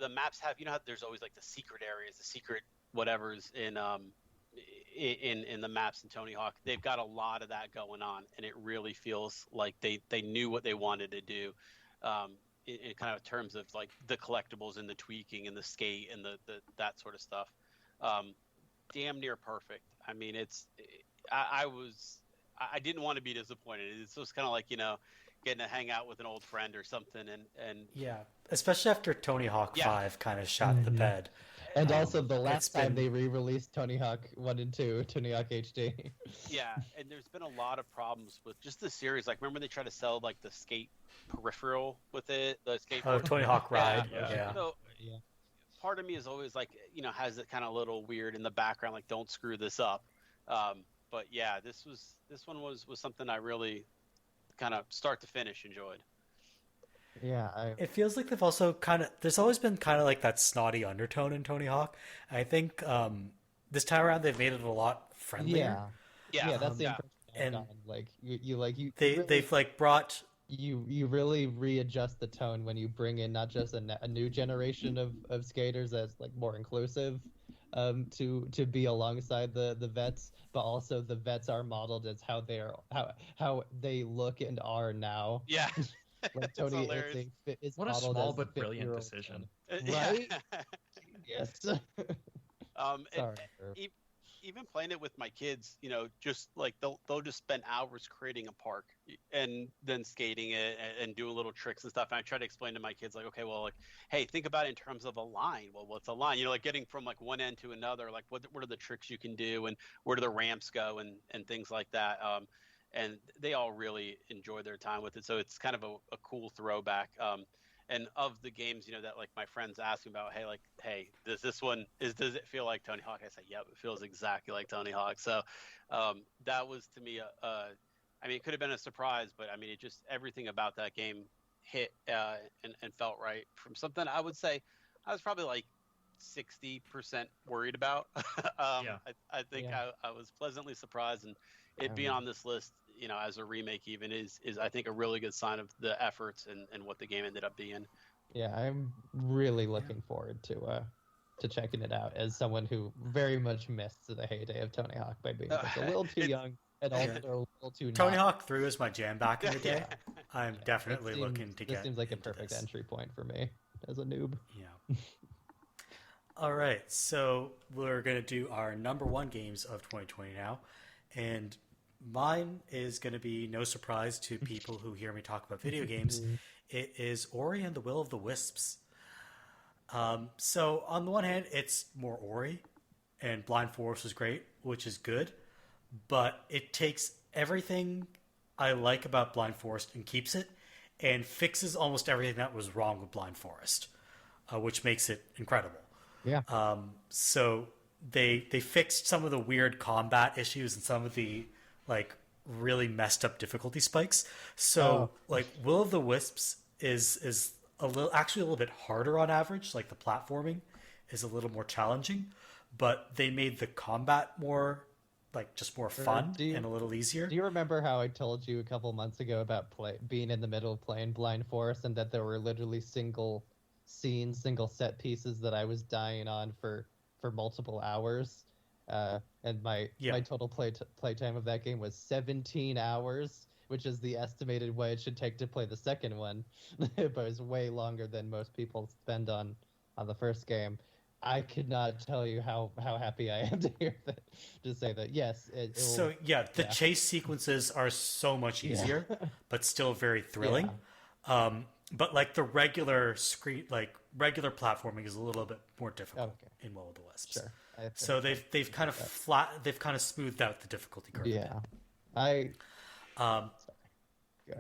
the maps have, how there's always like the secret areas, the secret whatever's in the maps in Tony Hawk. They've got a lot of that going on, and it really feels like they knew what they wanted to do in kind of terms of like the collectibles and the tweaking and the skate and the that sort of stuff. Damn near perfect. I mean, I didn't want to be disappointed. It's just kind of like, getting to hang out with an old friend or something, and yeah, especially after Tony Hawk 5 kind of shot the bed. And also the last time been... they re-released Tony Hawk 1 and 2, Tony Hawk HD. Yeah, and there's been a lot of problems with just the series. Like, remember when they tried to sell like the skate peripheral with it, the skateboard? Tony Hawk Ride. Yeah. So, part of me is always like, has it kind of a little weird in the background, like don't screw this up. But yeah, this one was something I really kind of start to finish enjoyed. Yeah, it feels like they've also there's always been kind of like that snotty undertone in Tony Hawk. I think this time around they've made it a lot friendlier. Yeah, that's the impression I've and gotten. Like you they've like brought you really readjust the tone when you bring in not just a new generation of skaters that's like more inclusive, to be alongside the vets, but also the vets are modeled as how they look and are now. Yeah. Like Tony is what a modeled small as but brilliant decision. right? Yes. And even playing it with my kids, just like they'll just spend hours creating a park and then skating it and doing little tricks and stuff. And I try to explain to my kids, like, okay, well, like, hey, think about it in terms of a line. Well, what's a line? Like getting from like one end to another, like what are the tricks you can do and where do the ramps go and things like that. And they all really enjoy their time with it. So it's kind of a cool throwback. And of the games, that like my friends ask me about, hey, does it feel like Tony Hawk? I say, yep, it feels exactly like Tony Hawk. So that was to me, it could have been a surprise, but it just everything about that game hit and felt right. From something I would say I was probably like 60% worried about. I think I was pleasantly surprised, and it being on this list, as a remake even is I think a really good sign of the efforts and what the game ended up being. Yeah, I'm really looking forward to checking it out as someone who very much missed the heyday of Tony Hawk by being just a little too young and also a little too Tony Hawk 3 was my jam back in the day. I'm definitely looking to get. This seems like a perfect entry point for me as a noob. Yeah. All right, so we're gonna do our number one games of 2020 now, and mine is going to be no surprise to people who hear me talk about video games. It is Ori and the Will of the Wisps. So on the one hand, it's more Ori, and Blind Forest was great, which is good, but it takes everything I like about Blind Forest and keeps it, and fixes almost everything that was wrong with Blind Forest, which makes it incredible. Yeah. So they fixed some of the weird combat issues and some of the like really messed up difficulty spikes. So like Will of the Wisps is actually a little bit harder on average. Like the platforming is a little more challenging, but they made the combat more fun and a little easier. Do you remember how I told you a couple months ago about being in the middle of playing Blind Forest and that there were literally single scenes, single set pieces that I was dying on for multiple hours? And my total play time of that game was 17 hours, which is the estimated way it should take to play the second one, but it's way longer than most people spend on the first game. I could not tell you how happy I am to hear that, to say that yes. The chase sequences are so much easier, but still very thrilling. Yeah. But like the regular regular platforming is a little bit more difficult in Will of the Wisps. Sure. So they've kind of smoothed out the difficulty curve. Yeah,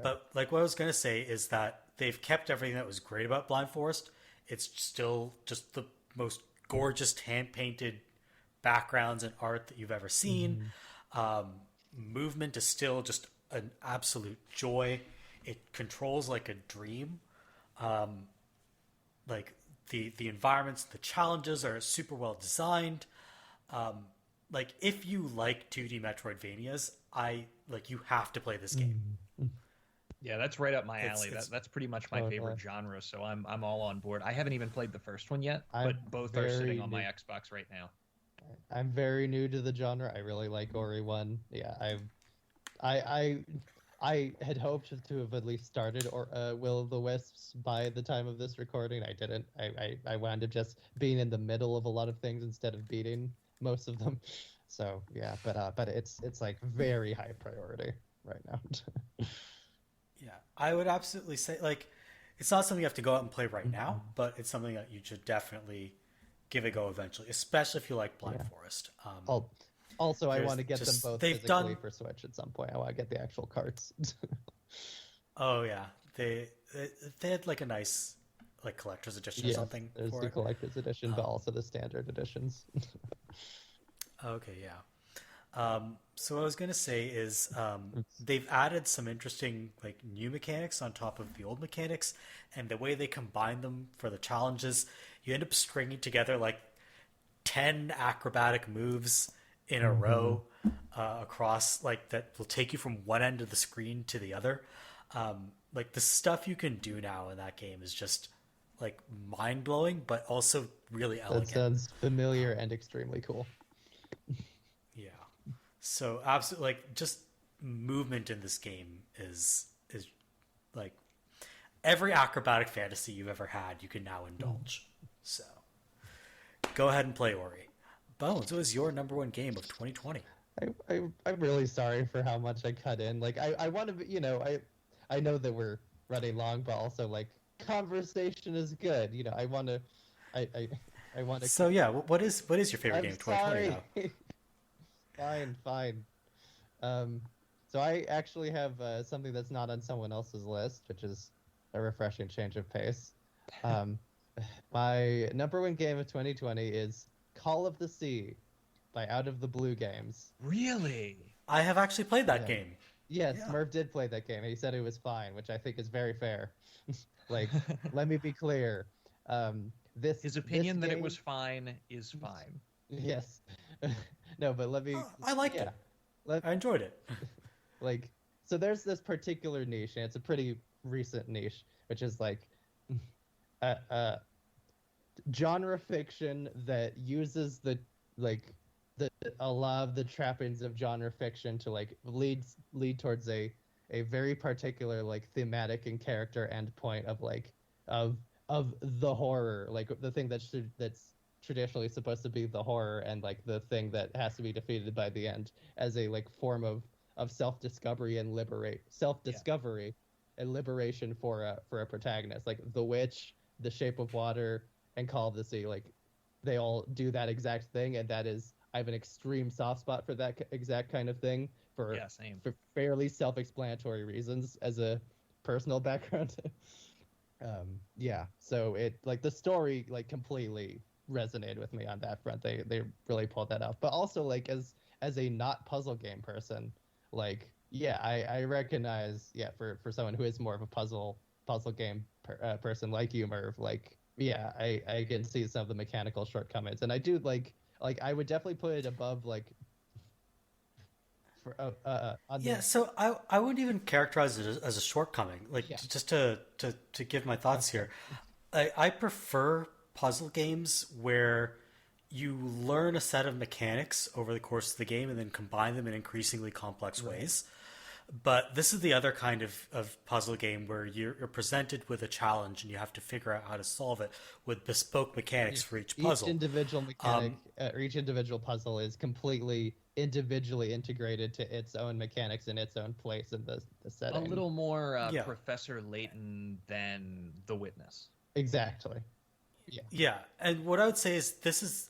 but like what I was gonna say is that they've kept everything that was great about Blind Forest. It's still just the most gorgeous hand painted backgrounds and art that you've ever seen. Movement is still just an absolute joy. It controls like a dream. Like the environments, the challenges are super well designed. Like if you like 2D Metroidvanias, you have to play this game. Yeah, that's right up my alley. That's pretty much my favorite genre, so I'm all on board. I haven't even played the first one yet, but both are sitting on my Xbox right now. I'm very new to the genre. I really like Ori 1. Yeah, I had hoped to have at least started Will of the Wisps by the time of this recording. I didn't. I wound up just being in the middle of a lot of things instead of beating most of them. So yeah, but it's like very high priority right now. Yeah, I would absolutely say it's not something you have to go out and play right now, but it's something that you should definitely give a go eventually, especially if you like Blind Forest. Also, I want to get them both physically for Switch at some point. I want to get the actual carts. Oh yeah, they had like a nice collector's edition or something. There's the collector's edition, but also the standard editions. Okay, yeah. So what I was gonna say is they've added some interesting new mechanics on top of the old mechanics, and the way they combine them for the challenges, you end up stringing together 10 acrobatic moves in a row across that will take you from one end of the screen to the other. The stuff you can do now in that game is just like mind-blowing, but also really elegant. That sounds familiar and extremely cool. Yeah. So absolutely, like, just movement in this game is like every acrobatic fantasy you've ever had, you can now indulge. So go ahead and play Ori. Bones, what was your number one game of 2020? I'm really sorry for how much I cut in. Like, I want to be, you know, I know that we're running long, but also, like, conversation is good. You know, I want to. So yeah, what is your favorite game of 2020 now? Fine. So I actually have something that's not on someone else's list, which is a refreshing change of pace. My number one game of 2020 is Call of the Sea by Out of the Blue Games. Really? I have actually played that game. Yes, yeah. Merv did play that game. He said it was fine, which I think is very fair. Like, let me be clear. His opinion that it was fine is fine. Yes. No, but let me... I liked it. I enjoyed it. Like, so there's this particular niche, and it's a pretty recent niche, which is like genre fiction that uses a lot of the trappings of genre fiction to like lead towards a very particular like thematic and character endpoint of like of the horror, like the thing that's traditionally supposed to be the horror, and like the thing that has to be defeated by the end as a like form of self-discovery and liberation for a protagonist. Like The Witch, The Shape of Water, and Call of the Sea, like they all do that exact thing, and that is, I have an extreme soft spot for that exact kind of thing for fairly self-explanatory reasons as a personal background. So it, like, the story like completely resonated with me on that front. They really pulled that off. But also, like, as a not puzzle game person, like, I recognize, for someone who is more of a puzzle game person like you, Merv, like, I can see some of the mechanical shortcomings, and I do like I would definitely put it above like. So I wouldn't even characterize it as a shortcoming. Like, just to give my thoughts here, I prefer puzzle games where you learn a set of mechanics over the course of the game and then combine them in increasingly complex ways. But this is the other kind of puzzle game where you're presented with a challenge and you have to figure out how to solve it with bespoke mechanics for each puzzle. Each individual mechanic or each individual puzzle is completely individually integrated to its own mechanics and its own place in the setting. A little more Professor Layton than The Witness. Exactly. Yeah, and what I would say is this is,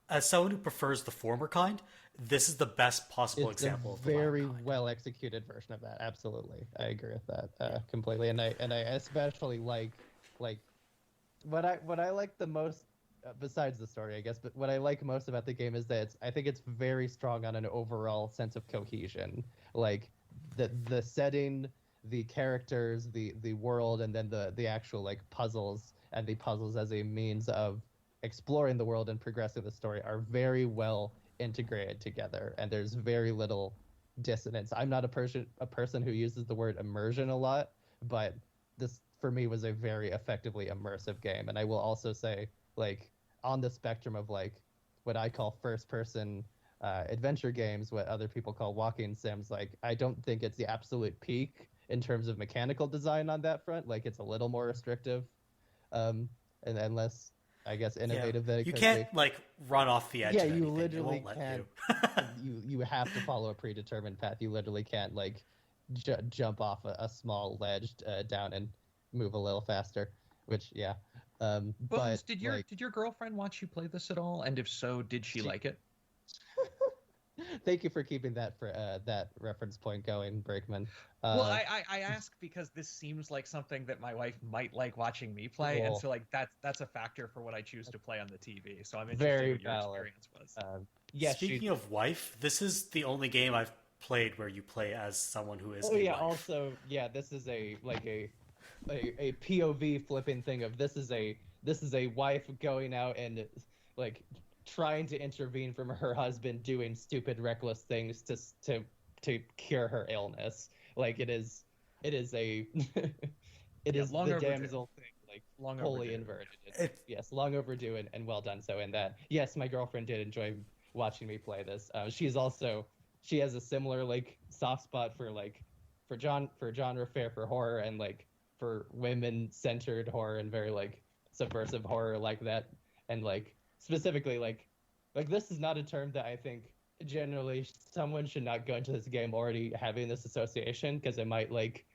as someone who prefers the former kind, this is the best possible example of the very well executed version of that. Absolutely, I agree with that completely. And I especially like what I like the most, besides the story, I guess. But what I like most about the game is that I think it's very strong on an overall sense of cohesion. Like the setting, the characters, the world, and then the actual like puzzles, and the puzzles as a means of exploring the world and progressing the story are very well integrated together, and there's very little dissonance. I'm not a person who uses the word immersion a lot, but this for me was a very effectively immersive game. And I will also say, like, on the spectrum of like what I call first person adventure games, what other people call walking sims, like I don't think it's the absolute peak in terms of mechanical design on that front. Like, it's a little more restrictive, and less, I guess, innovative than it you could can't be. Like run off the edge of anything. You literally can't. You have to follow a predetermined path. You literally can't like jump off a small ledge down and move a little faster, which but did your girlfriend watch you play this at all, and if so, did she like it? Thank you for keeping that that reference point going, Brakeman. Well, I ask because this seems like something that my wife might like watching me play, and so like that's a factor for what I choose to play on the TV. So I'm interested in what your experience was. Speaking of wife, this is the only game I've played where you play as someone who is. Oh yeah, wife. Also this is a POV flipping thing of this is a wife going out and like trying to intervene from her husband doing stupid, reckless things to cure her illness. Like it is the damsel thing. like Long fully overdue. inverted it. Yes, long overdue and well done. So in that, yes, my girlfriend did enjoy watching me play this. She has a similar like soft spot for genre fare for horror and like for women centered horror and very like subversive horror like that, and like specifically like this is not a term that I think generally someone should not go into this game already having this association, because it might make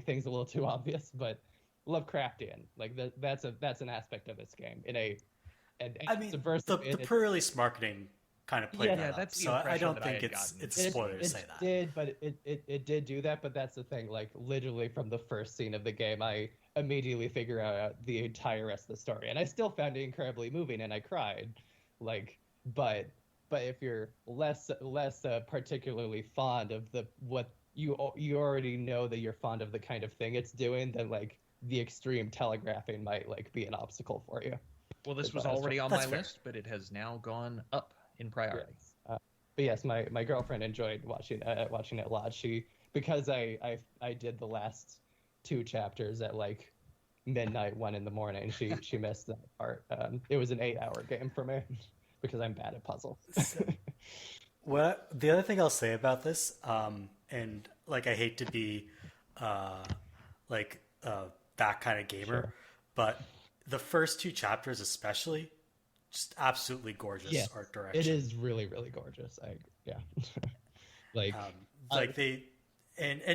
things a little too obvious, but Lovecraftian, like that's an aspect of this game I mean, the pre-release marketing kind of played that up, that's the so I impression don't that think had it's gotten. a spoiler to say that. It did, but it did do that. But that's the thing. Like literally from the first scene of the game, I immediately figure out the entire rest of the story, and I still found it incredibly moving, and I cried. Like, but if you're less particularly fond of what you already know that you're fond of the kind of thing it's doing, then like the extreme telegraphing might like be an obstacle for you. Well, this was already on my list, but it has now gone up in priority. Yes. But yes, my girlfriend enjoyed watching it a lot. Because I did the last 2 chapters at like midnight, 1 a.m. She missed that part. It was an 8-hour game for me because I'm bad at puzzles. The other thing I'll say about this, and like I hate to be that kind of gamer, Sure. but the first 2 chapters especially, just absolutely gorgeous art direction. It is really, really gorgeous.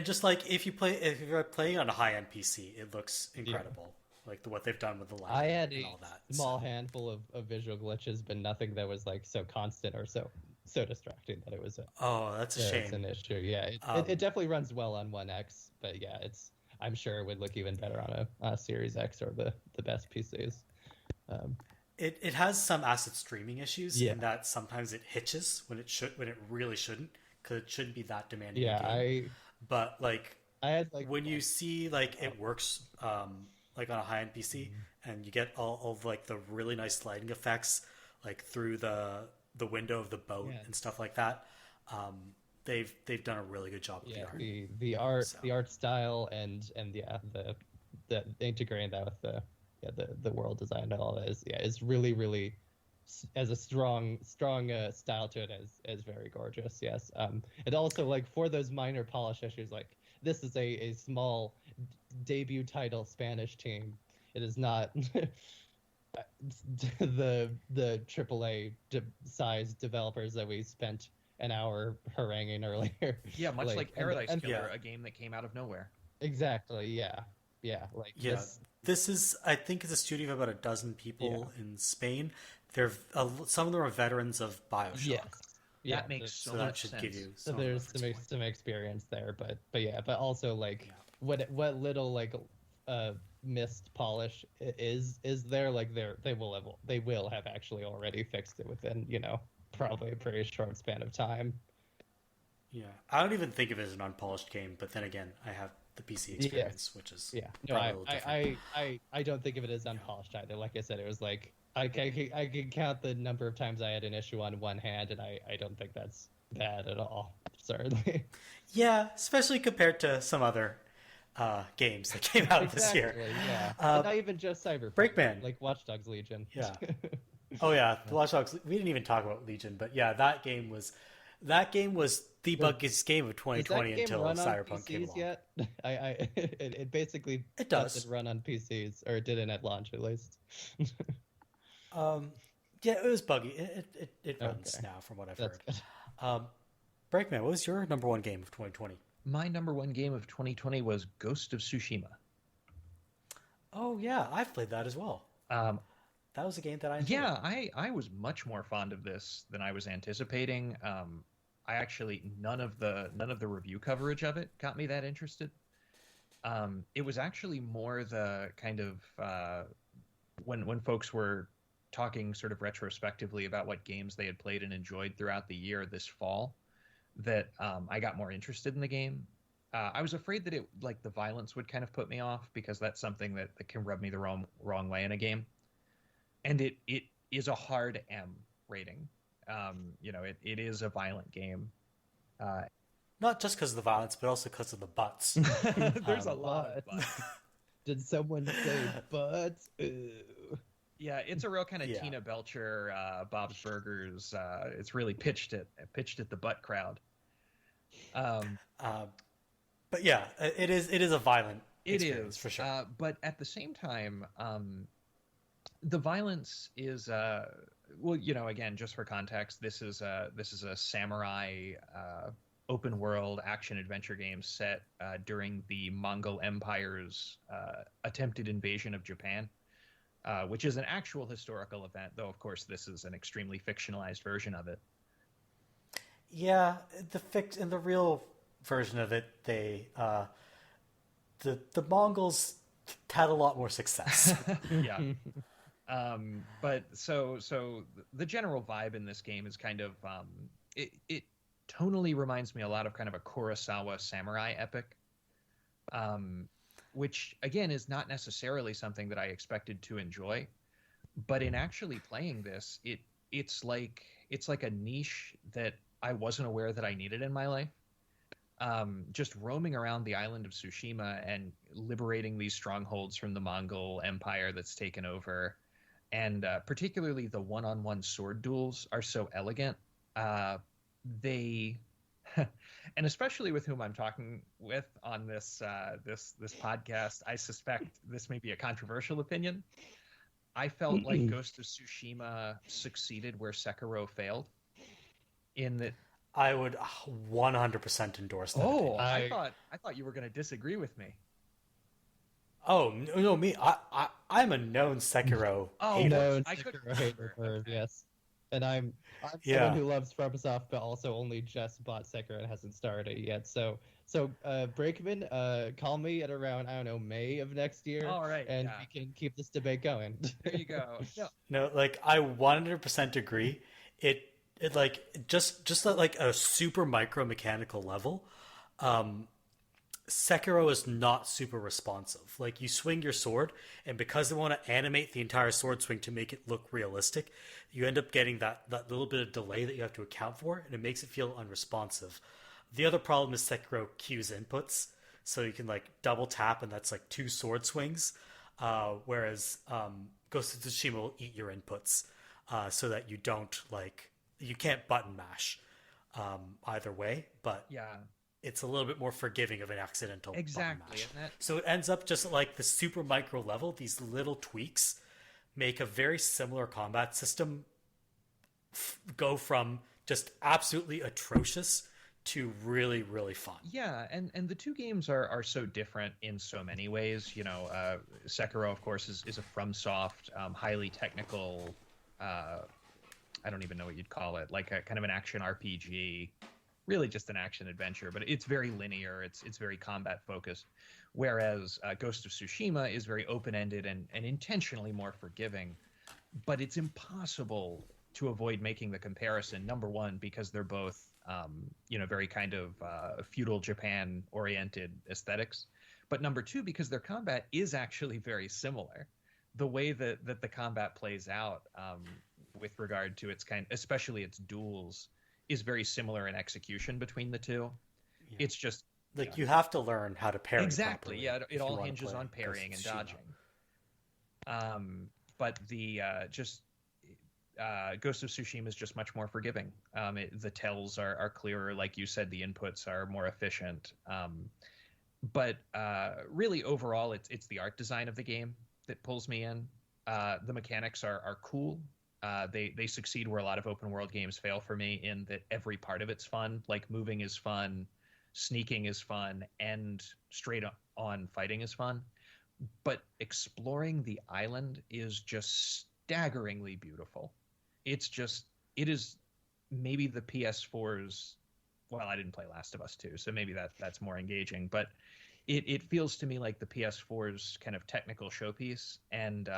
Just like if you're playing on a high-end PC, it looks incredible. Like what they've done with the lighting I had and a all that. small handful of visual glitches, but nothing that was like so constant or so distracting that it was. That's a shame. It's an issue. Yeah, it definitely runs well on One X, but yeah, I'm sure it would look even better on a Series X or the best PCs. It has some asset streaming issues in that sometimes it hitches when it really shouldn't, because it shouldn't be that demanding. But like I had like when you see like it works like on a high-end PC and you get all of like the really nice lighting effects like through the window of the boat and stuff like that. They've done a really good job with the art. The art style and the integrating that with the world design and all that is really, really as a strong style to it as very gorgeous. Yes. And also like for those minor polish issues, like this is a small debut title Spanish team. It is not the AAA size developers that we spent an hour haranguing earlier. Yeah, much like Paradise Killer, a game that came out of nowhere. Exactly. Yeah. This is, I think, it's a studio of about a dozen people in Spain. Some of them are veterans of BioShock. Yes. Yeah, that makes so that much should sense. give you so there's some experience there, but also like what little like missed polish is there, like they will have actually already fixed it within probably a pretty short span of time. Yeah, I don't even think of it as an unpolished game, but then again, I have the PC experience, which is I don't think of it as unpolished either. Like I said, it was like I can count the number of times I had an issue on one hand, and I don't think that's bad at all. Certainly. Yeah, especially compared to some other games that came out this year. Yeah, not even just Cyberpunk. Breakman, like Watch Dogs Legion. Yeah. Oh yeah, the Watch Dogs. We didn't even talk about Legion, but yeah, that game was the buggiest game of 2020 until Cyberpunk came along. Yet? It basically does run on PCs, or it didn't at launch at least. Yeah, it was buggy. It runs now, from what I've heard. Breakman, what was your number one game of 2020? My number one game of 2020 was Ghost of Tsushima. Oh yeah, I've played that as well. That was a game that I enjoyed. Yeah, I was much more fond of this than I was anticipating. I actually none of the review coverage of it got me that interested. It was actually more the kind of when folks were talking sort of retrospectively about what games they had played and enjoyed throughout the year this fall that I got more interested in the game. I was afraid that the violence would kind of put me off, because that's something that can rub me the wrong way in a game. And it is a hard M rating. It is a violent game. Not just because of the violence, but also because of the butts. There's a lot of butts. Did someone say but? Yeah, it's a real kind of Yeah. Tina Belcher, Bob's Burgers. It's really pitched at the butt crowd. But yeah, it is a violent experience for sure. But at the same time, the violence is well, again, just for context, this is a samurai open world action adventure game set during the Mongol Empire's attempted invasion of Japan, which is an actual historical event, though of course this is an extremely fictionalized version of it. Yeah, in the real version of it, they the Mongols had a lot more success. Yeah. But so the general vibe in this game is kind of it tonally reminds me a lot of kind of a Kurosawa samurai epic, which again is not necessarily something that I expected to enjoy, but in actually playing this, it's like a niche that I wasn't aware that I needed in my life. Just roaming around the island of Tsushima and liberating these strongholds from the Mongol Empire that's taken over. And particularly the one-on-one sword duels are so elegant. They, and especially with whom I'm talking with on this podcast, I suspect this may be a controversial opinion. I felt like Ghost of Tsushima succeeded where Sekiro failed. In that, I would 100% endorse that. Oh, I thought you were going to disagree with me. Oh no, me! I'm a known Sekiro hater. Known Sekiro hater, yes. And I'm someone who loves FromSoft, but also only just bought Sekiro and hasn't started it yet. So Brakeman, call me at around May of next year. All right, and we can keep this debate going. There you go. No, like I 100% agree. It like just at like a super micro mechanical level. Sekiro is not super responsive. Like you swing your sword, and because they want to animate the entire sword swing to make it look realistic, you end up getting that little bit of delay that you have to account for, and it makes it feel unresponsive. The other problem is Sekiro queues inputs, so you can like double tap, and that's like 2 sword swings, whereas Ghost of Tsushima will eat your inputs, so that you can't button mash either way, but yeah. It's a little bit more forgiving of an accidental button mash. Isn't it? So it ends up just like the super micro level. These little tweaks make a very similar combat system go from just absolutely atrocious to really, really fun. Yeah, and the two games are so different in so many ways. Sekiro, of course, is a FromSoft, highly technical. I don't even know what you'd call it, like a kind of an action RPG. Really just an action adventure, but it's very linear. It's very combat focused, whereas Ghost of Tsushima is very open-ended and intentionally more forgiving. But it's impossible to avoid making the comparison. Number one, because they're both very kind of feudal Japan oriented aesthetics. But number two, because their combat is actually very similar. The way that the combat plays out with regard to its especially its duels, is very similar in execution between the two. Yeah. It's just like you have to learn how to parry. Exactly. Yeah, it all hinges on parrying and dodging. But the Ghost of Tsushima is just much more forgiving. The tells are clearer, like you said. The inputs are more efficient. But really, overall, it's the art design of the game that pulls me in. The mechanics are cool. They succeed where a lot of open world games fail for me, in that every part of it's fun. Like moving is fun, sneaking is fun, and straight on fighting is fun. But exploring the island is just staggeringly beautiful. It is maybe the PS4's. Well, I didn't play Last of Us 2, so maybe that's more engaging. But it feels to me like the PS4's kind of technical showpiece, and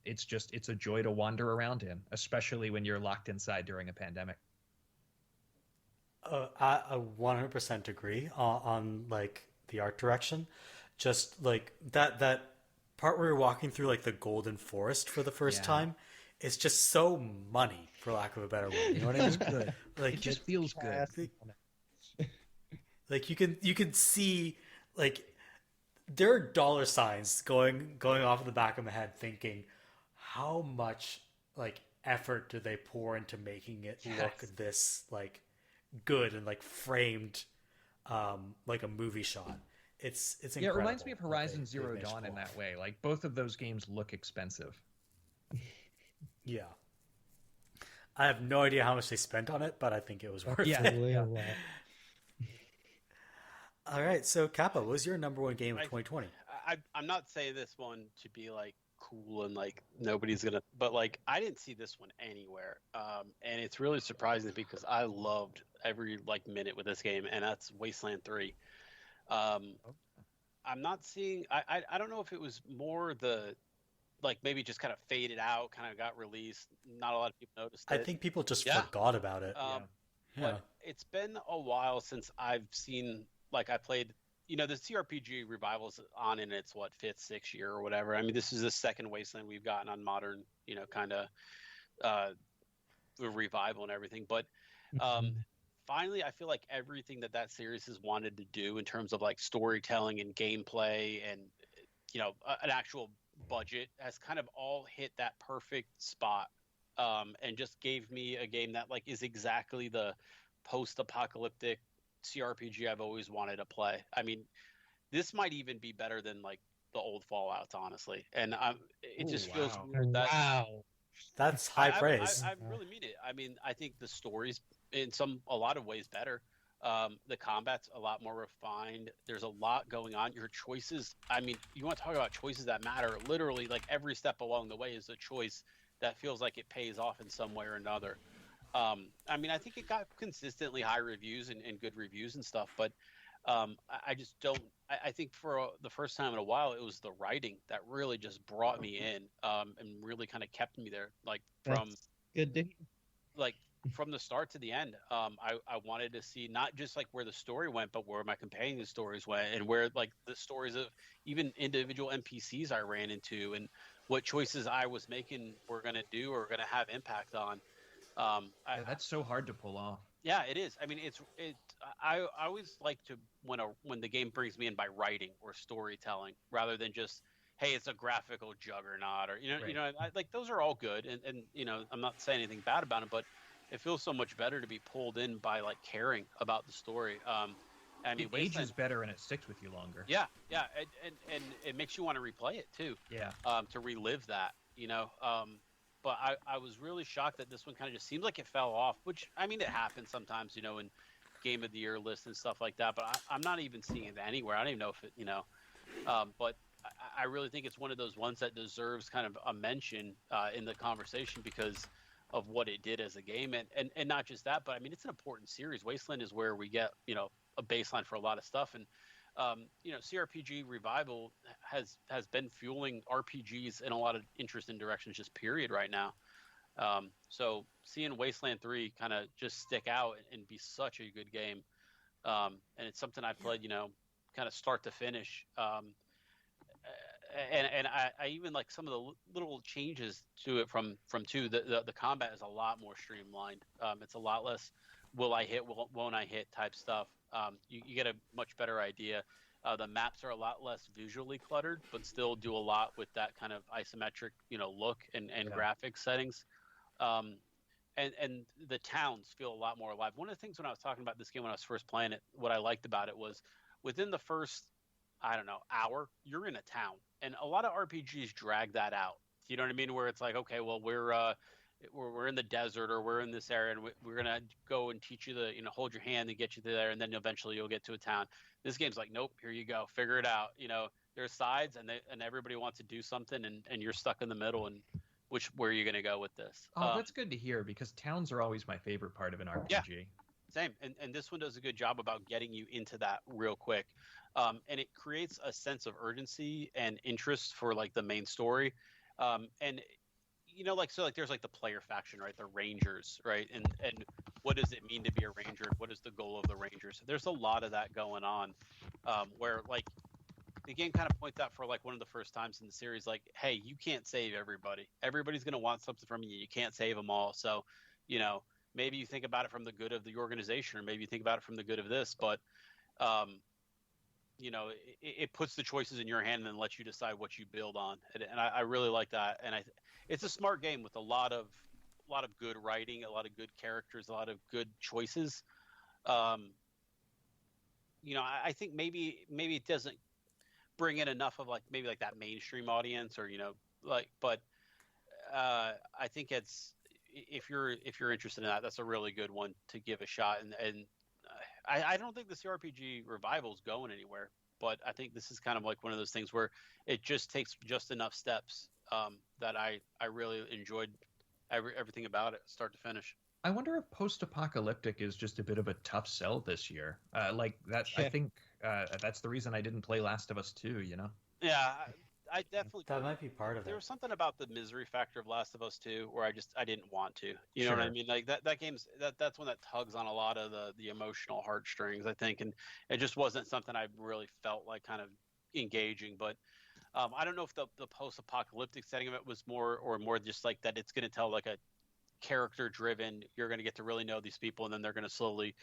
it's a joy to wander around in, especially when you're locked inside during a pandemic. I 100% agree on like the art direction. Just like that part where you're walking through like the Golden Forest for the first time, it's just so money, for lack of a better word. You know what I mean? Good. Like it just feels good. Like you can see like there are dollar signs going off of the back of my head, thinking, how much like effort do they pour into making it look this like good and like framed, like a movie shot. It's incredible. Yeah, it reminds me of Horizon Zero Dawn in that way. Like both of those games look expensive. Yeah. I have no idea how much they spent on it, but I think it was worth it. Yeah. All right, so Kappa, what was your number one game of 2020? I'm not saying this one to be like cool and like nobody's gonna, but like I didn't see this one anywhere, and it's really surprising because I loved every like minute with this game, and that's Wasteland 3. I'm not seeing. I don't know if it was more the like maybe just kind of faded out, kind of got released. Not a lot of people noticed it. I think people just forgot about it. But it's been a while since I've seen. Like I played, the CRPG revival's on in its fifth, sixth year or whatever. I mean, this is the second Wasteland we've gotten on modern, kind of revival and everything. But finally, I feel like everything that series has wanted to do in terms of like storytelling and gameplay and an actual budget has kind of all hit that perfect spot, and just gave me a game that like is exactly the post-apocalyptic CRPG I've always wanted to play. I mean, this might even be better than like the old Fallouts, honestly. And it just feels weird that that's high praise. I really mean it. I mean, I think the story's in a lot of ways better. The combat's a lot more refined. There's a lot going on. Your choices. I mean, you want to talk about choices that matter. Literally, like every step along the way is a choice that feels like it pays off in some way or another. I mean, I think it got consistently high reviews and good reviews and stuff, but I just don't. I think for the first time in a while, it was the writing that really just brought me in, and really kind of kept me there. Like from good to hear. Like from the start to the end. I wanted to see not just like where the story went, but where my companion stories went, and where like the stories of even individual NPCs I ran into, and what choices I was making were going to do or going to have impact on. That's so hard to pull off. Yeah, it is. I mean, I always like to when the game brings me in by writing or storytelling rather than just, hey, it's a graphical juggernaut or like those are all good and I'm not saying anything bad about it, but it feels so much better to be pulled in by like caring about the story. I mean, it ages better and it sticks with you longer. Yeah, and it makes you want to replay it too. Yeah. To relive that, But I was really shocked that this one kind of just seemed like it fell off, which, I mean, it happens sometimes, in Game of the Year lists and stuff like that. But I'm not even seeing it anywhere. I don't even know if it, but I really think it's one of those ones that deserves kind of a mention in the conversation because of what it did as a game. And not just that, but I mean, it's an important series. Wasteland is where we get, a baseline for a lot of stuff. And CRPG revival has been fueling RPGs in a lot of interesting directions, just period right now. So seeing Wasteland 3 kind of just stick out and be such a good game, and it's something I played, kind of start to finish. And I even like some of the little changes to it from 2. The combat is a lot more streamlined. It's a lot less will I hit, won't I hit type stuff. You get a much better idea. The maps are a lot less visually cluttered, but still do a lot with that kind of isometric, look and graphics settings. And the towns feel a lot more alive. One of the things when I was talking about this game when I was first playing it, what I liked about it was within the first, hour, you're in a town. And a lot of RPGs drag that out. You know what I mean? Where it's like, okay, well, we're in the desert or we're in this area and we're going to go and teach you hold your hand and get you there. And then eventually you'll get to a town. This game's like, nope, here you go. Figure it out. There's sides and everybody wants to do something and you're stuck in the middle and where are you going to go with this? Oh, that's good to hear because towns are always my favorite part of an RPG. Yeah, same. And this one does a good job about getting you into that real quick. And it creates a sense of urgency and interest for like the main story. And there's like the player faction, right? The Rangers, right? And what does it mean to be a Ranger? What is the goal of the Rangers? There's a lot of that going on, where like the game kind of points out for like one of the first times in the series, like, hey, you can't save everybody. Everybody's going to want something from you. You can't save them all. So, maybe you think about it from the good of the organization, or maybe you think about it from the good of this, but it puts the choices in your hand and then lets you decide what you build on. And I really like that. And it's a smart game with a lot of good writing, a lot of good characters, a lot of good choices. I think maybe it doesn't bring in enough of maybe that mainstream audience, or but I think if you're interested in that, that's a really good one to give a shot. And I don't think the CRPG revival is going anywhere, but I think this is kind of like one of those things where it just takes just enough steps that I really enjoyed everything about it, start to finish. I wonder if post-apocalyptic is just a bit of a tough sell this year. I think that's the reason I didn't play Last of Us 2, Yeah, I definitely... That might be part of it. There was something about the misery factor of Last of Us 2 where I didn't want to. You know what I mean? Like that game's... That's one that tugs on a lot of the emotional heartstrings, I think, and it just wasn't something I really felt like kind of engaging, but... I don't know if the post-apocalyptic setting of it was more just like that it's going to tell like a character-driven, you're going to get to really know these people, and then they're going to slowly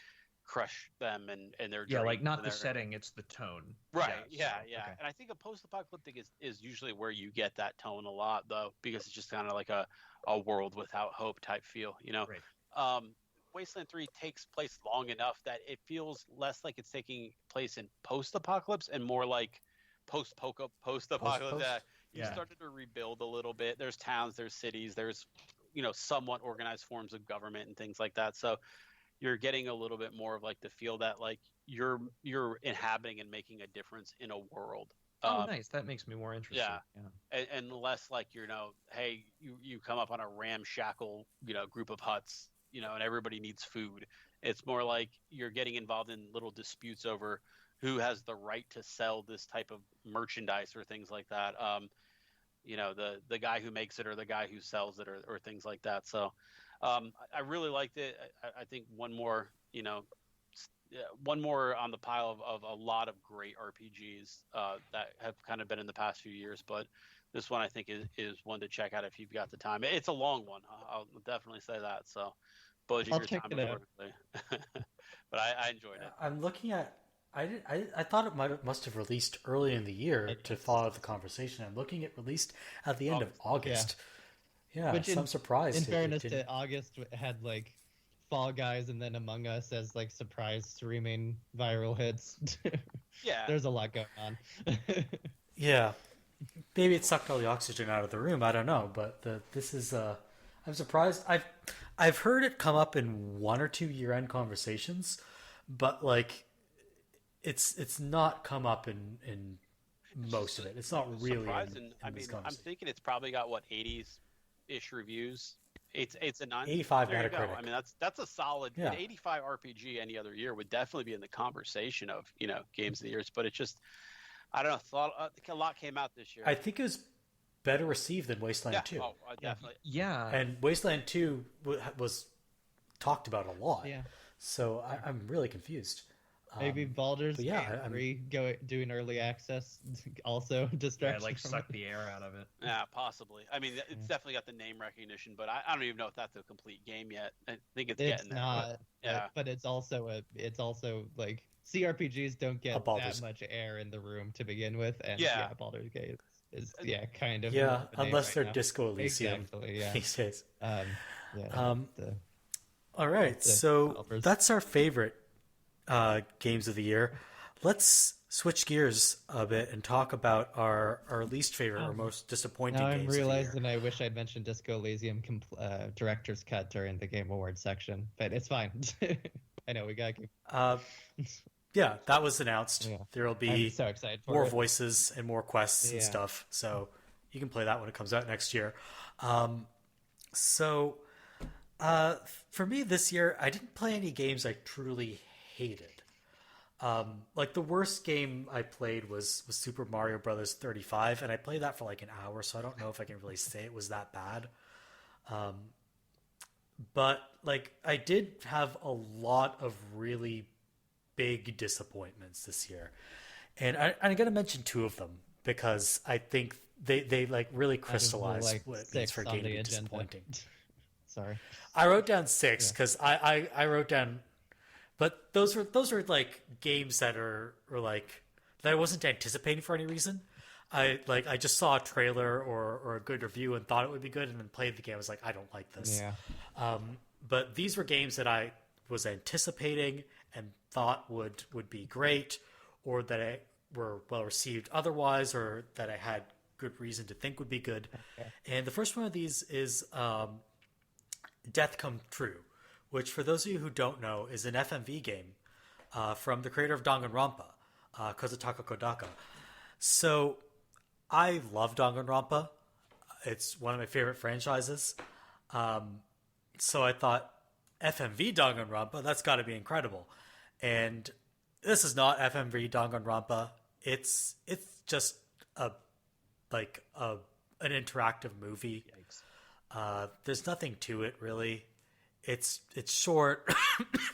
crush them and their dreams. Not the setting, it's the tone. Right. Yeah. Okay. And I think a post-apocalyptic is usually where you get that tone a lot, though, because it's just kind of like a world without hope type feel, Right. Wasteland 3 takes place long enough that it feels less like it's taking place in post-apocalypse and more like post-apocalypse. You started to rebuild a little bit. There's towns, there's cities, there's somewhat organized forms of government and things like that. So you're getting a little bit more of like the feel that like you're inhabiting and making a difference in a world. Nice. That makes me more interested. Yeah. And less like hey, you come up on a ramshackle group of huts, and everybody needs food. It's more like you're getting involved in little disputes over who has the right to sell this type of merchandise or things like that. The guy who makes it or the guy who sells it or things like that. So I really liked it. I think one more on the pile of a lot of great RPGs that have kind of been in the past few years. But this one I think is one to check out if you've got the time. It's a long one. I'll definitely say that. So budget your time accordingly. But I enjoyed it. I'm looking at... I thought it must have released early in the year to follow the conversation. I'm looking at released at the end of August. Yeah, which I'm surprised. In fairness to August, had like Fall Guys and then Among Us as like surprise streaming viral hits. Yeah, there's a lot going on. Yeah, maybe it sucked all the oxygen out of the room. I don't know, but this is. I'm surprised. I've heard it come up in one or two year-end conversations, but like. It's not come up in most of it. It's not really. I'm thinking it's probably got 80s-ish reviews. It's a 85 Metacritic. I mean that's a solid. An 85 RPG any other year would definitely be in the conversation of games of the years. But it's just I don't know. A lot came out this year. I think it was better received than Wasteland 2. Oh, definitely. Yeah. And Wasteland 2 was talked about a lot. Yeah. So I'm really confused. Maybe Baldur's Gate 3 doing early access also distracts. Yeah, suck the air out of it. Yeah, possibly. I mean, it's definitely got the name recognition, but I don't even know if that's a complete game yet. I think it's getting there. Not. But it's also like CRPGs don't get that much air in the room to begin with, and Baldur's Gate is kind of unless they're now. Disco Elysium these days. All right, so that's our favorite games of the year. Let's switch gears a bit and talk about our least favorite or most disappointing games. I'm realizing I wish I'd mentioned Disco Elysium director's cut during the Game Awards section, but it's fine. I know we got. Yeah, that was announced. Yeah. There will be so excited for more voices and more quests and stuff. So you can play that when it comes out next year. For me this year, I didn't play any games I truly hated. Like the worst game I played was Super Mario Brothers 35, and I played that for like an hour, so I don't know if I can really say it was that bad. But like I did have a lot of really big disappointments this year, and I'm going to mention two of them because I think they like really crystallize what it means for a game to be disappointing. Sorry, I wrote down 6 because I wrote down. But those were like games that are like that I wasn't anticipating for any reason. I just saw a trailer or a good review and thought it would be good, and then played the game. I was like, I don't like this. Yeah. But these were games that I was anticipating and thought would be great, or that were well received otherwise, or that I had good reason to think would be good. Okay. And the first one of these is Death Come True, which, for those of you who don't know, is an FMV game from the creator of Danganronpa, Kazutaka Kodaka. So I love Danganronpa. It's one of my favorite franchises. So I thought, FMV Danganronpa, that's got to be incredible. And this is not FMV Danganronpa. It's just an interactive movie. There's nothing to it really. It's short.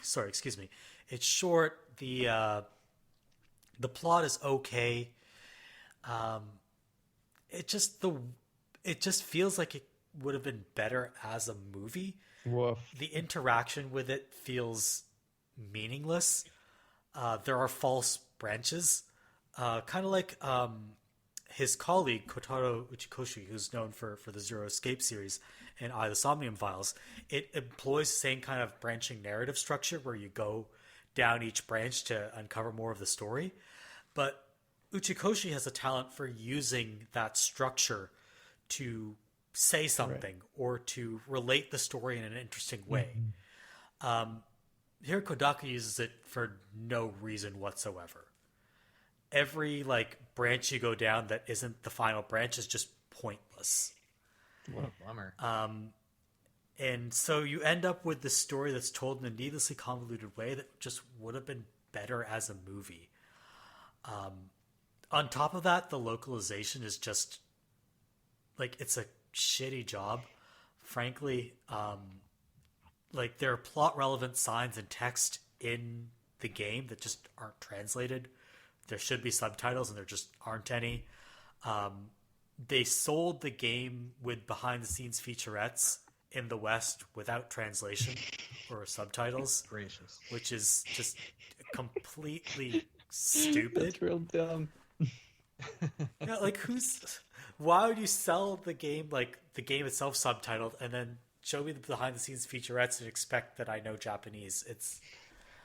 Sorry, excuse me. It's short. The plot is okay. It just feels like it would have been better as a movie. Woof. The interaction with it feels meaningless. There are false branches, kind of like his colleague Kotaro Uchikoshi, who's known for the Zero Escape series and the Somnium Files. It employs the same kind of branching narrative structure where you go down each branch to uncover more of the story. But Uchikoshi has a talent for using that structure to say something or to relate the story in an interesting way. Here Kodaka uses it for no reason whatsoever. Every branch you go down that isn't the final branch is just pointless. What a bummer. And so you end up with this story that's told in a needlessly convoluted way that just would have been better as a movie. On top of that, the localization is just it's a shitty job. Frankly, there are plot relevant signs and text in the game that just aren't translated. There should be subtitles and there just aren't any. They sold the game with behind the scenes featurettes in the West without translation or subtitles. Gracious. Which is just completely stupid. That's real dumb. Yeah, why would you sell the game the game itself subtitled and then show me the behind the scenes featurettes and expect that I know Japanese? It's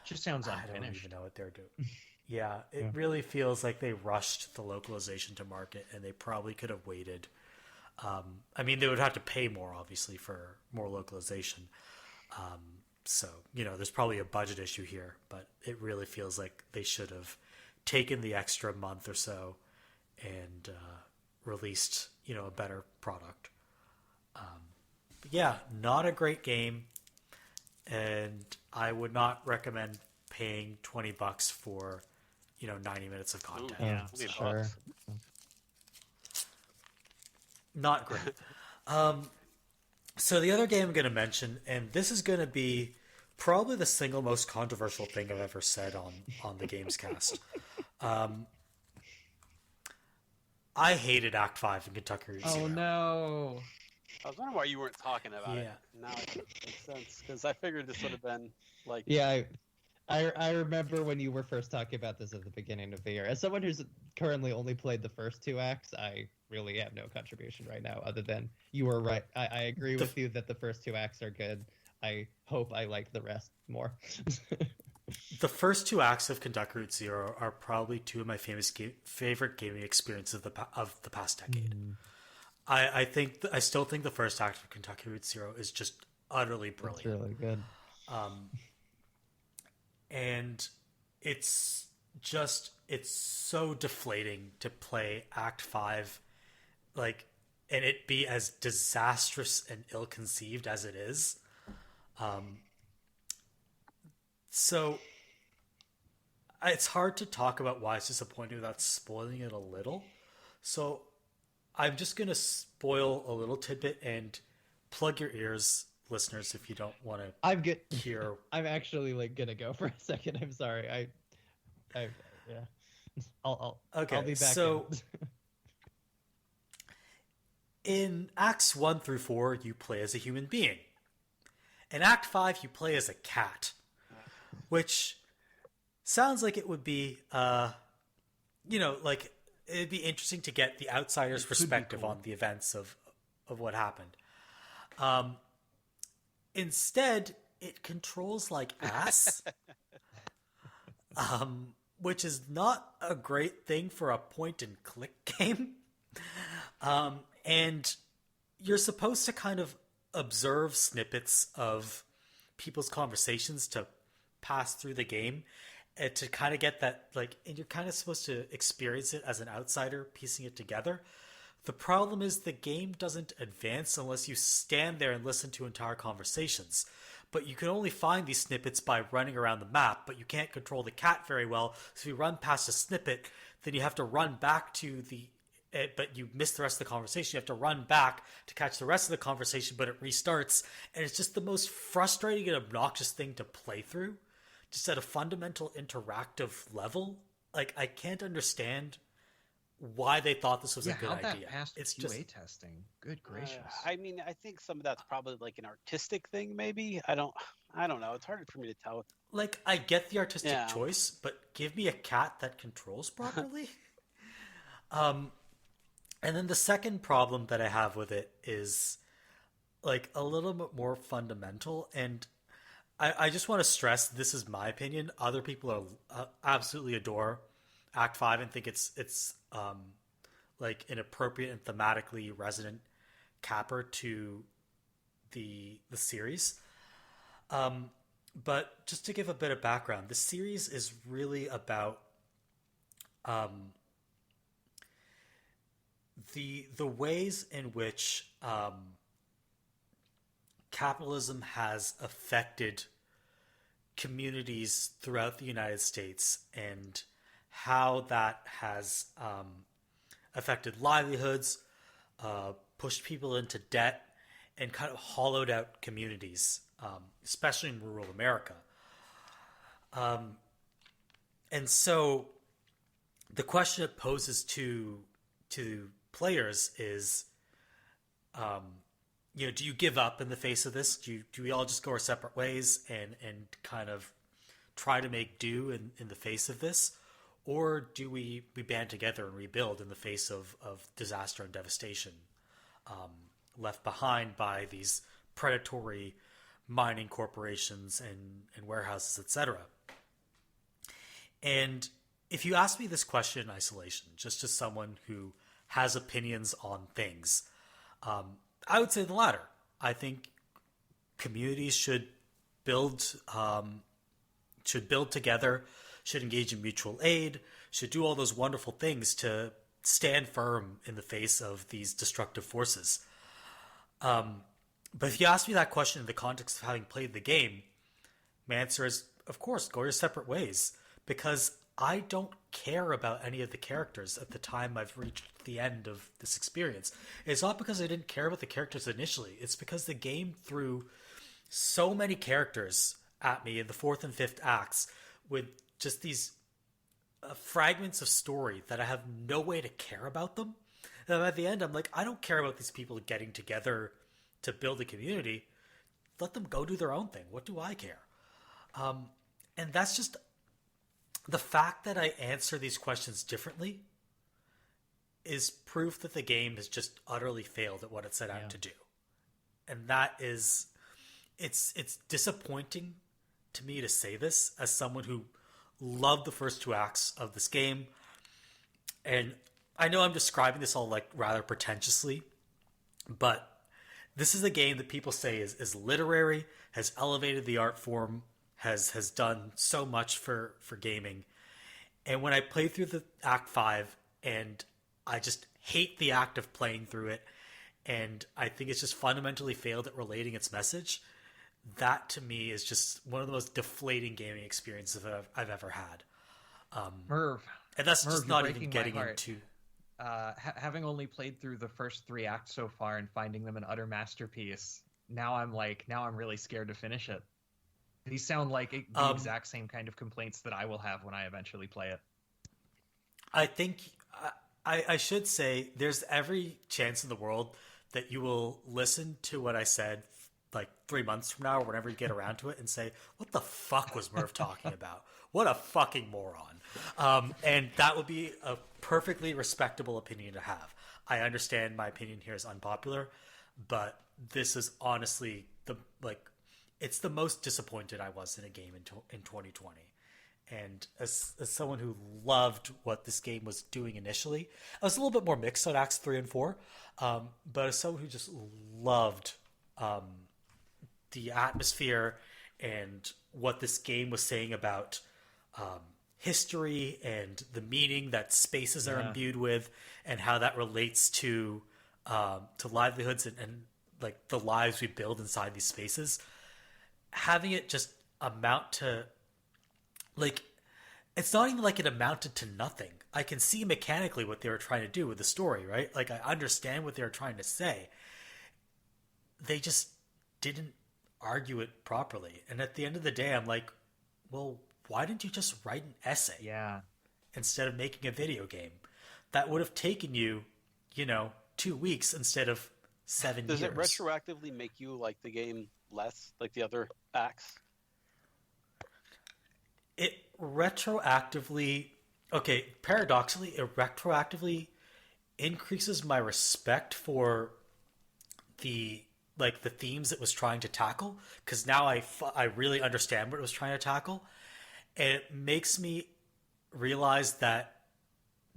just sounds unfinished. I don't even know what they're doing. Yeah, it really feels like they rushed the localization to market, and they probably could have waited. They would have to pay more, obviously, for more localization. So, there's probably a budget issue here, but it really feels like they should have taken the extra month or so and released, a better product. But yeah, not a great game, and I would not recommend paying $20 for 90 minutes of content. Ooh, yeah, sure. Not great. So the other game I'm going to mention, and this is going to be probably the single most controversial thing I've ever said on the GamesCast. I hated Act 5 in Kentucky Route Zero. Oh no! I was wondering why you weren't talking about it. Now it makes sense, because I figured this would have been Yeah, I remember when you were first talking about this at the beginning of the year. As someone who's currently only played the first two acts, I really have no contribution right now, other than you were right. I agree with you that the first two acts are good. I hope I like the rest more. The first two acts of Kentucky Route Zero are probably two of my favorite gaming experiences of the past decade. I still think the first act of Kentucky Route Zero is just utterly brilliant. It's really good. And it's so deflating to play Act 5, and it be as disastrous and ill-conceived as it is. So it's hard to talk about why it's disappointing without spoiling it a little. So I'm just going to spoil a little tidbit and plug your ears, listeners, if you don't want to hear. I'm actually gonna go for a second. I'm sorry. I'll be back. So in Acts 1 through 4, you play as a human being. In Act 5, you play as a cat, which sounds like it would be like it'd be interesting to get the outsider's perspective on the events of what happened. Instead, it controls like ass, which is not a great thing for a point-and-click game. And you're supposed to kind of observe snippets of people's conversations to pass through the game and to kind of get that, like, and you're kind of supposed to experience it as an outsider piecing it together. The problem is the game doesn't advance unless you stand there and listen to entire conversations. But you can only find these snippets by running around the map, but you can't control the cat very well. So if you run past a snippet, then you have to run back to but you miss the rest of the conversation. You have to run back to catch the rest of the conversation, but it restarts. And it's just the most frustrating and obnoxious thing to play through. Just at a fundamental interactive level. Like, I can't understand why they thought this was a good idea. That passed it's QA just testing. Good gracious. I mean, I think some of that's probably like an artistic thing, maybe. I don't know. It's hard for me to tell. like, I get the artistic choice, but give me a cat that controls properly. And then the second problem that I have with it is like a little bit more fundamental, and I just want to stress this is my opinion. Other people are absolutely adore Act 5 and think it's like an appropriate and thematically resonant capper to the series. But just to give a bit of background, the series is really about the ways in which capitalism has affected communities throughout the United States and how that has affected livelihoods, pushed people into debt, and kind of hollowed out communities, especially in rural America. And so the question it poses to players is, do you give up in the face of this? Do we all just go our separate ways and kind of try to make do in the face of this? Or do we band together and rebuild in the face of disaster and devastation left behind by these predatory mining corporations and warehouses, etc.? And if you ask me this question in isolation, just as someone who has opinions on things, I would say the latter. I think communities should build together, should engage in mutual aid, should do all those wonderful things to stand firm in the face of these destructive forces. But if you ask me that question in the context of having played the game, my answer is, of course, go your separate ways, because I don't care about any of the characters at the time I've reached the end of this experience. It's not because I didn't care about the characters initially. It's because the game threw so many characters at me in the fourth and fifth acts with just these fragments of story that I have no way to care about them. And at the end, I'm like, I don't care about these people getting together to build a community. Let them go do their own thing. What do I care? And that's just the fact that I answer these questions differently is proof that the game has just utterly failed at what it set out to do. And that is, it's disappointing to me to say this as someone who loved the first two acts of this game. And I know I'm describing this all like rather pretentiously, but this is a game that people say is literary, has elevated the art form, has done so much for gaming. And when I play through the Act 5 and I just hate the act of playing through it, and I think it's just fundamentally failed at relating its message, that to me is just one of the most deflating gaming experiences I've ever had. Merve. And that's just not even getting into... having only played through the first three acts so far and finding them an utter masterpiece, now I'm really scared to finish it. These sound like the exact same kind of complaints that I will have when I eventually play it. I think I should say there's every chance in the world that you will listen to what I said like 3 months from now or whenever you get around to it and say, what the fuck was Merv talking about? what a fucking moron. And that would be a perfectly respectable opinion to have. I understand my opinion here is unpopular, but this is honestly it's the most disappointed I was in a game in 2020. And as someone who loved what this game was doing initially, I was a little bit more mixed on Acts 3 and 4. But as someone who just loved the atmosphere and what this game was saying about history and the meaning that spaces are imbued with, and how that relates to livelihoods and like the lives we build inside these spaces, having it just amount to like, it's not even like it amounted to nothing. I can see mechanically what they were trying to do with the story, right? Like, I understand what they were trying to say. They just didn't argue it properly. And at the end of the day, I'm like, well, why didn't you just write an essay? Yeah. Instead of making a video game? That would have taken you, 2 weeks instead of 7 years. Does it retroactively make you like the game less, like the other acts? It retroactively, paradoxically, it retroactively increases my respect for the themes it was trying to tackle, because now I really understand what it was trying to tackle, and it makes me realize that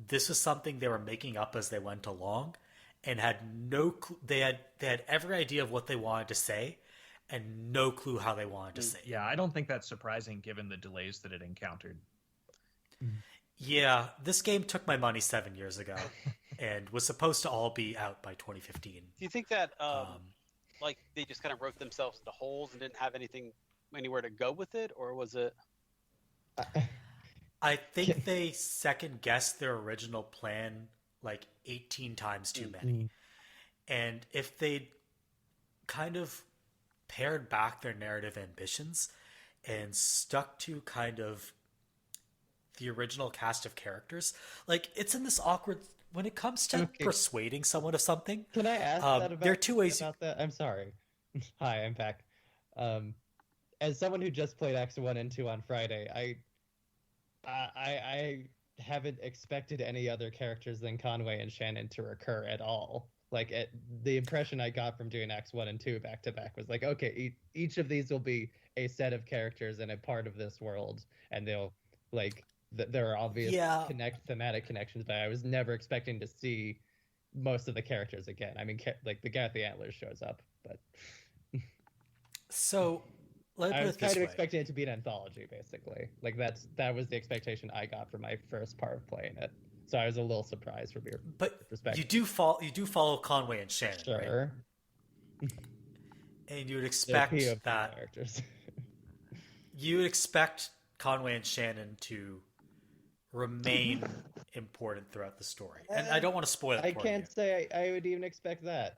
this is something they were making up as they went along, and had no clue. They had every idea of what they wanted to say, and no clue how they wanted to say it. Yeah, I don't think that's surprising given the delays that it encountered. Yeah, this game took my money 7 years ago and was supposed to all be out by 2015. Do you think that they just kind of wrote themselves into holes and didn't have anywhere to go with it, or was it? I think they second guessed their original plan like 18 times too many. And if they'd kind of pared back their narrative ambitions and stuck to kind of the original cast of characters, like, it's in this awkward when it comes to persuading someone of something. Can I ask that about, there are two ways about that? I'm sorry. Hi, I'm back. As someone who just played Acts 1 and 2 on Friday, I haven't expected any other characters than Conway and Shannon to recur at all. Like, the impression I got from doing Acts 1 and 2 back to back was like, okay, each of these will be a set of characters and a part of this world, and they'll, like, there are obvious thematic connections, but I was never expecting to see most of the characters again. I mean, like, the guy with the antlers shows up, but... So, I was kind of expecting it to be an anthology, basically. Like, that was the expectation I got for my first part of playing it. So I was a little surprised from your perspective. You do follow Conway and Shannon, sure. Right? And you would expect that characters. You would expect Conway and Shannon to remain important throughout the story. And I don't want to spoil it for you. I can't say I would even expect that.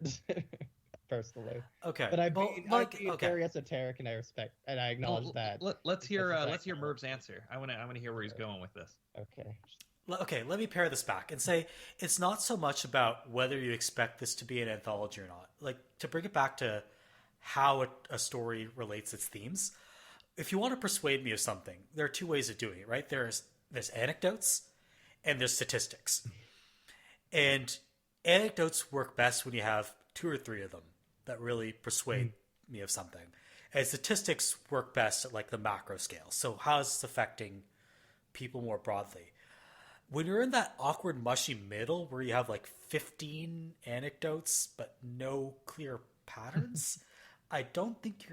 Personally, okay, but I'm being very esoteric, and I respect and I acknowledge that. Let's hear Merv's answer. I want to hear where he's going with this. Okay, let me pare this back and say it's not so much about whether you expect this to be an anthology or not. Like, to bring it back to how a story relates its themes. If you want to persuade me of something, there are two ways of doing it, right? There's anecdotes and there's statistics. And anecdotes work best when you have 2 or 3 of them that really persuade me of something. And statistics work best at like the macro scale. So how is this affecting people more broadly? When you're in that awkward, mushy middle where you have like 15 anecdotes but no clear patterns, I don't think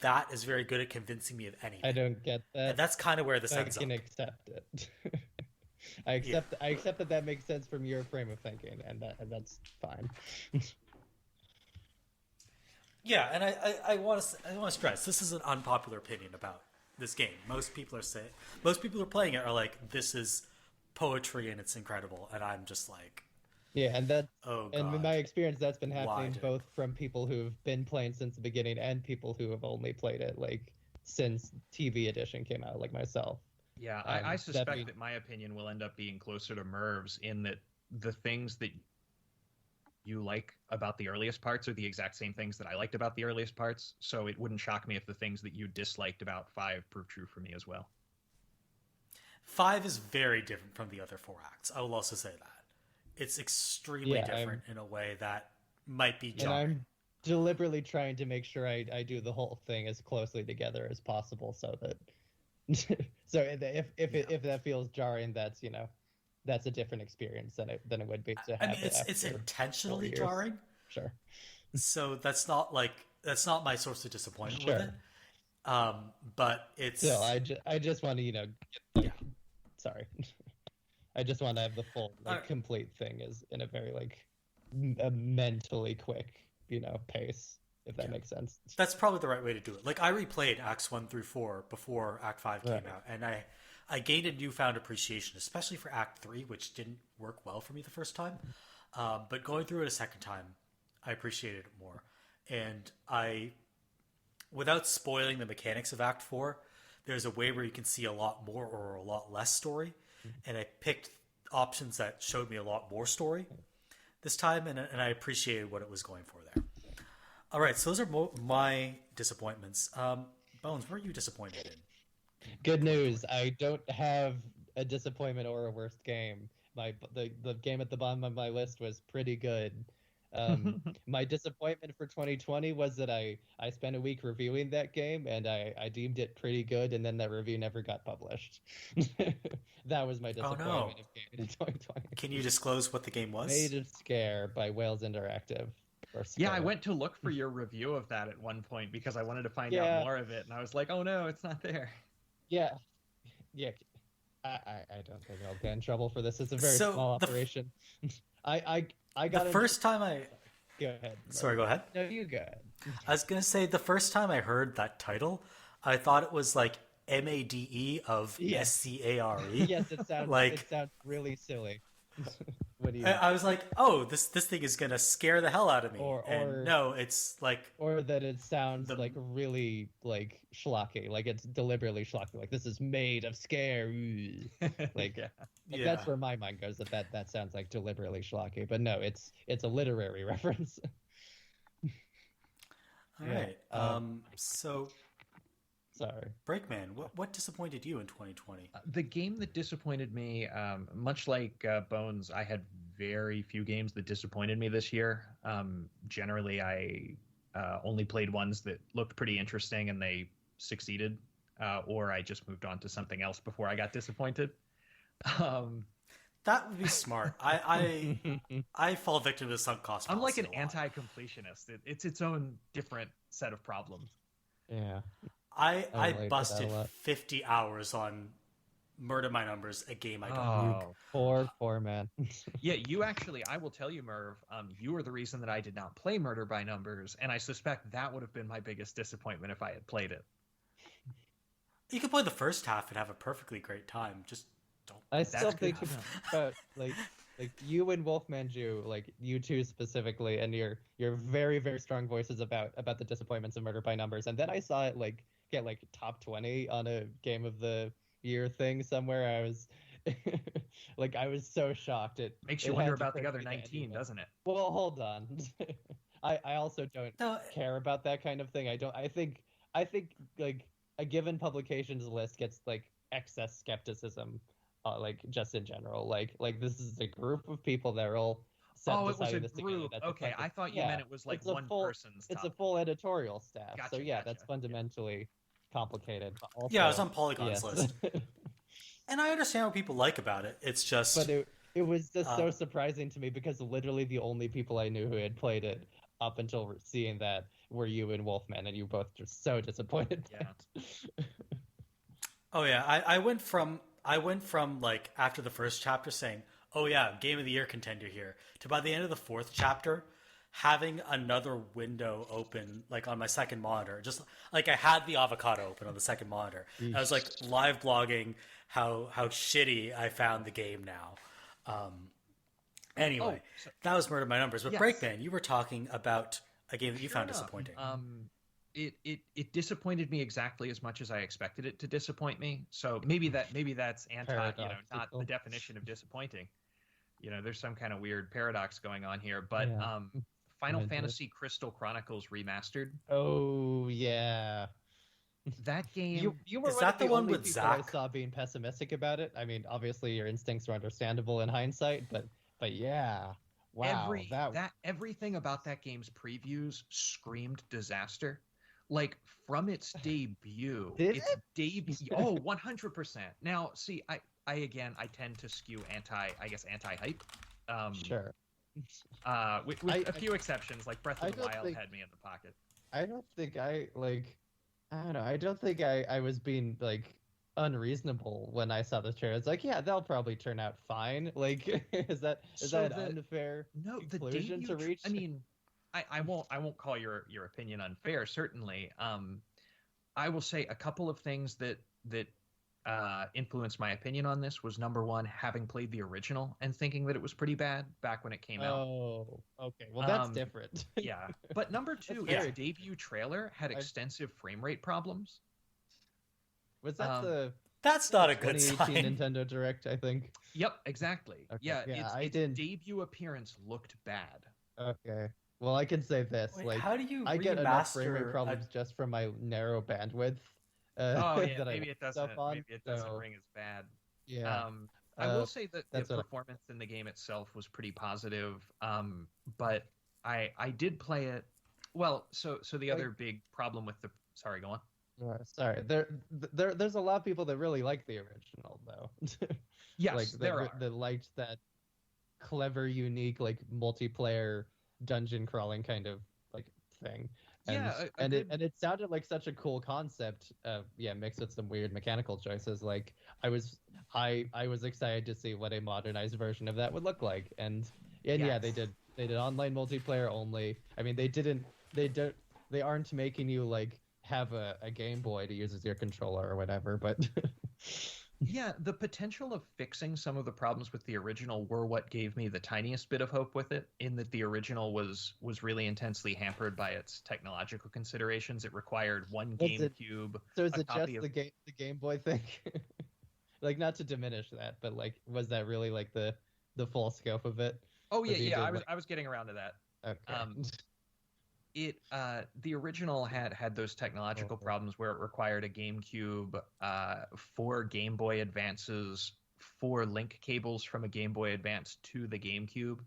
that is very good at convincing me of anything. I don't get that. And that's kind of where this ends up. I can accept it. I accept that makes sense from your frame of thinking, and that's fine. Yeah, and I want to stress this is an unpopular opinion about this game. Most people are playing it are like, this is poetry and it's incredible, and I'm just like, yeah, and that, oh God, and in my experience, that's been happening both from people who've been playing since the beginning and people who have only played it like since TV edition came out, like myself. Yeah, I suspect that my opinion will end up being closer to Merv's, in that the things that you like about the earliest parts are the exact same things that I liked about the earliest parts, so it wouldn't shock me if the things that you disliked about 5 prove true for me as well. 5 is very different from the other 4 acts. I will also say that. It's extremely different in a way that might be jarring. And I'm deliberately trying to make sure I do the whole thing as closely together as possible, so that if that feels jarring, that's that's a different experience than it would be to have. It's intentionally jarring. Sure. So that's not my source of disappointment with it. But it's still, I just want to sorry. I just want to have the full complete thing is in a very a mentally quick pace, if that makes sense. That's probably the right way to do it. Like, I replayed Acts 1 through 4 before Act 5 came out, and I gained a newfound appreciation, especially for Act 3, which didn't work well for me the first time. But going through it a second time, I appreciated it more. And without spoiling the mechanics of Act 4, there's a way where you can see a lot more or a lot less story. And I picked options that showed me a lot more story this time, and I appreciated what it was going for there. All right, so those are my disappointments. Bones, what are you disappointed in? Good news. I don't have a disappointment or a worst game. The game at the bottom of my list was pretty good. My disappointment for 2020 was that I spent a week reviewing that game, and I deemed it pretty good, and then that review never got published. That was my disappointment of game in 2020. Can you disclose what the game was? Made of Scare by Wales Interactive. Yeah, I went to look for your review of that at one point because I wanted to find out more of it, and I was like, oh no, it's not there. Yeah. I don't think I'll get in trouble for this. It's a very small operation. I got the first time Go ahead. Sorry, go ahead. No, you go ahead. I was gonna say, the first time I heard that title, I thought it was like MADE of SCARE. Yes, it sounds really silly. What do you? I was like, oh, this thing is gonna scare the hell out of me. And no, it's like, or that it sounds really schlocky, like it's deliberately schlocky, like this is made of scare. That's where my mind goes. That sounds like deliberately schlocky, but no, it's a literary reference. All right. So. Sorry. Brakeman, what disappointed you in 2020? The game that disappointed me, much like Bones, I had very few games that disappointed me this year. Generally, I only played ones that looked pretty interesting and they succeeded, or I just moved on to something else before I got disappointed. That would be smart. I fall victim to sunk cost. I'm like an anti-completionist. It's its own different set of problems. Yeah. I busted 50 hours on Murder My Numbers, a game I don't like. Poor man. Yeah, you actually, I will tell you, Merve, you were the reason that I did not play Murder by Numbers, and I suspect that would have been my biggest disappointment if I had played it. You could play the first half and have a perfectly great time. Just don't. I still think about like you and Wolfmanju, like you two specifically, and your very, very strong voices about the disappointments of Murder by Numbers, and then I saw it get top 20 on a game of the year thing somewhere. I was I was so shocked. It makes you wonder about the other 19, doesn't it? Well, hold on. I also don't care about that kind of thing. I think a given publications list gets excess skepticism, just in general. This is a group of people that are all it was a group. Okay, I thought you meant it was one person's. It's a full editorial staff. Gotcha, that's fundamentally complicated. Also, yeah, I was on Polygon's list, and I understand what people like about it. It's just, but it was just so surprising to me because literally the only people I knew who had played it up until seeing that were you and Wolfman, and you both just so disappointed. Yeah. Oh yeah, I went from after the first chapter saying, oh yeah, game of the year contender here, to by the end of the fourth chapter having another window open on my second monitor, just I had the avocado open on the second monitor. I was live blogging how shitty I found the game now. Anyway, that was Murder by Numbers. But yes. Brakeman, you were talking about a game that you found disappointing. It disappointed me exactly as much as I expected it to disappoint me. So maybe that's not the definition of disappointing. There's some kind of weird paradox going on here. But Final Fantasy Crystal Chronicles Remastered. Oh yeah. That game. You were Is one that of the one only with people I Zach? saw being pessimistic about it. I mean, obviously your instincts are understandable in hindsight, but yeah, wow, Everything about that game's previews screamed disaster. Like from its debut, oh, 100%. Now, see, I tend to skew anti-hype. Sure. With a few exceptions, like Breath of the Wild had me in the pocket. I don't think I don't know. I don't think I was being like unreasonable when I saw the trailer. It's like, yeah, they'll probably turn out fine. Like, is that an unfair conclusion to reach? I mean, I won't call your opinion unfair. Certainly, I will say a couple of things that influenced my opinion on this was, number one, having played the original and thinking that it was pretty bad back when it came out. Oh, okay. Well, that's different. Yeah. But number two, its debut trailer had extensive frame rate problems. Was that That's not a good sign. 2018 Nintendo Direct, I think. Yep, exactly. Okay. Yeah, its debut appearance looked bad. Okay. Well, I can say this. Wait, how do you I get enough frame rate remaster problems just from my narrow bandwidth. Maybe it doesn't ring as bad. Yeah. I will say that the performance in the game itself was pretty positive. But I did play it. Well, so the other big problem with the sorry, go on. Sorry, there's a lot of people that really like the original though. Yes, that liked that clever, unique, like multiplayer dungeon crawling kind of like thing. And it sounded like such a cool concept. Mixed with some weird mechanical choices. Like I was excited to see what a modernized version of that would look like. And yeah, they did online multiplayer only. I mean, they aren't making you like have a Game Boy to use as your controller or whatever, but yeah, the potential of fixing some of the problems with the original were what gave me the tiniest bit of hope with it, in that the original was really intensely hampered by its technological considerations. It required one GameCube. So is it just the Game Boy thing? Like, not to diminish that, but like, was that really like the full scope of it? Oh yeah. I was getting around to that. Okay. The original had those technological problems where it required a GameCube, 4 Game Boy Advances, 4 link cables from a Game Boy Advance to the GameCube,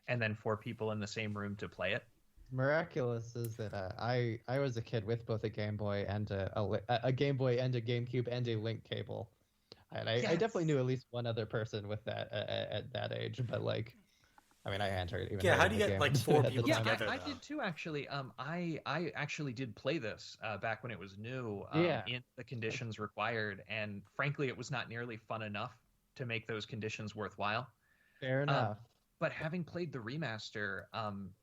and then 4 people in the same room to play it. Miraculous is that I was a kid with both a Game Boy and a Game Boy and a GameCube and a link cable, and I definitely knew at least one other person with that at that age, but like. I mean, I entered even. Yeah, how do you get like 4 people together? I did too, actually. I actually did play this back when it was new. In the conditions required, and frankly, it was not nearly fun enough to make those conditions worthwhile. Fair enough. But having played the remaster,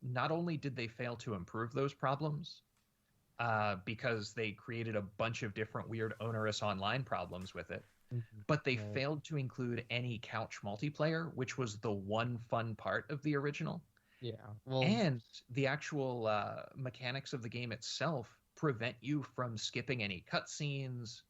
not only did they fail to improve those problems, because they created a bunch of different weird onerous online problems with it. But they failed to include any couch multiplayer, which was the one fun part of the original. Yeah. And the actual mechanics of the game itself prevent you from skipping any cutscenes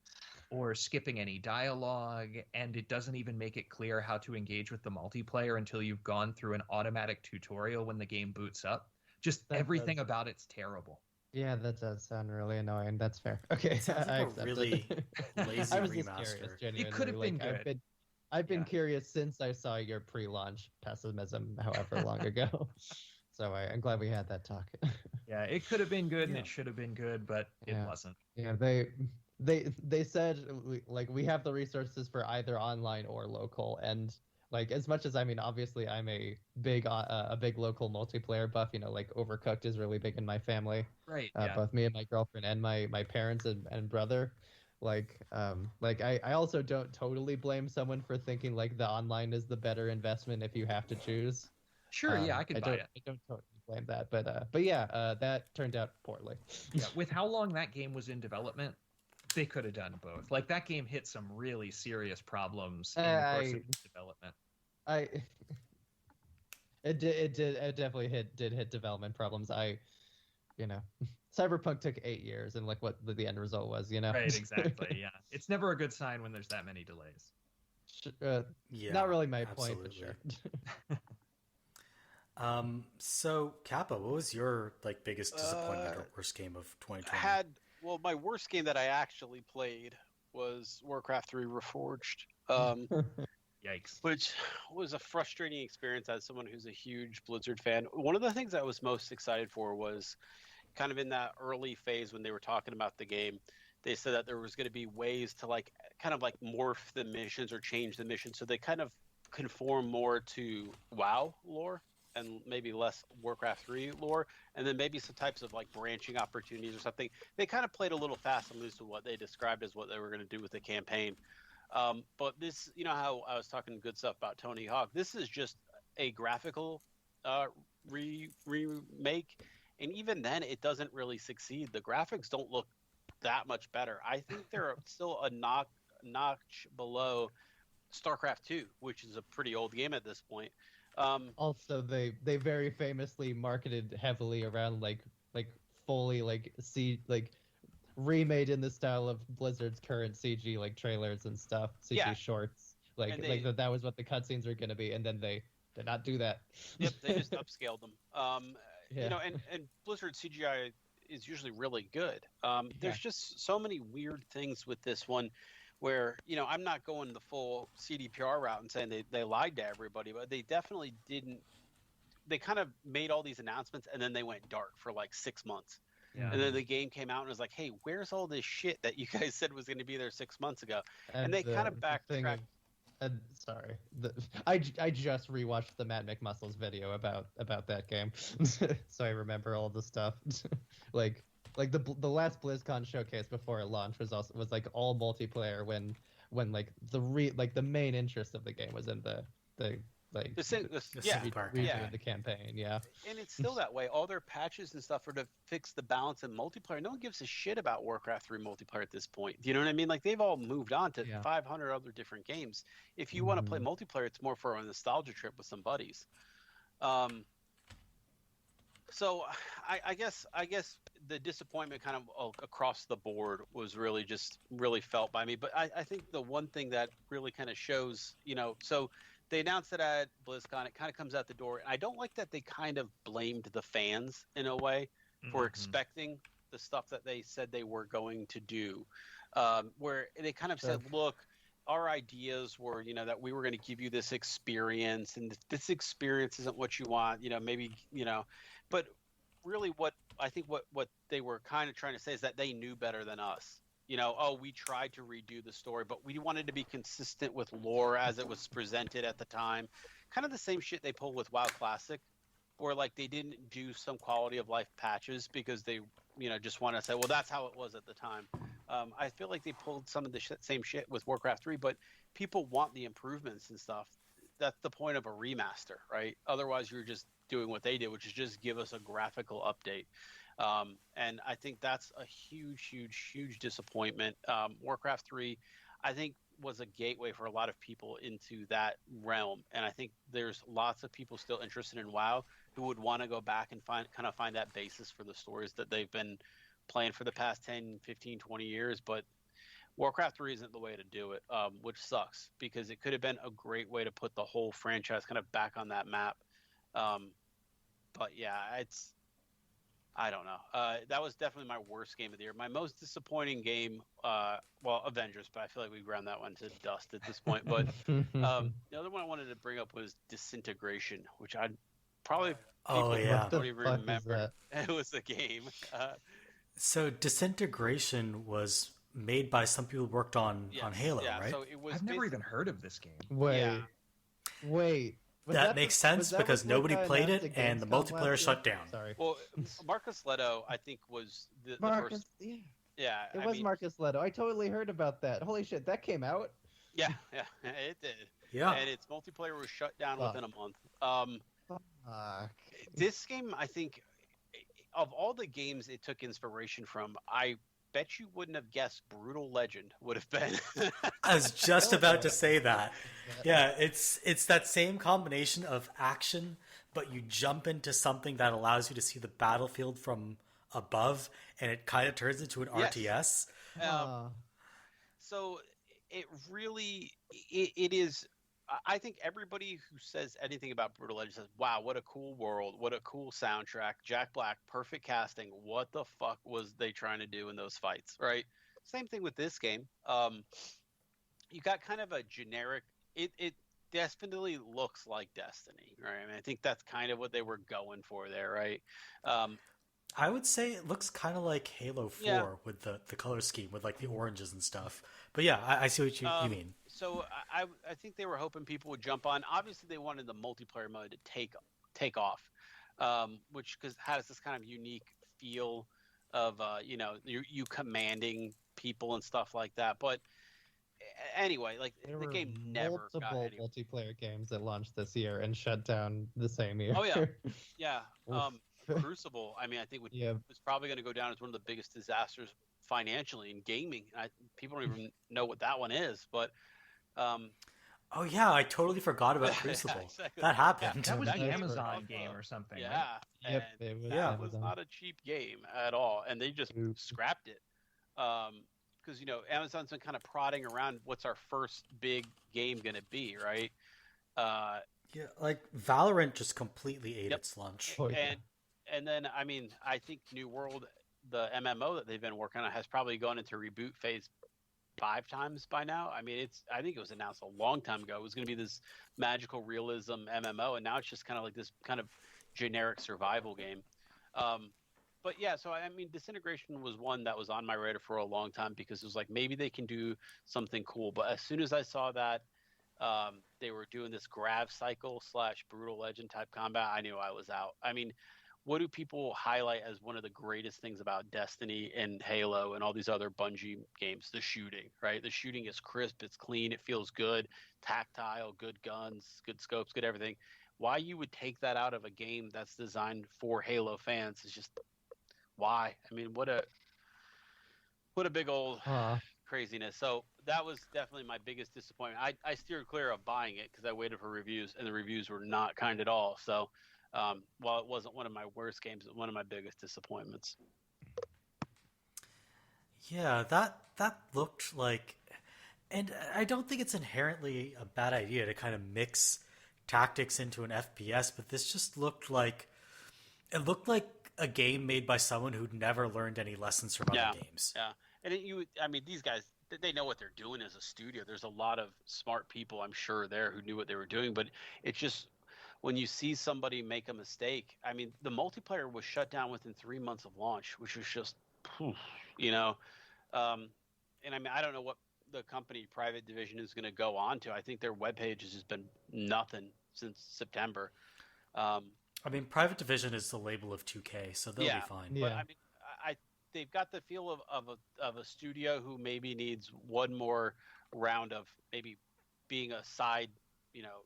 or skipping any dialogue, and it doesn't even make it clear how to engage with the multiplayer until you've gone through an automatic tutorial when the game boots up. Just everything about it's terrible. Yeah, that does sound really annoying. That's fair. Okay, I accept really lazy I was remaster. Just curious, genuinely. It could have been good. I've been curious since I saw your pre-launch pessimism, however long ago. So I'm glad we had that talk. Yeah, it could have been good and it should have been good, but it wasn't. Yeah, they said like we have the resources for either online or local, and like, as much as, I mean, obviously I'm a big local multiplayer buff, you know, like Overcooked is really big in my family. Right. Both me and my girlfriend and my parents and brother. I also don't totally blame someone for thinking like the online is the better investment if you have to choose. Sure, I can buy it. I don't totally blame that, but yeah, that turned out poorly. Yeah, with how long that game was in development, they could have done both. Like, that game hit some really serious problems in the course of its development. It definitely did hit development problems. Cyberpunk took 8 years, and like what the end result was, you know. Right, exactly. Yeah, it's never a good sign when there's that many delays. Not really my point, for sure. So Kappa, what was your like biggest disappointment or worst game of 2020? Well, my worst game that I actually played was Warcraft 3 Reforged. Yikes. Which was a frustrating experience as someone who's a huge Blizzard fan. One of the things I was most excited for was kind of in that early phase when they were talking about the game. They said that there was going to be ways to kind of morph the missions or change the missions so they kind of conform more to WoW lore and maybe less Warcraft 3 lore, and then maybe some types of branching opportunities or something. They kind of played a little fast and loose with what they described as what they were going to do with the campaign. But this, how I was talking good stuff about Tony Hawk, this is just a graphical remake, and even then it doesn't really succeed. The graphics don't look that much better. I think they're still a notch below StarCraft 2, which is a pretty old game at this point. Also, they very famously marketed heavily around fully remade in the style of Blizzard's current CG trailers and stuff, CG shorts. That was what the cutscenes were going to be, and then they did not do that. Yep, they just upscaled them. And Blizzard CGI is usually really good. There's just so many weird things with this one where, I'm not going the full CDPR route and saying they lied to everybody, but they definitely didn't. They kind of made all these announcements and then they went dark for 6 months. Yeah. And then the game came out and was like, hey, where's all this shit that you guys said was going to be there 6 months ago? And they kind of backtracked. Sorry, I just rewatched the Matt McMuscles video about that game, so I remember all the stuff. The last BlizzCon showcase before it launched was all multiplayer when the main interest of the game was in the campaign, And it's still that way. All their patches and stuff are to fix the balance in multiplayer. No one gives a shit about Warcraft 3 multiplayer at this point. Do you know what I mean? They've all moved on to 500 other different games. If you want to play multiplayer, it's more for a nostalgia trip with some buddies. So I guess the disappointment kind of across the board was really felt by me. But I think the one thing that really kind of shows, so they announced it at BlizzCon. It kind of comes out the door. And I don't like that they kind of blamed the fans in a way for expecting the stuff that they said they were going to do. Where they kind of said, look, our ideas were, that we were going to give you this experience, and this experience isn't what you want, but really what they were kind of trying to say is that they knew better than us. We tried to redo the story, but we wanted to be consistent with lore as it was presented at the time. Kind of the same shit they pulled with WoW Classic, where they didn't do some quality of life patches because they, just want to say, well, that's how it was at the time. I feel like they pulled some of the same shit with Warcraft 3, but people want the improvements and stuff. That's the point of a remaster, right? Otherwise, you're just doing what they did, which is just give us a graphical update. And I think that's a huge disappointment. Warcraft 3, I think, was a gateway for a lot of people into that realm. And I think there's lots of people still interested in WoW who would want to go back and find that basis for the stories that they've been playing for the past 10, 15, 20 years. But Warcraft 3 isn't the way to do it, which sucks because it could have been a great way to put the whole franchise kind of back on that map. But yeah, I don't know. That was definitely my worst game of the year. My most disappointing game, Avengers, but I feel like we ground that one to dust at this point. But the other one I wanted to bring up was Disintegration, which I'd probably don't even remember. It was a game. So Disintegration was made by some people who worked on Halo, right? So it was I've never even heard of this game. Wait. That makes sense because nobody played it and the multiplayer shut down. Sorry. Well, Marcus Leto, I think, was the first. Yeah. It was Marcus Leto. I totally heard about that. Holy shit, that came out? Yeah, it did. Yeah. And its multiplayer was shut down within a month. This game, I think, of all the games it took inspiration from, I bet you wouldn't have guessed Brutal Legend would have been. I was just about to say that. Yeah, it's that same combination of action, but you jump into something that allows you to see the battlefield from above, and it kind of turns into an RTS. So it really it is I think everybody who says anything about Brutal Legend says, "Wow, what a cool world! What a cool soundtrack! Jack Black, perfect casting. What the fuck was they trying to do in those fights?" Right? Same thing with this game. You got kind of a generic. It definitely looks like Destiny, right? I mean, I think that's kind of what they were going for there, right? I would say it looks kind of like Halo 4 Yeah. with the color scheme, with like the oranges and stuff. But yeah, I see what you mean. So I think they were hoping people would jump on. Obviously, they wanted the multiplayer mode to take off, which has this kind of unique feel of you commanding people and stuff like that. But anyway, like There the were game never got multiple any. multiplayer games that launched this year and shut down the same year. Oh yeah, yeah. Oof. Crucible. I mean, I think Yeah. it's probably going to go down as one of the biggest disasters financially in gaming. People don't even know what that one is, but. Oh yeah, I totally forgot about Crucible. Exactly. That happened. That was That the was Amazon for- game or something. Yeah, Right? Yep, and it was that was Amazon. not a cheap game at all, and they just Nope. scrapped it. Because Amazon's been kind of prodding around what's our first big game going to be, right? Yeah, like Valorant just completely ate Yep. its lunch. Oh, yeah. And then I mean, I think New World, the MMO that they've been working on, has probably gone into reboot phase 5 times by now. I mean, I think it was announced a long time ago. It was going to be this magical realism MMO, and now it's just kind of like this kind of generic survival game. But yeah, so I mean, Disintegration was one that was on my radar for a long time because it was like maybe they can do something cool. But as soon as I saw that they were doing this grav cycle / brutal legend type combat, I knew I was out. I mean, what do people highlight as one of the greatest things about Destiny and Halo and all these other Bungie games? The shooting, right? The shooting is crisp, it's clean, it feels good, tactile, good guns, good scopes, good everything. Why you would take that out of a game that's designed for Halo fans is just why. I mean, what a big old craziness. So that was definitely my biggest disappointment. I steered clear of buying it because I waited for reviews, and the reviews were not kind at all. So while it wasn't one of my worst games, it was one of my biggest disappointments. Yeah, that looked like, and I don't think it's inherently a bad idea to kind of mix tactics into an FPS, but this just looked like a game made by someone who'd never learned any lessons from other games. Yeah, and I mean, these guys, they know what they're doing as a studio. There's a lot of smart people, I'm sure, there who knew what they were doing, but it's just when you see somebody make a mistake. I mean, the multiplayer was shut down within 3 months of launch, which was just, and I mean, I don't know what the company private division is going to go on to. I think their webpage has just been nothing since September. I mean, private division is the label of 2K, so they'll be fine. Yeah. But I mean, they've got the feel of a studio who maybe needs one more round of maybe being a side,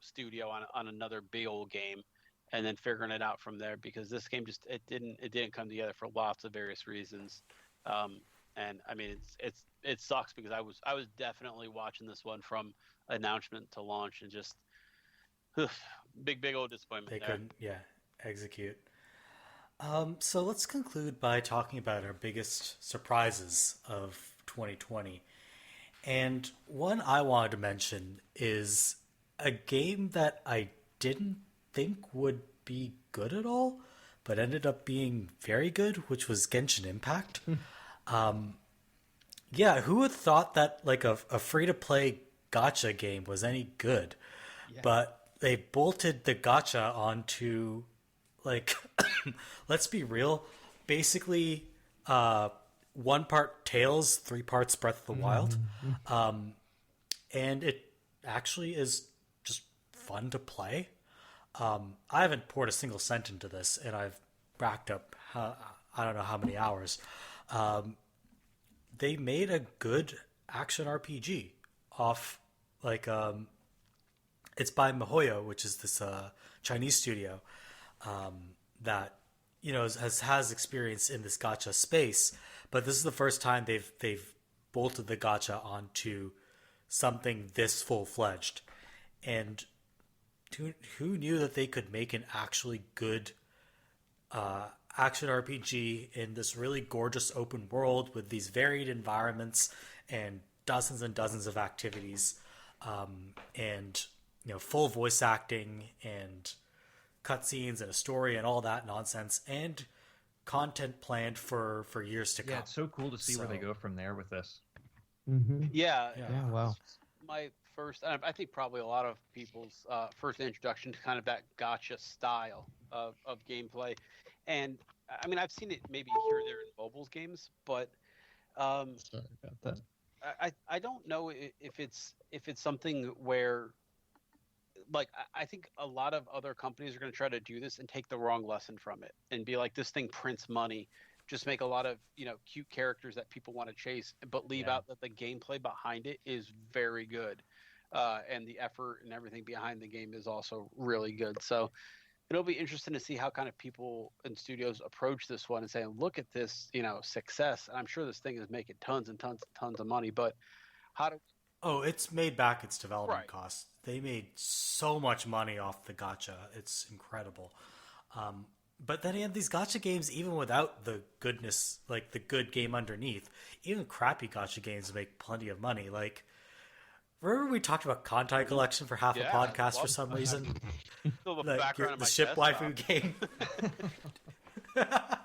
studio on another big old game, and then figuring it out from there. Because this game just it didn't come together for lots of various reasons. And I mean, it sucks because I was definitely watching this one from announcement to launch, and just big old disappointment. They there. couldn't, execute. So let's conclude by talking about our biggest surprises of 2020. And one I wanted to mention is a game that I didn't think would be good at all, but ended up being very good, which was Genshin Impact. Who would thought that like a free-to-play gacha game was any good? Yeah. But they bolted the gacha onto, like, let's be real, basically 1 part Tales, 3 parts Breath of the Wild. And it actually is just fun to play. I haven't poured a single cent into this, and I've racked up I don't know how many hours. They made a good action RPG off, like, it's by MiHoYo, which is this Chinese studio that has experience in this gacha space, but this is the first time they've bolted the gacha onto something this full-fledged. And who knew that they could make an actually good action RPG in this really gorgeous open world with these varied environments and dozens of activities. And full voice acting and cutscenes and a story and all that nonsense, and content planned for years to come. Yeah, it's so cool to see where they go from there with this. Mm-hmm. Yeah. Wow. My first, I think probably a lot of people's first introduction to kind of that gotcha style of gameplay. And I mean, I've seen it maybe here or there in mobiles games, but Sorry about that. I don't know if it's something where, like, I think a lot of other companies are going to try to do this and take the wrong lesson from it and be like, this thing prints money, just make a lot of cute characters that people want to chase, but leave out that the gameplay behind it is very good, and the effort and everything behind the game is also really good. So it'll be interesting to see how kind of people and studios approach this one and say, look at this success. I'm sure this thing is making tons and tons and tons of money, but how do it's made back its development costs. They made so much money off the gacha. It's incredible. But then you have these gacha games, even without the goodness, like the good game underneath, even crappy gacha games make plenty of money. Like, remember we talked about Contai Collection for half a podcast for some reason? Still the Like background of the my ship desktop. waifu game. Not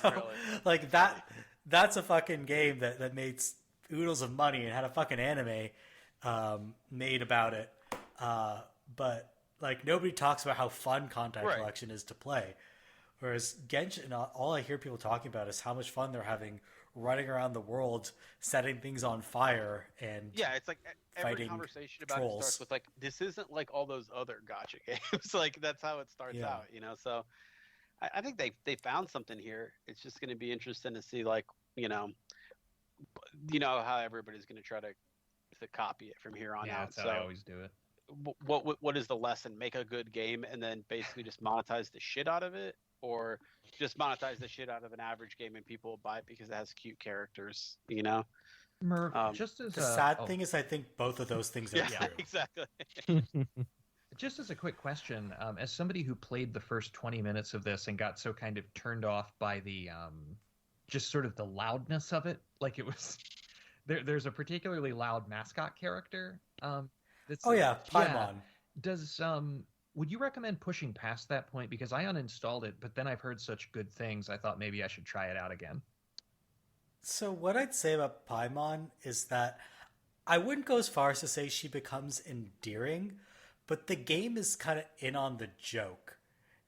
really. Like that's a fucking game that made oodles of money and had a fucking anime made about it. But like nobody talks about how fun Contai Collection is to play. Whereas Genshin, all I hear people talking about is how much fun they're having running around the world, setting things on fire, and it's like every fighting conversation about trolls. it starts with like, this isn't like all those other gacha games. Like that's how it starts out, So I think they found something here. It's just going to be interesting to see, like, how everybody's going to try to copy it from here on out. That's how I always do it. What is the lesson? Make a good game and then basically just monetize the shit out of it, or just monetize the shit out of an average game and people will buy it because it has cute characters, Merv, just as the sad thing is, I think both of those things are true. Exactly. Just as a quick question, as somebody who played the first 20 minutes of this and got so kind of turned off by the just sort of the loudness of it, like it was there's a particularly loud mascot character. Paimon. Does would you recommend pushing past that point? Because I uninstalled it, but then I've heard such good things, I thought maybe I should try it out again. So what I'd say about Paimon is that I wouldn't go as far as to say she becomes endearing, but the game is kind of in on the joke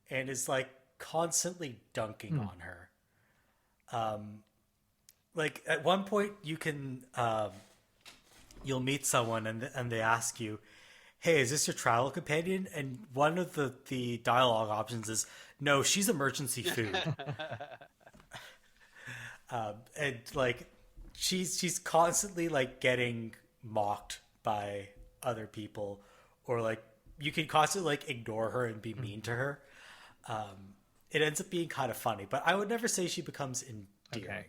and is like constantly dunking on her. Like at one point you can you'll meet someone and they ask you, hey, is this your travel companion? And one of the dialogue options is, no, she's emergency food. And like she's constantly like getting mocked by other people, or like you can constantly like ignore her and be mean to her. It ends up being kind of funny, but I would never say she becomes endearing. Okay.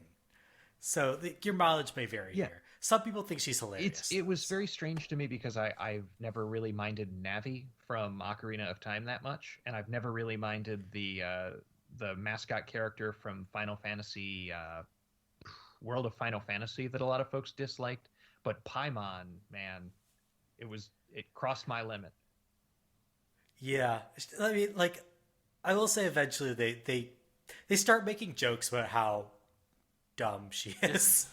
So your mileage may vary here. Some people think she's hilarious. It was very strange to me because I've never really minded Navi from Ocarina of Time that much, and I've never really minded the mascot character from Final Fantasy, World of Final Fantasy that a lot of folks disliked. But Paimon, man, it crossed my limit. Yeah, I mean, like, I will say eventually they start making jokes about how dumb she is.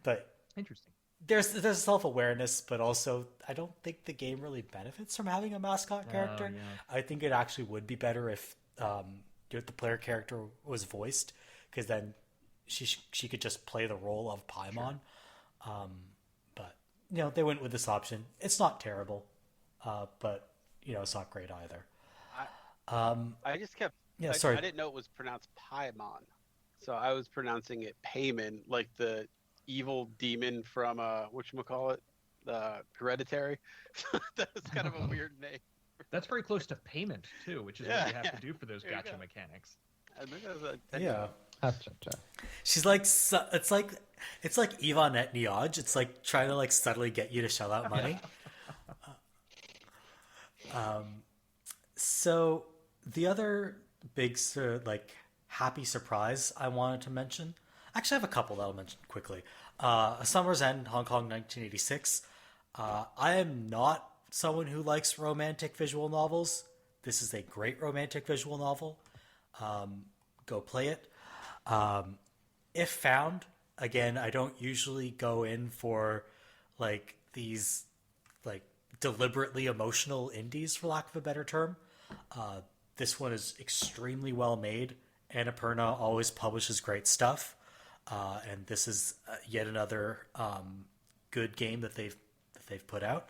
But interesting. There's self-awareness, but also I don't think the game really benefits from having a mascot character. Yeah. I think it actually would be better if the player character was voiced, because then she could just play the role of Paimon. Sure. But they went with this option. It's not terrible, but it's not great either. I just kept. Sorry. I didn't know it was pronounced Paimon, so I was pronouncing it Payman, like the evil demon from whatchamacallit, Hereditary. That was kind of a weird name. That's very close to payment too, which is what you have to do for those gacha mechanics. I think that was She's like, it's like Yvonne Nioj. It's like trying to like subtly get you to shell out money. So the other big like happy surprise I wanted to mention, actually I have a couple that I'll mention quickly. A Summer's End, Hong Kong, 1986. I am not someone who likes romantic visual novels. This is a great romantic visual novel. Go play it. If found, again, I don't usually go in for like these like deliberately emotional indies, for lack of a better term. This one is extremely well made. Annapurna always publishes great stuff, and this is yet another good game that they've put out.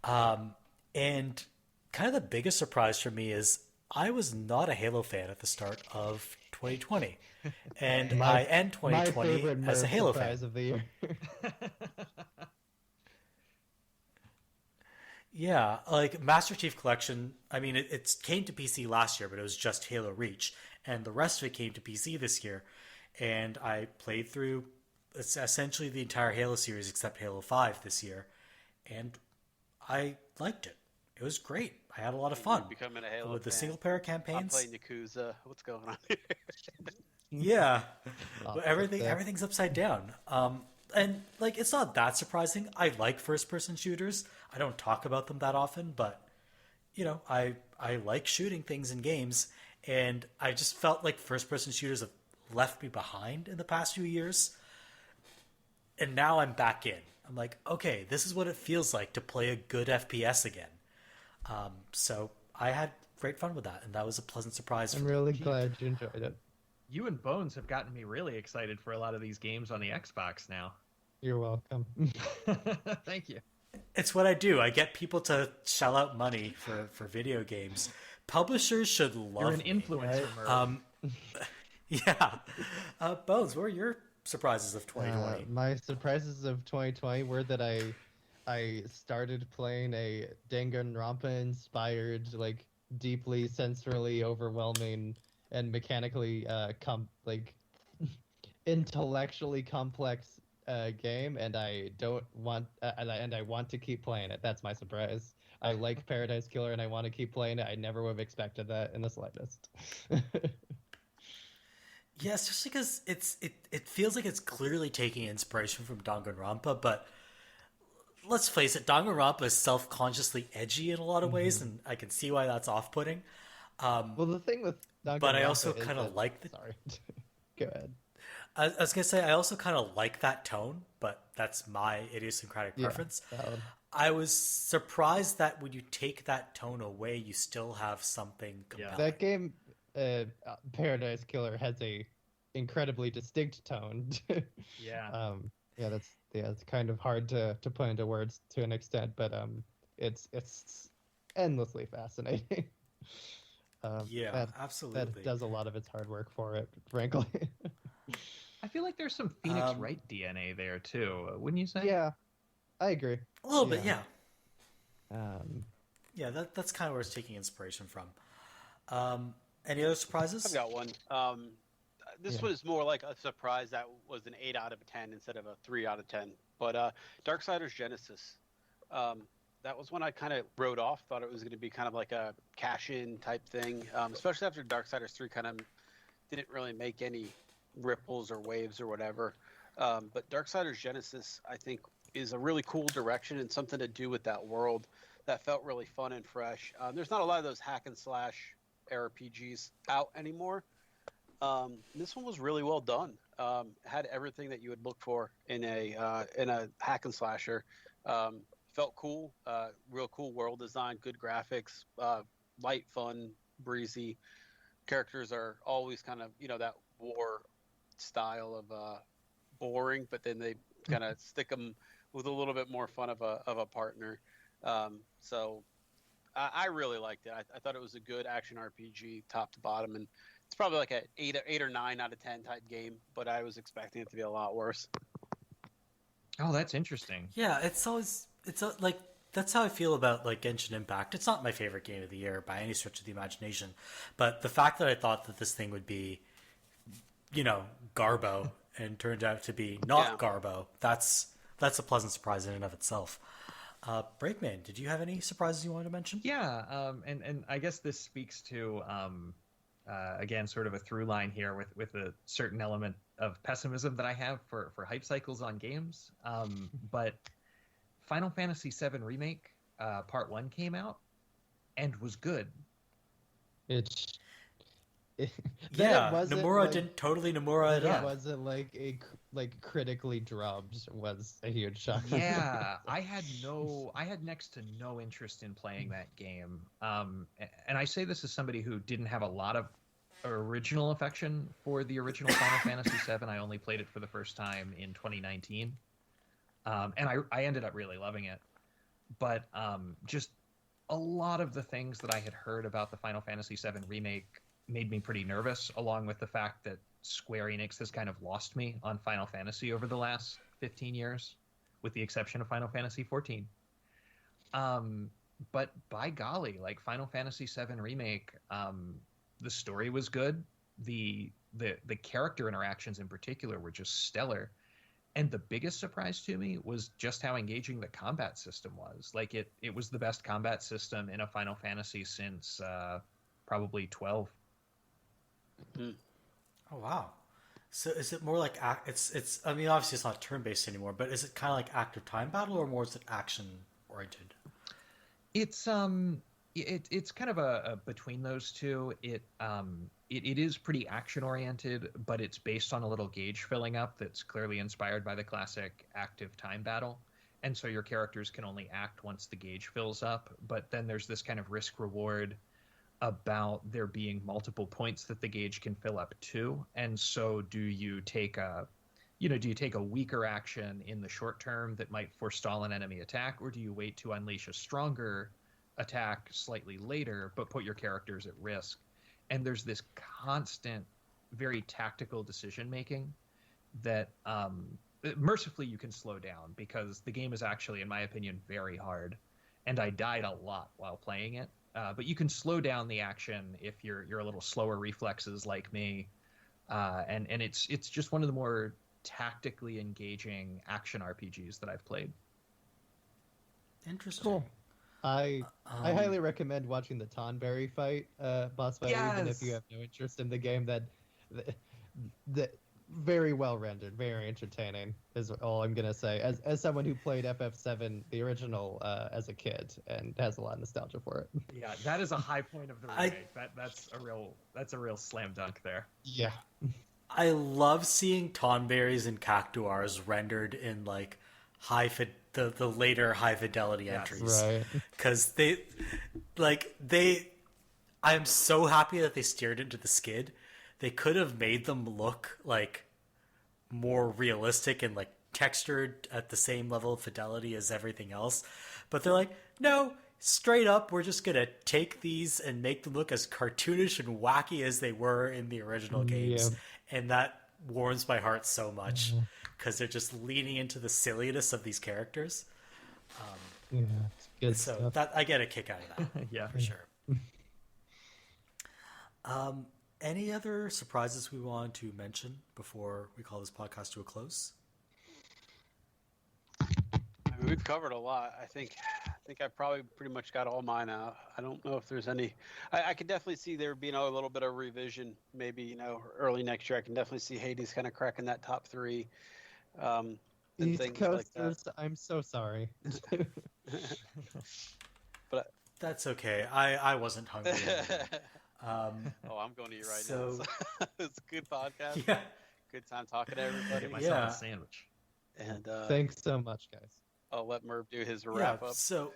And kind of the biggest surprise for me is I was not a Halo fan at the start of 2020, and I end 2020 as a Halo fan. Of the year. Yeah, like Master Chief Collection, I mean, it came to PC last year, but it was just Halo Reach, and the rest of it came to PC this year, and I played through essentially the entire Halo series except Halo 5 this year, and I liked it. It was great. I had a lot of fun Becoming a Halo with the fan. single-player campaigns. I'm playing Yakuza. What's going on here? Yeah, everything's upside down. And like it's not that surprising. I like first-person shooters. I don't talk about them that often, but you know, I like shooting things in games, and I just felt like first-person shooters have left me behind in the past few years. And now I'm back in. I'm like, okay, this is what it feels like to play a good FPS again. So I had great fun with that, and that was a pleasant surprise. I'm really glad you enjoyed it. You and Bones have gotten me really excited for a lot of these games on the Xbox now. You're welcome. Thank you. It's what I do. I get people to shell out money for video games. Publishers should love You're an me. influencer, Merve. Yeah. Bones, what were your surprises of 2020? My surprises of 2020 were that I started playing a Danganronpa inspired, like deeply sensorily overwhelming and mechanically intellectually complex game, and I want to keep playing it. That's my surprise. I like Paradise Killer, and I want to keep playing it. I never would have expected that in the slightest. Yeah, especially because it feels like it's clearly taking inspiration from Danganronpa, but let's face it, Danganronpa is self-consciously edgy in a lot of ways, and I can see why that's off-putting. Well, the thing with Danganronpa, but I also kind of like the. Sorry, go ahead. I was gonna say I also kind of like that tone, but that's my idiosyncratic preference. I was surprised that when you take that tone away, you still have something compelling. That game, Paradise Killer, has a incredibly distinct tone. It's kind of hard to put into words to an extent, but it's endlessly fascinating. Absolutely. That does a lot of its hard work for it, frankly. I feel like there's some Phoenix Wright DNA there too, wouldn't you say? Yeah, I agree. A little bit, yeah. Yeah, that's kind of where it's taking inspiration from. Any other surprises? I've got one. This was more like a surprise that was an 8 out of 10 instead of a 3 out of 10. But Darksiders Genesis, that was one I kind of wrote off. Thought it was going to be kind of like a cash-in type thing, especially after Darksiders 3 kind of didn't really make any ripples or waves or whatever. But Darksiders Genesis, I think, is a really cool direction and something to do with that world that felt really fun and fresh. There's not a lot of those hack and slash RPGs out anymore. This one was really well done. Had everything that you would look for in a hack and slasher. Felt cool. Real cool world design, good graphics, light, fun, breezy. Characters are always kind of that war style of boring, but then they kind of stick them with a little bit more fun of a partner. So I really liked it. I thought it was a good action RPG top to bottom, and it's probably like an 8 or 9 out of 10 type game, but I was expecting it to be a lot worse. Oh, that's interesting. Yeah, like that's how I feel about like Genshin Impact. It's not my favorite game of the year by any stretch of the imagination, but the fact that I thought that this thing would be, Garbo and turned out to be not Garbo, that's a pleasant surprise in and of itself. Brakeman, did you have any surprises you wanted to mention? Yeah, and I guess this speaks to again sort of a through line here with a certain element of pessimism that I have for hype cycles on games. But Final Fantasy VII Remake Part 1 came out and was good. Nomura didn't totally Nomura it up. It wasn't like critically drubbed was a huge shock. Yeah, I had next to no interest in playing that game. And I say this as somebody who didn't have a lot of original affection for the original Final Fantasy VII. I only played it for the first time in 2019. And I ended up really loving it. But just a lot of the things that I had heard about the Final Fantasy VII Remake made me pretty nervous, along with the fact that Square Enix has kind of lost me on Final Fantasy over the last 15 years, with the exception of Final Fantasy XIV. But by golly, like Final Fantasy VII Remake, the story was good. The character interactions in particular were just stellar. And the biggest surprise to me was just how engaging the combat system was. Like it was the best combat system in a Final Fantasy since probably 12. Oh wow! So is it more like it's? I mean, obviously it's not turn-based anymore, but is it kind of like active time battle, or more is it action-oriented? It's kind of a between those two. It is pretty action-oriented, but it's based on a little gauge filling up that's clearly inspired by the classic active time battle. And so your characters can only act once the gauge fills up. But then there's this kind of risk-reward about there being multiple points that the gauge can fill up to. And so do you take a weaker action in the short term that might forestall an enemy attack, or do you wait to unleash a stronger attack slightly later but put your characters at risk? And there's this constant, very tactical decision making that mercifully you can slow down, because the game is actually, in my opinion, very hard, and I died a lot while playing it. But you can slow down the action if you're a little slower reflexes like me, and it's just one of the more tactically engaging action RPGs that I've played. Interesting. Cool. I highly recommend watching the Tonberry fight, boss fight, even if you have no interest in the game. That very well rendered, very entertaining is all I'm gonna say. As someone who played FF7, the original, as a kid, and has a lot of nostalgia for it. Yeah, that is a high point of the remake. That's a real slam dunk there. Yeah. I love seeing Tonberries and Cactuars rendered in like the later high fidelity entries, right? Because I'm so happy that they steered into the skid. They could have made them look like more realistic and like textured at the same level of fidelity as everything else, but they're like, no, straight up, we're just gonna take these and make them look as cartoonish and wacky as they were in the original games. Yeah. And that warms my heart so much, because they're just leaning into the silliness of these characters. Yeah, it's good so stuff. that I get a kick out of that. Yeah, for sure. Any other surprises we want to mention before we call this podcast to a close? I mean, we've covered a lot. I think I probably pretty much got all mine out. I don't know if there's any. I could definitely see there being a little bit of revision, maybe early next year. I can definitely see Hades kind of cracking that top 3. East Coasters, like I'm so sorry. But that's okay. I wasn't hungry. I'm going to eat right now. So it's a good podcast. Yeah. Good time talking to everybody. Get myself a sandwich. And thanks so much, guys. I'll let Merv do his wrap up. So,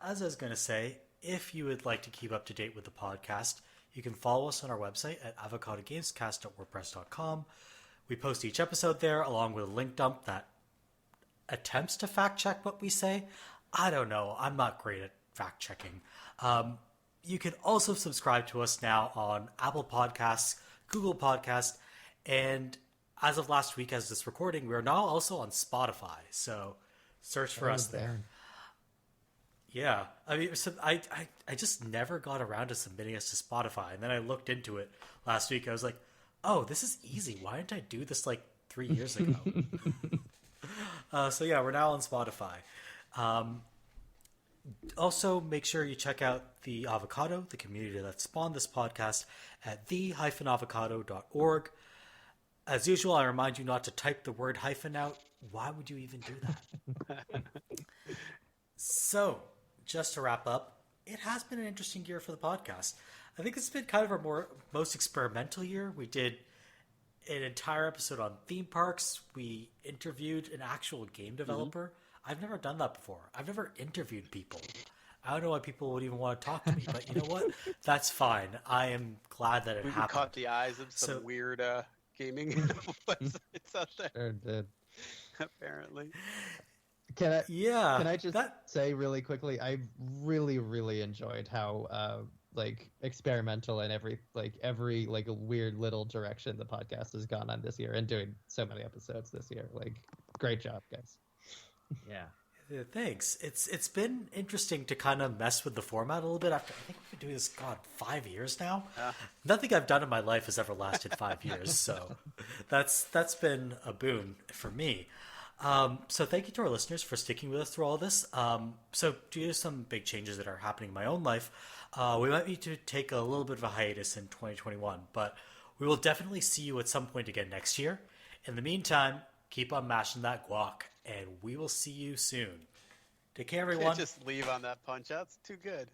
as I was going to say, if you would like to keep up to date with the podcast, you can follow us on our website at avocadogamescast.wordpress.com. We post each episode there, along with a link dump that attempts to fact check what we say. I don't know. I'm not great at fact checking. You can also subscribe to us now on Apple Podcasts, Google Podcasts, and as of last week, as this recording, we're now also on Spotify. So search for us there. Yeah. I mean, I just never got around to submitting us to Spotify. And then I looked into it last week. I was like, oh, this is easy. Why didn't I do this like 3 years ago? So yeah, we're now on Spotify. Also, make sure you check out the Avocado, the community that spawned this podcast, at the-avocado.org. As usual, I remind you not to type the word hyphen out. Why would you even do that? So, just to wrap up, it has been an interesting year for the podcast. I think it's been kind of our most experimental year. We did an entire episode on theme parks. We interviewed an actual game developer. I've never done that before. I've never interviewed people. I don't know why people would even want to talk to me, but you know what? That's fine. I am glad that it happened. Caught the eyes of some weird gaming websites out there. Sure did. Apparently. Can I just say really quickly? I really, really enjoyed how experimental and every weird little direction the podcast has gone on this year, and doing so many episodes this year. Great job, guys. Yeah. Thanks. It's been interesting to kind of mess with the format a little bit. After I think we've been doing this, 5 years now. Nothing I've done in my life has ever lasted 5 years, so that's been a boon for me. So thank you to our listeners for sticking with us through all this. So due to some big changes that are happening in my own life, we might need to take a little bit of a hiatus in 2021, but we will definitely see you at some point again next year. In the meantime, keep on mashing that guac, and we will see you soon. Take care, everyone. Can't just leave on that punch. That's too good.